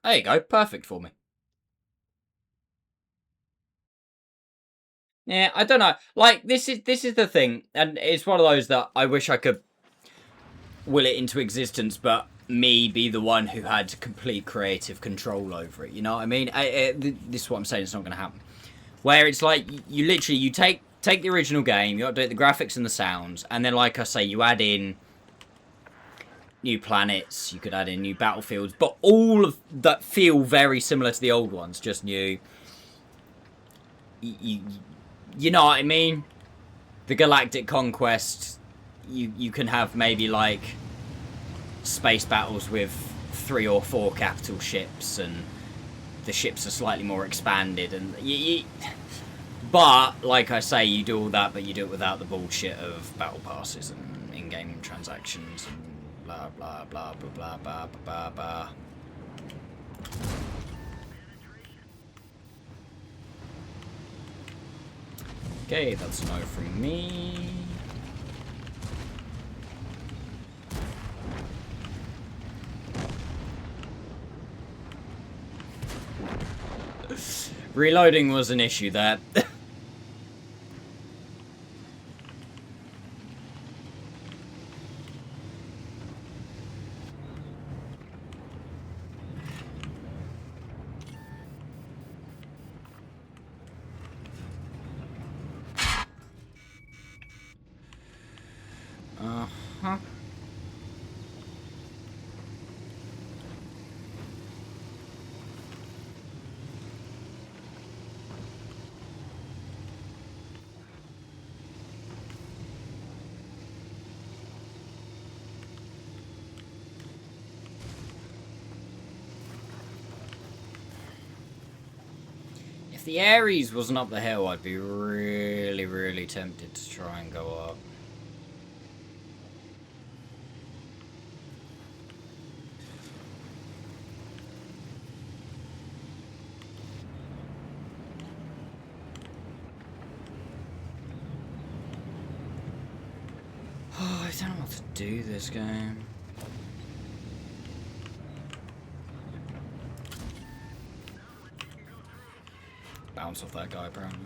There you go, perfect for me. Yeah, I don't know. Like, this is the thing, and it's one of those that I wish I could will it into existence, but me be the one who had complete creative control over it. You know what I mean? This is what I'm saying. It's not going to happen. Where it's like you literally you take the original game, you update the graphics and the sounds, and then like I say, you add in new planets. You could add in new battlefields, but all of that feel very similar to the old ones, just new. You know what I mean? The Galactic Conquest. You can have maybe like space battles with 3 or 4 capital ships, and the ships are slightly more expanded, and but like I say, you do all that, but you do it without the bullshit of battle passes and in-game transactions and blah blah blah blah blah blah blah blah. Okay, that's a no from me. Reloading was an issue there. Uh-huh. If the Ares wasn't up the hill, I'd be really, really tempted to try and go up. Oh, I don't know what to do this game. Bounce off that guy, apparently.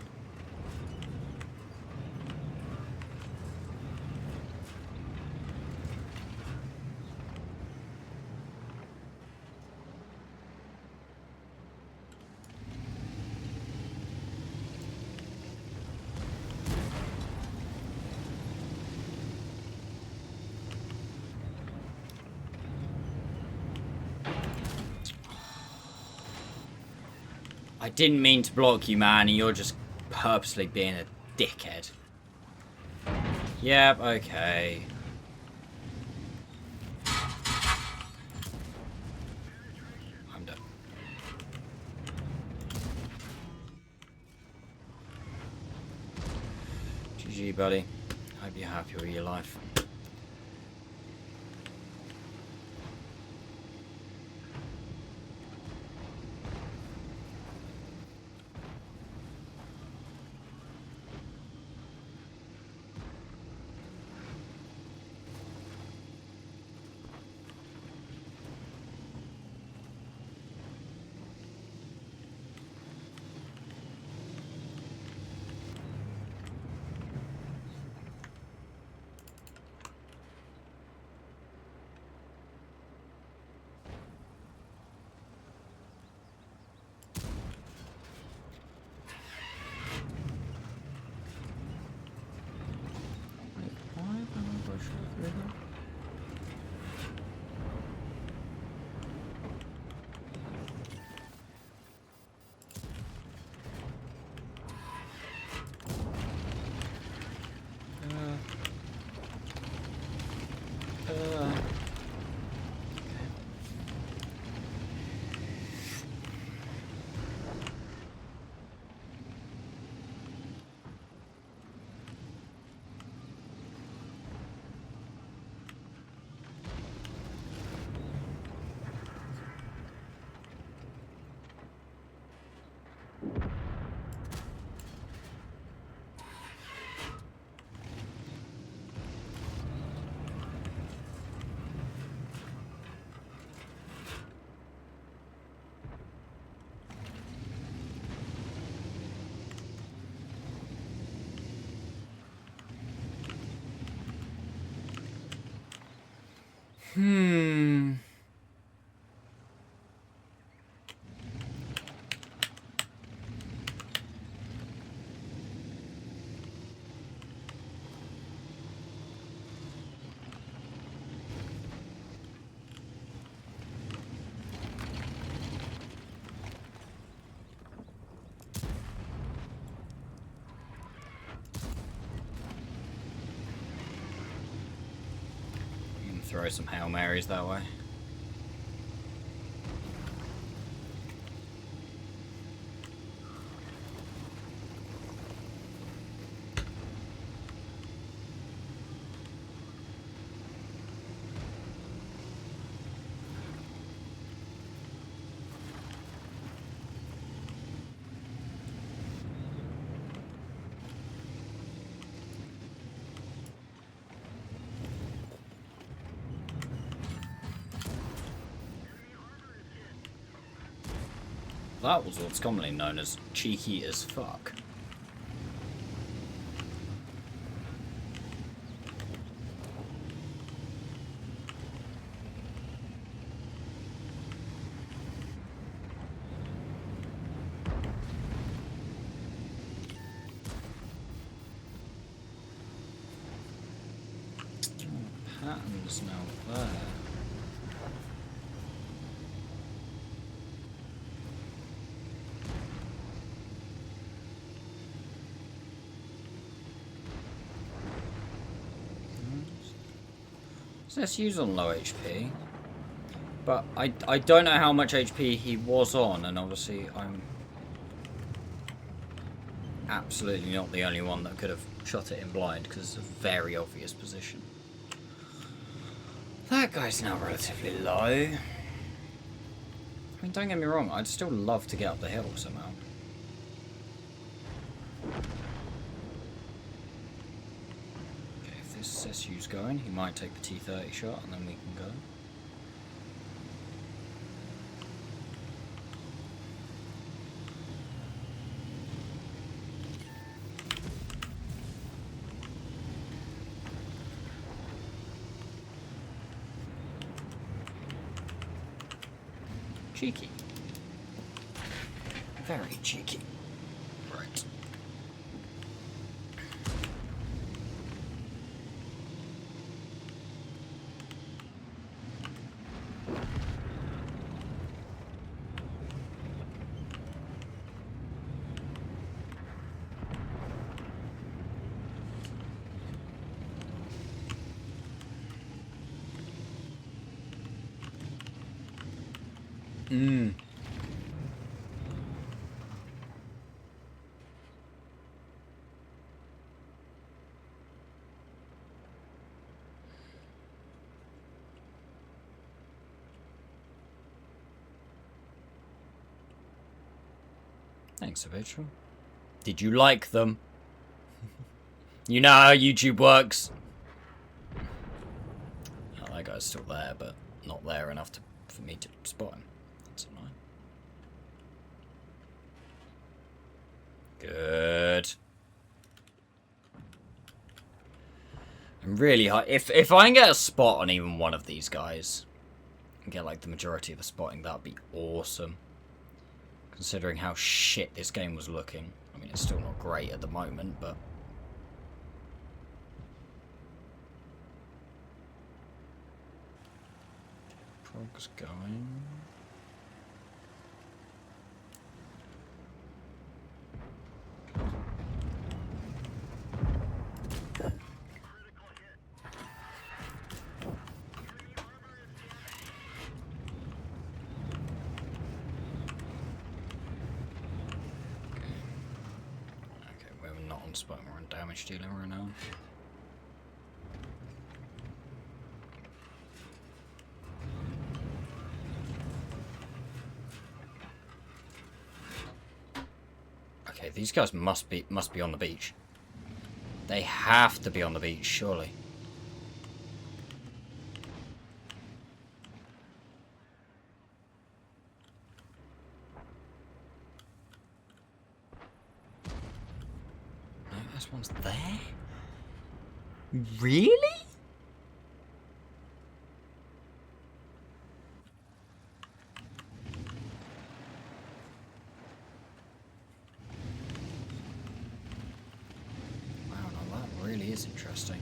I didn't mean to block you, man, and you're just purposely being a dickhead. Yep, okay. I'm done. GG, buddy. Hope you're happy with your life. Throw some Hail Marys that way. That was what's commonly known as cheeky as fuck. Patterns now there. Let's use on low HP, but I don't know how much HP he was on, and obviously I'm absolutely not the only one that could have shot it in blind because it's a very obvious position. That guy's now relatively low. I mean, don't get me wrong, I'd still love to get up the hill somehow. SU's going, he might take the T-30 shot and then we can go. Cheeky. Very cheeky. Right. Thanks, Habitual. Did you like them? You know how YouTube works. Oh, that guy's still there, but not there enough for me to spot him. That's annoying. Good. I'm really high. If I can get a spot on even one of these guys and get like the majority of the spotting, that'd be awesome. Considering how shit this game was looking. I mean, it's still not great at the moment, but... Frog's going... Spot, we're on damage dealer right now. Okay, these guys must be on the beach. They have to be on the beach, surely. This one's there? Really? Interesting.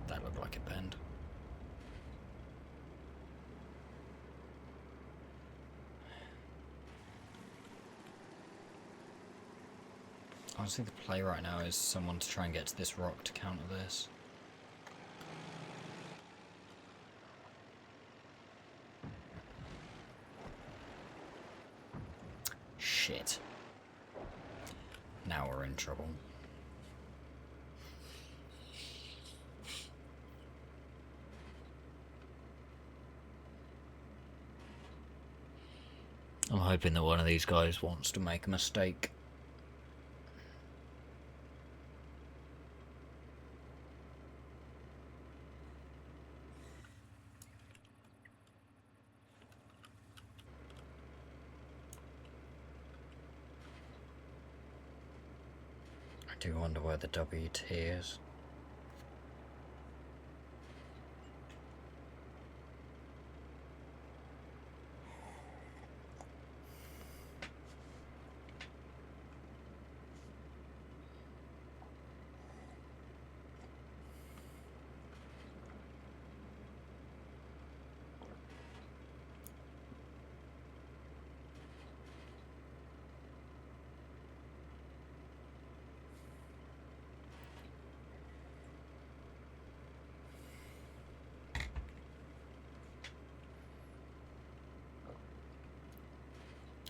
That looked like a bend. Honestly, the play right now is someone to try and get to this rock to counter this. Shit. Now we're in trouble. I'm hoping that one of these guys wants to make a mistake. I do wonder where the WT is.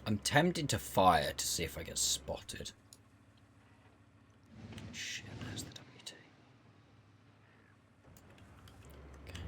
I'm tempted to fire to see if I get spotted. Shit, there's the WT. Okay.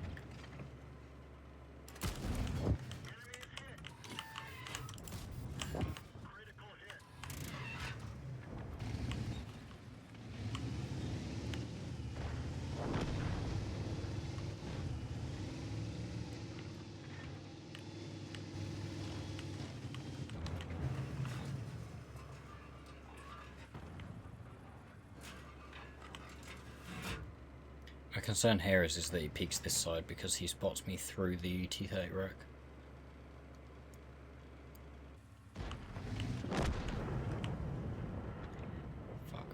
My concern here is that he peeks this side because he spots me through the T-30 rack. Fuck.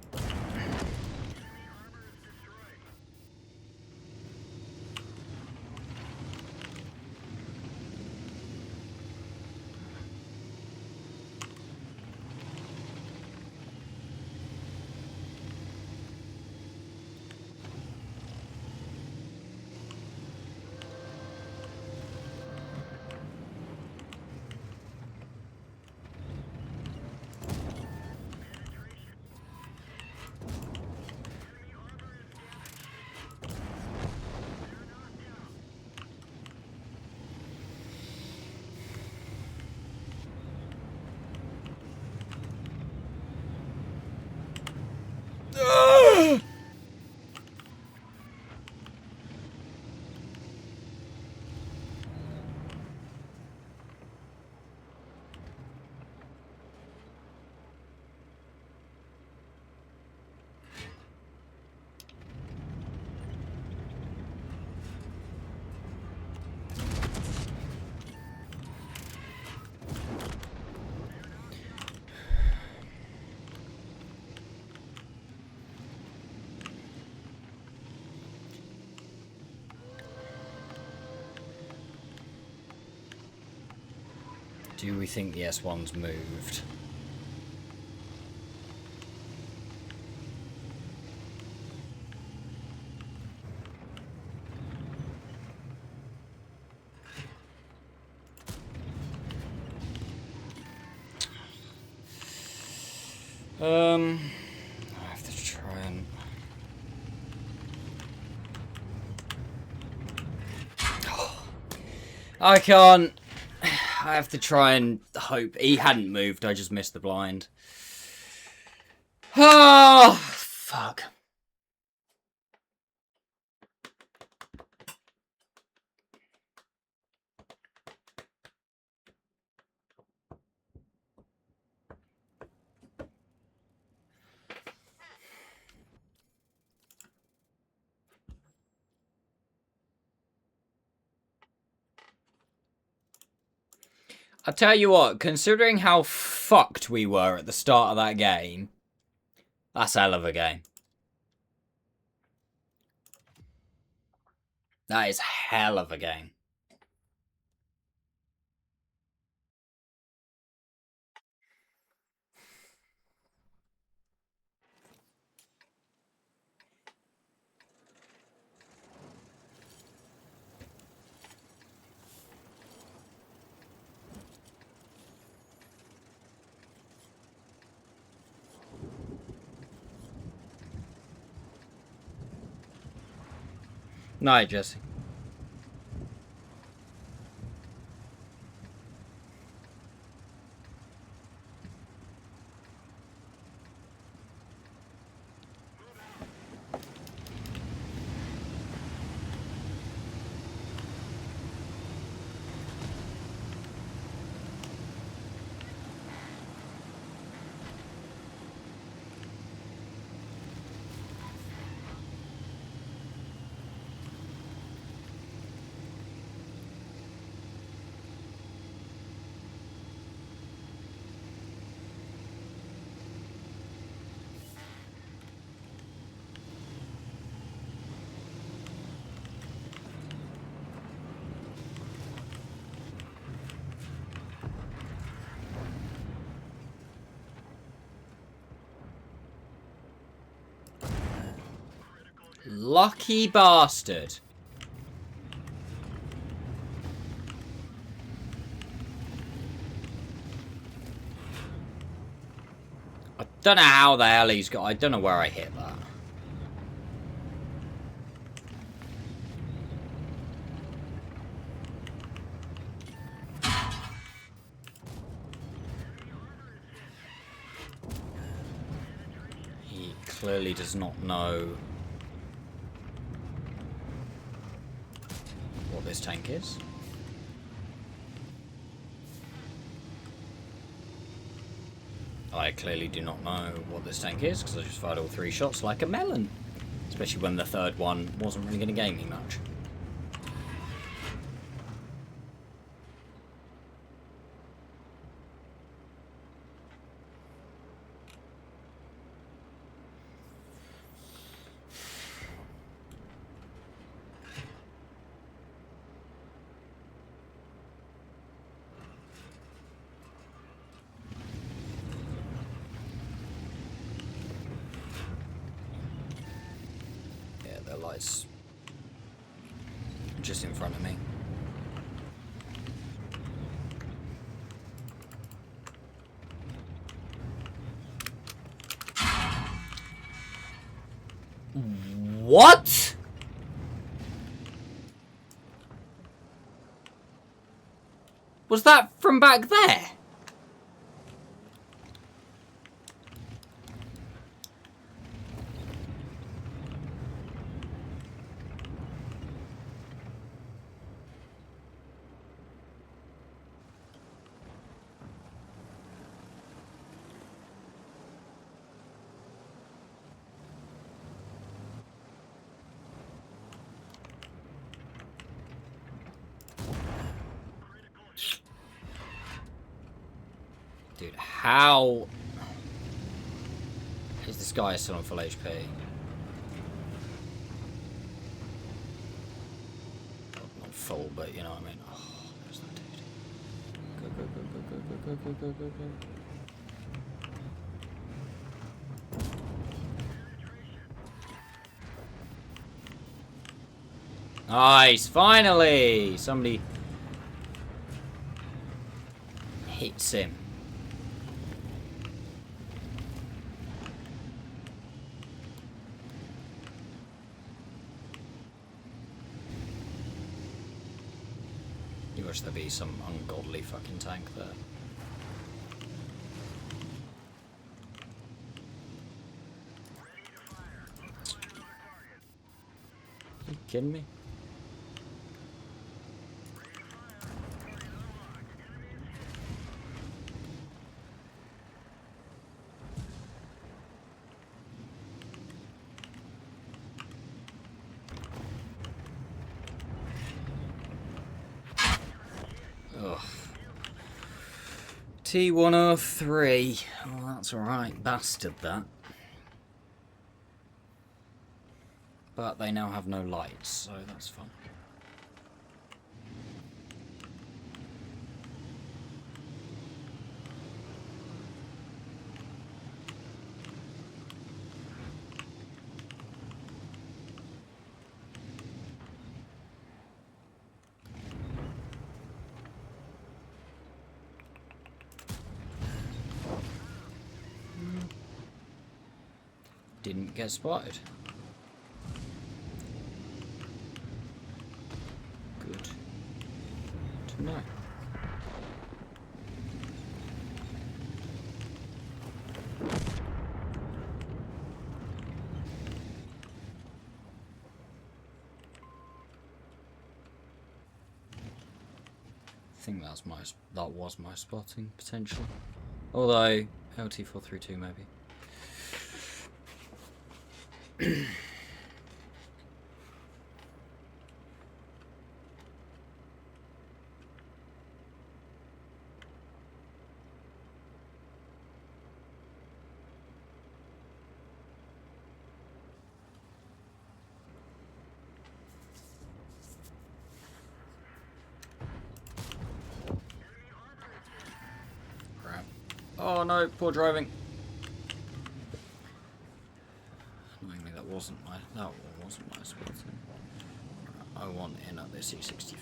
Do we think the S1's moved? I have to try and... I can't... I have to try and hope. He hadn't moved, I just missed the blind. Oh, fuck. I tell you what, considering how fucked we were at the start of that game, that's a hell of a game. That is hell of a game. Night, Jesse. Lucky bastard. I don't know how the hell he's got. I don't know where I hit that. He clearly does not know what this tank is. I clearly do not know what this tank is because I just fired all 3 shots like a melon. Especially when the third one wasn't really going to gain me much. The lights just in front of me. What? Was that from back there? Dude, how is this guy still on full HP? Not full, but you know what I mean. Oh, there's that dude. Go. Nice, finally! Somebody hits him. You wish there'd be some ungodly fucking tank there. Are you kidding me? Ugh. T103. Oh, that's alright. Bastard, that. But they now have no lights, so that's fun. Didn't get spotted. Good to know. I think that was my spotting potential. Although LT432 maybe. Crap. Oh no, poor driving. Annoyingly, that wasn't my spotting. I want in at this E65.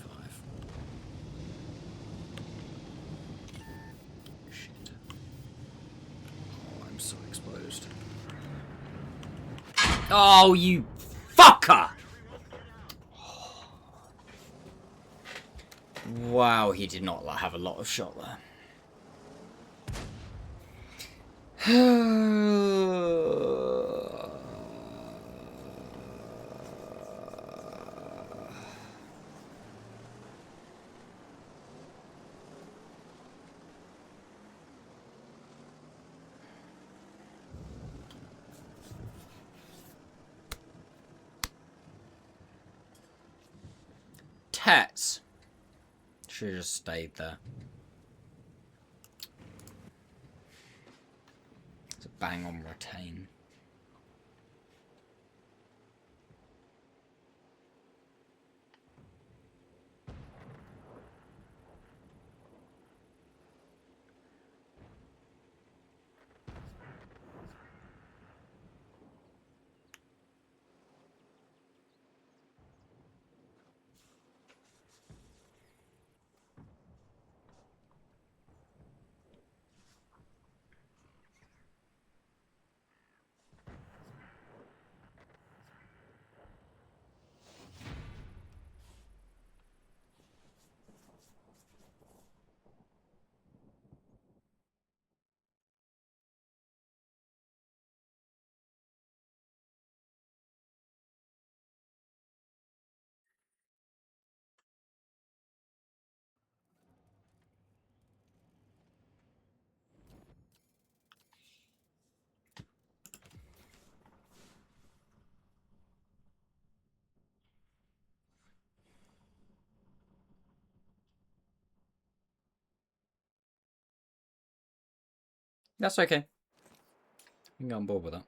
Shit. Oh, I'm so exposed. Oh, you fucker! Wow, he did not have a lot of shot there. Tats. Should have just stayed there. It's a bang on retain. That's okay. You can get on board with that.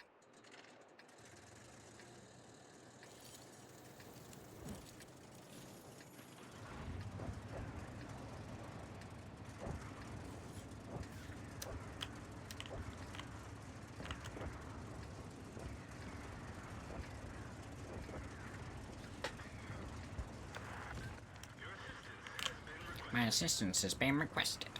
My assistance has been requested.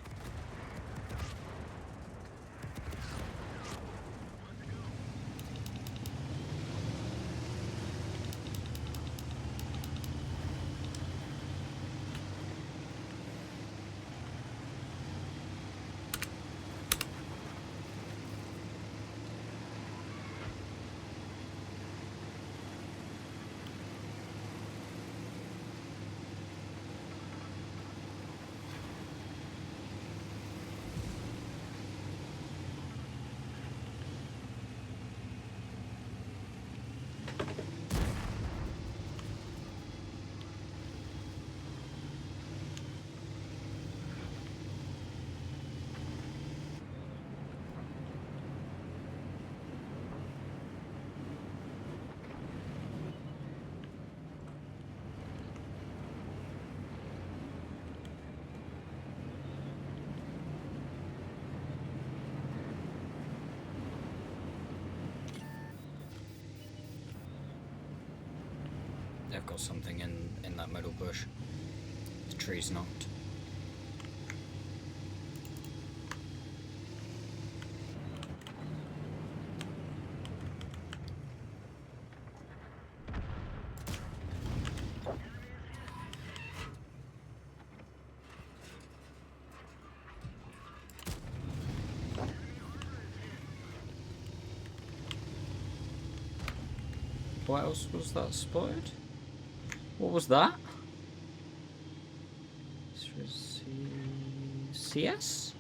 They've got something in that middle bush. The tree's knocked. What else was that spotted? What was that? This was CS?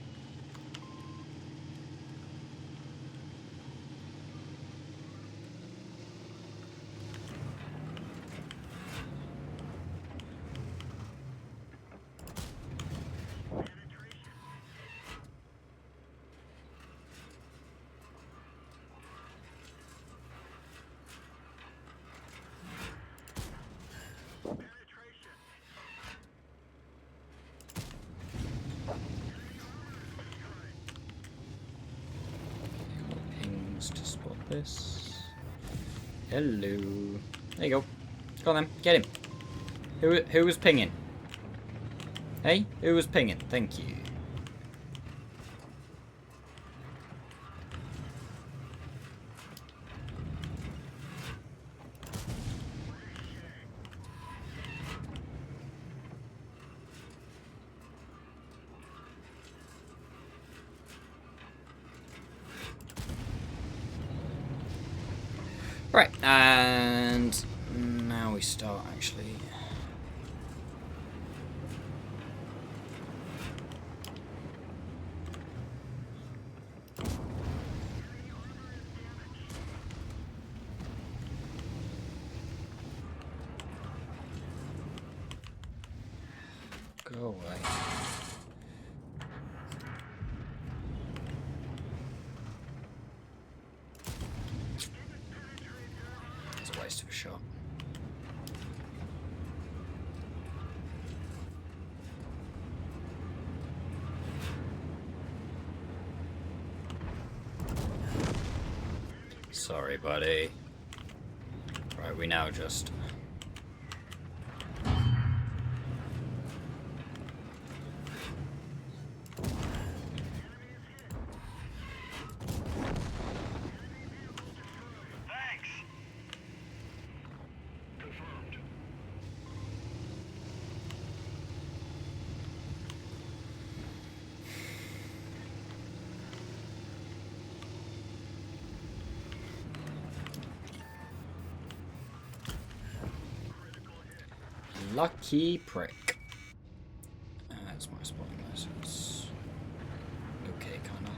To spot this. Hello. There you go. Go on then. Get him. Who was pinging? Hey? Who was pinging? Thank you. Right, and now we start actually. Go away. It's a waste of a shot. Sorry, buddy. Right, we now just... Lucky prick. That's my spotting license. Okay, kinda.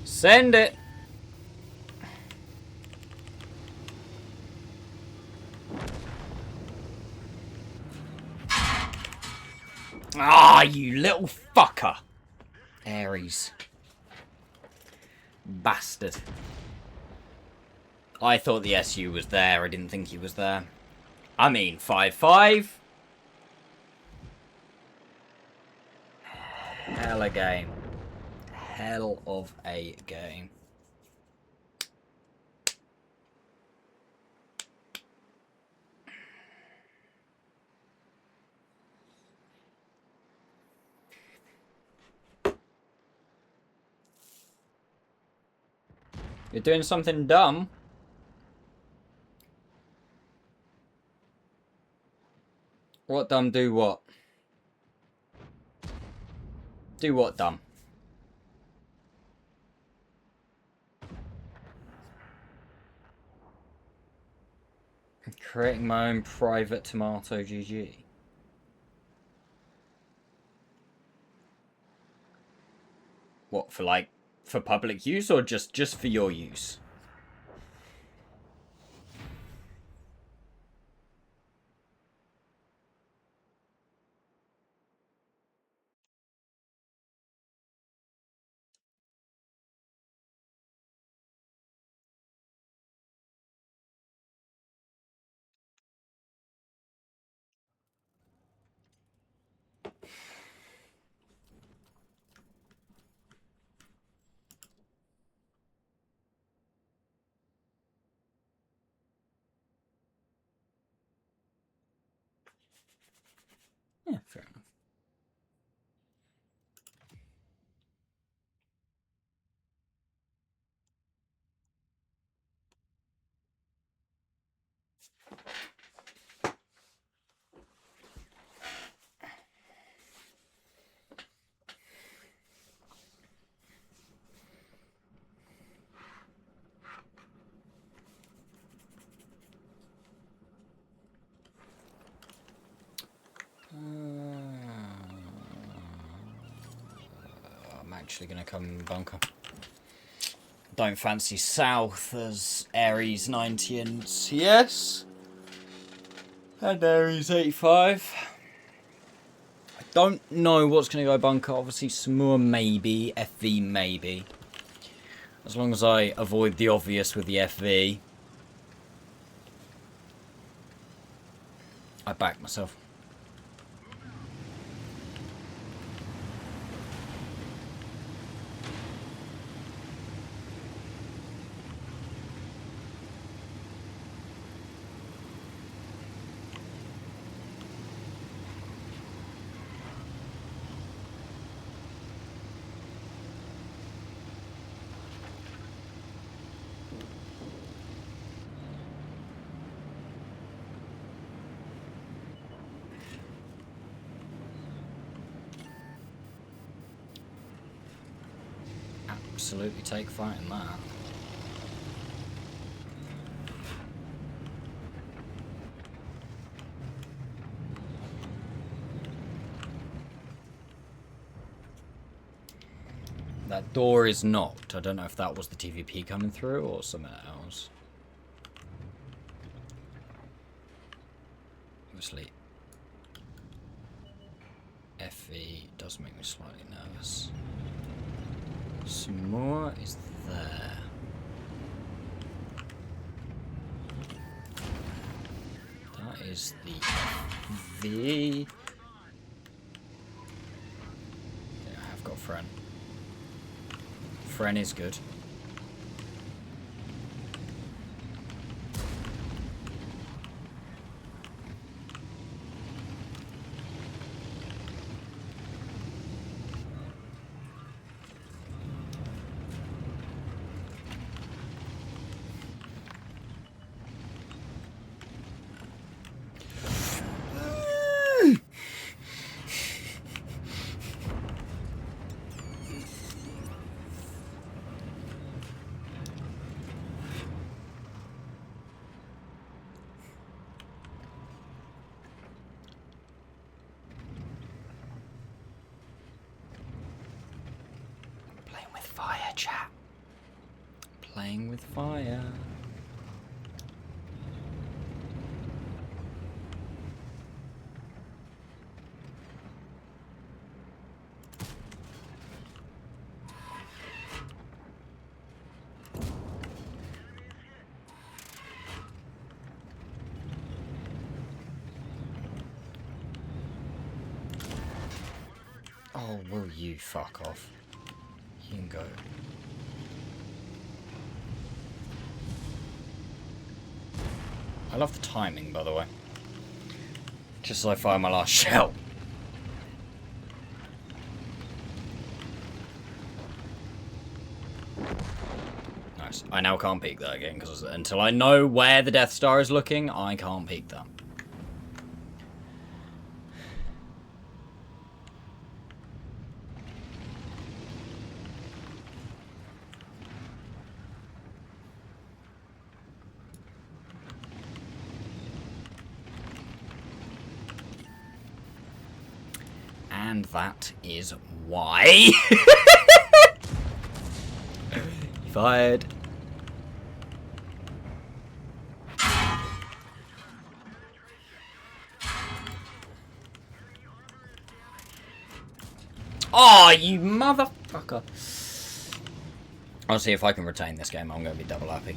Send it! Ah, you little fucker! Aries. Bastard. I thought the SU was there, I didn't think he was there. I mean, 5-5. Hell a game. Hell of a game. You're doing something dumb. What dumb do what? Do what dumb? Creating my own private tomato GG. What, for like, for public use or just for your use? Yeah, fair enough. I'm actually going to come bunker. Don't fancy south as Aries 90 and CS. And Aries 85. I don't know what's going to go bunker. Obviously, Samua maybe. FV maybe. As long as I avoid the obvious with the FV. I back myself. Absolutely take fighting that. That door is knocked. I don't know if that was the TVP coming through or something else. Obviously, FE does make me slightly nervous. Some more is there. That is the V. Yeah, I have got Fren. Fren is good. Fire, chat. Playing with fire. Oh, will you fuck off? You can go. I love the timing, by the way. Just as I fire my last shell. Nice. I now can't peek that again, because until I know where the Death Star is looking, I can't peek that. And that is why. Fired. Oh, you motherfucker. I'll see if I can retain this game. I'm going to be double happy.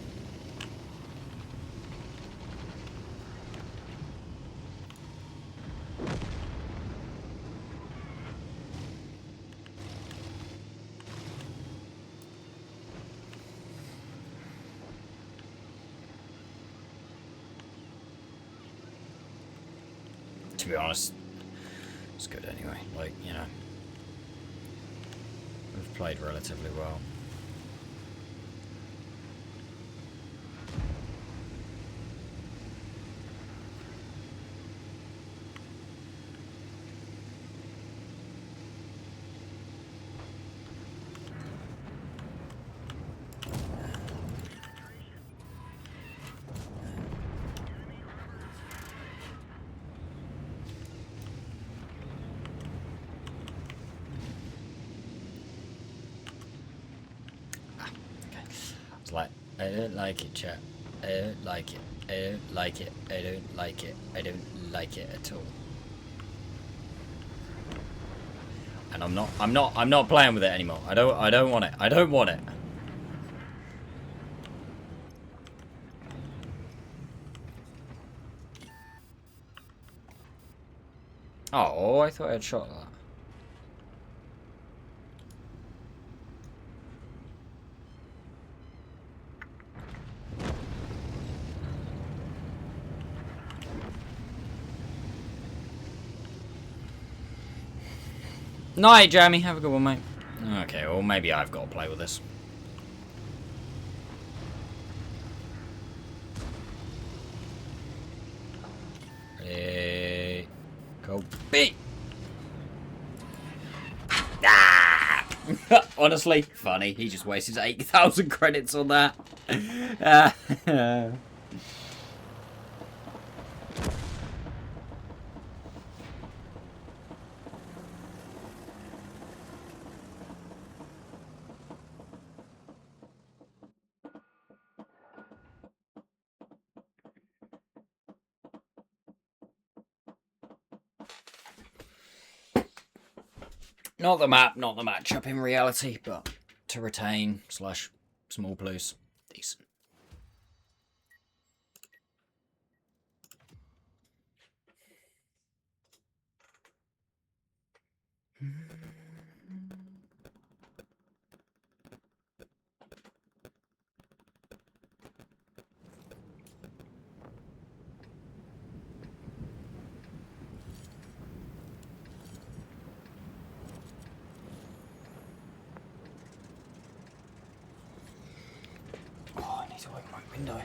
To be honest, it's good anyway. Like, you know, we've played relatively well. Like, I don't like it, chat. I don't like it. I don't like it. I don't like it. I don't like it at all. And I'm not playing with it anymore. I don't want it. I don't want it. Oh, I thought I had shot that. Night, Jamie. Have a good one, mate. Okay, well, maybe I've got to play with this. Ready. Go. B. Ah! Honestly, funny. He just wasted 8,000 credits on that. Not the map, not the matchup in reality, but to retain / small blues, decent. Oh, I need to open my window.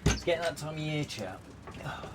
It's getting that time of year, chap. Hot.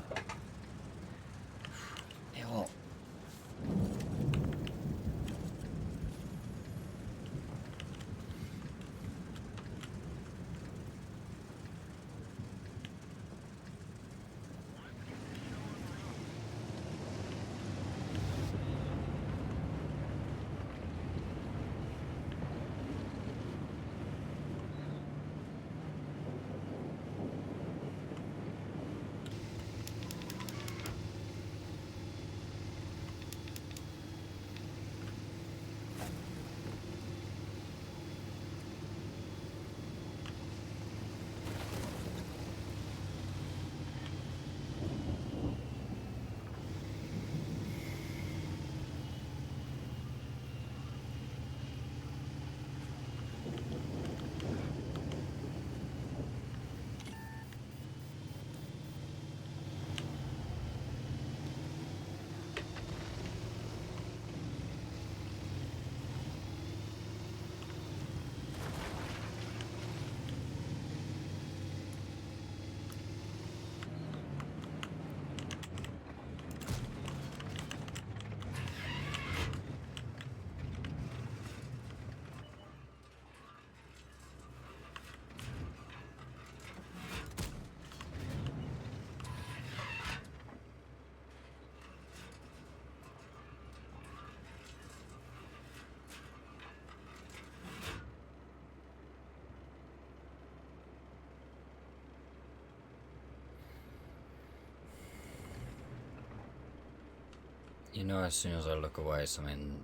You know, as soon as I look away, something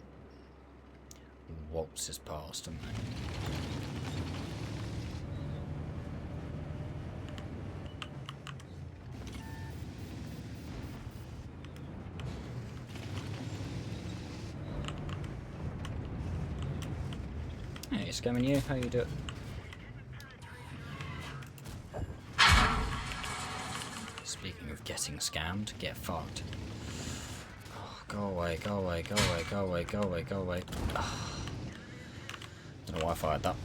waltzes past me. Hey, scamming you? How you doing? Speaking of getting scammed, get fucked. Oh, go away, go away, go away, go away, go away, go away. Oh. Don't know why I fired that.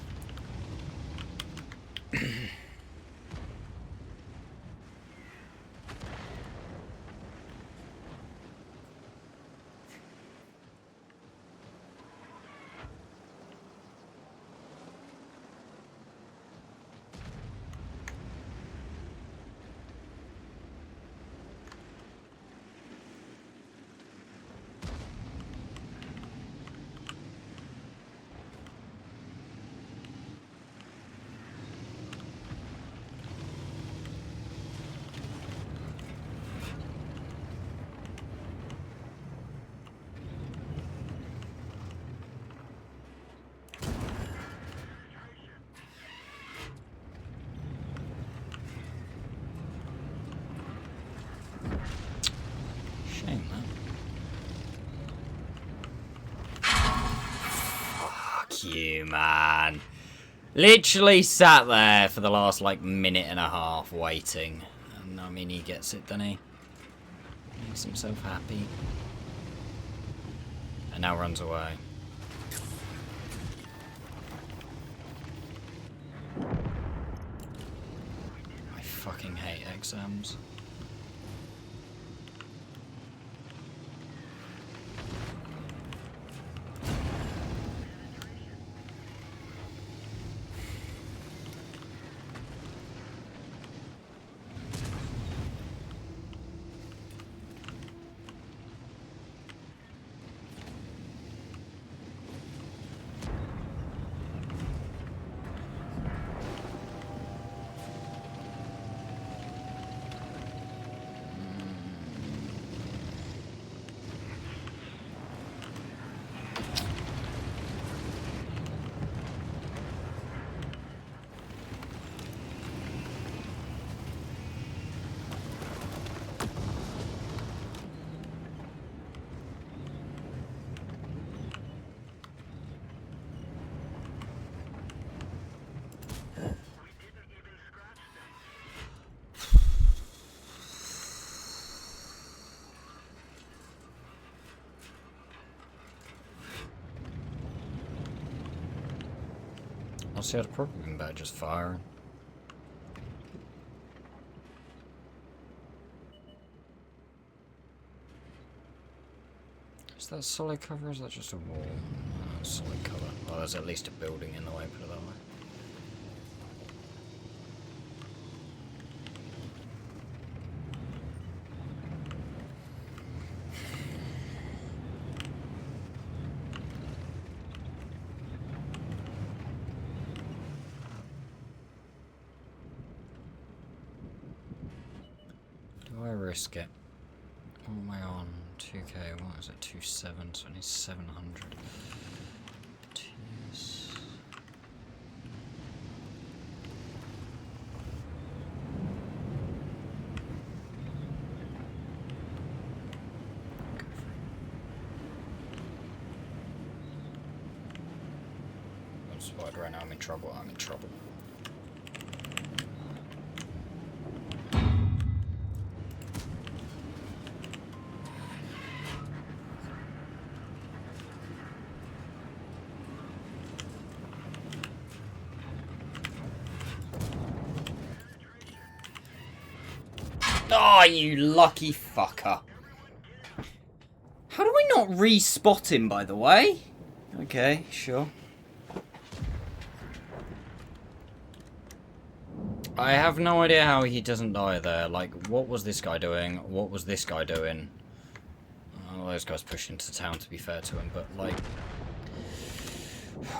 Shame that. Fuck you, man. Literally sat there for the last, like, minute and a half waiting. And, I mean, he gets it, doesn't he? Makes himself happy. And now runs away. I fucking hate exams. Honestly, I'd probably been better just firing. Is that solid cover or is that just a wall? Solid cover. Well, there's at least a building in the way, put it that way. Do I risk it? What am I on? 2k, what is it? 2.7, so I need 700. Jeez. Go for it. I'm spotted right now, I'm in trouble, I'm in trouble. Oh, you lucky fucker. How do I not re-spot him, by the way? Okay, sure. I have no idea how he doesn't die there. Like, what was this guy doing? What was this guy doing? Well, those guys pushed into town, to be fair to him, but, like...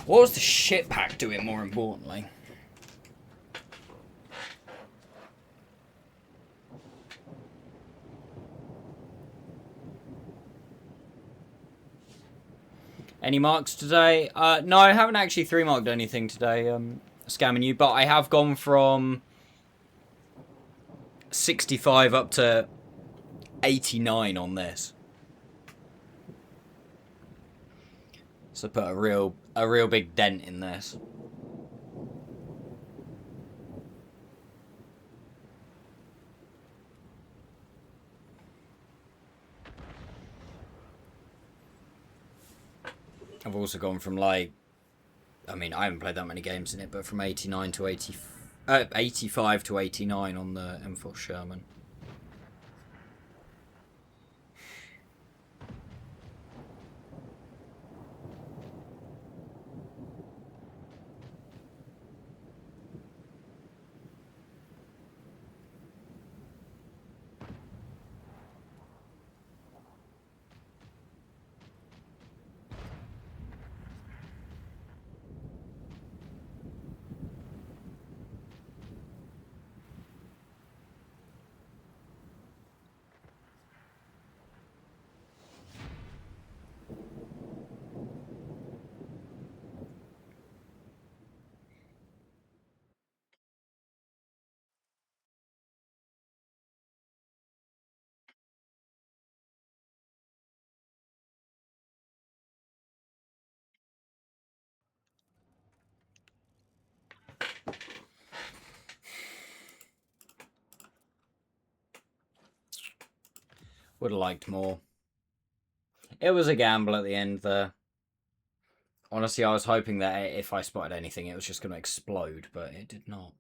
What was the shit pack doing, more importantly? Any marks today? No, I haven't actually 3-marked anything today, scamming you, but I have gone from 65 up to 89 on this. So put a real big dent in this. I've also gone from like, I mean, I haven't played that many games in it, but from 89 to 85 to 89 on the M4 Sherman. Would have liked more. It was a gamble at the end there. Honestly, I was hoping that if I spotted anything, it was just going to explode, but it did not.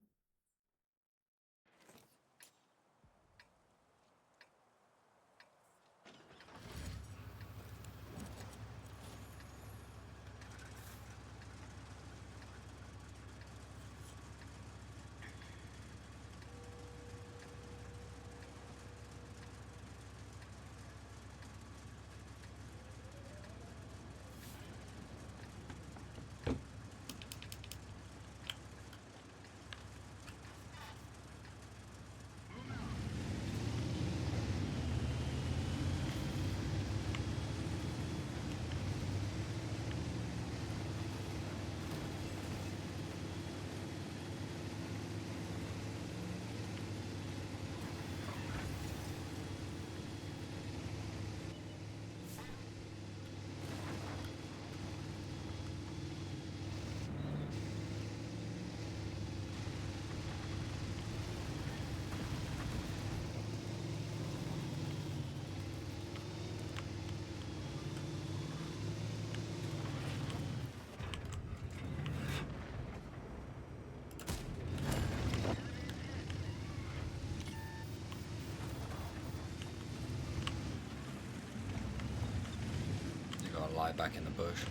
Lie back in the bush.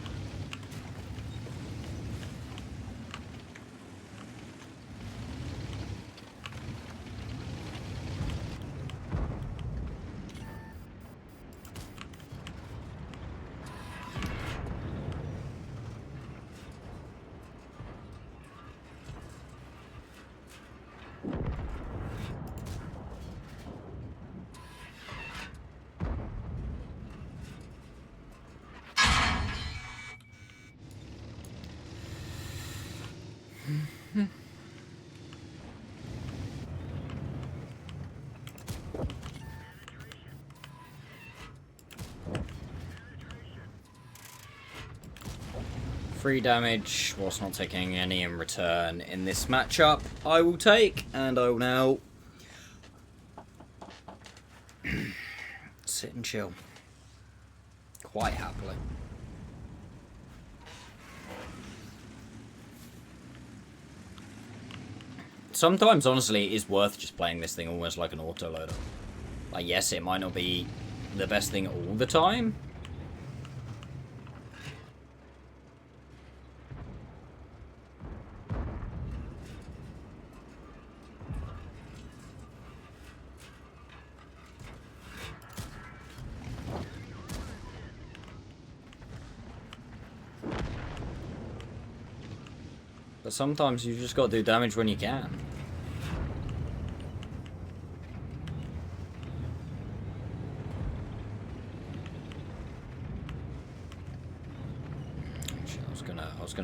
Free damage whilst not taking any in return in this matchup I will take, and I will now sit and chill quite happily. Sometimes, honestly, it is worth just playing this thing almost like an autoloader. Like, yes, it might not be the best thing all the time. But sometimes you just got to do damage when you can.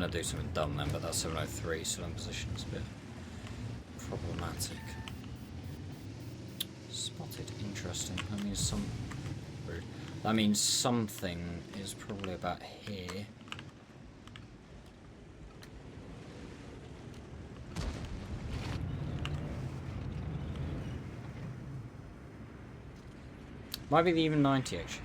gonna do something dumb then, but that 703 still in position is a bit problematic. Spotted, interesting. That means that means something is probably about here. Might be the even 90 actually.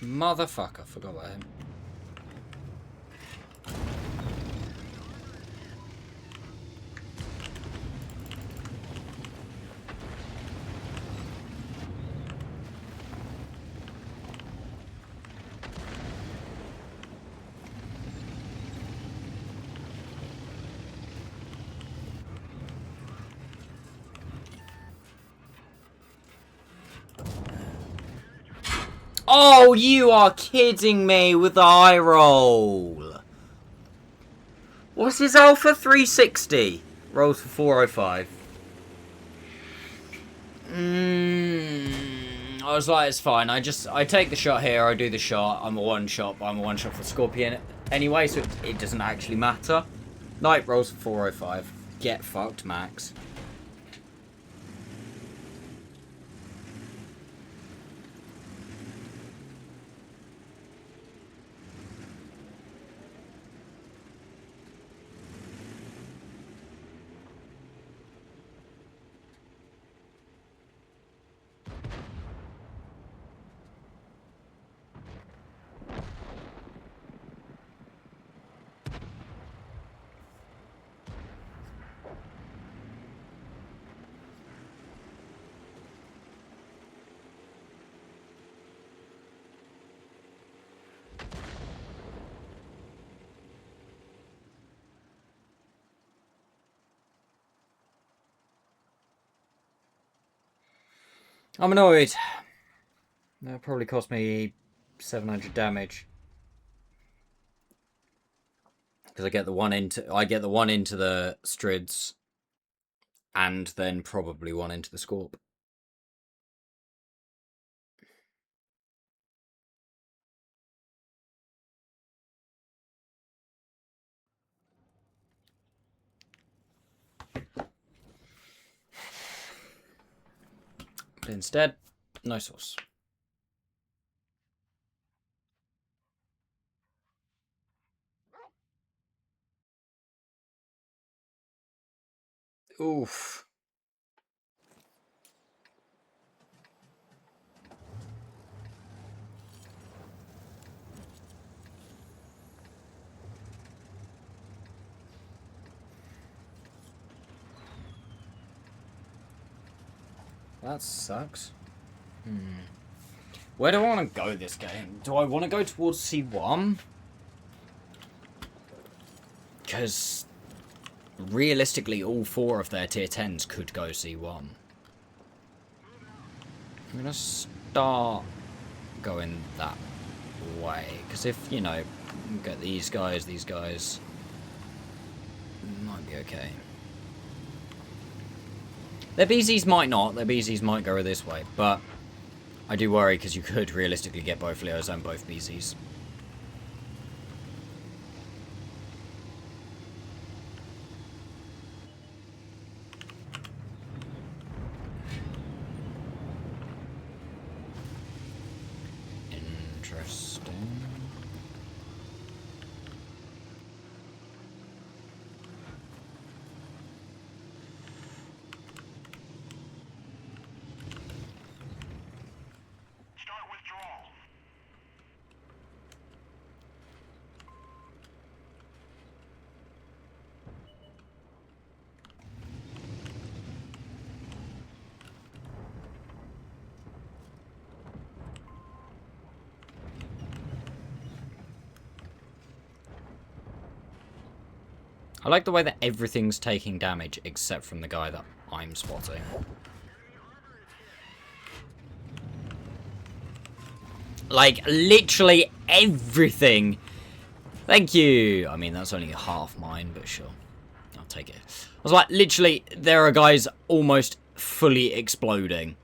Motherfucker, forgot about him. Oh, you are kidding me with the eye roll. What's his alpha? 360. Rolls for 405. I was like, it's fine. I take the shot here. I do the shot. I'm a one shot, but I'm a one shot for Scorpion anyway, so it doesn't actually matter. Knight rolls for 405. Get fucked, Max. I'm annoyed. That probably cost me 700 damage. Because I get the one into the Strids and then probably one into the Scorp. But instead, no sauce. Oof. That sucks. Where do I want to go this game? Do I want to go towards C1? Because realistically, all 4 of their tier 10s could go C1. I'm going to start going that way. Because if, you know, get these guys, might be okay. Their BZs might not. Their BZs might go this way. But I do worry because you could realistically get both Leos and both BZs. Interesting. I like the way that everything's taking damage except from the guy that I'm spotting. Like, literally everything. Thank you. I mean, that's only half mine, but sure. I'll take it. I was like, literally, there are guys almost fully exploding.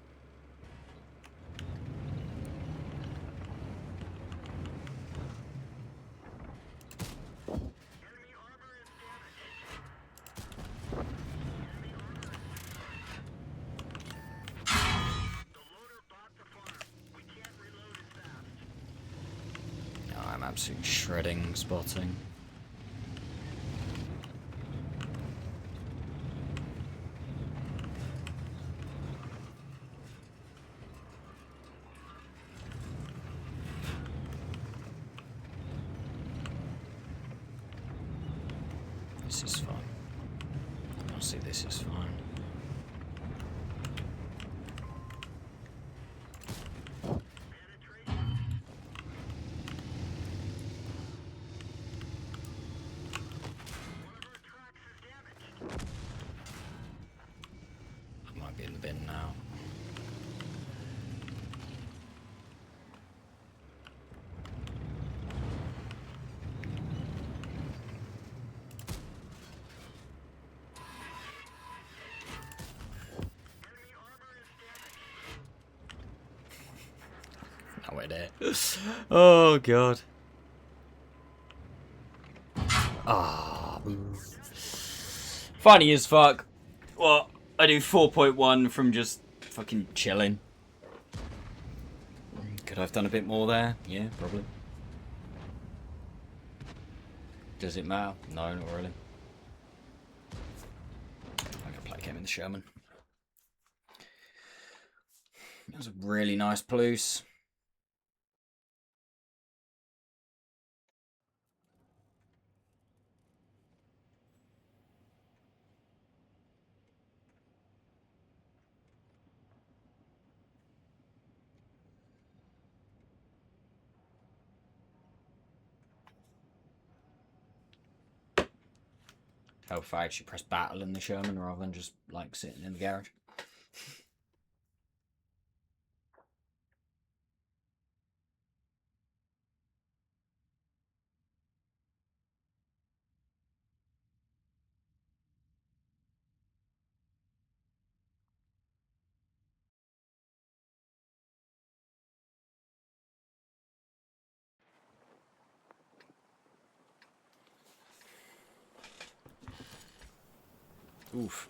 I'm absolutely shredding spotting. This is fun. Honestly, this is fun. I might be in the bin now. No, we're there. Oh, God. Ah. Funny as fuck. Well, I do 4.1 from just fucking chilling. Could I have done a bit more there? Yeah, probably. Does it matter? No, not really. I'm gonna play a game in the Sherman. It was a really nice Palouse. How if I actually press battle in the Sherman rather than just like sitting in the garage. Oof.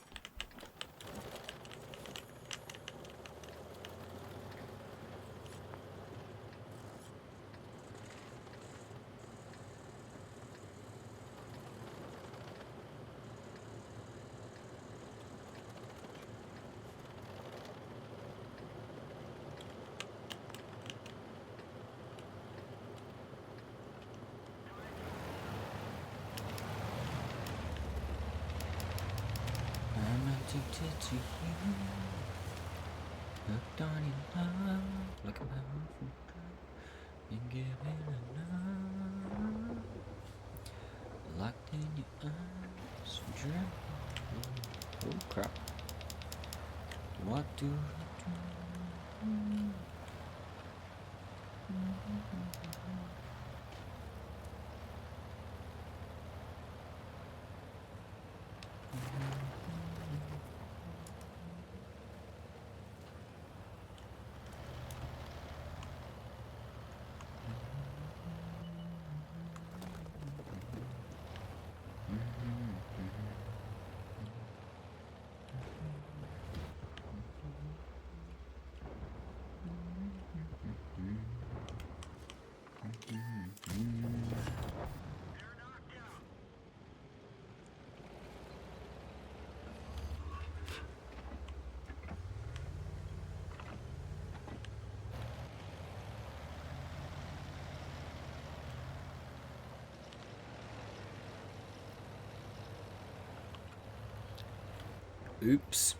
Addicted to you, hooked on your love, like a powerful drug, been given enough, locked in your eyes, dream. Oh crap! What do I do? Oops.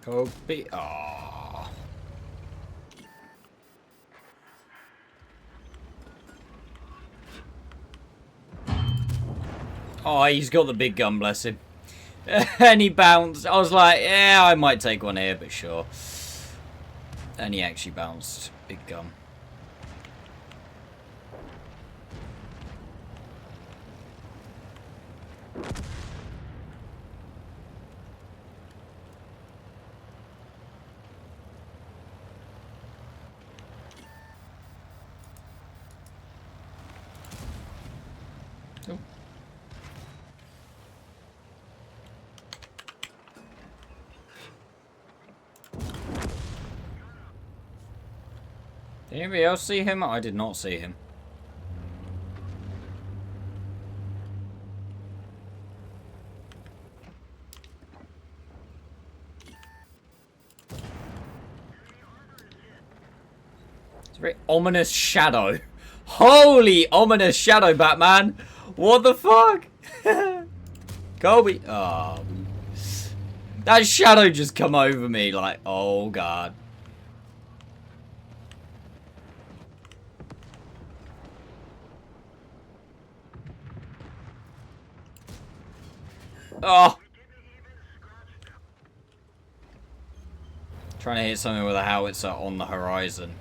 Kobe. Oh. Oh, he's got the big gun, bless him. And he bounced. I was like, yeah, I might take one here, but sure. And he actually bounced. Big gun. Oh. Did anybody else see him? I did not see him. It's a very ominous shadow. Holy ominous shadow, Batman! What the fuck? Kobe. Oh. That shadow just come over me like, oh god. Oh! Trying to hit something with a howitzer on the horizon.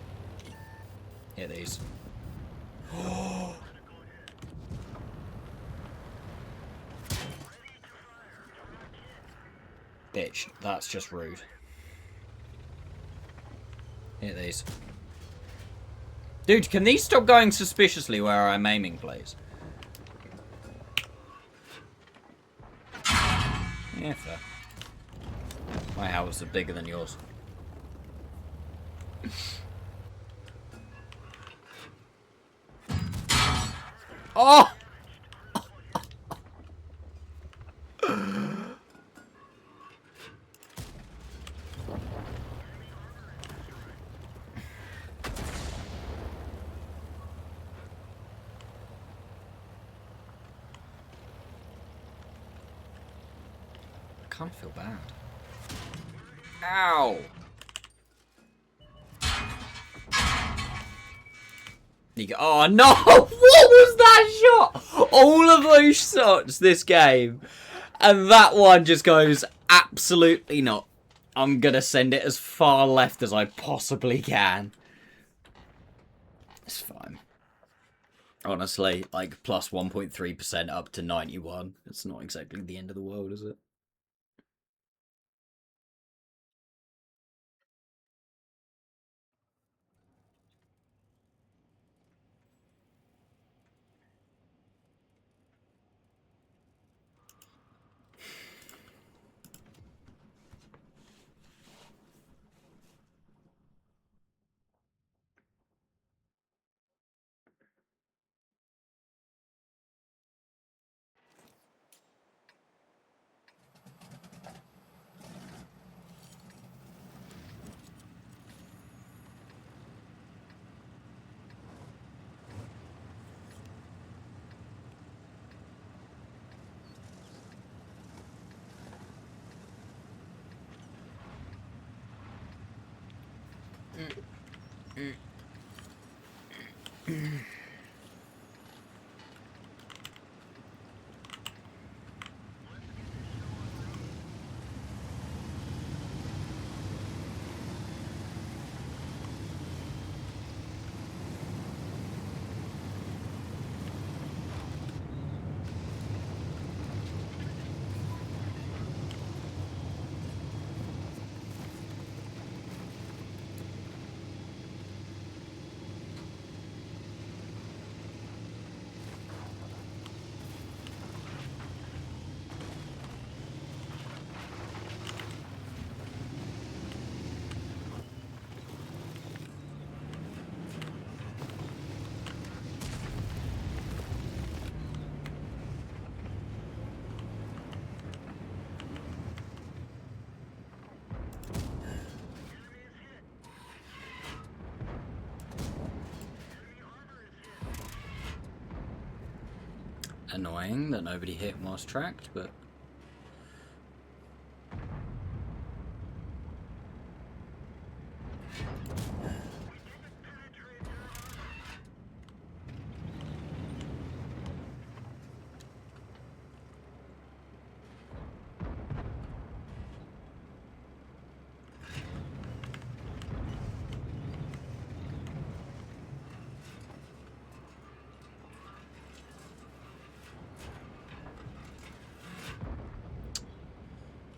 Hit these. Bitch, that's just rude. Hit these. Dude, can these stop going suspiciously where I'm aiming, please? Yeah, fair. My howitzer bigger than yours. Oh! I kind of feel bad. Ow! Oh no! What was that shot? All of those shots this game, and that one just goes absolutely not. I'm gonna send it as far left as I possibly can. It's fine. Honestly, like plus 1.3% up to 91. It's not exactly the end of the world, is it? Annoying that nobody hit whilst tracked, but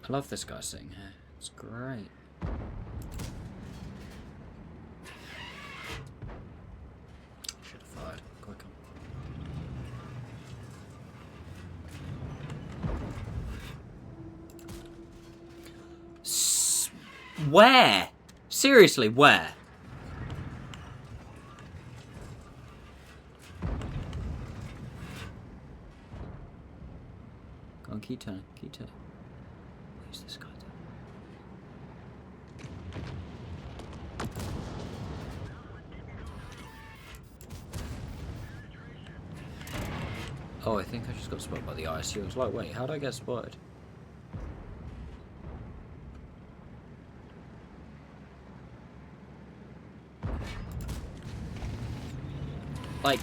I love this guy sitting here. It's great. Should have fired quicker. Where? Seriously, where? Go on, keep turning, keep turning. Where's this guy doing? Oh, I think I just got spotted by the ISU. I was like, wait, how did I get spotted? Like,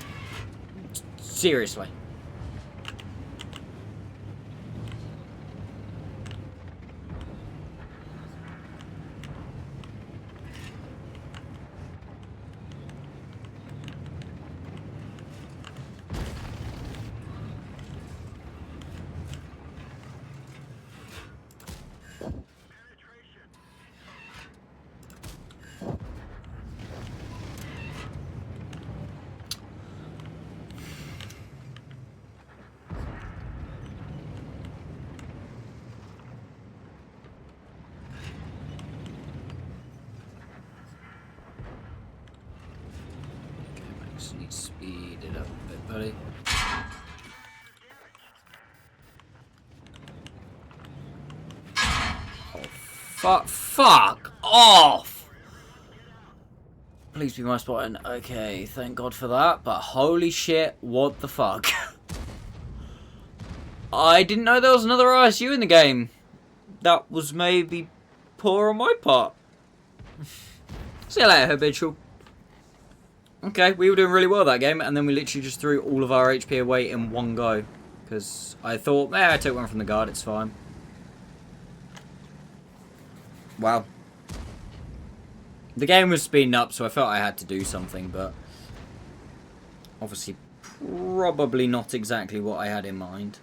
seriously. Just need to speed it up a bit, buddy. Oh, fuck off! Please be my spot. Okay, thank God for that, but holy shit, what the fuck? I didn't know there was another ISU in the game. That was maybe poor on my part. See you later, habitual. Okay, we were doing really well that game, and then we literally just threw all of our HP away in one go. Because I thought, I took one from the guard, it's fine. Wow. The game was speeding up, so I felt I had to do something, but obviously probably not exactly what I had in mind.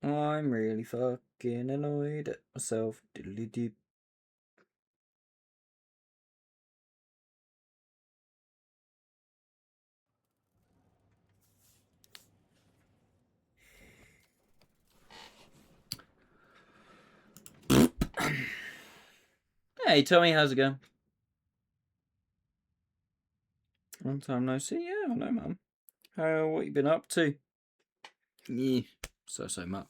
I'm really fucking annoyed at myself. Diddly deep. Hey, Tommy, how's it going? Long time no see. Yeah, I know, man. What you been up to? Yeah, so much.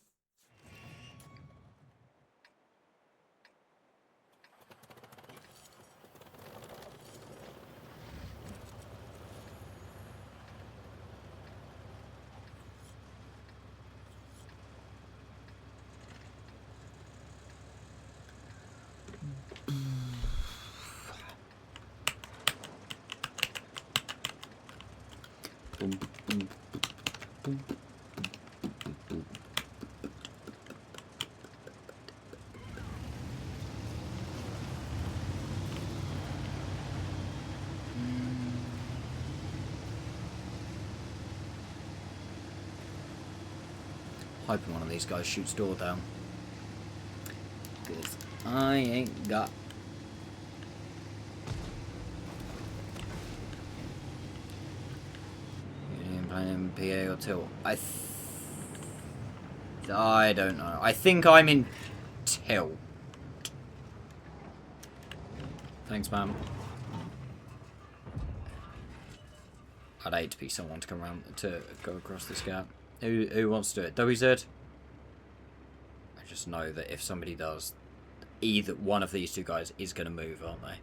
Hoping one of these guys shoots door down. Because I ain't got... Playing PA or tilt. I don't know. I think I'm in tilt. Thanks, ma'am. I'd hate to be someone to come around to go across this gap. Who wants to do it? WZ? I just know that if somebody does, either one of these two guys is going to move, aren't they?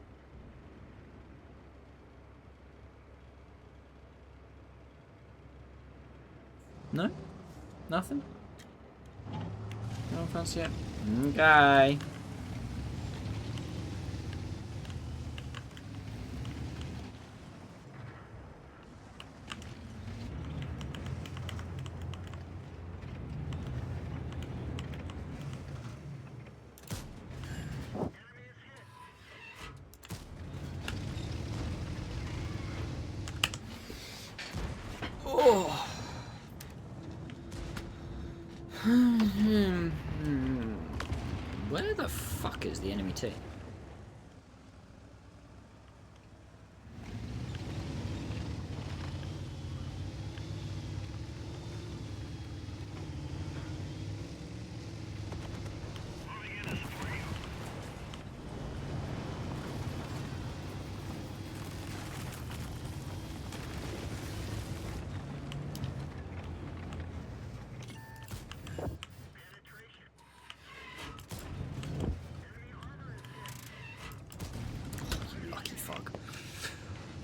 No? Nothing? You don't fancy it? Okay. Oh. Where the fuck is the enemy team?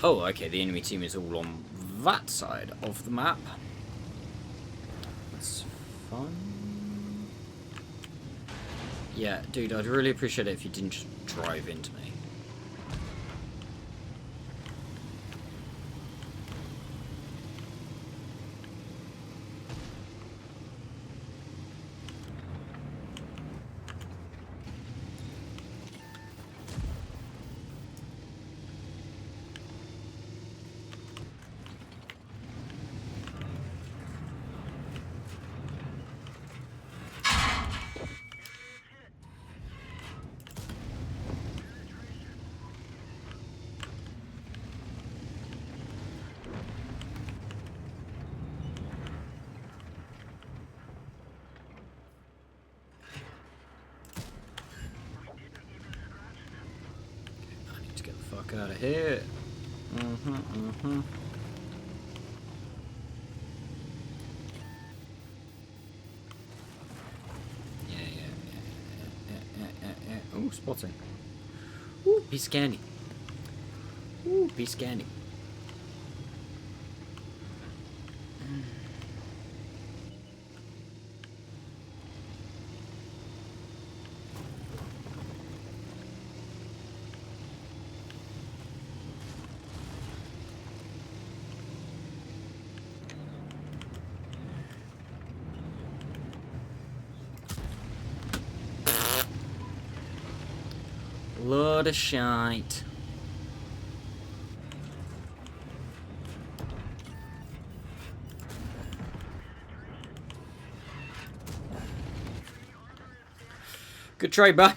Oh, okay, the enemy team is all on that side of the map. That's fun. Yeah, dude, I'd really appreciate it if you didn't just drive into me. Fuck out of here. Yeah. Oh, spotting. Ooh, be scanning. Ooh, be scanning. Lot of shite. Good trade, bud.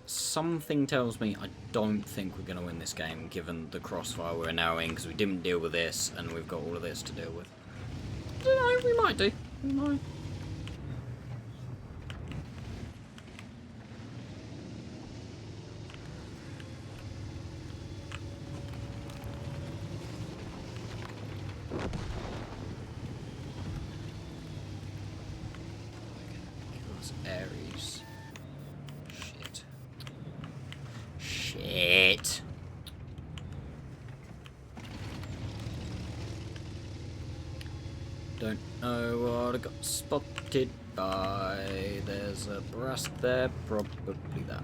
Something tells me I don't think we're going to win this game, given the crossfire we're now in, because we didn't deal with this, and we've got all of this to deal with. I don't know, we might do. We might. Aries. Shit. Don't know what I got spotted by. There's a brass there, probably that.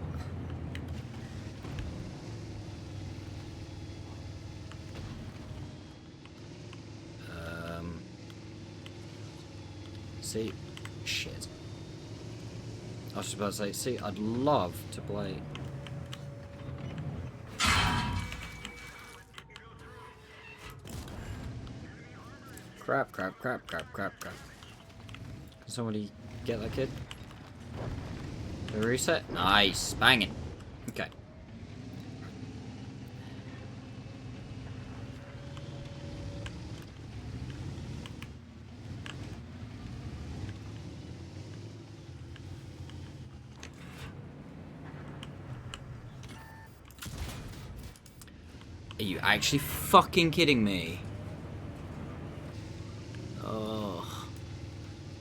See? Shit. I was just about to say, see, I'd love to play. Crap. Can somebody get that kid? The reset? Nice. Banging. Okay. you actually fucking kidding me? Oh,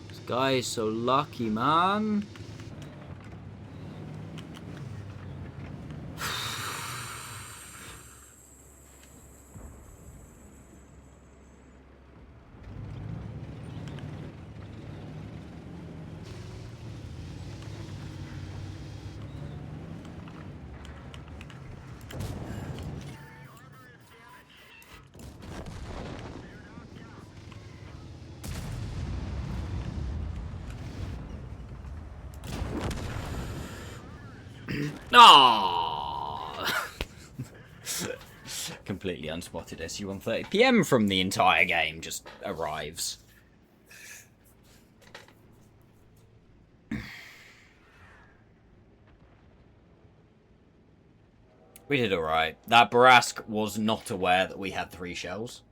this guy is so lucky, man. Ah! Completely unspotted SU-130 PM from the entire game just arrives. We did alright. That Barask was not aware that we had 3 shells.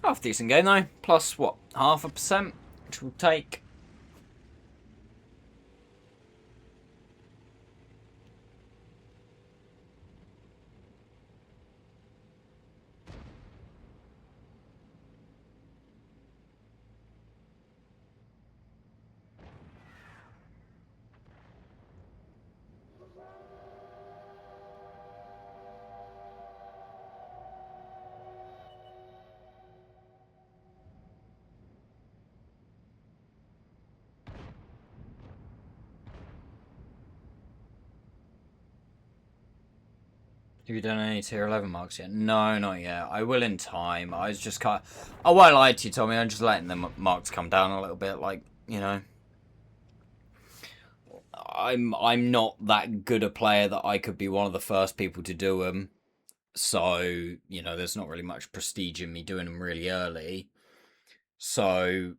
Half decent game though. Plus what? 0.5%, which will take. Have you done any tier 11 marks yet? No, not yet. I will in time. I was just kind of... I won't lie to you, Tommy. I'm just letting the marks come down a little bit. Like, you know... I'm not that good a player that I could be one of the first people to do them. So, you know, there's not really much prestige in me doing them really early. So...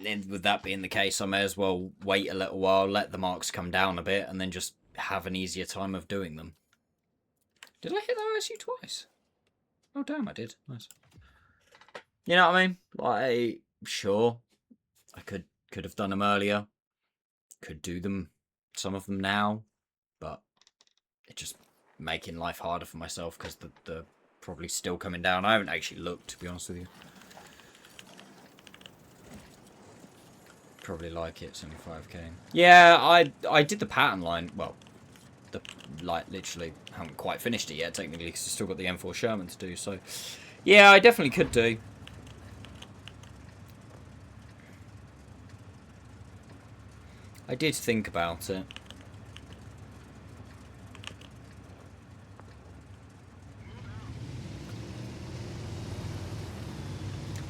And with that being the case, I may as well wait a little while, let the marks come down a bit, and then just have an easier time of doing them. Did I hit the OSU twice? Oh damn, I did. Nice. You know what I mean? Like, sure, I could have done them earlier. Could do them, some of them now, but it's just making life harder for myself because the probably still coming down. I haven't actually looked, to be honest with you. Probably like it, 75k. Yeah, I did the pattern line. Well, literally haven't quite finished it yet technically because I've still got the M4 Sherman to do. So, yeah, I definitely could do. I did think about it.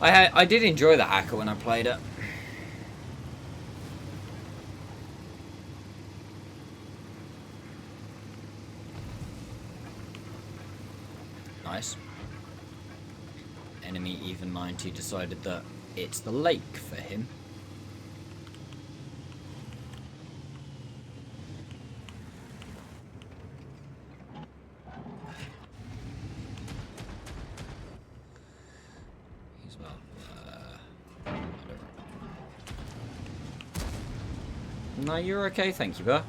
I did enjoy the hacker when I played it. Nice. Enemy even 90 decided that it's the lake for him. He's about No, you're okay, thank you, bro.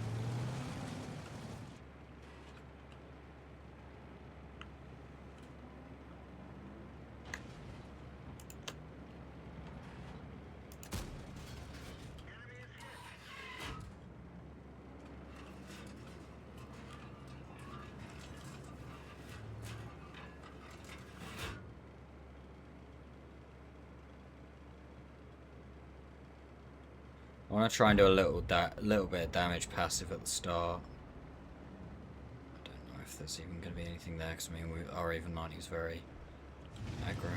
I want to try and do a little bit of damage passive at the start. I don't know if there's even going to be anything there, because I mean, our even 90 is very aggro.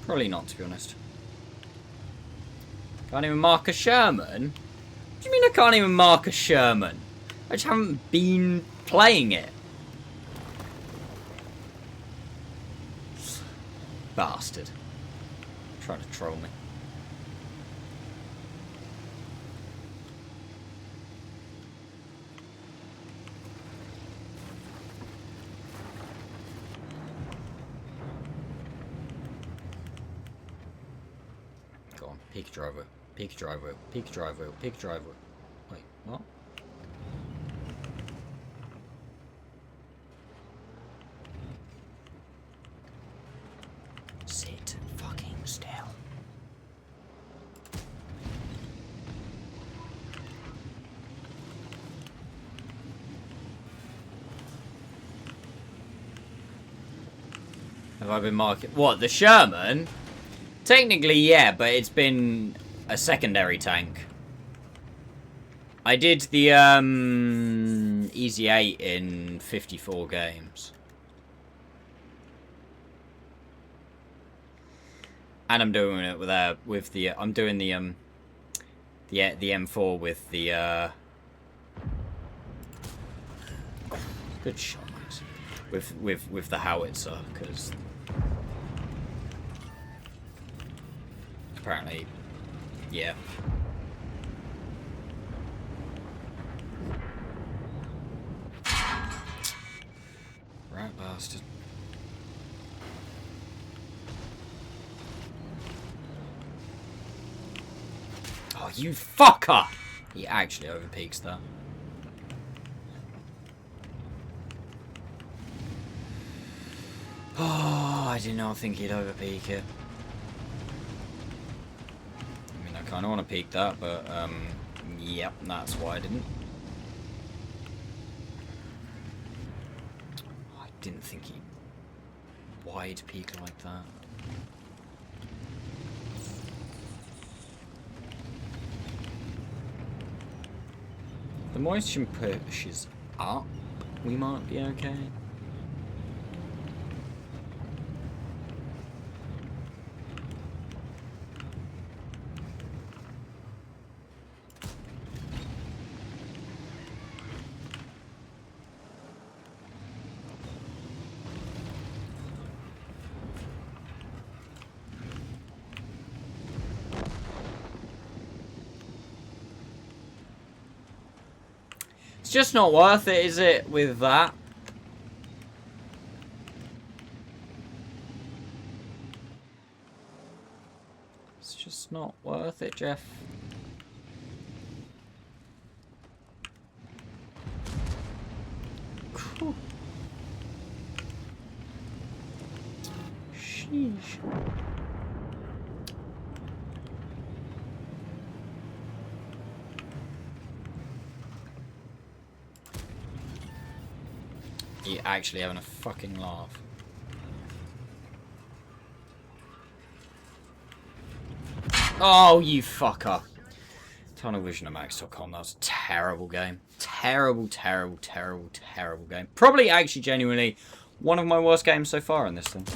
Probably not, to be honest. Can't even mark a Sherman? What do you mean I can't even mark a Sherman? I just haven't been playing it. Bastard. Trying to troll me. Go on, peak driver, peak driver, peak driver, peak driver. Wait, what? Sit fucking still. Have I been marking? What, the Sherman? Technically, yeah, but it's been a secondary tank. I did the, Easy 8 in 54 games. And I'm doing it with the I'm doing the M4 with the good shot, Max. With the howitzer, because apparently, yeah. Right, bastard. Oh, you fucker! He actually overpeaks that. Oh, I did not think he'd overpeak it. I mean, I kind of want to peek that, but, yep, that's why I didn't. I didn't think he'd wide peak like that. The moisture pushes up, we might be okay. It's just not worth it, is it, with that? It's just not worth it, Jeff. Cool. Sheesh. You're actually having a fucking laugh. Oh, you fucker. TunnelVisionMax.com. That was a terrible game. Terrible, terrible, terrible, terrible game. Probably actually genuinely one of my worst games so far in this thing.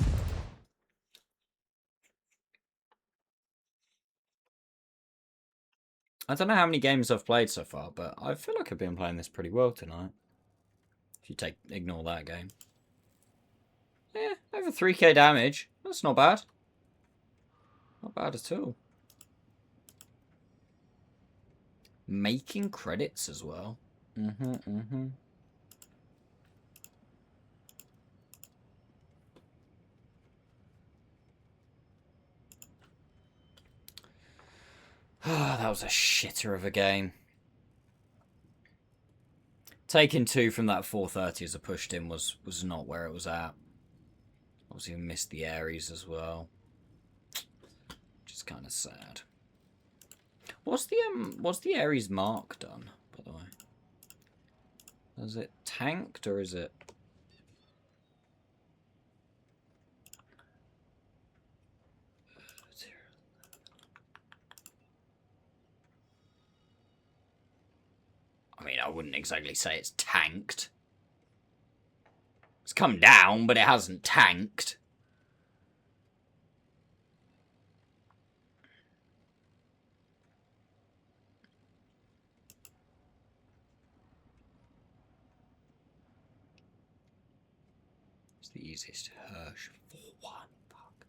I don't know how many games I've played so far, but I feel like I've been playing this pretty well tonight. If you ignore that game. Yeah, over 3k damage. That's not bad. Not bad at all. Making credits as well. That was a shitter of a game. Taking 2 from that 430 as I pushed in was not where it was at. Obviously missed the Aries as well. Which is kind of sad. What's the Aries mark done, by the way? Is it tanked or is it? I mean, I wouldn't exactly say it's tanked. It's come down, but it hasn't tanked. the easiest? Hirsch 4-1. Fuck.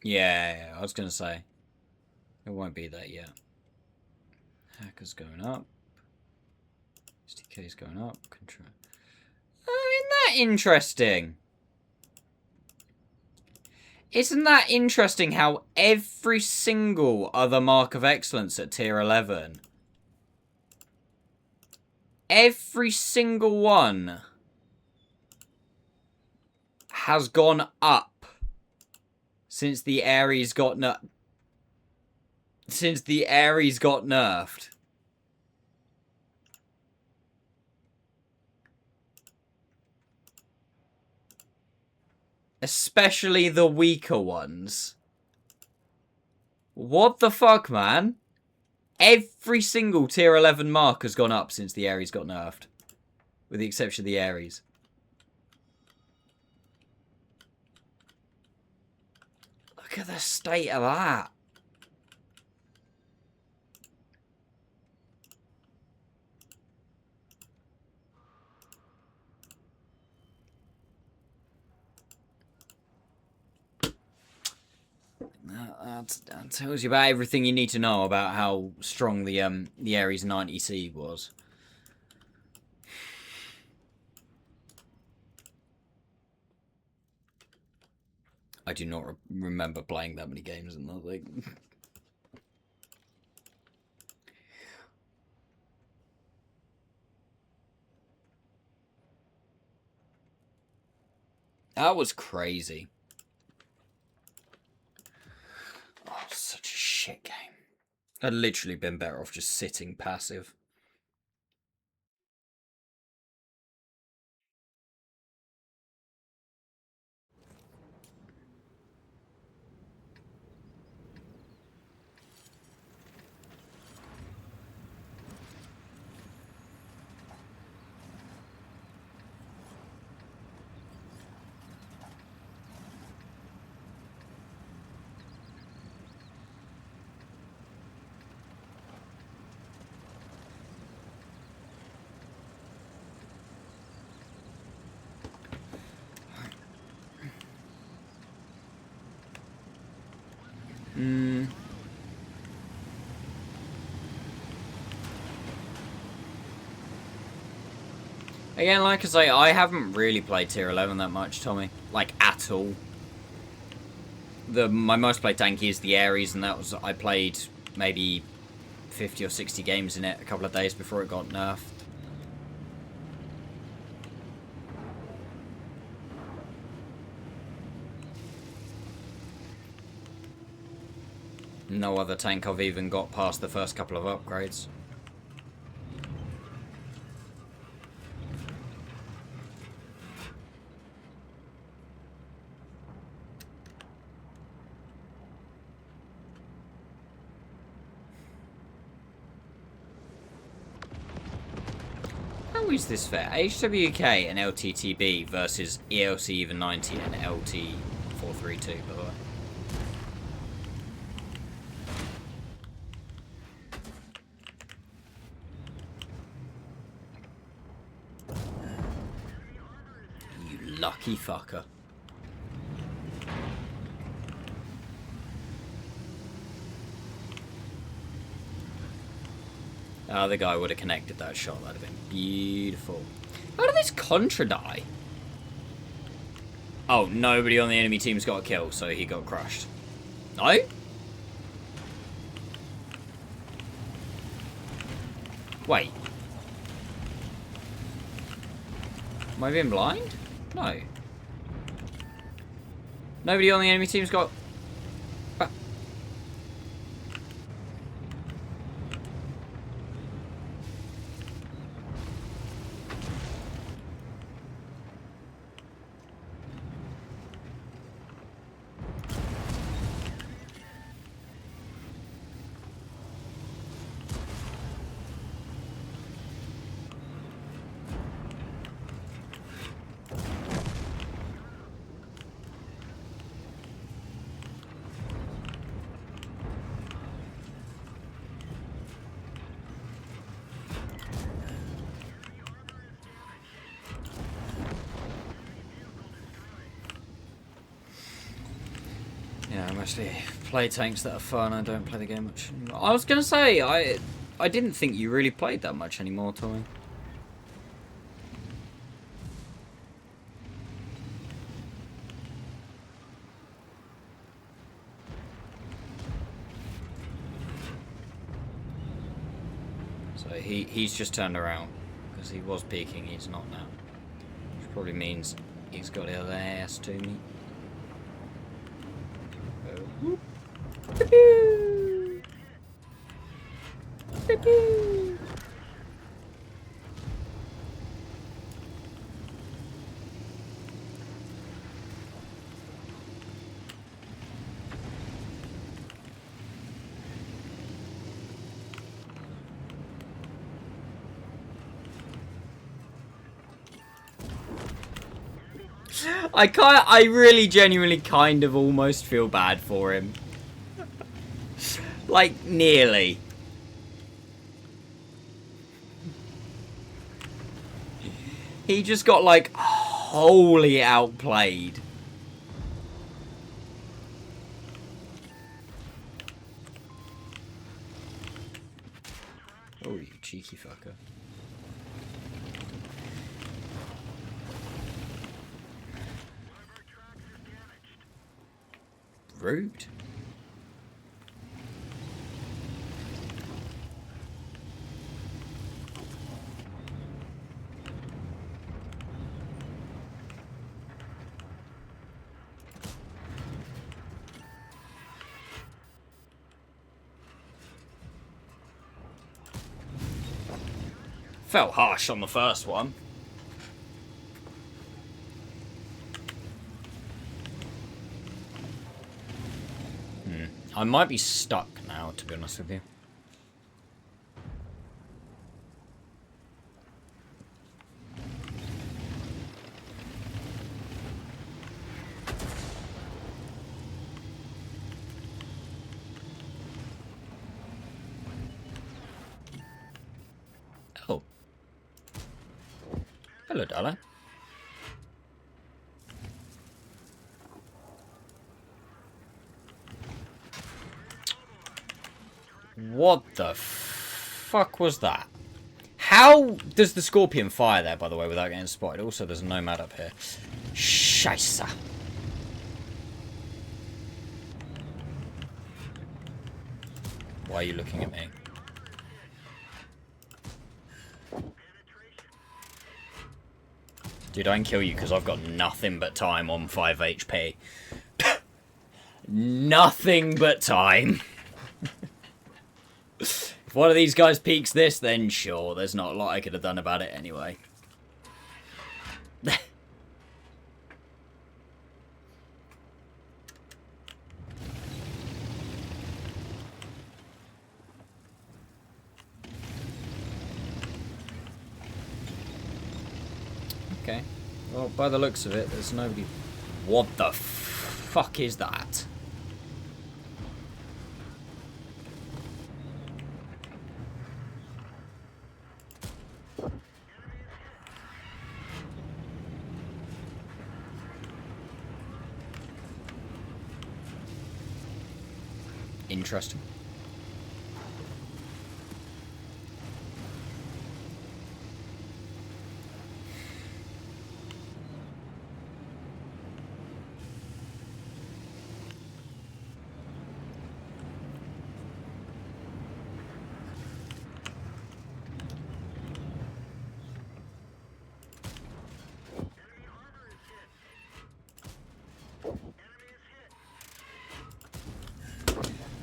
Yeah, I was gonna say. It won't be that yet. Hacker's going up. SDK's going up. Control. Oh, isn't that interesting? Isn't that interesting how every single other mark of excellence at tier 11, every single one has gone up since the Ares got nerfed. Especially the weaker ones. What the fuck, man? Every single tier 11 mark has gone up since the Ares got nerfed. With the exception of the Ares. Look at the state of that. That tells you about everything you need to know about how strong the Ares 90C was. I do not remember playing that many games in that thing. That was crazy. Oh, such a shit game. I'd literally been better off just sitting passive. Again, like I say, I haven't really played tier 11 that much, Tommy. Like, at all. My most played tanky is the Ares, and that was, I played maybe 50 or 60 games in it a couple of days before it got nerfed. No other tank I've even got past the first couple of upgrades. How is this fair? HWK and LTTB versus ELC even 90 and LT432, by the way. You lucky fucker. Oh, the guy would have connected that shot. That'd have been beautiful. How did this Contra die? Oh, nobody on the enemy team's got a kill, so he got crushed. No? Wait. Am I being blind? No. Nobody on the enemy team's got... Yeah, I mostly play tanks that are fun. I don't play the game much anymore. I was gonna say, I didn't think you really played that much anymore, Tommy. So he's just turned around because he was peeking. He's not now, which probably means he's got his ass to me. Oh. Pew-pew. Pew-pew. I really genuinely kind of almost feel bad for him. Like, nearly. He just got, like, wholly outplayed. Oh, you cheeky fucker. Rude. Felt harsh on the first one. I might be stuck now, to be honest with you. Oh. Hello, darling. What the fuck was that? How does the Scorpion fire there, by the way, without getting spotted? Also, there's a Nomad up here. Scheisse. Why are you looking at me? Dude, I can kill you because I've got nothing but time on 5 HP. Nothing but time. If one of these guys peeks this, then sure, there's not a lot I could have done about it anyway. Okay. Well, by the looks of it, there's nobody... What the fuck is that? Interesting.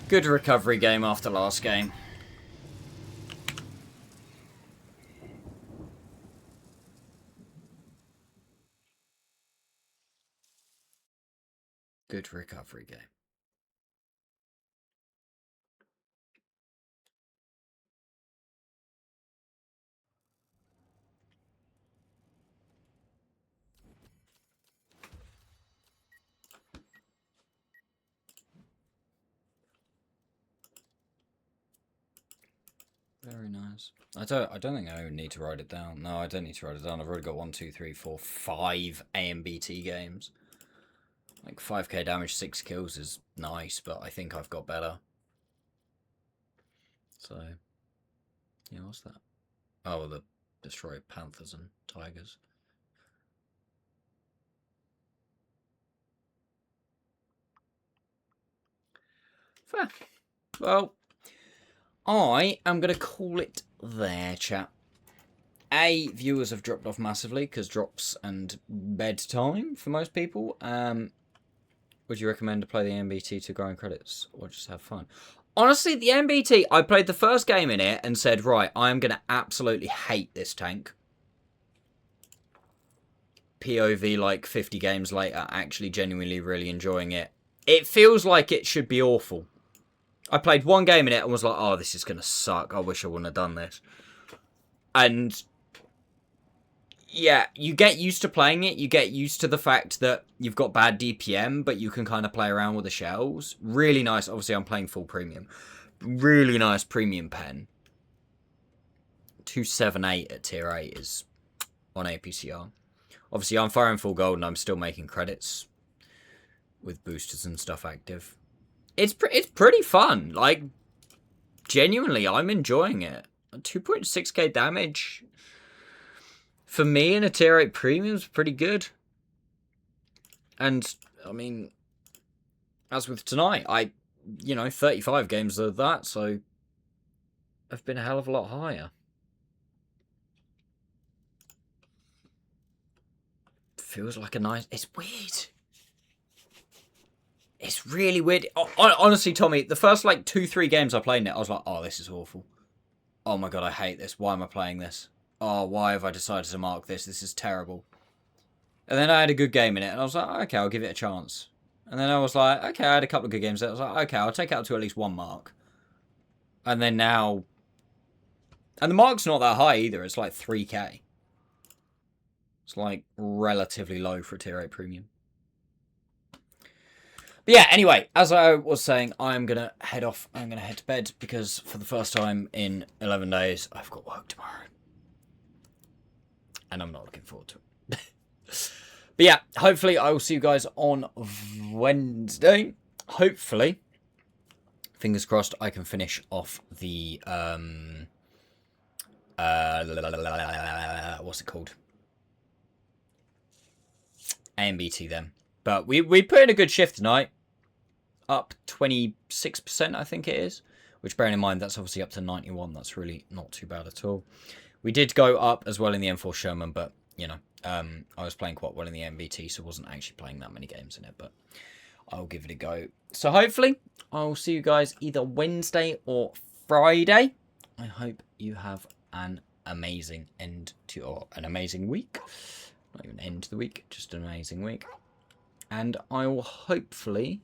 Good recovery game after last game. Good recovery game. Very nice. I don't think I need to write it down. No, I don't need to write it down. I've already got 1, 2, 3, 4, 5 AMBT games. Like 5k damage, 6 kills is nice, but I think I've got better. So, yeah, what's that? Oh, the destroy panthers and tigers. Fair. Well, I am going to call it there, chat. Viewers have dropped off massively because drops and bedtime for most people. Would you recommend to play the AMBT to grind credits or just have fun? Honestly, the AMBT, I played the first game in it and said, right, I am going to absolutely hate this tank. POV, like 50 games later, actually genuinely really enjoying it. It feels like it should be awful. I played one game in it and was like, oh, this is going to suck. I wish I wouldn't have done this. And yeah, you get used to playing it. You get used to the fact that you've got bad DPM, but you can kind of play around with the shells. Really nice. Obviously, I'm playing full premium. Really nice premium pen. 278 at tier 8 is on APCR. Obviously, I'm firing full gold and I'm still making credits with boosters and stuff active. It's pretty fun. Like, genuinely, I'm enjoying it. 2.6k damage for me in a tier 8 premium is pretty good. And, I mean, as with tonight, 35 games of that, so I've been a hell of a lot higher. Feels like a nice... It's weird. It's really weird. Honestly, Tommy, the first, 2-3 games I played in it, I was like, oh, this is awful. Oh my god, I hate this. Why am I playing this? Oh, why have I decided to mark this? This is terrible. And then I had a good game in it, and I was like, okay, I'll give it a chance. And then I was like, okay, I had a couple of good games. I was like, okay, I'll take it up to at least 1 mark. And then now... And the mark's not that high either. It's like 3k. It's like relatively low for a tier 8 premium. But yeah, anyway, as I was saying, I'm going to head off. I'm going to head to bed because for the first time in 11 days, I've got work tomorrow. And I'm not looking forward to it. But yeah, hopefully I will see you guys on Wednesday. Hopefully, fingers crossed, I can finish off the, what's it called? AMBT then. But we put in a good shift tonight. Up 26%, I think it is. Which, bearing in mind, that's obviously up to 91. That's really not too bad at all. We did go up as well in the M4 Sherman, but, I was playing quite well in the MBT, so I wasn't actually playing that many games in it, but I'll give it a go. So hopefully, I'll see you guys either Wednesday or Friday. I hope you have an amazing an amazing week. Not even end to the week, just an amazing week. And I will hopefully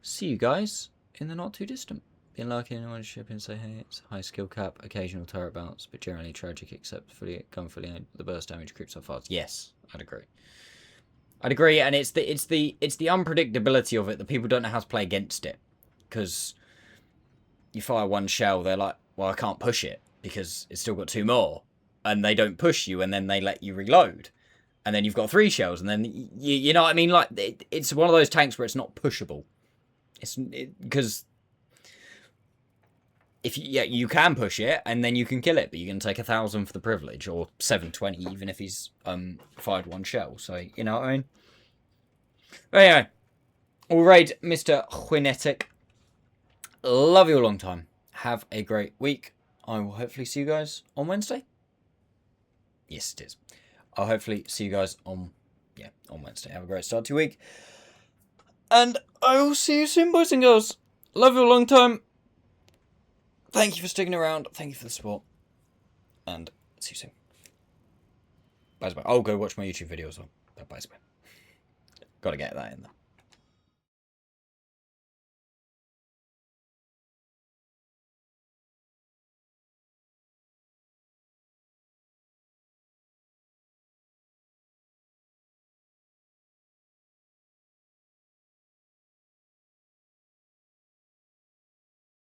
see you guys in the not too distant. Being lucky in ownership and say, hey, it's high skill cap, occasional turret bounce, but generally tragic except fully the burst damage creeps up fast. Yes, I'd agree. I'd agree, and it's the unpredictability of it that people don't know how to play against it. Because you fire one shell, they're like, well, I can't push it because it's still got 2 more. And they don't push you, and then they let you reload. And then you've got 3 shells, and then, you know what I mean? Like, it's one of those tanks where it's not pushable. Because if you can push it, and then you can kill it, but you're going to take 1,000 for the privilege, or 720, even if he's fired 1 shell. So, you know what I mean? But anyway, we'll raid Mr. Huinetic. Love you a long time. Have a great week. I will hopefully see you guys on Wednesday. Yes, it is. I'll hopefully see you guys on Wednesday. Have a great start to your week. And I will see you soon, boys and girls. Love you a long time. Thank you for sticking around. Thank you for the support. And see you soon. Bye-bye. Oh, go watch my YouTube video as well. Bye-bye. Gotta get that in there.